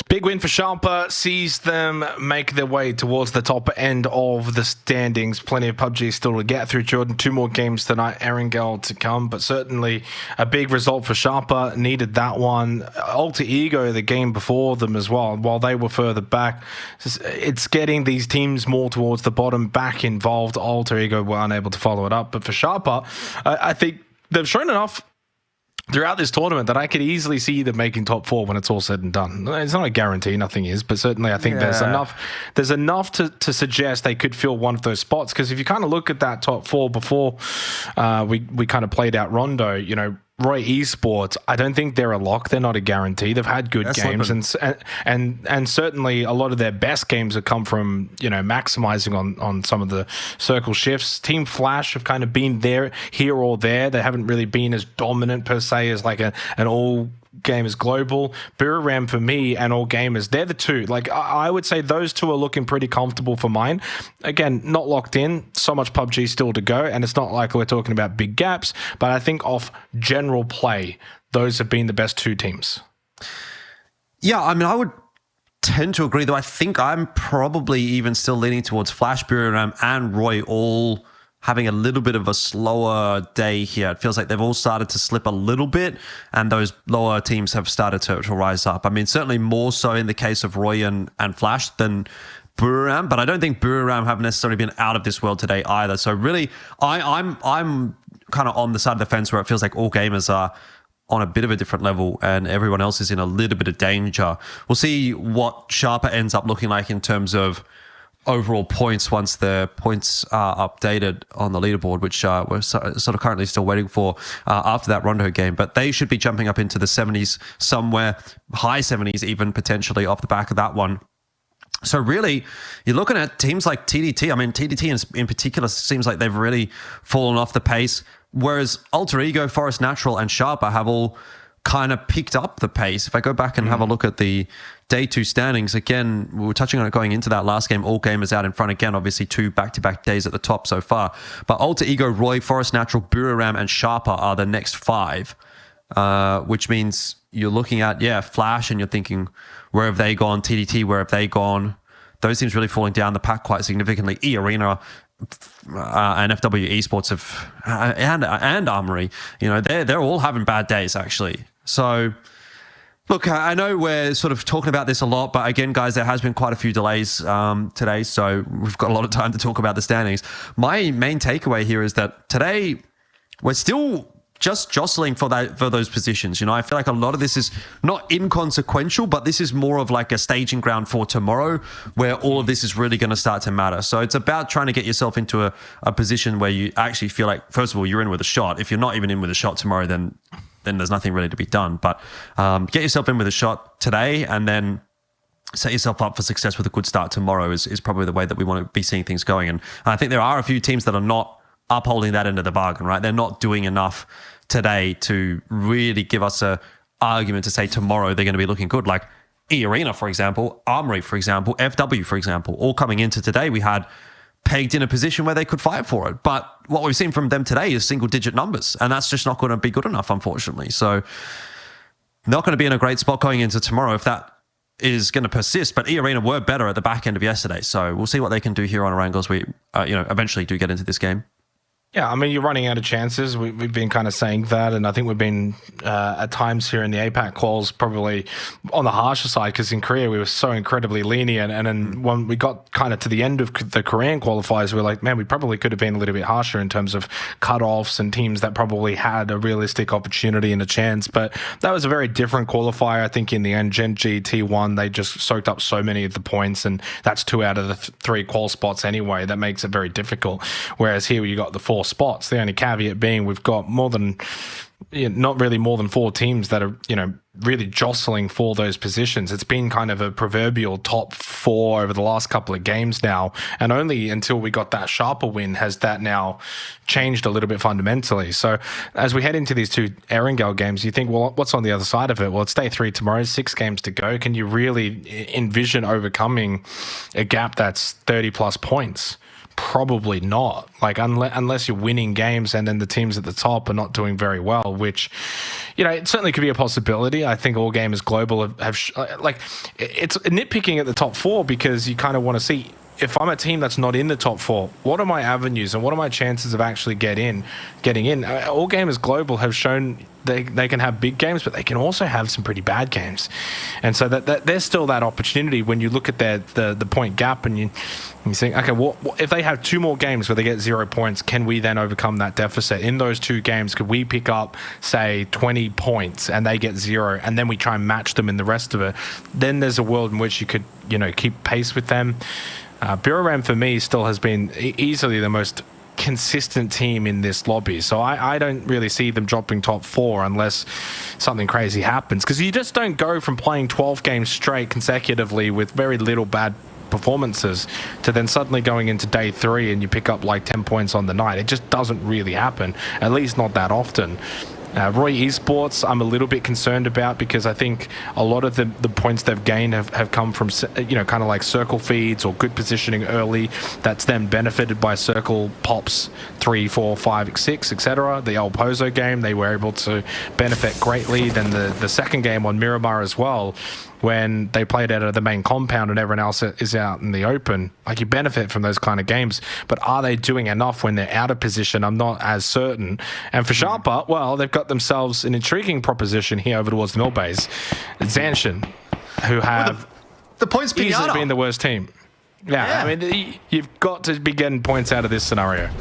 Big win for Sharpa, sees them make their way towards the top end of the standings. Plenty of PUBG still to get through, Jordan. 2 more games tonight, Erangel to come, but certainly a big result for Sharpa. Needed that one. Alter Ego, the game before them as well, while they were further back. It's getting these teams more towards the bottom, back involved. Alter Ego were unable to follow it up, but for Sharpa, I think they've shown enough throughout this tournament that I could easily see them making top 4 when it's all said and done. It's not a guarantee, nothing is, but certainly I think there's enough to suggest they could fill one of those spots. Because if you kind of look at that top 4 before we kind of played out Rondo, you know, Roy Esports, I don't think they're a lock. They're not a guarantee. They've had good games, and certainly a lot of their best games have come from, you know, maximizing on some of the circle shifts. Team Flash have kind of been there, here or there. They haven't really been as dominant per se as like an all gamers global. Buram for me and all gamers, they're the two. Like I would say those two are looking pretty comfortable for mine. Again, not locked in, so much PUBG still to go, and it's not like we're talking about big gaps, but I think off general play, those have been the best 2 teams. Yeah, I mean, I would tend to agree, though. I think I'm probably even still leaning towards Flash, Buram, and Roy all having a little bit of a slower day here. It feels like they've all started to slip a little bit, and those lower teams have started to rise up. I mean, certainly more so in the case of Roy and Flash than Buram, but I don't think Buram have necessarily been out of this world today either. So really, I'm kind of on the side of the fence where it feels like all gamers are on a bit of a different level and everyone else is in a little bit of danger. We'll see what Sharpa ends up looking like in terms of overall points once the points are updated on the leaderboard, which we're sort of currently still waiting for after that Rondo game. But they should be jumping up into the 70s somewhere, high 70s even potentially off the back of that one. So really, you're looking at teams like TDT. I mean, TDT in particular seems like they've really fallen off the pace, whereas Alter Ego, Forest Natural, and Sharpa have all kind of picked up the pace. If I go back and have a look at the day 2 standings, again, we were touching on it going into that last game. All gamers out in front again, obviously 2 back-to-back days at the top so far. But Alter Ego, Roy, Forest Natural, Buram, and Sharpa are the next 5, which means you're looking at, Flash, and you're thinking, where have they gone? TDT, where have they gone? Those teams really falling down the pack quite significantly. E-Arena and FW Esports have, and Armory, you know, they're all having bad days, actually. So, look, I know we're sort of talking about this a lot, but again, guys, there has been quite a few delays today, so we've got a lot of time to talk about the standings. My main takeaway here is that today we're still just jostling for those positions. You know, I feel like a lot of this is not inconsequential, but this is more of like a staging ground for tomorrow where all of this is really going to start to matter. So it's about trying to get yourself into a position where you actually feel like, first of all, you're in with a shot. If you're not even in with a shot tomorrow, then there's nothing really to be done. But get yourself in with a shot today and then set yourself up for success with a good start tomorrow is probably the way that we want to be seeing things going. And I think there are a few teams that are not upholding that end of the bargain, right? They're not doing enough today to really give us a argument to say tomorrow they're going to be looking good. Like E-Arena, for example, Armory, for example, FW, for example, all coming into today, we had pegged in a position where they could fight for it. But what we've seen from them today is single-digit numbers, and that's just not going to be good enough, unfortunately. So not going to be in a great spot going into tomorrow if that is going to persist. But E-Arena were better at the back end of yesterday, so we'll see what they can do here on Erangel as we eventually do get into this game. Yeah, I mean, you're running out of chances. We've been kind of saying that, and I think we've been at times here in the APAC quals probably on the harsher side, because in Korea we were so incredibly lenient, and then when we got kind of to the end of the Korean qualifiers, we were like, man, we probably could have been a little bit harsher in terms of cutoffs and teams that probably had a realistic opportunity and a chance. But that was a very different qualifier. I think in the end, Gen G T1, they just soaked up so many of the points, and that's 2 out of the 3 qual spots anyway. That makes it very difficult. Whereas here you got the 4 spots. The only caveat being we've got not really more than 4 teams that are, really jostling for those positions. It's been kind of a proverbial top 4 over the last couple of games now, and only until we got that Sharpa win has that now changed a little bit fundamentally. So as we head into these 2 Erangel games, you think, well, what's on the other side of it? Well, it's day 3 tomorrow, 6 games to go. Can you really envision overcoming a gap that's 30 plus points? probably not. Like, unless you're winning games and then the teams at the top are not doing very well, which, you know, it certainly could be a possibility. I think all gamers global have like, it's nitpicking at the top 4 because you kind of want to see, if I'm a team that's not in the top 4, what are my avenues and what are my chances of actually getting in? All gamers global have shown they can have big games, but they can also have some pretty bad games, and so that there's still that opportunity when you look at the point gap and you think, okay, what if they have 2 more games where they get 0 points? Can we then overcome that deficit in those 2 games? Could we pick up, say, 20 points and they get 0, and then we try and match them in the rest of it? Then there's a world in which you could, you know, keep pace with them. Bureau for me still has been easily the most consistent team in this lobby, so I don't really see them dropping top 4 unless something crazy happens, because you just don't go from playing 12 games straight consecutively with very little bad performances to then suddenly going into day 3 and you pick up like 10 points on the night. It just doesn't really happen, at least not that often. Roy Esports, I'm a little bit concerned about, because I think a lot of the points they've gained have come from, you know, kind of like circle feeds or good positioning early. That's then benefited by circle pops 3, 4, 5, 6, etc. The El Pozo game, they were able to benefit greatly. Then the second game on Miramar as well, when they played out of the main compound and everyone else is out in the open. Like, you benefit from those kind of games, but are they doing enough when they're out of position? I'm not as certain. And for Sharper, well, they've got themselves an intriguing proposition here over towards the mill base. Zanshin, who have the points easily been the worst team. Yeah, I mean, you've got to be getting points out of this scenario.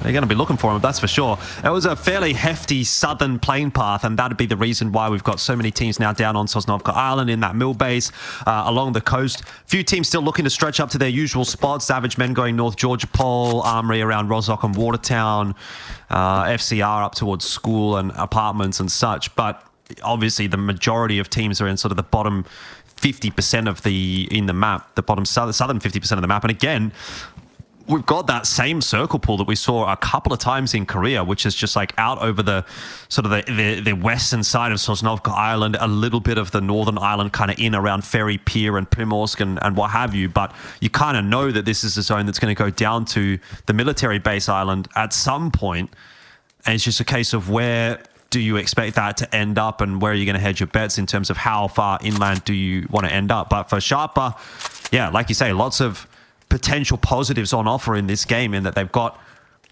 They're going to be looking for him, that's for sure. It was a fairly hefty southern plane path, and that'd be the reason why we've got so many teams now down on Sosnovka Island in that mill base along the coast. Few teams still looking to stretch up to their usual spots. Savage Men going north, Georgia Pole, Armory around Rozok and Watertown, FCR up towards school and apartments and such. But obviously the majority of teams are in sort of the bottom 50% of the map, the bottom southern 50% of the map. And again, we've got that same circle pool that we saw a couple of times in Korea, which is just like out over the sort of the western side of Sosnovka Island, a little bit of the northern island kind of in around Ferry Pier and Primorsk and what have you. But you kind of know that this is a zone that's going to go down to the military base island at some point. And it's just a case of where do you expect that to end up and where are you going to hedge your bets in terms of how far inland do you want to end up. But for Sharper, yeah, like you say, lots of potential positives on offer in this game, in that they've got,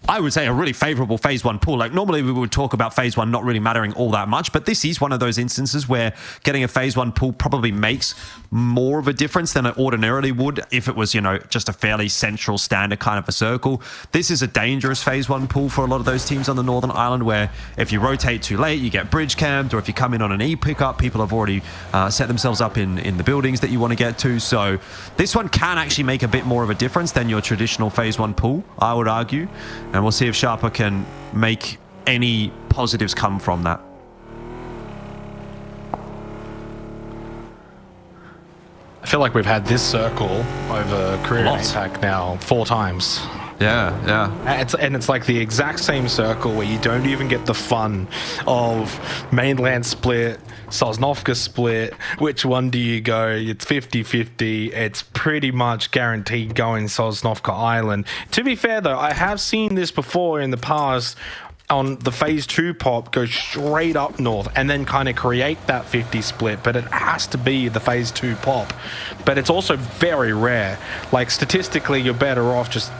I would say, a really favorable phase 1 pool. Like, normally we would talk about phase 1 not really mattering all that much, but this is one of those instances where getting a phase 1 pool probably makes more of a difference than it ordinarily would if it was, you know, just a fairly central standard kind of a circle. This is a dangerous phase 1 pool for a lot of those teams on the northern island, where if you rotate too late, you get bridge camped, or if you come in on an E pickup, people have already set themselves up in the buildings that you want to get to. So this one can actually make a bit more of a difference than your traditional phase 1 pool, I would argue. And we'll see if Sharper can make any positives come from that. I feel like we've had this circle over Korea and APAC now 4 times. Yeah. It's like the exact same circle where you don't even get the fun of mainland split, Sosnovka split. Which one do you go? It's 50-50. It's pretty much guaranteed going Sosnovka Island. To be fair, though, I have seen this before in the past on the phase 2 pop, go straight up north and then kind of create that 50 split, but it has to be the phase 2 pop. But it's also very rare. Like, statistically, you're better off just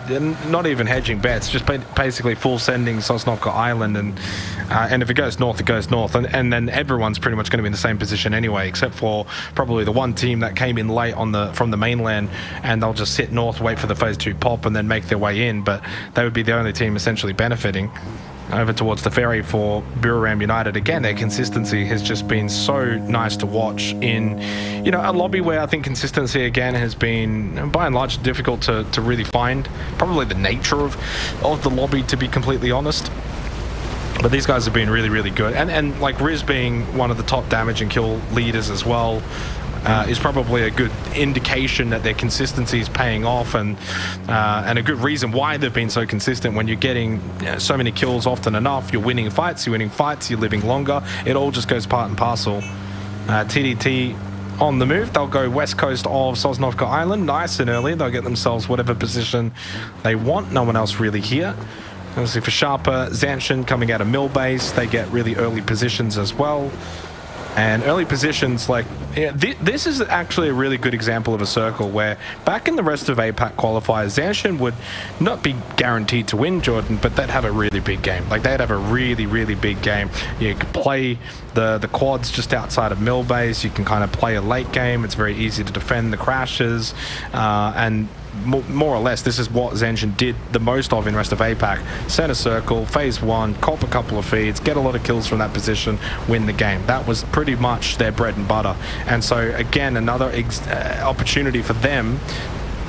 not even hedging bets, just basically full sending Sosnovka Island, and if it goes north, it goes north, and then everyone's pretty much going to be in the same position anyway, except for probably the one team that came in late from the mainland, and they'll just sit north, wait for the phase 2 pop, and then make their way in. But they would be the only team essentially benefiting. Over towards the ferry for Buriram United, again, their consistency has just been so nice to watch in, you know, a lobby where I think consistency again has been by and large difficult to really find. Probably the nature of the lobby, to be completely honest. But these guys have been really, really good. And like Riz being one of the top damage and kill leaders as well, is probably a good indication that their consistency is paying off, and a good reason why they've been so consistent. When you're getting so many kills often enough, you're winning fights, you're living longer. It all just goes part and parcel. TDT on the move. They'll go west coast of Sosnovka Island, nice and early. They'll get themselves whatever position they want. No one else really here. Obviously for Sharper, Zanshin coming out of mill base, they get really early positions as well. And early positions, like, yeah, this is actually a really good example of a circle where back in the rest of APAC qualifiers, Zanshin would not be guaranteed to win, Jordan, but they'd have a really big game. Like, they'd have a really, really big game. You could play the quads just outside of mill base. You can kind of play a late game. It's very easy to defend the crashes. And more or less, this is what Zanshin did the most of in rest of APAC. Center circle, phase one, cop a couple of feeds, get a lot of kills from that position, win the game. That was pretty much their bread and butter. And so, again, another opportunity for them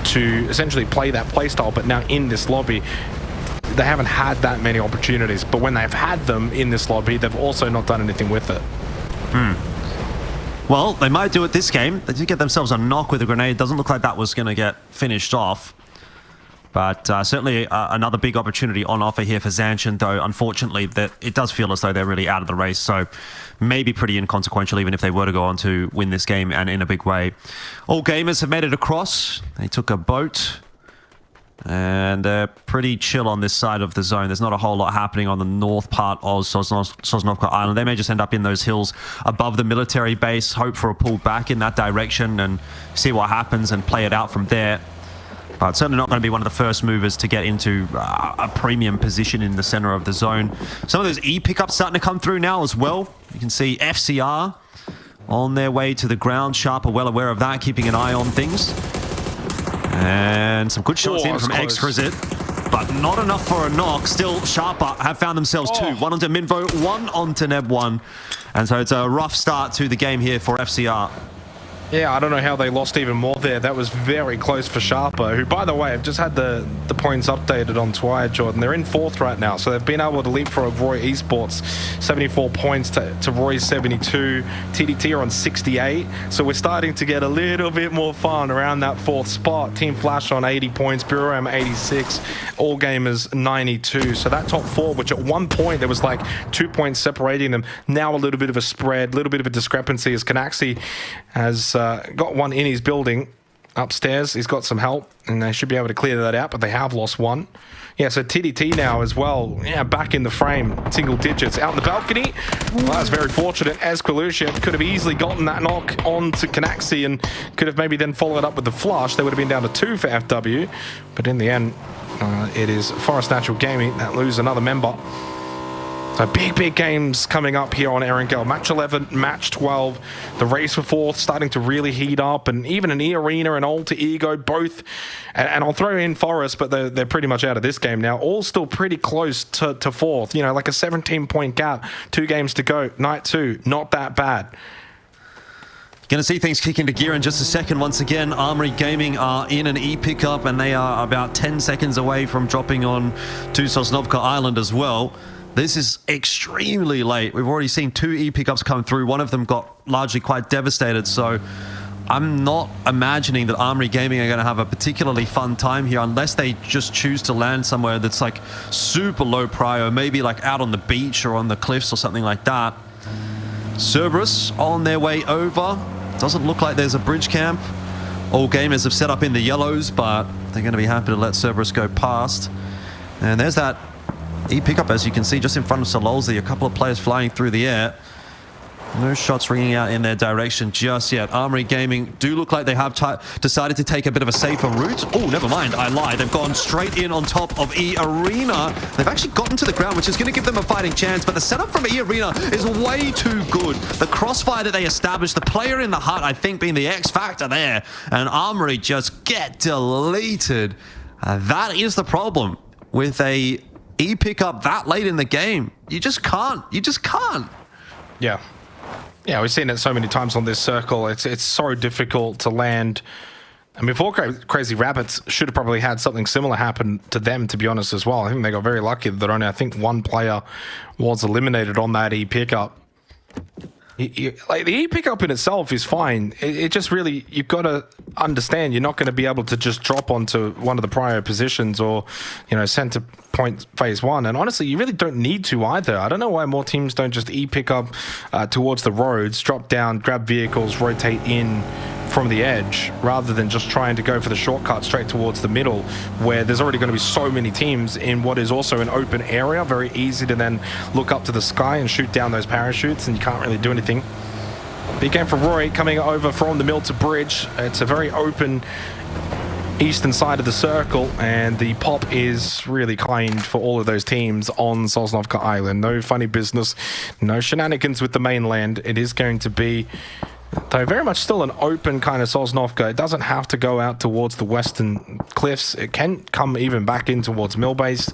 to essentially play that playstyle, but now in this lobby. They haven't had that many opportunities, but when they've had them in this lobby, they've also not done anything with it. Well, they might do it this game. They did get themselves a knock with a grenade. Doesn't look like that was going to get finished off. But certainly another big opportunity on offer here for Zanshin, though unfortunately that it does feel as though they're really out of the race. So maybe pretty inconsequential even if they were to go on to win this game and in a big way. All gamers have made it across. They took a boat. And they're pretty chill on this side of the zone. There's not a whole lot happening on the north part of Sosnovka Island. They may just end up in those hills above the military base, hope for a pull back in that direction and see what happens and play it out from there. But certainly not going to be one of the first movers to get into a premium position in the center of the zone. Some of those E pickups starting to come through now as well. You can see FCR on their way to the ground. Sharp are well aware of that, keeping an eye on things. And some good shots in from Exquisite, but not enough for a knock. Still, Sharper have found themselves two. One onto Minvo, one onto Neb1. And so it's a rough start to the game here for FCR. Yeah, I don't know how they lost even more there. That was very close for Sharper, who, by the way, have just had the points updated on Twilight, Jordan. They're in 4th right now, so they've been able to leapfrog Roy Esports 74 points to Roy's 72. TDT are on 68, so we're starting to get a little bit more fun around that 4th spot. Team Flash on 80 points, Bureau 86, All Gamers 92. So that top 4, which at one point there was like 2 points separating them, now a little bit of a spread, a little bit of a discrepancy as Canaxi has got one in his building upstairs. He's got some help and they should be able to clear that out, but they have lost one. Yeah, so TDT now as well, yeah, back in the frame, single digits, out in the balcony. Well, that's very fortunate, as Quilucia could have easily gotten that knock onto Canaxi and could have maybe then followed up with the flush. They would have been down to 2 for FW, but in the end, it is Forest Natural Gaming that lose another member. So big games coming up here on Erangel. Match 11, match 12. The race for 4th starting to really heat up, and even an E-Arena and Alter Ego, both, and I'll throw in Forest, but they're pretty much out of this game now. All still pretty close to 4th. You know, like a 17-point gap. 2 games to go. Night 2, not that bad. Going to see things kick into gear in just a second. Once again, Armory Gaming are in an E pickup, and they are about 10 seconds away from dropping on to Sosnovka Island as well. This is extremely late. We've already seen 2 E pickups come through. One of them got largely quite devastated. So I'm not imagining that Armory Gaming are going to have a particularly fun time here unless they just choose to land somewhere that's like super low prio, maybe like out on the beach or on the cliffs or something like that. Cerberus on their way over. Doesn't look like there's a bridge camp. All gamers have set up in the yellows, but they're going to be happy to let Cerberus go past. And there's that E pickup, as you can see, just in front of Sololzi. A couple of players flying through the air. No shots ringing out in their direction just yet. Armory Gaming do look like they have decided to take a bit of a safer route. Oh, never mind, I lied. They've gone straight in on top of E-Arena. They've actually gotten to the ground, which is going to give them a fighting chance, but the setup from E-Arena is way too good. The crossfire that they established, the player in the hut, I think, being the X factor there, and Armory just get deleted. That is the problem with a E pickup that late in the game. You just can't. You just can't. Yeah. Yeah, we've seen it so many times on this circle. It's so difficult to land. And before Crazy Rabbits should have probably had something similar happen to them, to be honest, as well. I think they got very lucky that only, I think, 1 player was eliminated on that E pickup. Like the E pickup in itself is fine. It just really, you've got to understand you're not going to be able to just drop onto one of the prior positions or, center point phase one. And honestly, you really don't need to either. I don't know why more teams don't just E pickup towards the roads, drop down, grab vehicles, rotate in from the edge, rather than just trying to go for the shortcut straight towards the middle, where there's already going to be so many teams in what is also an open area. Very easy to then look up to the sky and shoot down those parachutes, and you can't really do anything. Big game for Roy coming over from the mill to bridge. It's a very open eastern side of the circle, and the pop is really claimed for all of those teams on Sosnovka Island. No funny business, no shenanigans with the mainland. It is going to be, though, very much still an open kind of Sosnovka. It doesn't have to go out towards the western cliffs. It can come even back in towards mill base.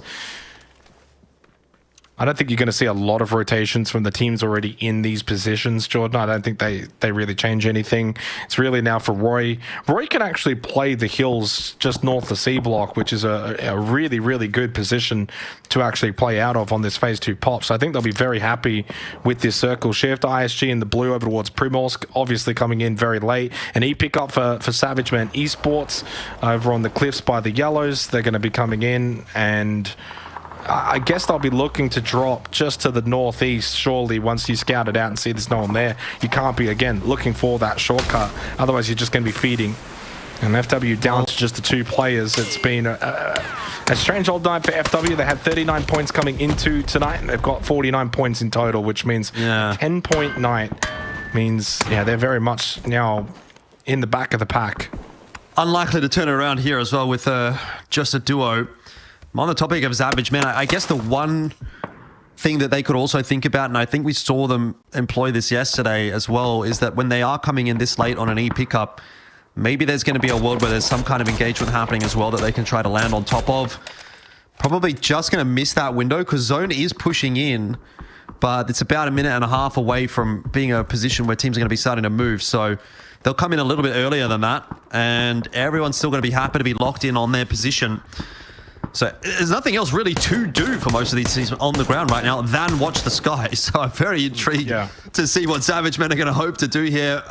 I don't think you're going to see a lot of rotations from the teams already in these positions, Jordan. I don't think they really change anything. It's really now for Roy. Roy can actually play the hills just north of C block, which is a really, really good position to actually play out of on this phase 2 pop. So I think they'll be very happy with this circle shift. ISG in the blue over towards Primorsk, obviously coming in very late. An E pickup for Savage Man Esports over on the cliffs by the yellows. They're going to be coming in, and I guess they'll be looking to drop just to the northeast, surely, once you scout it out and see there's no one there. You can't be, again, looking for that shortcut. Otherwise, you're just going to be feeding. And FW down to just the 2 players. It's been a strange old night for FW. They had 39 points coming into tonight, and they've got 49 points in total, which means 10-point night. Means, they're very much now in the back of the pack. Unlikely to turn it around here as well with just a duo. On the topic of Savage Man, I guess the one thing that they could also think about, and I think we saw them employ this yesterday as well, is that when they are coming in this late on an E pickup, maybe there's going to be a world where there's some kind of engagement happening as well that they can try to land on top of. Probably just going to miss that window because Zone is pushing in, but it's about a minute and a half away from being a position where teams are going to be starting to move. So they'll come in a little bit earlier than that, and everyone's still going to be happy to be locked in on their position. So there's nothing else really to do for most of these teams on the ground right now than watch the sky. So I'm very intrigued to see what Savage Men are going to hope to do here.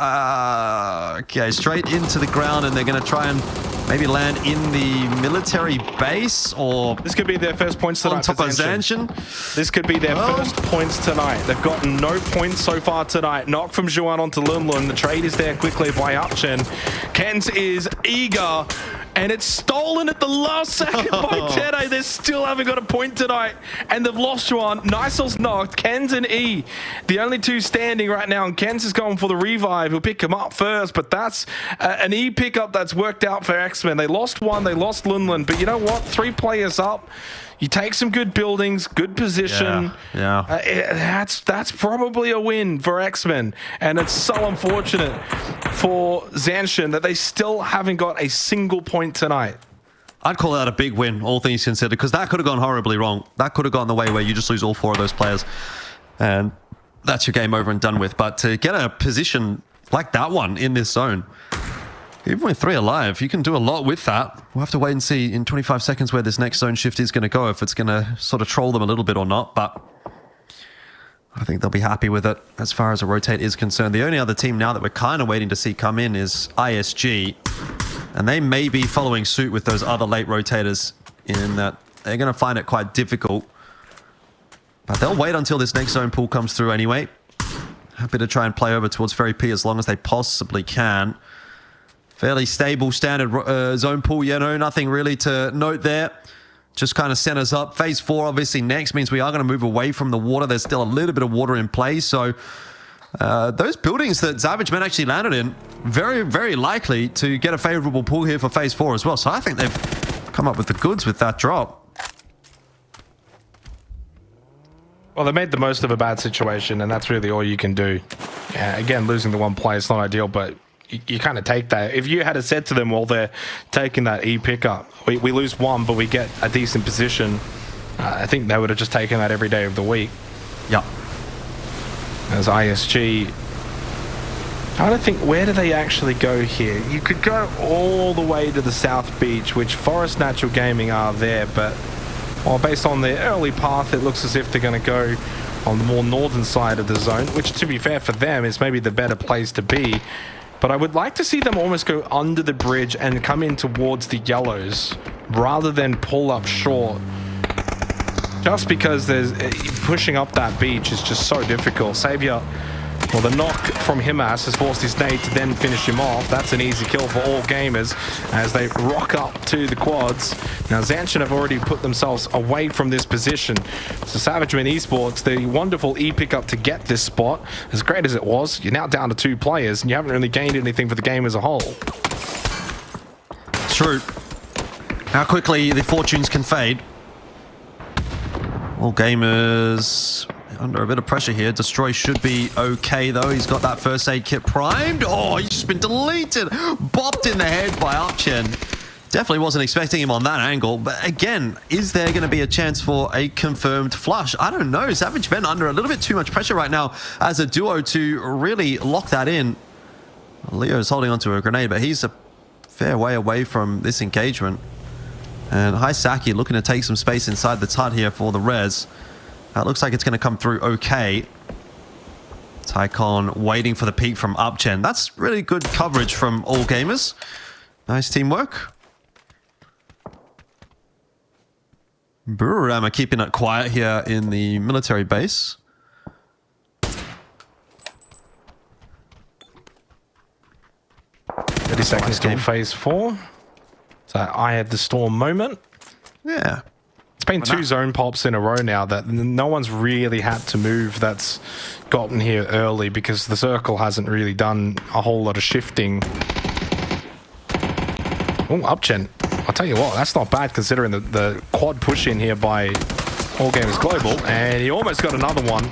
Okay, straight into the ground, and they're going to try and maybe land in the military base, or this could be their first points tonight. On top of Zanshin. This could be their first points tonight. They've gotten no points so far tonight. Knock from Zhuan onto Lunlun. The trade is there quickly by Upchen. Kens is eager, and it's stolen at the last second by Tete. They still haven't got a point tonight, and they've lost one. Nicel's knocked. Kens and E, the only 2 standing right now, and Kens is going for the revive. He'll pick him up first, but that's an E pickup that's worked out for X-Men. They lost one, they lost Lunlun, but you know what? 3 players up. You take some good buildings, good position. That's probably a win for X-Men. And it's so unfortunate for Zanshin that they still haven't got a single point tonight. I'd call that a big win, all things considered, because that could have gone horribly wrong. That could have gone the way where you just lose all 4 of those players, and that's your game over and done with. But to get a position like that one in this zone, even with 3 alive, you can do a lot with that. We'll have to wait and see in 25 seconds where this next zone shift is going to go, if it's going to sort of troll them a little bit or not. But I think they'll be happy with it as far as a rotate is concerned. The only other team now that we're kind of waiting to see come in is ISG. And they may be following suit with those other late rotators in that they're going to find it quite difficult. But they'll wait until this next zone pool comes through anyway. Happy to try and play over towards Ferry P as long as they possibly can. Fairly stable standard zone pool. Nothing really to note there. Just kind of centers up. Phase 4 obviously next means we are going to move away from the water. There's still a little bit of water in play. So those buildings that Savage Men actually landed in, very, very likely to get a favorable pool here for Phase 4 as well. So I think they've come up with the goods with that drop. Well, they made the most of a bad situation, and that's really all you can do. Yeah, again, losing the 1 play is not ideal, but you kind of take that. If you had said to them while they're taking that E pickup, we lose 1, but we get a decent position, I think they would have just taken that every day of the week. Yeah. As ISG, I don't think, where do they actually go here? You could go all the way to the South Beach, which Forest Natural Gaming are there, but well, based on the early path, it looks as if they're going to go on the more northern side of the zone, which to be fair for them is maybe the better place to be. But I would like to see them almost go under the bridge and come in towards the yellows rather than pull up short. Just because there's pushing up that beach is just so difficult. Savior, well, the knock from Himas has forced his nade to then finish him off. That's an easy kill for all gamers as they rock up to the quads. Now, Zanshin have already put themselves away from this position. So Savageman Esports, the wonderful E-pickup to get this spot, as great as it was, you're now down to 2 players and you haven't really gained anything for the game as a whole. It's true. How quickly the fortunes can fade. All gamers under a bit of pressure here. Destroy should be okay, though. He's got that first aid kit primed. Oh, he's just been deleted. Bopped in the head by Upchen. Definitely wasn't expecting him on that angle. But again, is there going to be a chance for a confirmed flush? I don't know. Savage Ben under a little bit too much pressure right now as a duo to really lock that in. Leo's holding onto a grenade, but he's a fair way away from this engagement. And Hisaki looking to take some space inside the TUD here for the res. That looks like it's going to come through okay. Tycon waiting for the peek from Upchen. That's really good coverage from all gamers. Nice teamwork. Bururam are keeping it quiet here in the military base. 30 seconds till phase 4. So I had the storm moment. Yeah. It's been 2 zone pops in a row now that no one's really had to move that's gotten here early because the circle hasn't really done a whole lot of shifting. Oh, Upchen. I'll tell you what, that's not bad considering the quad push in here by All Gamers Global. And he almost got another one.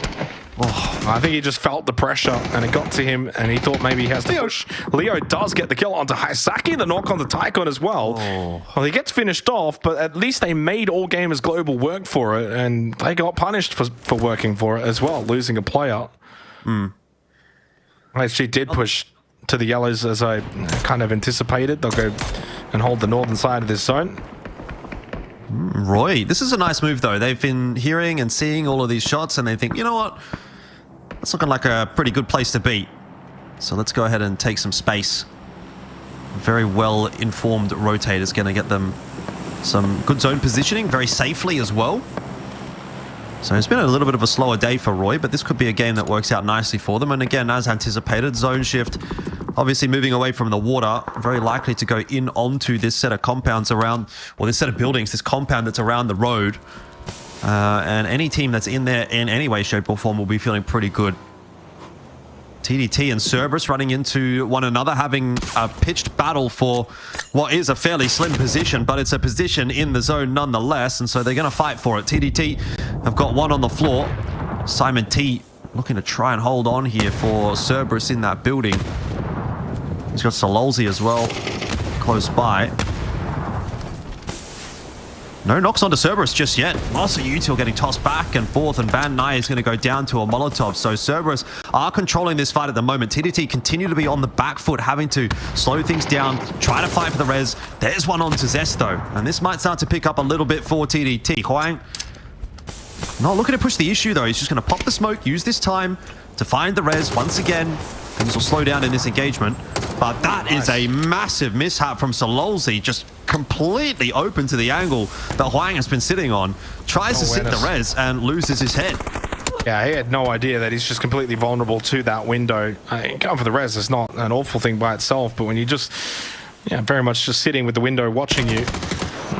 Oh, I think he just felt the pressure and it got to him and he thought maybe he has to push. Leo does get the kill onto Hisaki, the knock on the Tycoon as well. Oh. Well, he gets finished off, but at least they made All Gamers Global work for it and they got punished for working for it as well, losing a player. I actually did push to the yellows as I kind of anticipated. They'll go and hold the northern side of this zone. Roy, this is a nice move though. They've been hearing and seeing all of these shots and they think, you know what? That's looking like a pretty good place to be. So let's go ahead and take some space. Very well-informed rotate is going to get them some good zone positioning, very safely as well. So it's been a little bit of a slower day for Roy, but this could be a game that works out nicely for them. And again, as anticipated, zone shift, obviously moving away from the water, very likely to go in onto this set of compounds around, or this set of buildings, this compound that's around the road. And any team that's in there in any way, shape or form will be feeling pretty good. TDT and Cerberus running into one another, having a pitched battle for what is a fairly slim position, but it's a position in the zone nonetheless, and so they're going to fight for it. TDT have got one on the floor. Simon T looking to try and hold on here for Cerberus in that building. He's got Sololzi as well, close by. No knocks onto Cerberus just yet. Lots of util getting tossed back and forth, and Van Nye is going to go down to a Molotov. So Cerberus are controlling this fight at the moment. TDT continue to be on the back foot, having to slow things down, try to fight for the res. There's one onto Zesto, and this might start to pick up a little bit for TDT. Huang not looking to push the issue though. He's just going to pop the smoke, use this time to find the res once again. Things will slow down in this engagement, but that is a massive mishap from Sololzi, just completely open to the angle that Huang has been sitting on. Tries to sit the res and loses his head. Yeah, he had no idea that he's just completely vulnerable to that window. Going for the res is not an awful thing by itself, but when you just, very much just sitting with the window watching you.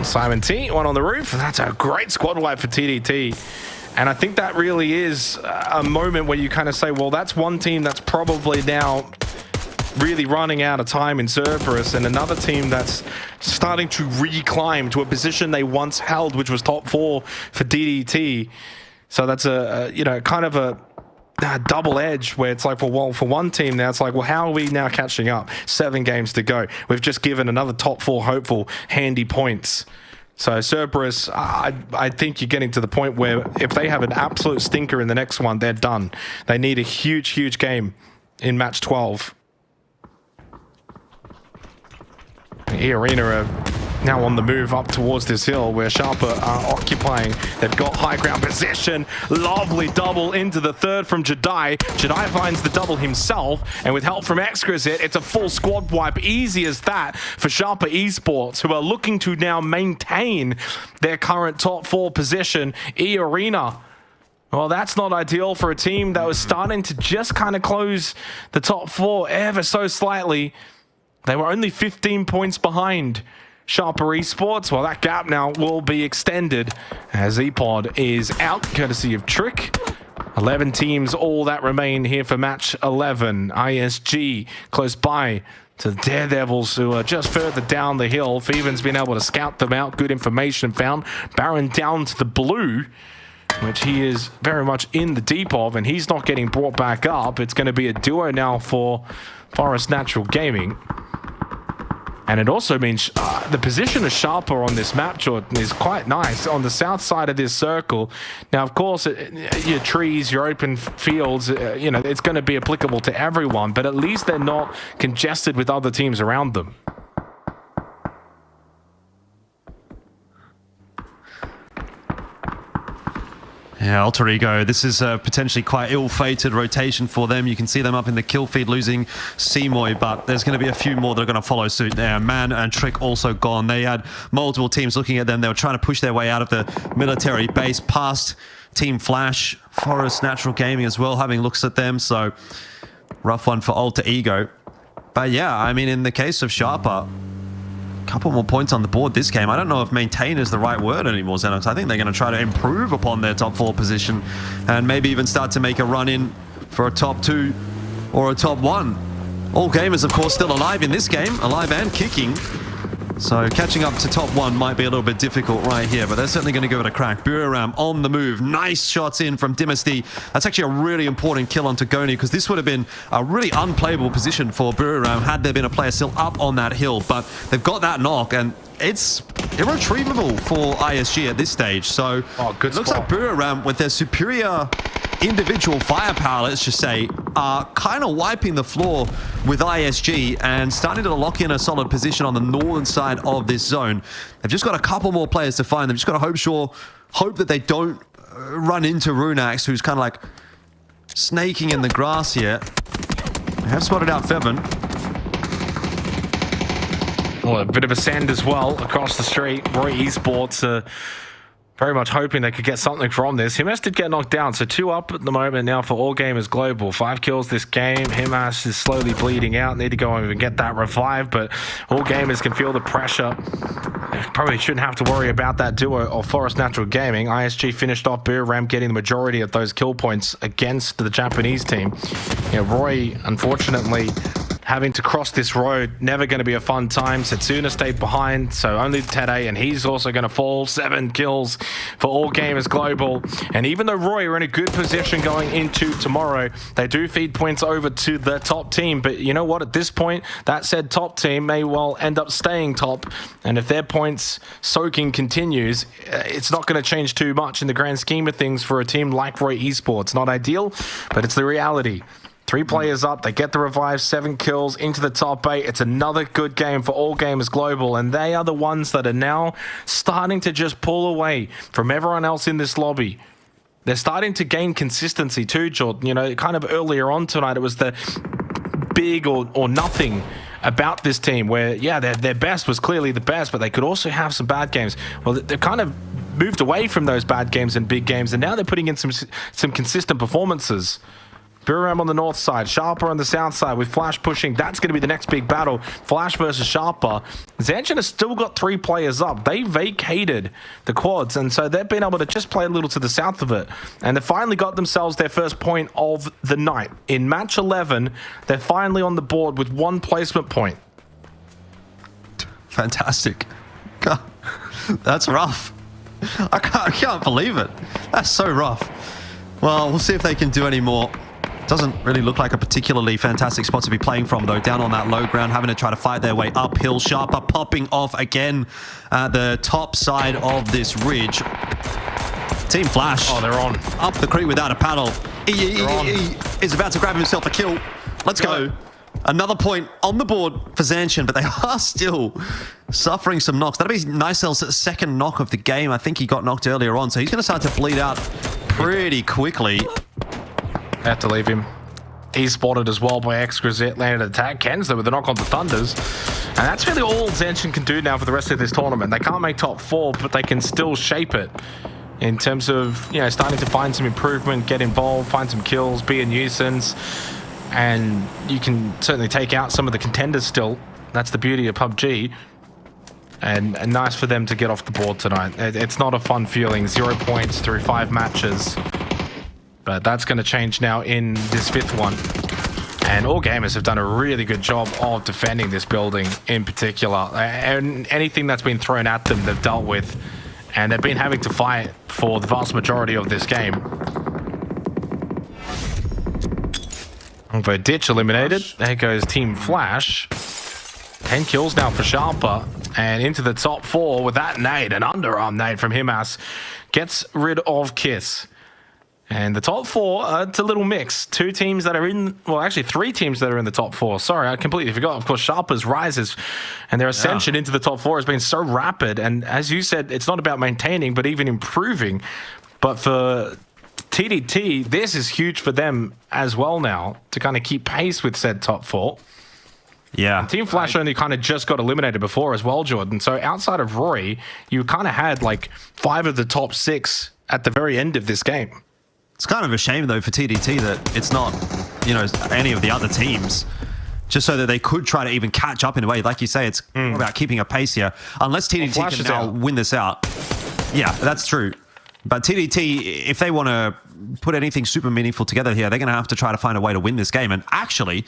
Simon T, one on the roof. That's a great squad wipe for TDT. And I think that really is a moment where you kind of say, well, that's one team that's probably now really running out of time in Cerberus, and another team that's starting to reclimb to a position they once held, which was top 4 for DDT. So that's a kind of a double edge where it's like, well, for one team now, it's like, well, how are we now catching up? 7 games to go. We've just given another top 4 hopeful handy points. So Cerberus, I think you're getting to the point where if they have an absolute stinker in the next one, they're done. They need a huge, huge game in match 12. The Arena are Now on the move up towards this hill where Sharper are occupying. They've got high ground possession. Lovely double into the third from Jedi. Jedi finds the double himself, and with help from Exquisite, it's a full squad wipe. Easy as that for Sharper Esports, who are looking to now maintain their current top 4 position. E-Arena, well, that's not ideal for a team that was starting to just kind of close the top 4 ever so slightly. They were only 15 points behind Sharper Esports. Well, that gap now will be extended as ePod is out, courtesy of Trick. 11 teams, all that remain here for match 11. ISG close by to the Daredevils, who are just further down the hill. Feven's been able to scout them out. Good information found. Baron down to the blue, which he is very much in the deep of, and he's not getting brought back up. It's going to be a duo now for Forest Natural Gaming. And it also means the position of Sharper on this map, Jordan, is quite nice on the south side of this circle. Now, of course, your trees, your open fields, you know, it's going to be applicable to everyone, but at least they're not congested with other teams around them. Yeah, Alter Ego, this is a potentially quite ill-fated rotation for them. You can see them up in the kill feed losing Seymour, but there's going to be a few more that are going to follow suit there. Man and Trick also gone. They had multiple teams looking at them. They were trying to push their way out of the military base past Team Flash. Forest Natural Gaming as well, having looks at them. So, rough one for Alter Ego. But yeah, I mean, in the case of Sharper, couple more points on the board this game. I don't know if maintain is the right word anymore, Xenox. I think they're going to try to improve upon their top 4 position and maybe even start to make a run in for a top 2 or a top 1. All gamers, of course, still alive in this game, alive and kicking. So catching up to top 1 might be a little bit difficult right here, but they're certainly going to give it a crack. Buriram on the move. Nice shots in from Dynasty. That's actually a really important kill on Taego, because this would have been a really unplayable position for Buriram had there been a player still up on that hill. But they've got that knock, and it's irretrievable for ISG at this stage. So good it looks spot. like Buriram, with their superior individual firepower, let's just say, are kind of wiping the floor with ISG and starting to lock in a solid position on the northern side of this zone. They've just got a couple more players to find. They've just got to hope that they don't run into Runax, who's kind of like snaking in the grass here. They have spotted out Feven. Well, a bit of a sand as well across the street. Roy Esports very much hoping they could get something from this. Himas did get knocked down, so 2 up at the moment now for All Gamers Global. 5 kills this game. Himas is slowly bleeding out. Need to go and get that revive, but All Gamers can feel the pressure. They probably shouldn't have to worry about that duo of Forest Natural Gaming. ISG finished off Buriram getting the majority of those kill points against the Japanese team. You know, Roy, unfortunately, having to cross this road, never going to be a fun time. Setsuna stayed behind, so only Tede, and he's also going to fall. 7 kills for All Gamers Global. And even though Roy are in a good position going into tomorrow, they do feed points over to the top team. But you know what? At this point, that said top team may well end up staying top. And if their points soaking continues, it's not going to change too much in the grand scheme of things for a team like Roy Esports. Not ideal, but it's the reality. 3 players up, they get the revive, 7 kills into the top 8. It's another good game for All Gamers Global, and they are the ones that are now starting to just pull away from everyone else in this lobby. They're starting to gain consistency too, Jordan. You know, kind of earlier on tonight, it was the big or nothing about this team where, yeah, their best was clearly the best, but they could also have some bad games. Well, they've kind of moved away from those bad games and big games, and now they're putting in some consistent performances. Buriram on the north side, Sharper on the south side with Flash pushing. That's going to be the next big battle. Flash versus Sharper. Zanchin has still got 3 players up. They vacated the quads, and so they've been able to just play a little to the south of it. And they finally got themselves their first point of the night. In match 11, they're finally on the board with 1 placement point. Fantastic. That's rough. I can't believe it. That's so rough. Well, we'll see if they can do any more. Doesn't really look like a particularly fantastic spot to be playing from, though. Down on that low ground, having to try to fight their way uphill. Sharper popping off again at the top side of this ridge. Team Flash. Oh, they're on. Up the creek without a paddle. Is about to grab himself a kill. Let's go. Another point on the board for Zanshin, but they are still suffering some knocks. That'll be Nicel's second knock of the game. I think he got knocked earlier on, so he's going to start to bleed out pretty quickly. Had to leave him. He's spotted as well by Exquisite, landed an attack. Kenzo with the knock on the Thunders. And that's really all Zanshin can do now for the rest of this tournament. They can't make top 4, but they can still shape it in terms of, you know, starting to find some improvement, get involved, find some kills, be a nuisance. And you can certainly take out some of the contenders still. That's the beauty of PUBG. And nice for them to get off the board tonight. It's not a fun feeling. 0 points through 5 matches. But that's going to change now in this 5th one. And all gamers have done a really good job of defending this building in particular. And anything that's been thrown at them, they've dealt with. And they've been having to fight for the vast majority of this game. Ditch eliminated. There goes Team Flash. 10 kills now for Sharper. And into the top 4 with that nade, an underarm nade from Himas. Gets rid of Kiss. And the top 4, it's a little mix. 2 teams that are in, well, actually 3 teams that are in the top 4. Sorry, I completely forgot. Of course, Sharper's rises and their ascension into the top 4 has been so rapid. And as you said, it's not about maintaining, but even improving. But for TDT, this is huge for them as well now to kind of keep pace with said top 4. Yeah. And Team Flash only kind of just got eliminated before as well, Jordan. So outside of Roy, you kind of had like 5 of the top 6 at the very end of this game. It's kind of a shame, though, for TDT that it's not, you know, any of the other teams, just so that they could try to even catch up in a way. Like you say, it's more about keeping a pace here. Unless TDT can now win this out. Yeah, that's true. But TDT, if they want to put anything super meaningful together here, they're going to have to try to find a way to win this game. And actually,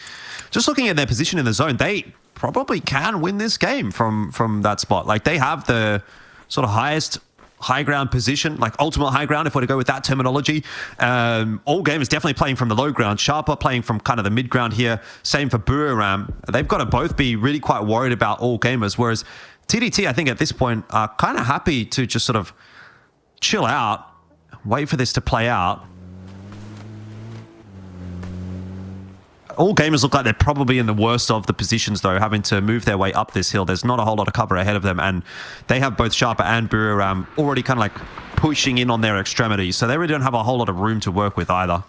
just looking at their position in the zone, they probably can win this game from that spot. Like, they have the sort of highest high ground position, like ultimate high ground, if we're to go with that terminology. All game is definitely playing from the low ground. Sharper playing from kind of the mid ground here. Same for Buriram. They've got to both be really quite worried about all gamers, whereas TDT, I think at this point, are kind of happy to just sort of chill out, wait for this to play out. All gamers look like they're probably in the worst of the positions, though, having to move their way up this hill. There's not a whole lot of cover ahead of them, and they have both Sharper and Buriram already kind of like pushing in on their extremities, so they really don't have a whole lot of room to work with either.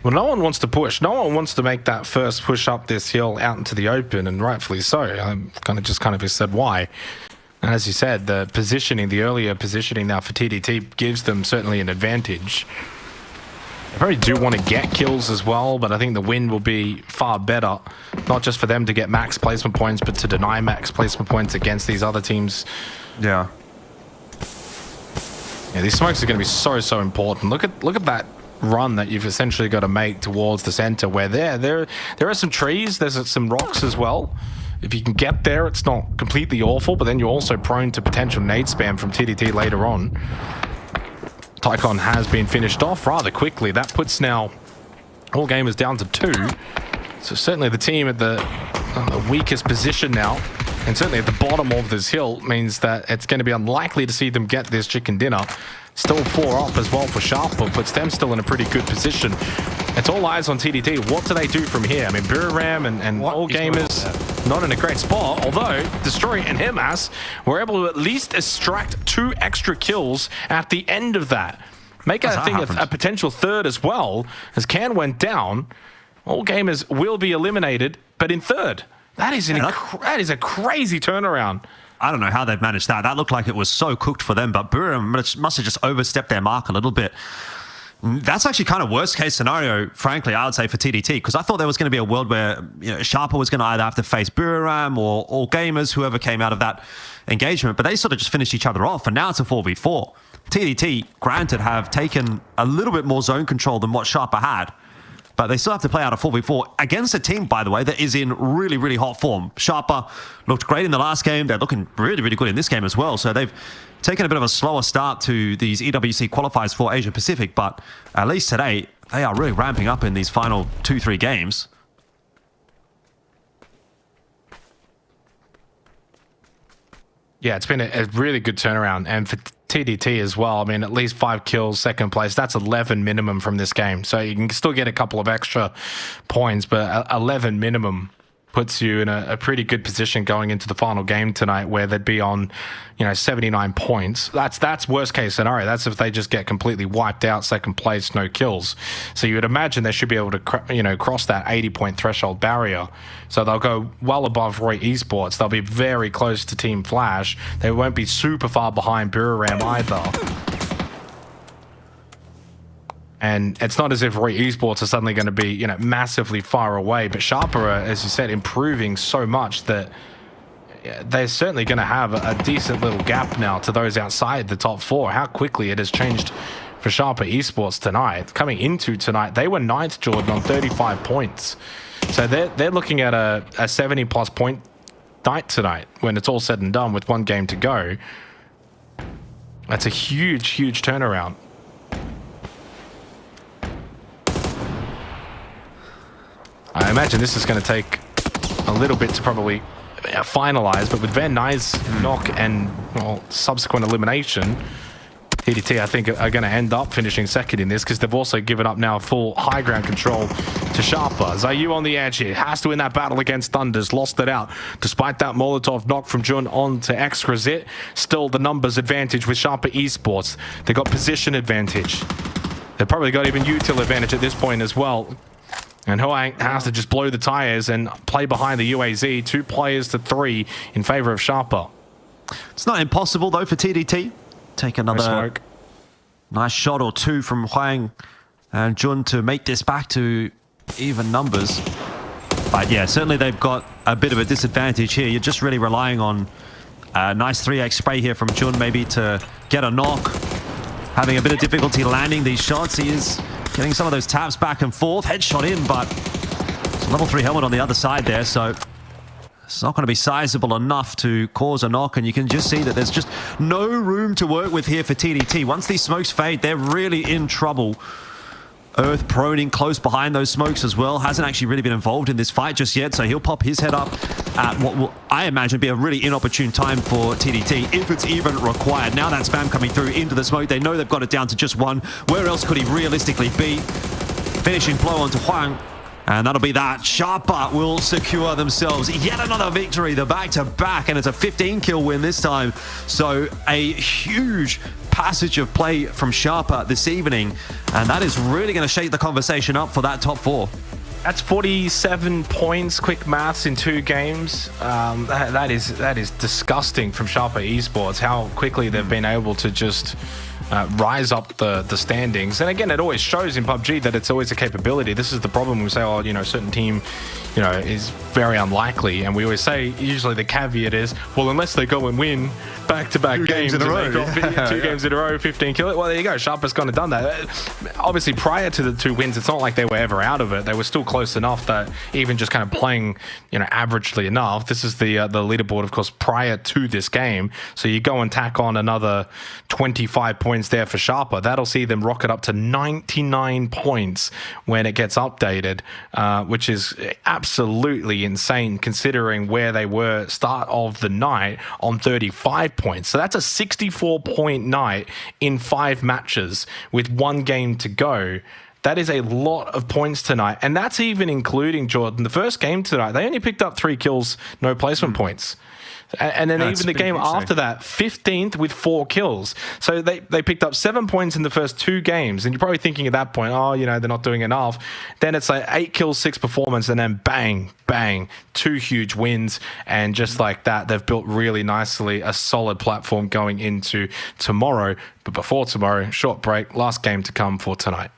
Well, no one wants to push. No one wants to make that first push up this hill out into the open, and rightfully so. I'm kind of said why. And as you said, the positioning, the earlier positioning now for TDT gives them certainly an advantage. They probably do want to get kills as well, but I think the win will be far better. Not just for them to get max placement points, but to deny max placement points against these other teams. Yeah. Yeah, these smokes are going to be so important. Look at that run that you've essentially got to make towards the center, where there are some trees, there's some rocks as well. If you can get there, it's not completely awful, but then you're also prone to potential nade spam from TDT later on. Tycon has been finished off rather quickly. That puts now all gamers down to 2. So certainly the team at the weakest position now, and certainly at the bottom of this hill, means that it's going to be unlikely to see them get this chicken dinner. Still 4 up as well for Sharper, puts them still in a pretty good position. It's all eyes on TDT. What do they do from here? I mean, Buriram and all gamers not in a great spot, although Destroy and Himas were able to at least extract 2 extra kills at the end of that. Make, I think, a potential 3rd as well, as Can went down. All gamers will be eliminated, but in 3rd. That is a crazy turnaround. I don't know how they've managed that. That looked like it was so cooked for them, but Buriram must have just overstepped their mark a little bit. That's actually kind of worst case scenario, frankly, I would say, for TDT, because I thought there was going to be a world where, you know, Sharper was going to either have to face Buriram or all gamers, whoever came out of that engagement, but they sort of just finished each other off, and now it's a 4v4. TDT, granted, have taken a little bit more zone control than what Sharper had, but they still have to play out a 4v4 against a team, by the way, that is in really hot form. Sharper looked great in the last game. They're looking really good in this game as well. So they've taken a bit of a slower start to these EWC qualifiers for Asia Pacific, but at least today, they are really ramping up in these final 2-3 games. Yeah, it's been a really good turnaround. And for TDT as well. I mean, at least 5 kills, second place. That's 11 minimum from this game. So you can still get a couple of extra points, but 11 minimum puts you in a pretty good position going into the final game tonight, where they'd be on, 79 points. That's worst case scenario. That's if they just get completely wiped out, second place, no kills. So you would imagine they should be able to, cross that 80-point threshold barrier. So they'll go well above Roy Esports. They'll be very close to Team Flash. They won't be super far behind Buriram either. And it's not as if Roy Esports are suddenly going to be, massively far away. But Sharper are, as you said, improving so much that they're certainly going to have a decent little gap now to those outside the top 4. How quickly it has changed for Sharper Esports tonight. Coming into tonight, they were 9th, Jordan, on 35 points. So they're looking at a 70-plus point night tonight when it's all said and done with 1 game to go. That's a huge, huge turnaround. I imagine this is going to take a little bit to probably finalize, but with Van Nuys knock and subsequent elimination, TDT I think are going to end up finishing second in this, because they've also given up now full high ground control to Sharper. Zayu on the edge here, has to win that battle against Thunders, lost it out despite that Molotov knock from Jun on to Exquisite. Still the numbers advantage with Sharper Esports. They got position advantage. They've probably got even util advantage at this point as well. And Huang has to just blow the tires and play behind the UAZ. 2 players to 3 in favor of Sharper. It's not impossible, though, for TDT. Take another nice shot or 2 from Huang and Jun to make this back to even numbers. But yeah, certainly they've got a bit of a disadvantage here. You're just really relying on a nice 3x spray here from Jun, maybe to get a knock. Having a bit of difficulty landing these shots. He is getting some of those taps back and forth. Headshot in, but it's a level 3 helmet on the other side there, so it's not going to be sizable enough to cause a knock, and you can just see that there's just no room to work with here for TDT. Once these smokes fade, they're really in trouble. Earth proning close behind those smokes as well. Hasn't actually really been involved in this fight just yet, so he'll pop his head up at what will, I imagine, be a really inopportune time for TDT, if it's even required. Now that spam coming through into the smoke, they know they've got it down to just 1. Where else could he realistically be? Finishing blow onto Huang, and that'll be that. Sharper will secure themselves yet another victory, the back-to-back, and it's a 15-kill win this time. So a huge passage of play from Sharper this evening, and that is really going to shake the conversation up for that top 4. That's 47 points, quick maths in 2 games. That is disgusting from Sharper Esports, how quickly they've been able to just rise up the standings. And again, it always shows in PUBG that it's always a capability. This is the problem when we say, oh, certain team, is very unlikely. And we always say, usually the caveat is, well, unless they go and win back-to-back games in a row. 2 games in a row, 15 kills. Well, there you go. Sharper's kind of done that. Obviously, prior to the 2 wins, it's not like they were ever out of it. They were still close enough that even just kind of playing, averagely enough. This is the leaderboard, of course, prior to this game. So you go and tack on another 25 points there for Sharper. That'll see them rocket up to 99 points when it gets updated, which is absolutely insane considering where they were start of the night on 35 points. So that's a 64-point night in 5 matches with 1 game to go. That is a lot of points tonight. And that's even including, Jordan, the first game tonight, they only picked up 3 kills, no placement points. And then even the game after that, 15th with 4 kills. So they picked up 7 points in the first 2 games. And you're probably thinking at that point, oh, they're not doing enough. Then it's like 8 kills, 6 performance, and then bang, bang, 2 huge wins. And just like that, they've built really nicely a solid platform going into tomorrow. But before tomorrow, short break, last game to come for tonight.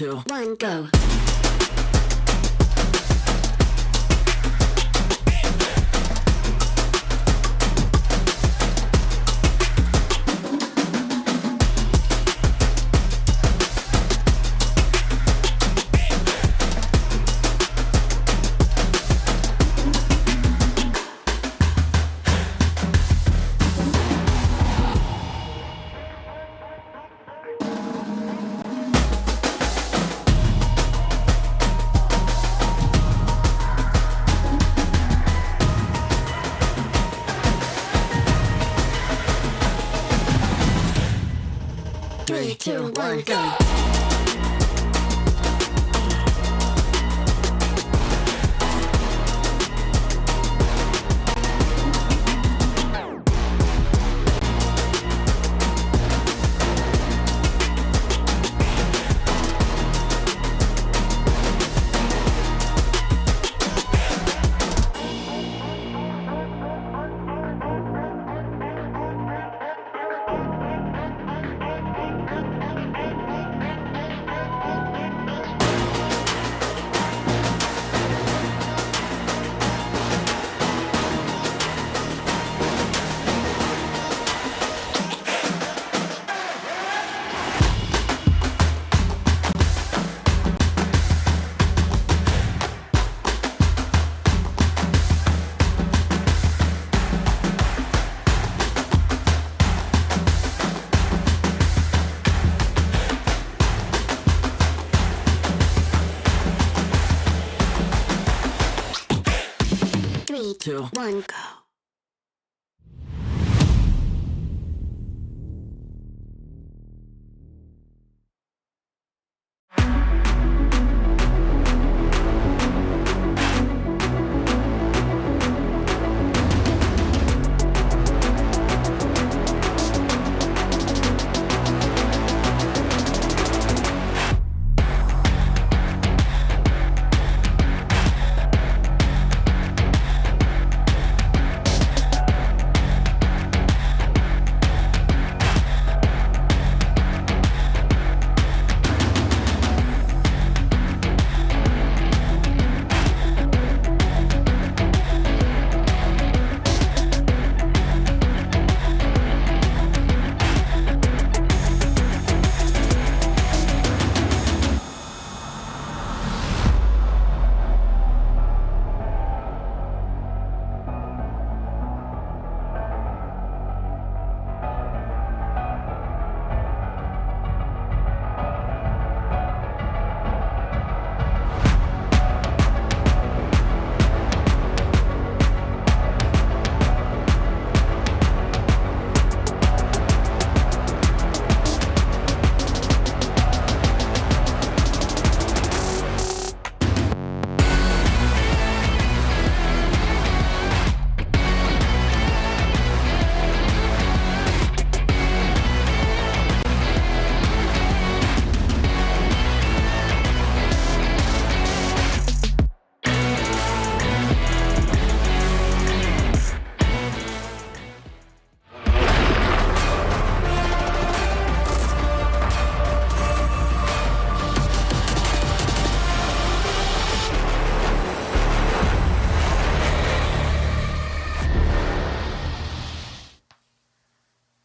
2, 1, go. 3, 2, 1, go. Three, two, 1, go.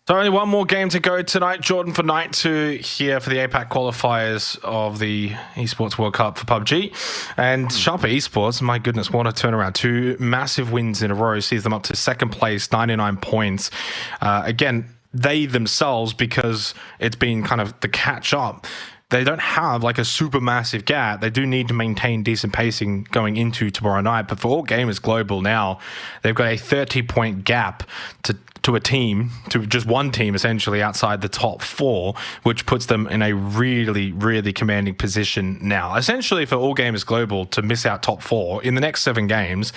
So only one more game to go tonight, Jordan, for night 2 here for the APAC qualifiers of the Esports World Cup for PUBG. And Sharper Esports, my goodness, what a turnaround. 2 massive wins in a row sees them up to second place, 99 points. Again, they themselves, because it's been kind of the catch up, they don't have like a super massive gap. They do need to maintain decent pacing going into tomorrow night. But for all gamers global now, they've got a 30-point gap to a team, to just one team essentially outside the top 4, which puts them in a really, really commanding position now. Essentially, for all gamers global to miss out top 4 in the next 7 games,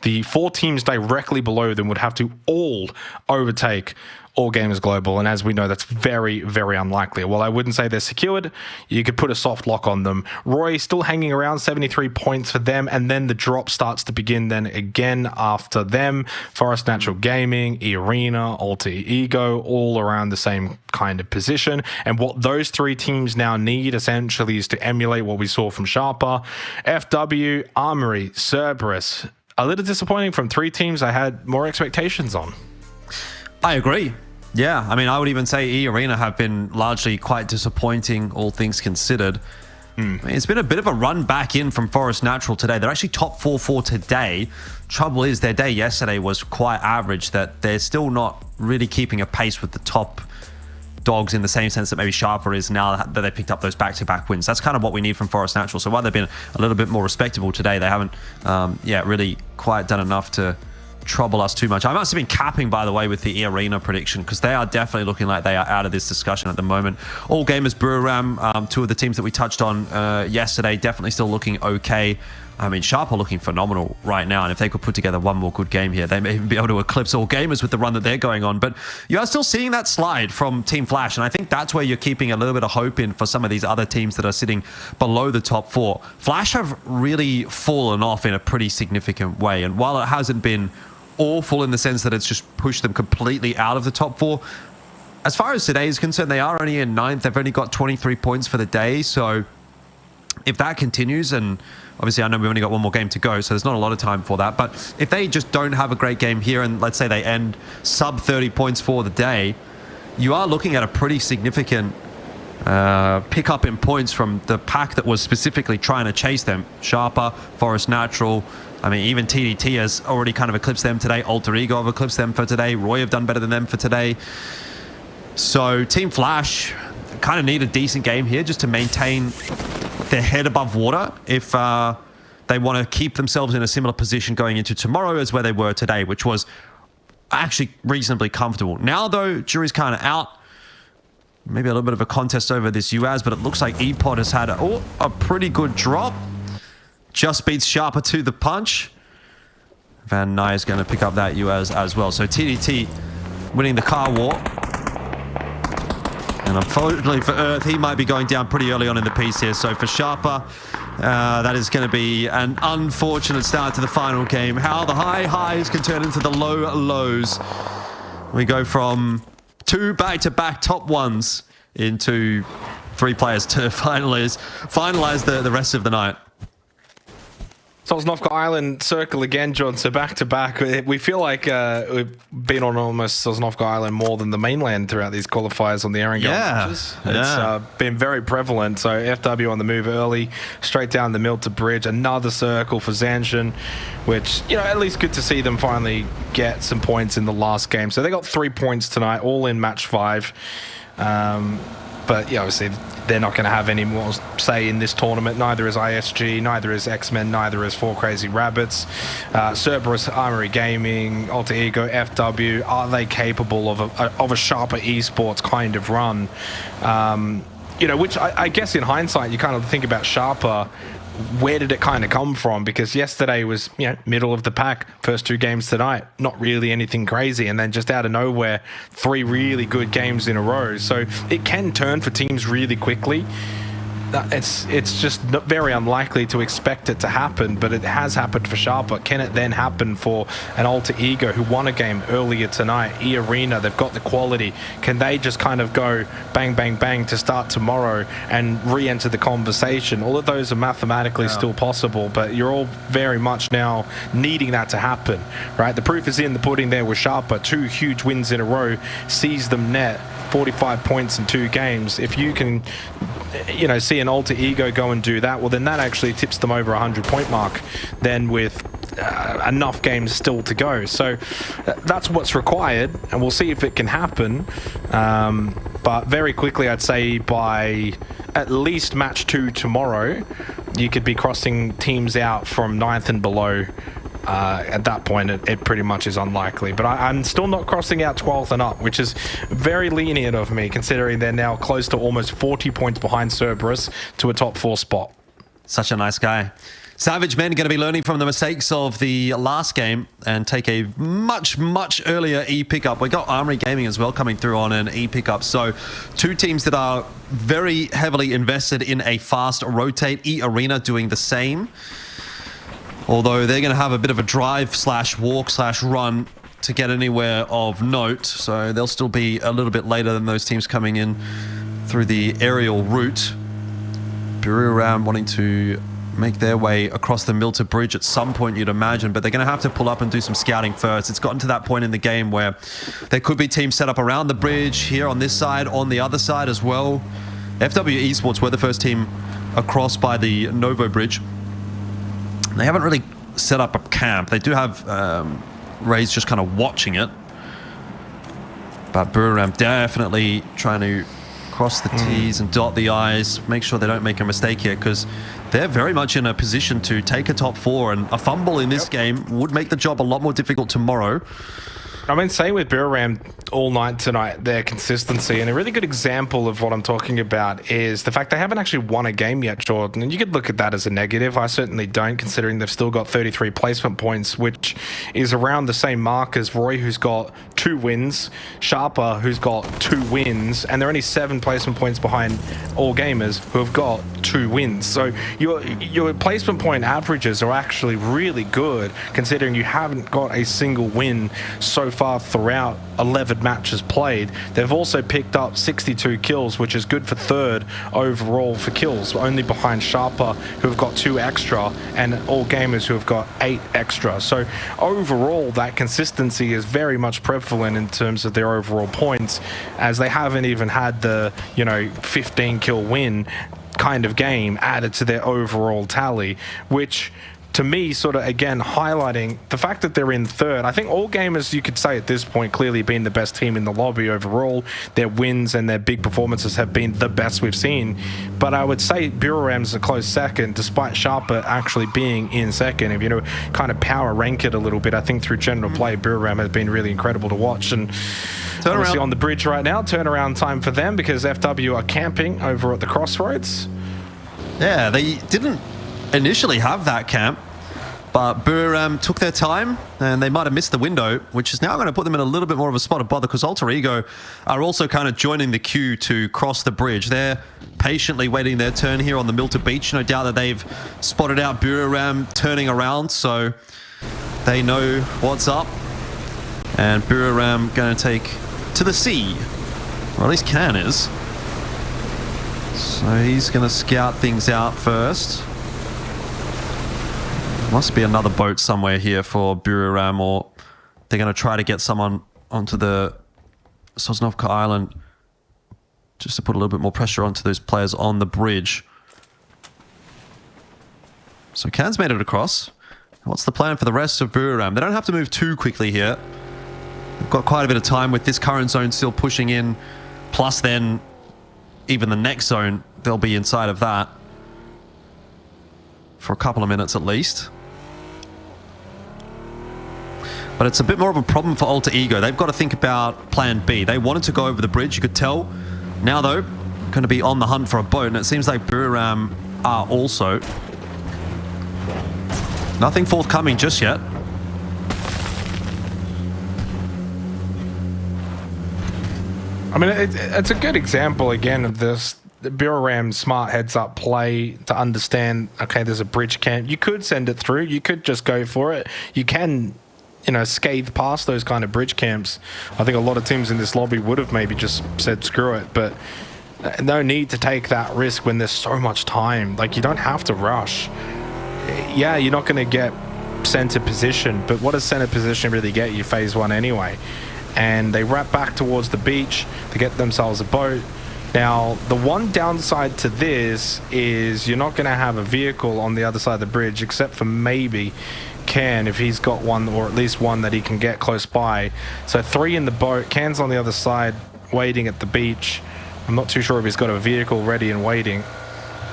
the 4 teams directly below them would have to all overtake All Gamers Global. And as we know, that's very, very unlikely. Well, I wouldn't say they're secured. You could put a soft lock on them. Roy still hanging around, 73 points for them. And then the drop starts to begin then again after them. Forest Natural Gaming, E-Arena, Alter Ego, all around the same kind of position. And what those three teams now need essentially is to emulate what we saw from Sharper, FW, Armory, Cerberus. A little disappointing from three teams I had more expectations on. I agree. Yeah, I mean, I would even say E-Arena have been largely quite disappointing, all things considered. I mean, it's been a bit of a run back in from Forest Natural today. They're actually top 4 for today. Trouble is, their day yesterday was quite average, that they're still not really keeping a pace with the top dogs in the same sense that maybe Sharper is now that they picked up those back-to-back wins. That's kind of what we need from Forest Natural. So while they've been a little bit more respectable today, they haven't, really quite done enough to trouble us too much. I must have been capping, by the way, with the E-Arena prediction, because they are definitely looking like they are out of this discussion at the moment. All Gamers, Buriram, two of the teams that we touched on yesterday, definitely still looking okay. I mean, Sharp are looking phenomenal right now, and if they could put together one more good game here, they may even be able to eclipse All Gamers with the run that they're going on. But you are still seeing that slide from Team Flash, and I think that's where you're keeping a little bit of hope in for some of these other teams that are sitting below the top 4. Flash have really fallen off in a pretty significant way, and while it hasn't been awful in the sense that it's just pushed them completely out of the top 4, as far as today is concerned, they are only in 9th. They've only got 23 points for the day, so if that continues, and obviously I know we've only got one more game to go, so there's not a lot of time for that, but if they just don't have a great game here, and let's say they end sub 30 points for the day, you are looking at a pretty significant pickup in points from the pack that was specifically trying to chase them. Sharper, Forest Natural, I mean, even TDT has already kind of eclipsed them today. Alter Ego have eclipsed them for today. Roy have done better than them for today. So Team Flash kind of need a decent game here just to maintain their head above water if they want to keep themselves in a similar position going into tomorrow as where they were today, which was actually reasonably comfortable. Now, though, jury's kind of out. Maybe a little bit of a contest over this UAS, but it looks like ePod has had a pretty good drop. Just beats Sharper to the punch. Van Nye is going to pick up that UAS as well. So TDT winning the car war. And unfortunately for Earth, he might be going down pretty early on in the piece here. So for Sharper, that is going to be an unfortunate start to the final game. How the high highs can turn into the low lows. We go from 2 back-to-back top 1s into 3 players to finalize the rest of the night. Sosnovka Island circle again, John. So back to back, we feel like we've been on almost Sosnovka Island more than the mainland throughout these qualifiers on the Erangel matches. It's been very prevalent. So FW on the move early, straight down the middle to bridge. Another circle for Zanshin, which, you know, at least good to see them finally get some points in the last game. So they got 3 points tonight, all in match 5. But yeah, obviously they're not going to have any more say in this tournament. Neither is ISG, neither is X-Men, neither is 4 Crazy Rabbits. Cerberus, Armory Gaming, Alter Ego, FW, are they capable of a Sharper esports kind of run? You know, which I guess in hindsight, you kind of think about Sharper, where did it kind of come from? Because yesterday was, you know, middle of the pack, first 2 games tonight, not really anything crazy, and then just out of nowhere, 3 really good games in a row. So it can turn for teams really quickly. It's just very unlikely to expect it to happen, but it has happened for Sharper. Can it then happen for an Alter Ego who won a game earlier tonight? E-Arena, they've got the quality. Can they just kind of go bang, bang, bang to start tomorrow and re-enter the conversation? All of those are mathematically still possible, but you're all very much now needing that to happen, right? The proof is in the pudding there with Sharper. 2 huge wins in a row, sees them net 45 points in 2 games. If you can, you know, see an Alter Ego go and do that, well, then that actually tips them over 100-point mark then with enough games still to go. So that's what's required, and we'll see if it can happen. But very quickly, I'd say by at least match 2 tomorrow, you could be crossing teams out from 9th and below. At that point, it pretty much is unlikely. But I'm still not crossing out 12th and up, which is very lenient of me, considering they're now close to almost 40 points behind Cerberus to a top 4 spot. Such a nice guy. Savage men going to be learning from the mistakes of the last game and take a much, much earlier E pickup. We got Armory Gaming as well coming through on an E pickup. So two teams that are very heavily invested in a fast rotate. E Arena doing the same. Although they're going to have a bit of a drive slash walk slash run to get anywhere of note. So they'll still be a little bit later than those teams coming in through the aerial route. Buriram wanting to make their way across the Milton Bridge at some point, you'd imagine, but they're going to have to pull up and do some scouting first. It's gotten to that point in the game where there could be teams set up around the bridge, here on this side, on the other side as well. FW Esports were the first team across by the Novo Bridge. They haven't really set up a camp. They do have Rays just kind of watching it. But Buriram definitely trying to cross the T's and dot the I's, make sure they don't make a mistake here, because they're very much in a position to take a top 4, and a fumble in this game would make the job a lot more difficult tomorrow. I mean, same with Buriram all night tonight, their consistency. And a really good example of what I'm talking about is the fact they haven't actually won a game yet, Jordan. And you could look at that as a negative. I certainly don't, considering they've still got 33 placement points, which is around the same mark as Roy, who's got 2 wins, Sharper, who's got 2 wins, and they're only 7 placement points behind All Gamers, who have got 2 wins. So your placement point averages are actually really good, considering you haven't got a single win so far throughout 11 matches played. They've also picked up 62 kills, which is good for 3rd overall for kills, only behind Sharper, who have got 2 extra, and All Gamers, who have got 8 extra. So overall, that consistency is very much prevalent in terms of their overall points, as they haven't even had the 15 kill win kind of game added to their overall tally, which to me, sort of, again, highlighting the fact that they're in 3rd. I think All Gamers, you could say at this point, clearly been the best team in the lobby overall. Their wins and their big performances have been the best we've seen. But I would say Buriram's a close second, despite Sharper actually being in 2nd. If you kind of power rank it a little bit, I think through general play, Buriram has been really incredible to watch. And obviously on the bridge right now, turnaround time for them, because FW are camping over at the crossroads. Yeah, they didn't initially have that camp, but Buriram took their time and they might have missed the window, which is now going to put them in a little bit more of a spot of bother, because Alter Ego are also kind of joining the queue to cross the bridge. They're patiently waiting their turn here on the Milton Beach. No doubt that they've spotted out Buriram turning around, so they know what's up. And Buriram going to take to the sea, or at least Can is. So he's going to scout things out first. Must be another boat somewhere here for Buriram, or they're going to try to get someone onto the Sosnovka Island just to put a little bit more pressure onto those players on the bridge. So Can's made it across. What's the plan for the rest of Buriram? They don't have to move too quickly here. They've got quite a bit of time with this current zone still pushing in, plus then even the next zone, they'll be inside of that for a couple of minutes at least. But it's a bit more of a problem for Alter Ego. They've got to think about plan B. They wanted to go over the bridge, you could tell. Now though, going to be on the hunt for a boat, and it seems like Buriram are also. Nothing forthcoming just yet. I mean, it's a good example, again, of this Buriram smart heads-up play to understand, okay, there's a bridge camp. You could send it through. You could just go for it. You can, scathe past those kind of bridge camps. I think a lot of teams in this lobby would have maybe just said, screw it. But no need to take that risk when there's so much time. Like, you don't have to rush. Yeah, you're not going to get center position, but what does center position really get you phase 1 anyway? And they wrap back towards the beach to get themselves a boat. Now, the one downside to this is you're not going to have a vehicle on the other side of the bridge, except for maybe Can, if he's got one, or at least one that he can get close by. So 3 in the boat. Can's on the other side, waiting at the beach. I'm not too sure if he's got a vehicle ready and waiting.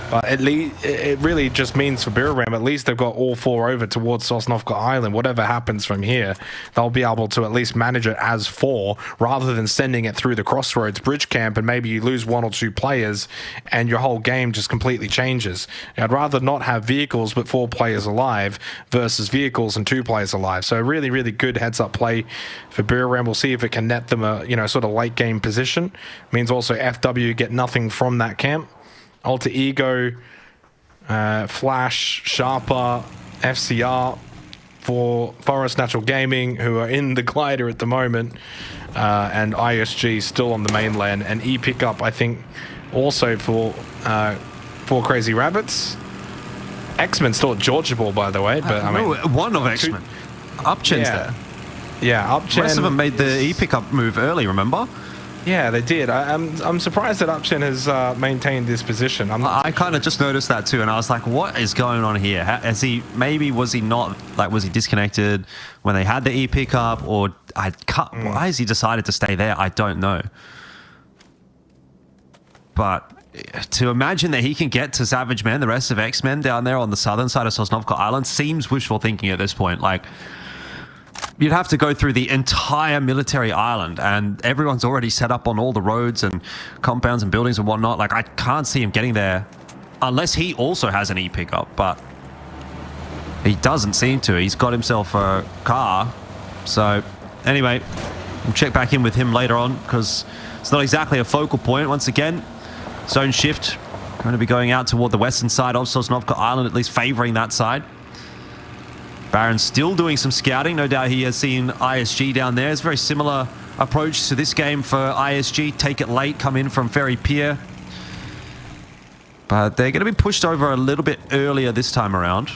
But at least it really just means for Biram, at least they've got all 4 over towards Sosnovka Island. Whatever happens from here, they'll be able to at least manage it as 4 rather than sending it through the Crossroads bridge camp and maybe you lose 1 or 2 players and your whole game just completely changes. I'd rather not have vehicles but 4 players alive versus vehicles and 2 players alive. So really, really good heads-up play for Biram. We'll see if it can net them a sort of late game position. Means also FW get nothing from that camp. Alter Ego, Flash, Sharper, FCR for Forest Natural Gaming, who are in the glider at the moment, and ISG still on the mainland, and E-Pickup, I think, also for Crazy Rabbits. X-Men still at Georgia Ball, by the way, but I mean... one of X-Men. Upchen's there. Yeah, Upchen... The rest of them made the E-Pickup move early, remember? Yeah, they did. I'm surprised that Upchen has maintained this position. I kind of just noticed that too, and I was like, "What is going on here? Was he not like? Was he disconnected when they had the E pickup, or why has he decided to stay there? I don't know." But to imagine that he can get to Savage Men, the rest of X-Men down there on the southern side of Sosnovka Island, seems wishful thinking at this point. Like, you'd have to go through the entire military island, and everyone's already set up on all the roads and compounds and buildings and whatnot. Like, I can't see him getting there unless he also has an E-pickup, but he doesn't seem to. He's got himself a car. So anyway, we'll check back in with him later on, because it's not exactly a focal point. Once again, zone shift going to be going out toward the western side of Sosnovka Island, at least favoring that side. Baron's still doing some scouting. No doubt he has seen ISG down there. It's a very similar approach to this game for ISG. Take it late, come in from Ferry Pier. But they're going to be pushed over a little bit earlier this time around.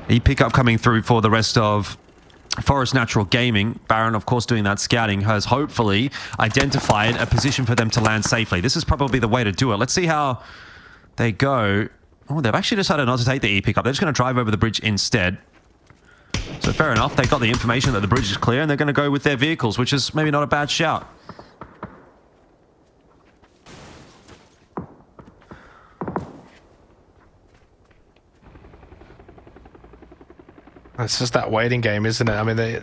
E-pickup coming through for the rest of Forest Natural Gaming. Baron, of course, doing that scouting, has hopefully identified a position for them to land safely. This is probably the way to do it. Let's see how they go. Oh, they've actually decided not to take the E-pickup. They're just going to drive over the bridge instead. So fair enough. They got the information that the bridge is clear, and they're going to go with their vehicles, which is maybe not a bad shout. It's just that waiting game, isn't it? I mean,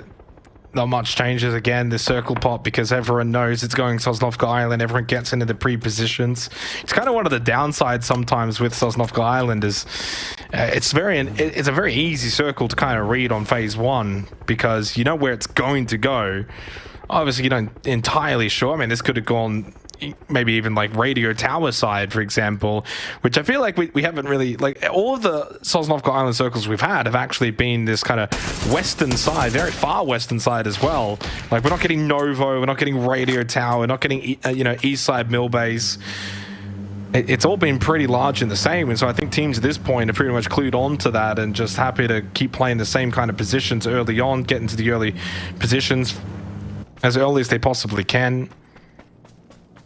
not much changes again. The circle pop, because everyone knows it's going to Sosnovka Island. Everyone gets into the pre-positions. It's kind of one of the downsides sometimes with Sosnovka Island is it's a very easy circle to kind of read on phase 1, because you know where it's going to go. Obviously, you're not entirely sure. I mean, this could have gone maybe even like radio tower side, for example, which I feel like we haven't really, like, all of the Sosnovka Island circles we've had have actually been this kind of western side, very far western side as well. Like, we're not getting Novo, we're not getting radio tower, we're not getting east side mill base. It's all been pretty large and the same, and so I think teams at this point are pretty much clued on to that and just happy to keep playing the same kind of positions early on, get into the early positions as early as they possibly can.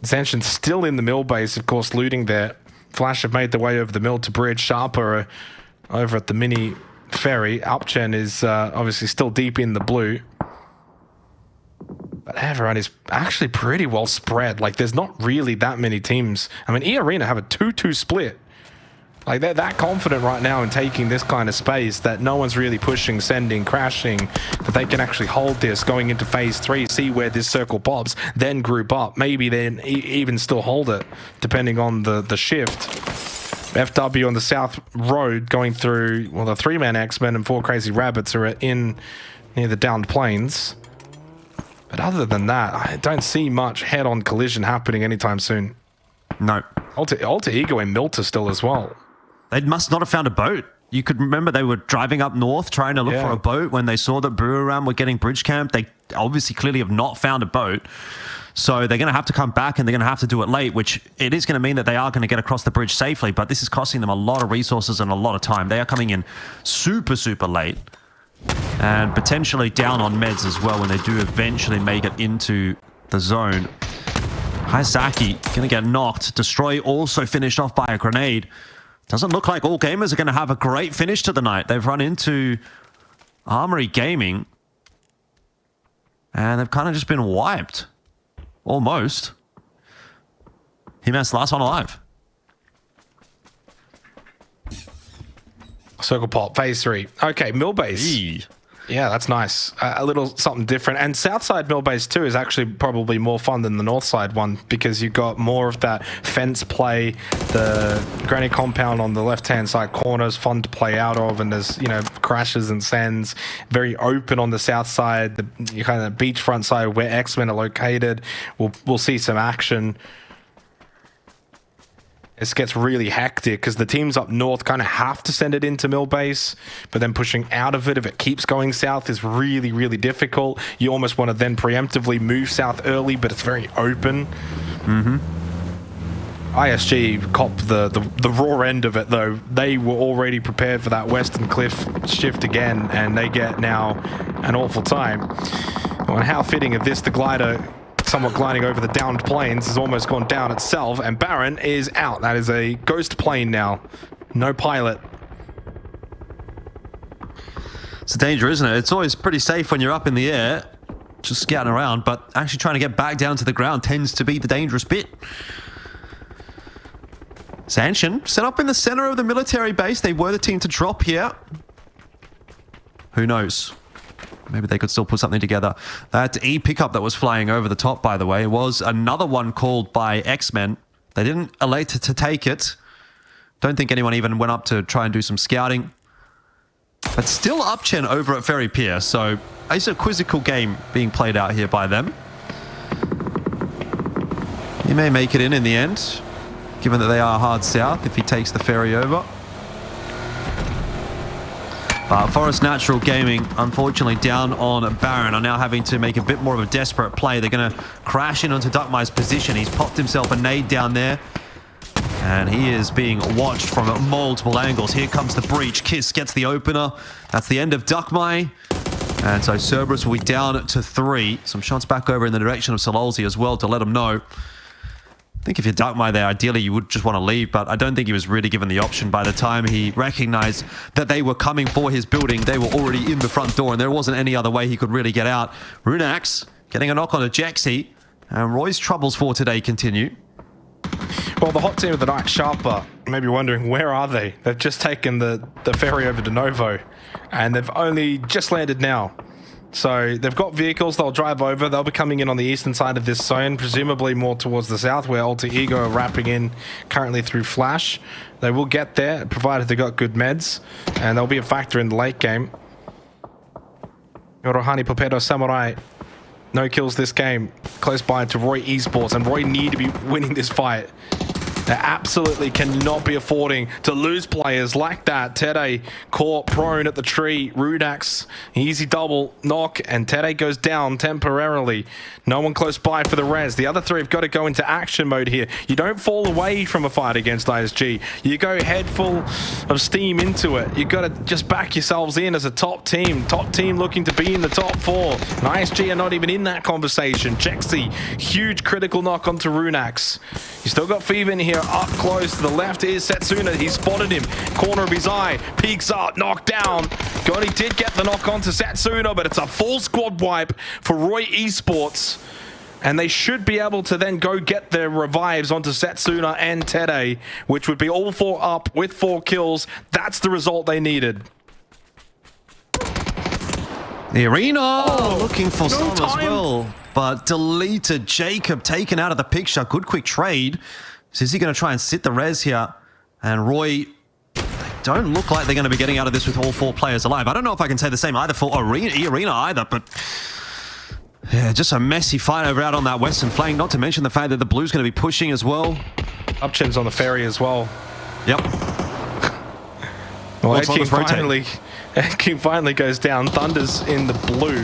Ascension's still in the mill base, of course, looting there. Flash have made their way over the mill to bridge. Sharper over at the mini ferry. Upchen is obviously still deep in the blue. But everyone is actually pretty well spread. Like, there's not really that many teams. I mean, E-Arena have a 2-2 split. Like, they're that confident right now in taking this kind of space that no one's really pushing, sending, crashing, that they can actually hold this going into phase 3, see where this circle pops, then group up. Maybe then even still hold it, depending on the shift. FW on the south road going through, well, the 3-man X-Men and 4 Crazy Rabbits are in near the downed plains. But other than that, I don't see much head-on collision happening anytime soon. No. Alter Ego and Milta still as well. They must not have found a boat. You could remember they were driving up north trying to look for a boat when they saw that Bururam were getting bridge camped. They obviously clearly have not found a boat. So they're going to have to come back, and they're going to have to do it late, which it is going to mean that they are going to get across the bridge safely, but this is costing them a lot of resources and a lot of time. They are coming in super, super late, and potentially down on meds as well when they do eventually make it into the zone. Haizaki going to get knocked. Destroy also finished off by a grenade. Doesn't look like all gamers are going to have a great finish to the night. They've run into Armory Gaming, and they've kind of just been wiped. Almost. He missed last one alive. Circle pop, phase 3. Okay, Millbase. Yeah, that's nice. A little something different. And Southside Millbase 2 is actually probably more fun than the Northside one because you've got more of that fence play. The granny compound on the left-hand side corner is fun to play out of, and there's, you know, crashes and sends. Very open on the south side, the kind of beachfront side where X-Men are located. We'll see some action. This gets really hectic because the teams up north kind of have to send it into Millbase, but then pushing out of it, if it keeps going south, is really, really difficult. You almost want to then preemptively move south early, but it's very open. ISG copped the raw end of it, though. They were already prepared for that western cliff shift again, and they get now an awful time. And how fitting of this, the glider somewhat gliding over the downed planes has almost gone down itself, and Baron is out. That is a ghost plane now. No pilot. It's a danger, isn't it? It's always pretty safe when you're up in the air, just scouting around, but actually trying to get back down to the ground tends to be the dangerous bit. Sanchin set up in the center of the military base. They were the team to drop here. Who knows? Maybe they could still put something together. That E pickup that was flying over the top, by the way, was another one called by X-Men. They didn't elect to take it. Don't think anyone even went up to try and do some scouting. But still Upchen over at Ferry Pier, so it's a quizzical game being played out here by them. He may make it in the end, given that they are hard south if he takes the ferry over. Forest Natural Gaming, unfortunately, down on Baron, are now having to make a bit more of a desperate play. They're going to crash in onto Duckmai's position. He's popped himself a nade down there, and he is being watched from multiple angles. Here comes the breach. Kiss gets the opener. That's the end of Duckmai. And so Cerberus will be down to 3. Some shots back over in the direction of Sololzi as well to let him know. I think if you're Duckmai there, ideally you would just want to leave, but I don't think he was really given the option. By the time he recognized that they were coming for his building, they were already in the front door, and there wasn't any other way he could really get out. Runax getting a knock on a Jexy, and Roy's troubles for today continue. Well, the hot team of the night, Sharper, may be wondering, where are they? They've just taken the ferry over to Novo, and they've only just landed now. So they've got vehicles, they'll drive over, they'll be coming in on the eastern side of this zone, presumably more towards the south, where Alter Ego are wrapping in currently through Flash. They will get there, provided they've got good meds, and they'll be a factor in the late game. Yorohani Popedo Samurai, no kills this game, close by to Roy Esports, and Roy need to be winning this fight. They absolutely cannot be affording to lose players like that. Tede caught prone at the tree. Rudax, easy double knock, and Tede goes down temporarily. No one close by for the res. The other 3 have got to go into action mode here. You don't fall away from a fight against ISG. You go head full of steam into it. You got to just back yourselves in as a top team looking to be in the top 4. And ISG are not even in that conversation. Jexy, huge critical knock onto Runax. You still got Fever in here. Up close to the left is Setsuna. He spotted him. Corner of his eye. Peeks up. Knocked down. God, he did get the knock onto Setsuna, but it's a full squad wipe for Roy Esports. And they should be able to then go get their revives onto Setsuna and Tede, which would be all 4 up with 4 kills. That's the result they needed. The arena looking for some as well, but deleted. Jacob taken out of the picture. Good quick trade. So is he going to try and sit the res here? And Roy, they don't look like they're going to be getting out of this with all 4 players alive. I don't know if I can say the same either for Arena either, but yeah, just a messy fight over out on that western flank. Not to mention the fact that the Blue's going to be pushing as well. Upchin's on the ferry as well. Yep. Well, King finally goes down. Thunder's in the blue.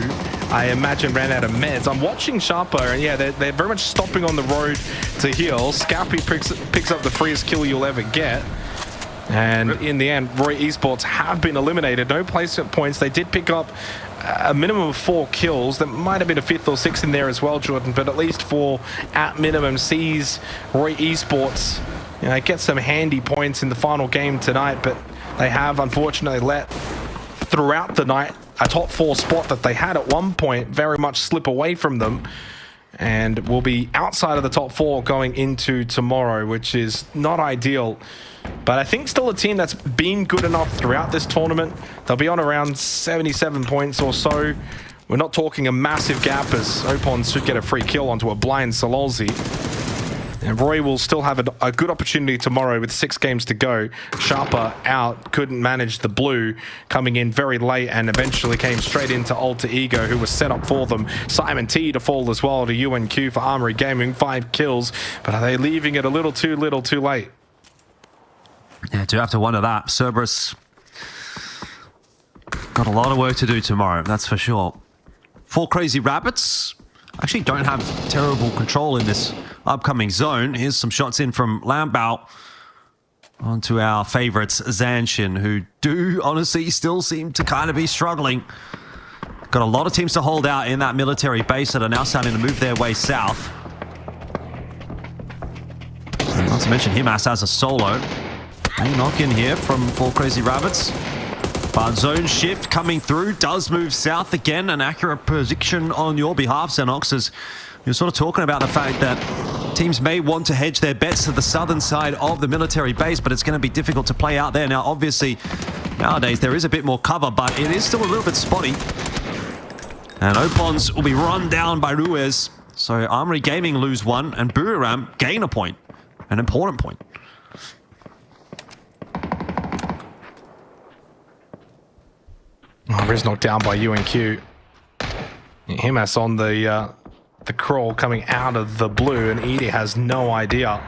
I imagine ran out of meds. I'm watching Sharper, and yeah, they're very much stopping on the road to heal. Scalpy picks up the freest kill you'll ever get. And in the end, Roy Esports have been eliminated. No placement points. They did pick up a minimum of 4 kills. There might have been a 5th or 6th in there as well, Jordan, but at least 4 at minimum sees Roy Esports, you know, get some handy points in the final game tonight, but they have unfortunately let throughout the night a top 4 spot that they had at one point very much slip away from them. and will be outside of the top 4 going into tomorrow, which is not ideal. But I think still a team that's been good enough throughout this tournament. They'll be on around 77 points or so. We're not talking a massive gap, as Opons should get a free kill onto a blind Sololzi. And Roy will still have a good opportunity tomorrow with 6 games to go. Sharper out, couldn't manage the blue, coming in very late and eventually came straight into Alter Ego, who was set up for them. Simon T to fall as well to UNQ for Armory Gaming, 5 kills. But are they leaving it a little too late? Yeah, do have to wonder that. Cerberus got a lot of work to do tomorrow, that's for sure. 4 Crazy Rabbits actually don't have terrible control in this upcoming zone. Here's some shots in from Lambau onto our favorites, Zanshin, who do honestly still seem to kind of be struggling. Got a lot of teams to hold out in that military base that are now starting to move their way south. And not to mention Himas as a solo. A knock in here from 4 Crazy Rabbits. But zone shift coming through, does move south again. An accurate prediction on your behalf, Xenox, as you're sort of talking about the fact that teams may want to hedge their bets to the southern side of the military base, but it's going to be difficult to play out there. Now, obviously, nowadays there is a bit more cover, but it is still a little bit spotty. And Opons will be run down by Ruiz. So Armory Gaming lose 1, and Buriram gain a point. An important point. Oh, Riz knocked down by UNQ. Himas on the crawl coming out of the blue, and Edie has no idea.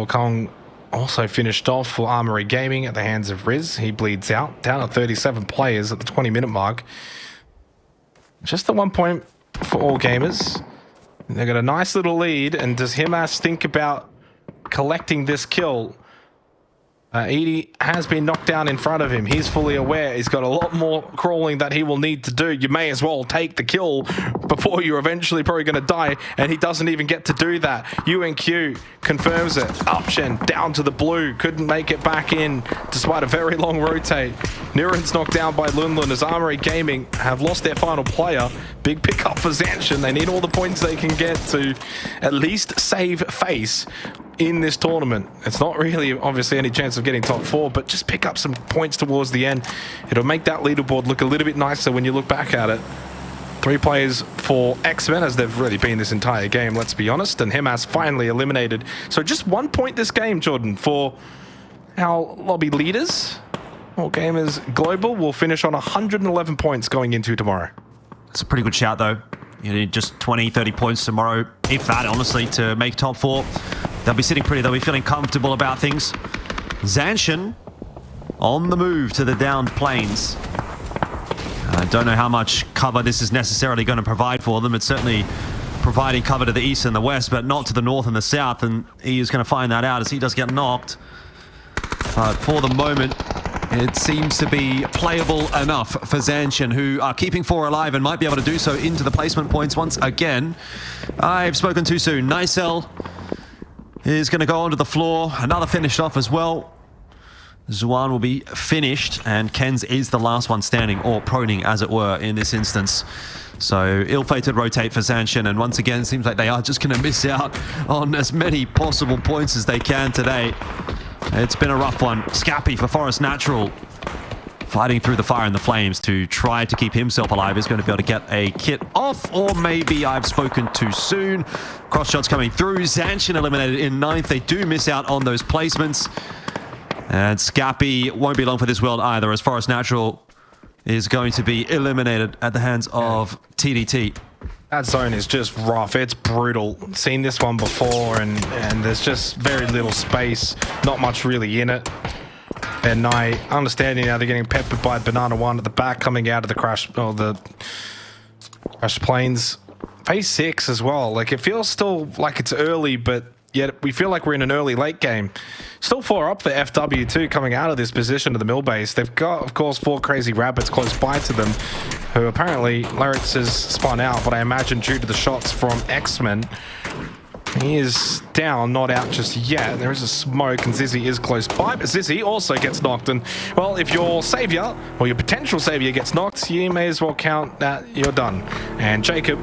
Kong also finished off for Armory Gaming at the hands of Riz. He bleeds out, down at 37 players at the 20-minute mark. Just the 1 point for all gamers. They've got a nice little lead, and does Himas think about collecting this kill? Edie has been knocked down in front of him. He's fully aware he's got a lot more crawling that he will need to do. You may as well take the kill before you're eventually probably going to die, and he doesn't even get to do that. UNQ confirms it. Option down to the blue. Couldn't make it back in despite a very long rotate. Niren's knocked down by Lunlun as Armory Gaming have lost their final player. Big pickup for Zanshin. They need all the points they can get to at least save face in this tournament. It's not really obviously any chance of getting top 4, but just pick up some points towards the end. It'll make that leaderboard look a little bit nicer when you look back at it. 3 players for X-Men, as they've really been this entire game, let's be honest, and Himas finally eliminated. So just 1 point this game, Jordan, for our lobby leaders. All Gamers Global will finish on 111 points going into tomorrow. That's a pretty good shout, though. You need just 20, 30 points tomorrow, if that, honestly, to make top 4. They'll be sitting pretty, they'll be feeling comfortable about things. Zanshin on the move to the downed plains. I don't know how much cover this is necessarily going to provide for them. It's certainly providing cover to the east and the west, but not to the north and the south, and he is going to find that out as he does get knocked. But for the moment, it seems to be playable enough for Zanshin, who are keeping 4 alive and might be able to do so into the placement points once again. I've spoken too soon. Nicel is going to go onto the floor. Another finished off as well. Zuan will be finished, and Kenz is the last one standing, or proning as it were in this instance. So ill-fated rotate for Zanshin, and once again seems like they are just going to miss out on as many possible points as they can today. It's been a rough one. Scappy for Forest Natural, fighting through the fire and the flames to try to keep himself alive, is going to be able to get a kit off, or maybe I've spoken too soon. Cross shots coming through. Zanshin eliminated in 9th. They do miss out on those placements. And Scappy won't be long for this world either, as Forest Natural is going to be eliminated at the hands of TDT. That zone is just rough. It's brutal. Seen this one before, and there's just very little space. Not much really in it. And I understanding now they're getting peppered by Banana One at the back, coming out of the crash, or the crashed planes. Phase 6 as well. Like, it feels still like it's early, but yet we feel like we're in an early late game. Still 4 up for FW2 coming out of this position of the mill base. They've got, of course, 4 Crazy Rabbits close by to them, who apparently Larynx has spun out, but I imagine due to the shots from X-Men. He is down, not out just yet. There is a smoke, and Zizzy is close by, but Zizzy also gets knocked. And, well, if your savior, or your potential savior, gets knocked, you may as well count that you're done. And Jacob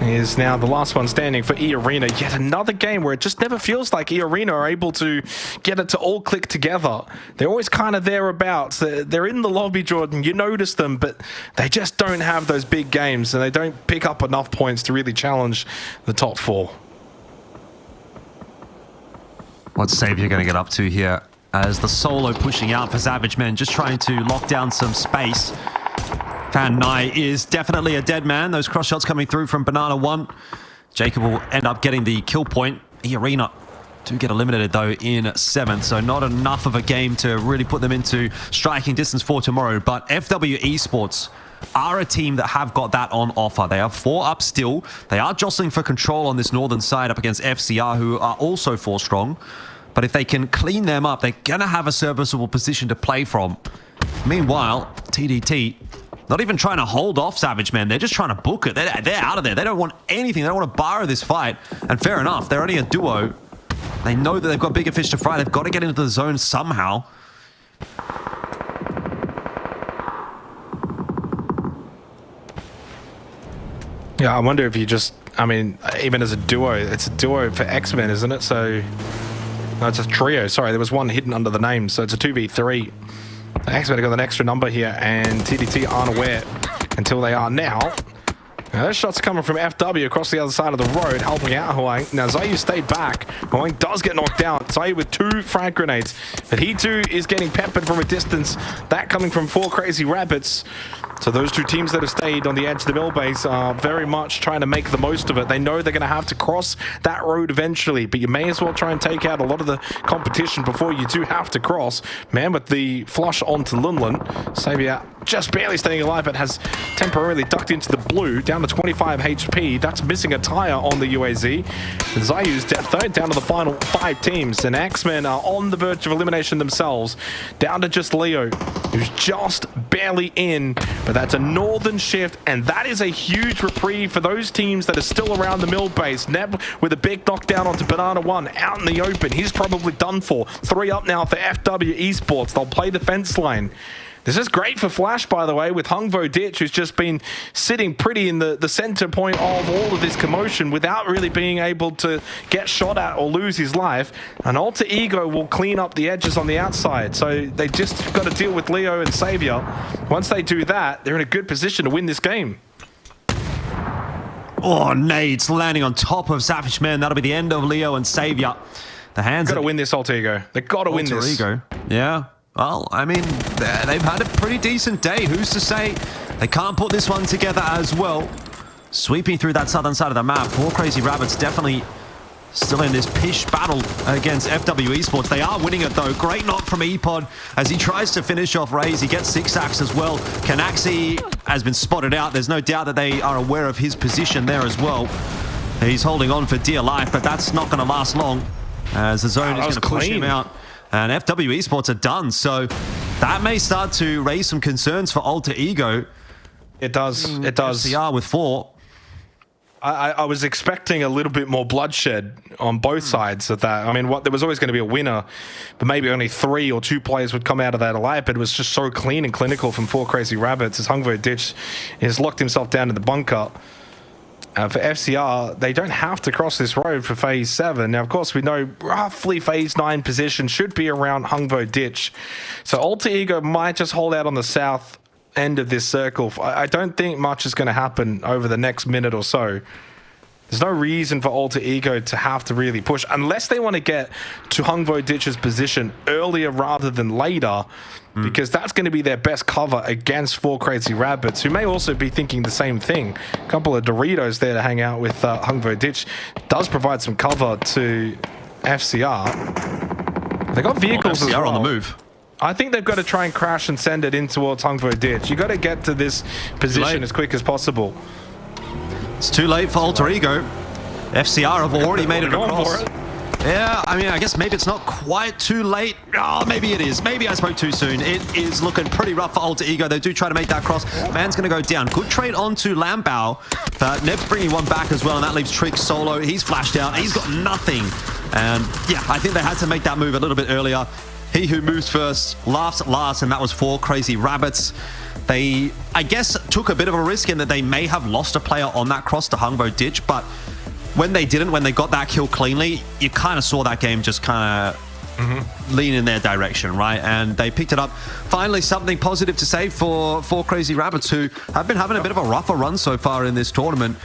is now the last one standing for E-Arena. Yet another game where it just never feels like E-Arena are able to get it to all click together. They're always kind of thereabouts. They're in the lobby, Jordan. You notice them, but they just don't have those big games, and they don't pick up enough points to really challenge the top four. What's Xavier going to get up to here as the solo pushing out for Savage Men, just trying to lock down some space. Fan Nai is definitely a dead man. Those cross shots coming through from Banana 1. Jacob will end up getting the kill point. E-Arena do get eliminated though in 7th, so not enough of a game to really put them into striking distance for tomorrow. But FW Esports are a team that have got that on offer. They are 4 up still. They are jostling for control on this northern side up against FCR, who are also 4 strong. But if they can clean them up, they're going to have a serviceable position to play from. Meanwhile, TDT not even trying to hold off Savage Men. They're just trying to book it. They're out of there. They don't want anything. They don't want to borrow this fight. And fair enough, they're only a duo. They know that they've got bigger fish to fry. They've got to get into the zone somehow. Yeah, I wonder if you just, I mean, even as a duo, it's a duo for X-Men, isn't it? So, no, it's a trio. Sorry, there was one hidden under the name, so it's a 2v3. X-Men have got an extra number here, and TDT aren't aware until they are now. Now, those shots are coming from FW across the other side of the road, helping out Huang. Now, Zayu stayed back. Huang does get knocked down. Zayu with 2 frag grenades, but he too is getting peppered from a distance. That coming from 4 Crazy Rabbits. So those 2 teams that have stayed on the edge of the mill base are very much trying to make the most of it. They know they're going to have to cross that road eventually, but you may as well try and take out a lot of the competition before you do have to cross. Man with the flush onto Lunlin. Xavier just barely staying alive, but has temporarily ducked into the blue, down to 25 HP. That's missing a tire on the UAZ. And Zayu's third down to the final 5 teams, and X-Men are on the verge of elimination themselves, down to just Leo, who's just barely in. But that's a northern shift, and that is a huge reprieve for those teams that are still around the mill base. Neb with a big knockdown onto Banana 1 out in the open. He's probably done for. 3 up now for FW Esports. They'll play the fence line. This is great for Flash, by the way, with Hungvo Ditch, who's just been sitting pretty in the center point of all of this commotion without really being able to get shot at or lose his life. And Alter Ego will clean up the edges on the outside. So they just got to deal with Leo and Xavier. Once they do that, they're in a good position to win this game. Oh, nades landing on top of Savage Men. That'll be the end of Leo and Xavier. The hands got to win this, Alter Ego. They've got to win this. Alter Ego, yeah. Well, I mean, they've had a pretty decent day. Who's to say they can't put this one together as well? Sweeping through that southern side of the map. 4 Crazy Rabbits definitely still in this pish battle against FW Esports. They are winning it, though. Great knock from Epod as he tries to finish off Raze. He gets 6 sacks as well. Kanaxi has been spotted out. There's no doubt that they are aware of his position there as well. He's holding on for dear life, but that's not going to last long as the zone is going to push him out. And FW Esports are done, so that may start to raise some concerns for Alter Ego. It does. It does. FCR with 4. I was expecting a little bit more bloodshed on both sides of that. I mean, there was always going to be a winner, but maybe only 3 or 2 players would come out of that alive. But it was just so clean and clinical from 4 Crazy Rabbits as Hungvo Ditch has locked himself down in the bunker. For FCR, they don't have to cross this road for Phase 7. Now, of course, we know roughly Phase 9 position should be around Hungvo Ditch. So Alter Ego might just hold out on the south end of this circle. I don't think much is going to happen over the next minute or so. There's no reason for Alter Ego to have to really push, unless they want to get to Hungvo Ditch's position earlier rather than later, because that's going to be their best cover against 4 Crazy Rabbits, who may also be thinking the same thing. A couple of Doritos there to hang out with Hungvo Ditch does provide some cover to FCR. They got vehicles as well. On the move. I think they've got to try and crash and send it in towards Hungvo Ditch. You got to get to this position as quick as possible. It's too late for Alter Ego. FCR have already made it across. Yeah, I mean, I guess maybe it's not quite too late. Oh, maybe it is. Maybe I spoke too soon. It is looking pretty rough for Alter Ego. They do try to make that cross. Man's going to go down. Good trade onto Lambao. But Neb's bringing one back as well, and that leaves Trick solo. He's flashed out. He's got nothing. And yeah, I think they had to make that move a little bit earlier. He who moves first, laughs at last, and that was 4 Crazy Rabbits. They, I guess, took a bit of a risk in that they may have lost a player on that cross to Hungbo Ditch, but when they didn't, when they got that kill cleanly, you kind of saw that game just kind of lean in their direction, right? And they picked it up. Finally, something positive to say for 4 Crazy Rabbits, who have been having a bit of a rougher run so far in this tournament.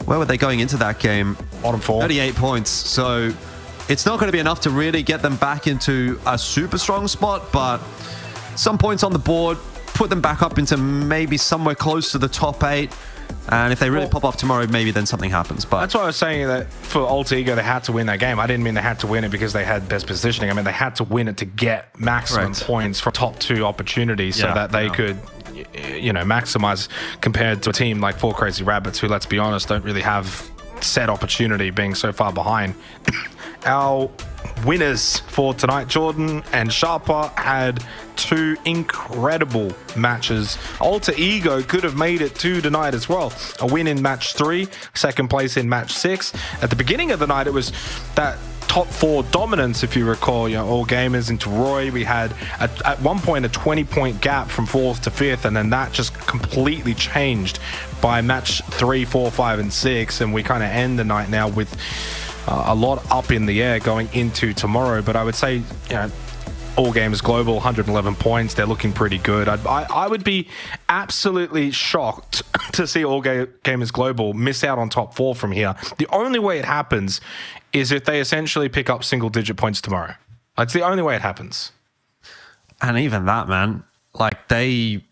Where were they going into that game? Bottom 4. 38 points. So it's not going to be enough to really get them back into a super strong spot, but some points on the board, put them back up into maybe somewhere close to the top 8. And if they really pop off tomorrow, maybe then something happens. But that's why I was saying that for Alter Ego, they had to win that game. I didn't mean they had to win it because they had best positioning. I mean, they had to win it to get maximum points from top 2 opportunities so that they could, you know, maximize compared to a team like 4 Crazy Rabbits, who, let's be honest, don't really have set opportunity being so far behind. Our winners for tonight, Jordan and Sharper, had 2 incredible matches. Alter Ego could have made it to tonight as well. A win in match 3, second place in match 6. At the beginning of the night, it was that top 4 dominance, if you recall. You know, all gamers into Roy. We had at one point a 20-point gap from 4th to 5th, and then that just completely changed by match 3, 4, 5, and 6, and we kind of end the night now with a lot up in the air going into tomorrow. But I would say, you know, All Gamers Global, 111 points. They're looking pretty good. I would be absolutely shocked to see All Gamers Global miss out on top 4 from here. The only way it happens is if they essentially pick up single-digit points tomorrow. That's the only way it happens. And even that, man, like they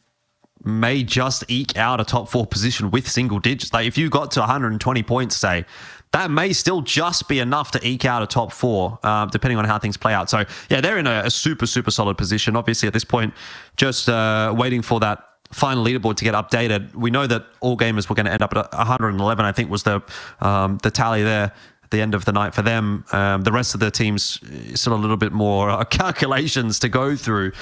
may just eke out a top 4 position with single digits. Like if you got to 120 points, say, that may still just be enough to eke out a top 4, depending on how things play out. So yeah, they're in a super, super solid position. Obviously at this point, just waiting for that final leaderboard to get updated. We know that All Gamers were going to end up at 111, I think was the tally there at the end of the night for them. The rest of the teams still a little bit more calculations to go through.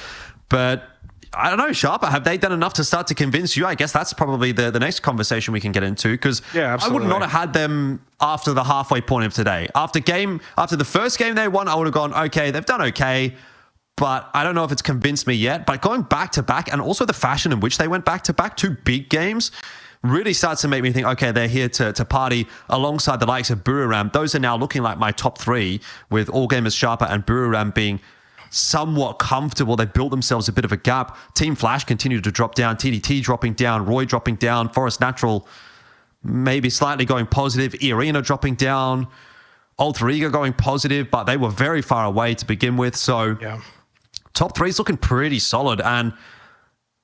But I don't know, Sharper, have they done enough to start to convince you? I guess that's probably the next conversation we can get into, because I would not have had them after the halfway point of today. After the first game they won, I would have gone, okay, they've done okay, but I don't know if it's convinced me yet. But going back to back, and also the fashion in which they went back to back, 2 big games, really starts to make me think, okay, they're here to party alongside the likes of Buriram. Those are now looking like my top 3, with All Gamers, Sharper, and Buriram being somewhat comfortable. They built themselves a bit of a gap. Team Flash continued to drop down. TDT dropping down. Roy dropping down. Forest Natural maybe slightly going positive. Arena dropping down. Alter Ego going positive, but they were very far away to begin with. So top 3 is looking pretty solid. And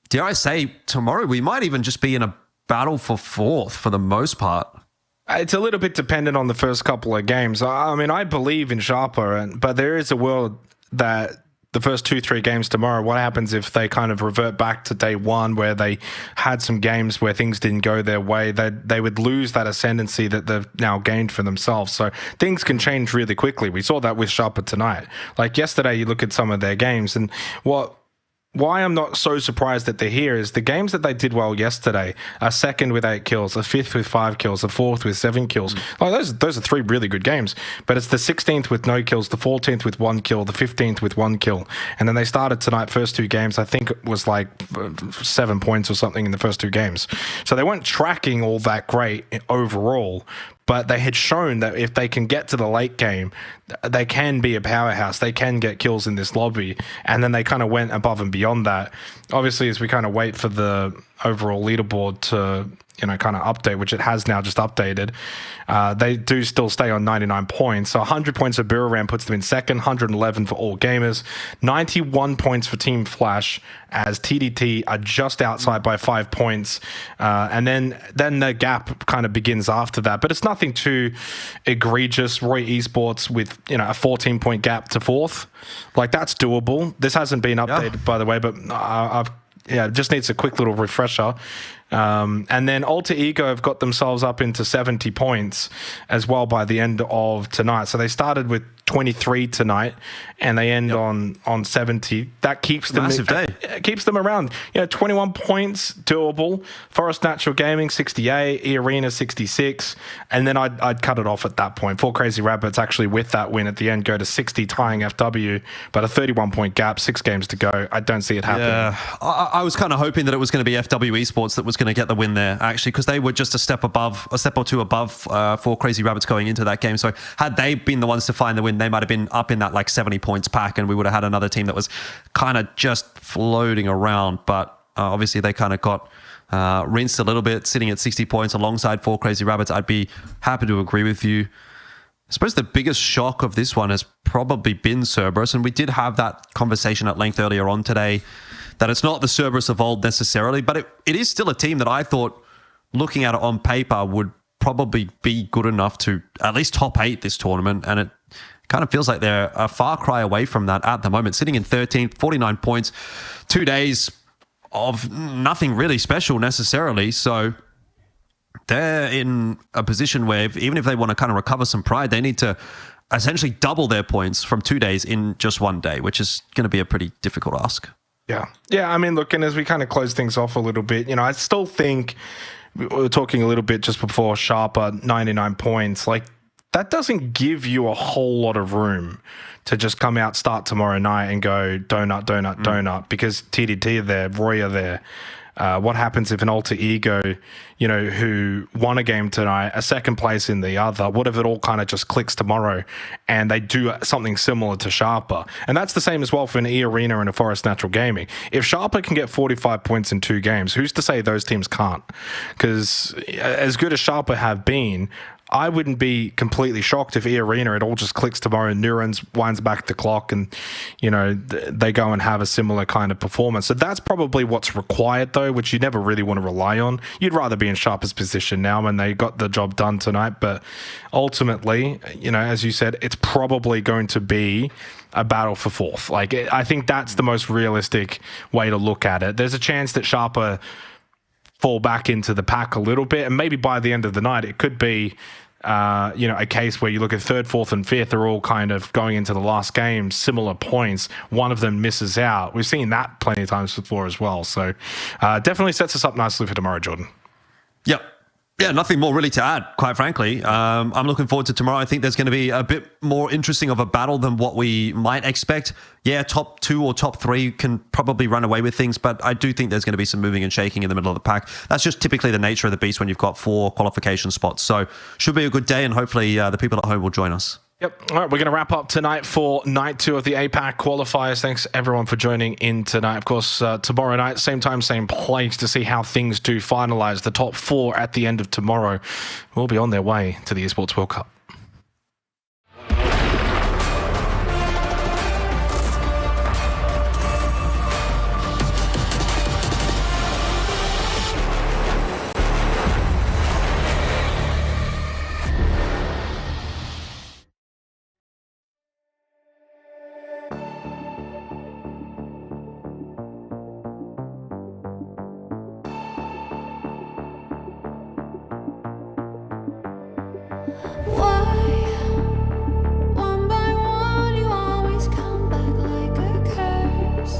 dare I say, tomorrow we might even just be in a battle for 4th for the most part. It's a little bit dependent on the first couple of games. I mean, I believe in Sharper, but there is a world that the first 2-3 games tomorrow, what happens if they kind of revert back to day 1 where they had some games where things didn't go their way? They would lose that ascendancy that they've now gained for themselves. So things can change really quickly. We saw that with Sharper tonight. Like yesterday, you look at some of their games, and why I'm not so surprised that they're here is the games that they did well yesterday, a 2nd with 8 kills, a 5th with 5 kills, a 4th with 7 kills. Like those are 3 really good games. But it's the 16th with no kills, the 14th with 1 kill, the 15th with 1 kill. And then they started tonight, first 2 games, I think it was like 7 points or something in the first 2 games. So they weren't tracking all that great overall. But they had shown that if they can get to the late game, they can be a powerhouse. They can get kills in this lobby. And then they kind of went above and beyond that. Obviously, as we kind of wait for the overall leaderboard to, you know, kind of update, which it has now just updated, they do still stay on 99 points. So 100 points for Buriram puts them in 2nd, 111 for All Gamers, 91 points for Team Flash, as TDT are just outside by 5 points. And then the gap kind of begins after that. But it's nothing too egregious. Roy Esports with, you know, a 14-point gap to 4th. Like, that's doable. This hasn't been updated, by the way, but it just needs a quick little refresher. And then Alter Ego have got themselves up into 70 points as well by the end of tonight. So they started with 23 tonight and they end on 70. That keeps them Massive day. Keeps them around. 21 points doable. Forest Natural Gaming 68, E Arena 66, and then I'd cut it off at that point. Four Crazy Rabbits actually with that win at the end go to 60, tying FW, but a 31-point gap, 6 games to go. I don't see it happening. Yeah, I was kind of hoping that it was going to be FW Esports that was going to get the win there, actually, because they were just a step or two above Four Crazy Rabbits going into that game. So had they been the ones to find the win, they might have been up in that like 70 points pack, and we would have had another team that was kind of just floating around. But obviously they kind of got rinsed a little bit, sitting at 60 points alongside Four Crazy Rabbits. I'd be happy to agree with you. I suppose the biggest shock of this one has probably been Cerberus, and we did have that conversation at length earlier on today, that it's not the Cerberus of old necessarily, but it is still a team that I thought, looking at it on paper, would probably be good enough to at least top 8 this tournament, and it kind of feels like they're a far cry away from that at the moment, sitting in 13th, 49 points, 2 days of nothing really special necessarily. So they're in a position where even if they want to kind of recover some pride, they need to essentially double their points from 2 days in just 1 day, which is going to be a pretty difficult ask. Yeah. I mean, look, and as we kind of close things off a little bit, I still think we were talking a little bit just before Sharper, 99 points. Like, that doesn't give you a whole lot of room to just come out, start tomorrow night and go donut, because TDT are there, Roy are there. What happens if an Alter Ego, who won a game tonight, a second place in the other, what if it all kind of just clicks tomorrow and they do something similar to Sharper? And that's the same as well for an E Arena and a Forest Natural Gaming. If Sharper can get 45 points in 2 games, who's to say those teams can't? Because as good as Sharper have been, I wouldn't be completely shocked if E Arena, it all just clicks tomorrow and Neurons winds back the clock and, they go and have a similar kind of performance. So that's probably what's required, though, which you never really want to rely on. You'd rather be in Sharper's position now, and they got the job done tonight. But ultimately, as you said, it's probably going to be a battle for 4th. Like, I think that's the most realistic way to look at it. There's a chance that Sharper fall back into the pack a little bit, and maybe by the end of the night it could be a case where you look at 3rd, 4th and 5th are all kind of going into the last game, similar points, one of them misses out. We've seen that plenty of times before as well, so definitely sets us up nicely for tomorrow, Jordan. Yep. Yeah, nothing more really to add, quite frankly. I'm looking forward to tomorrow. I think there's going to be a bit more interesting of a battle than what we might expect. Yeah, top 2 or top 3 can probably run away with things, but I do think there's going to be some moving and shaking in the middle of the pack. That's just typically the nature of the beast when you've got 4 qualification spots. So should be a good day, and hopefully the people at home will join us. Yep. All right, we're going to wrap up tonight for night 2 of the APAC qualifiers. Thanks, everyone, for joining in tonight. Of course, tomorrow night, same time, same place, to see how things do finalize. The top 4 at the end of tomorrow will be on their way to the Esports World Cup. One by one, you always come back like a curse.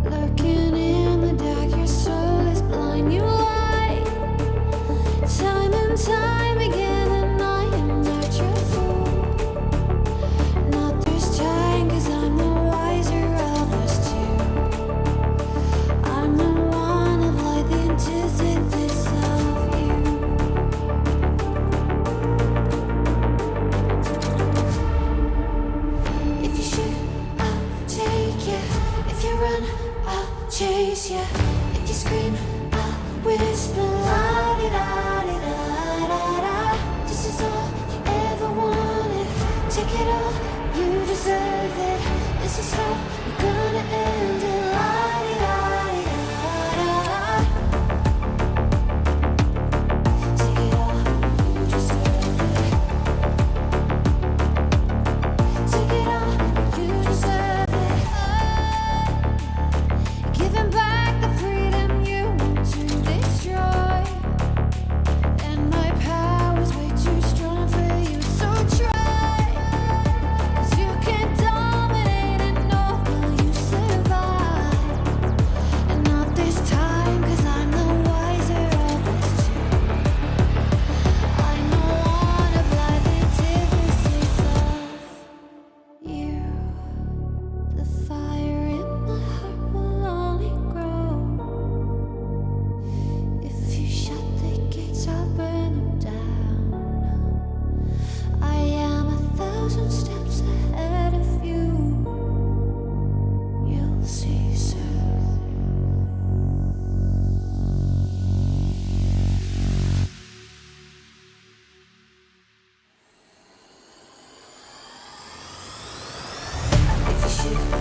Lurking in the dark, your soul is blind. You lie, time and time again, and I am not your fool. Not this time, 'cause I'm the wiser of us two. I'm the one of light, the antithesis of you. If you shoot, I'll take you. If you run, I'll chase you. If you scream, I'll whisper. La di da di da da da. This is all you ever wanted. Take it all, you deserve it. This is how we're gonna end it. La di da di da da. Take it all, you deserve it. Take it all, you deserve it. Giving back the freedom you want to destroy. way.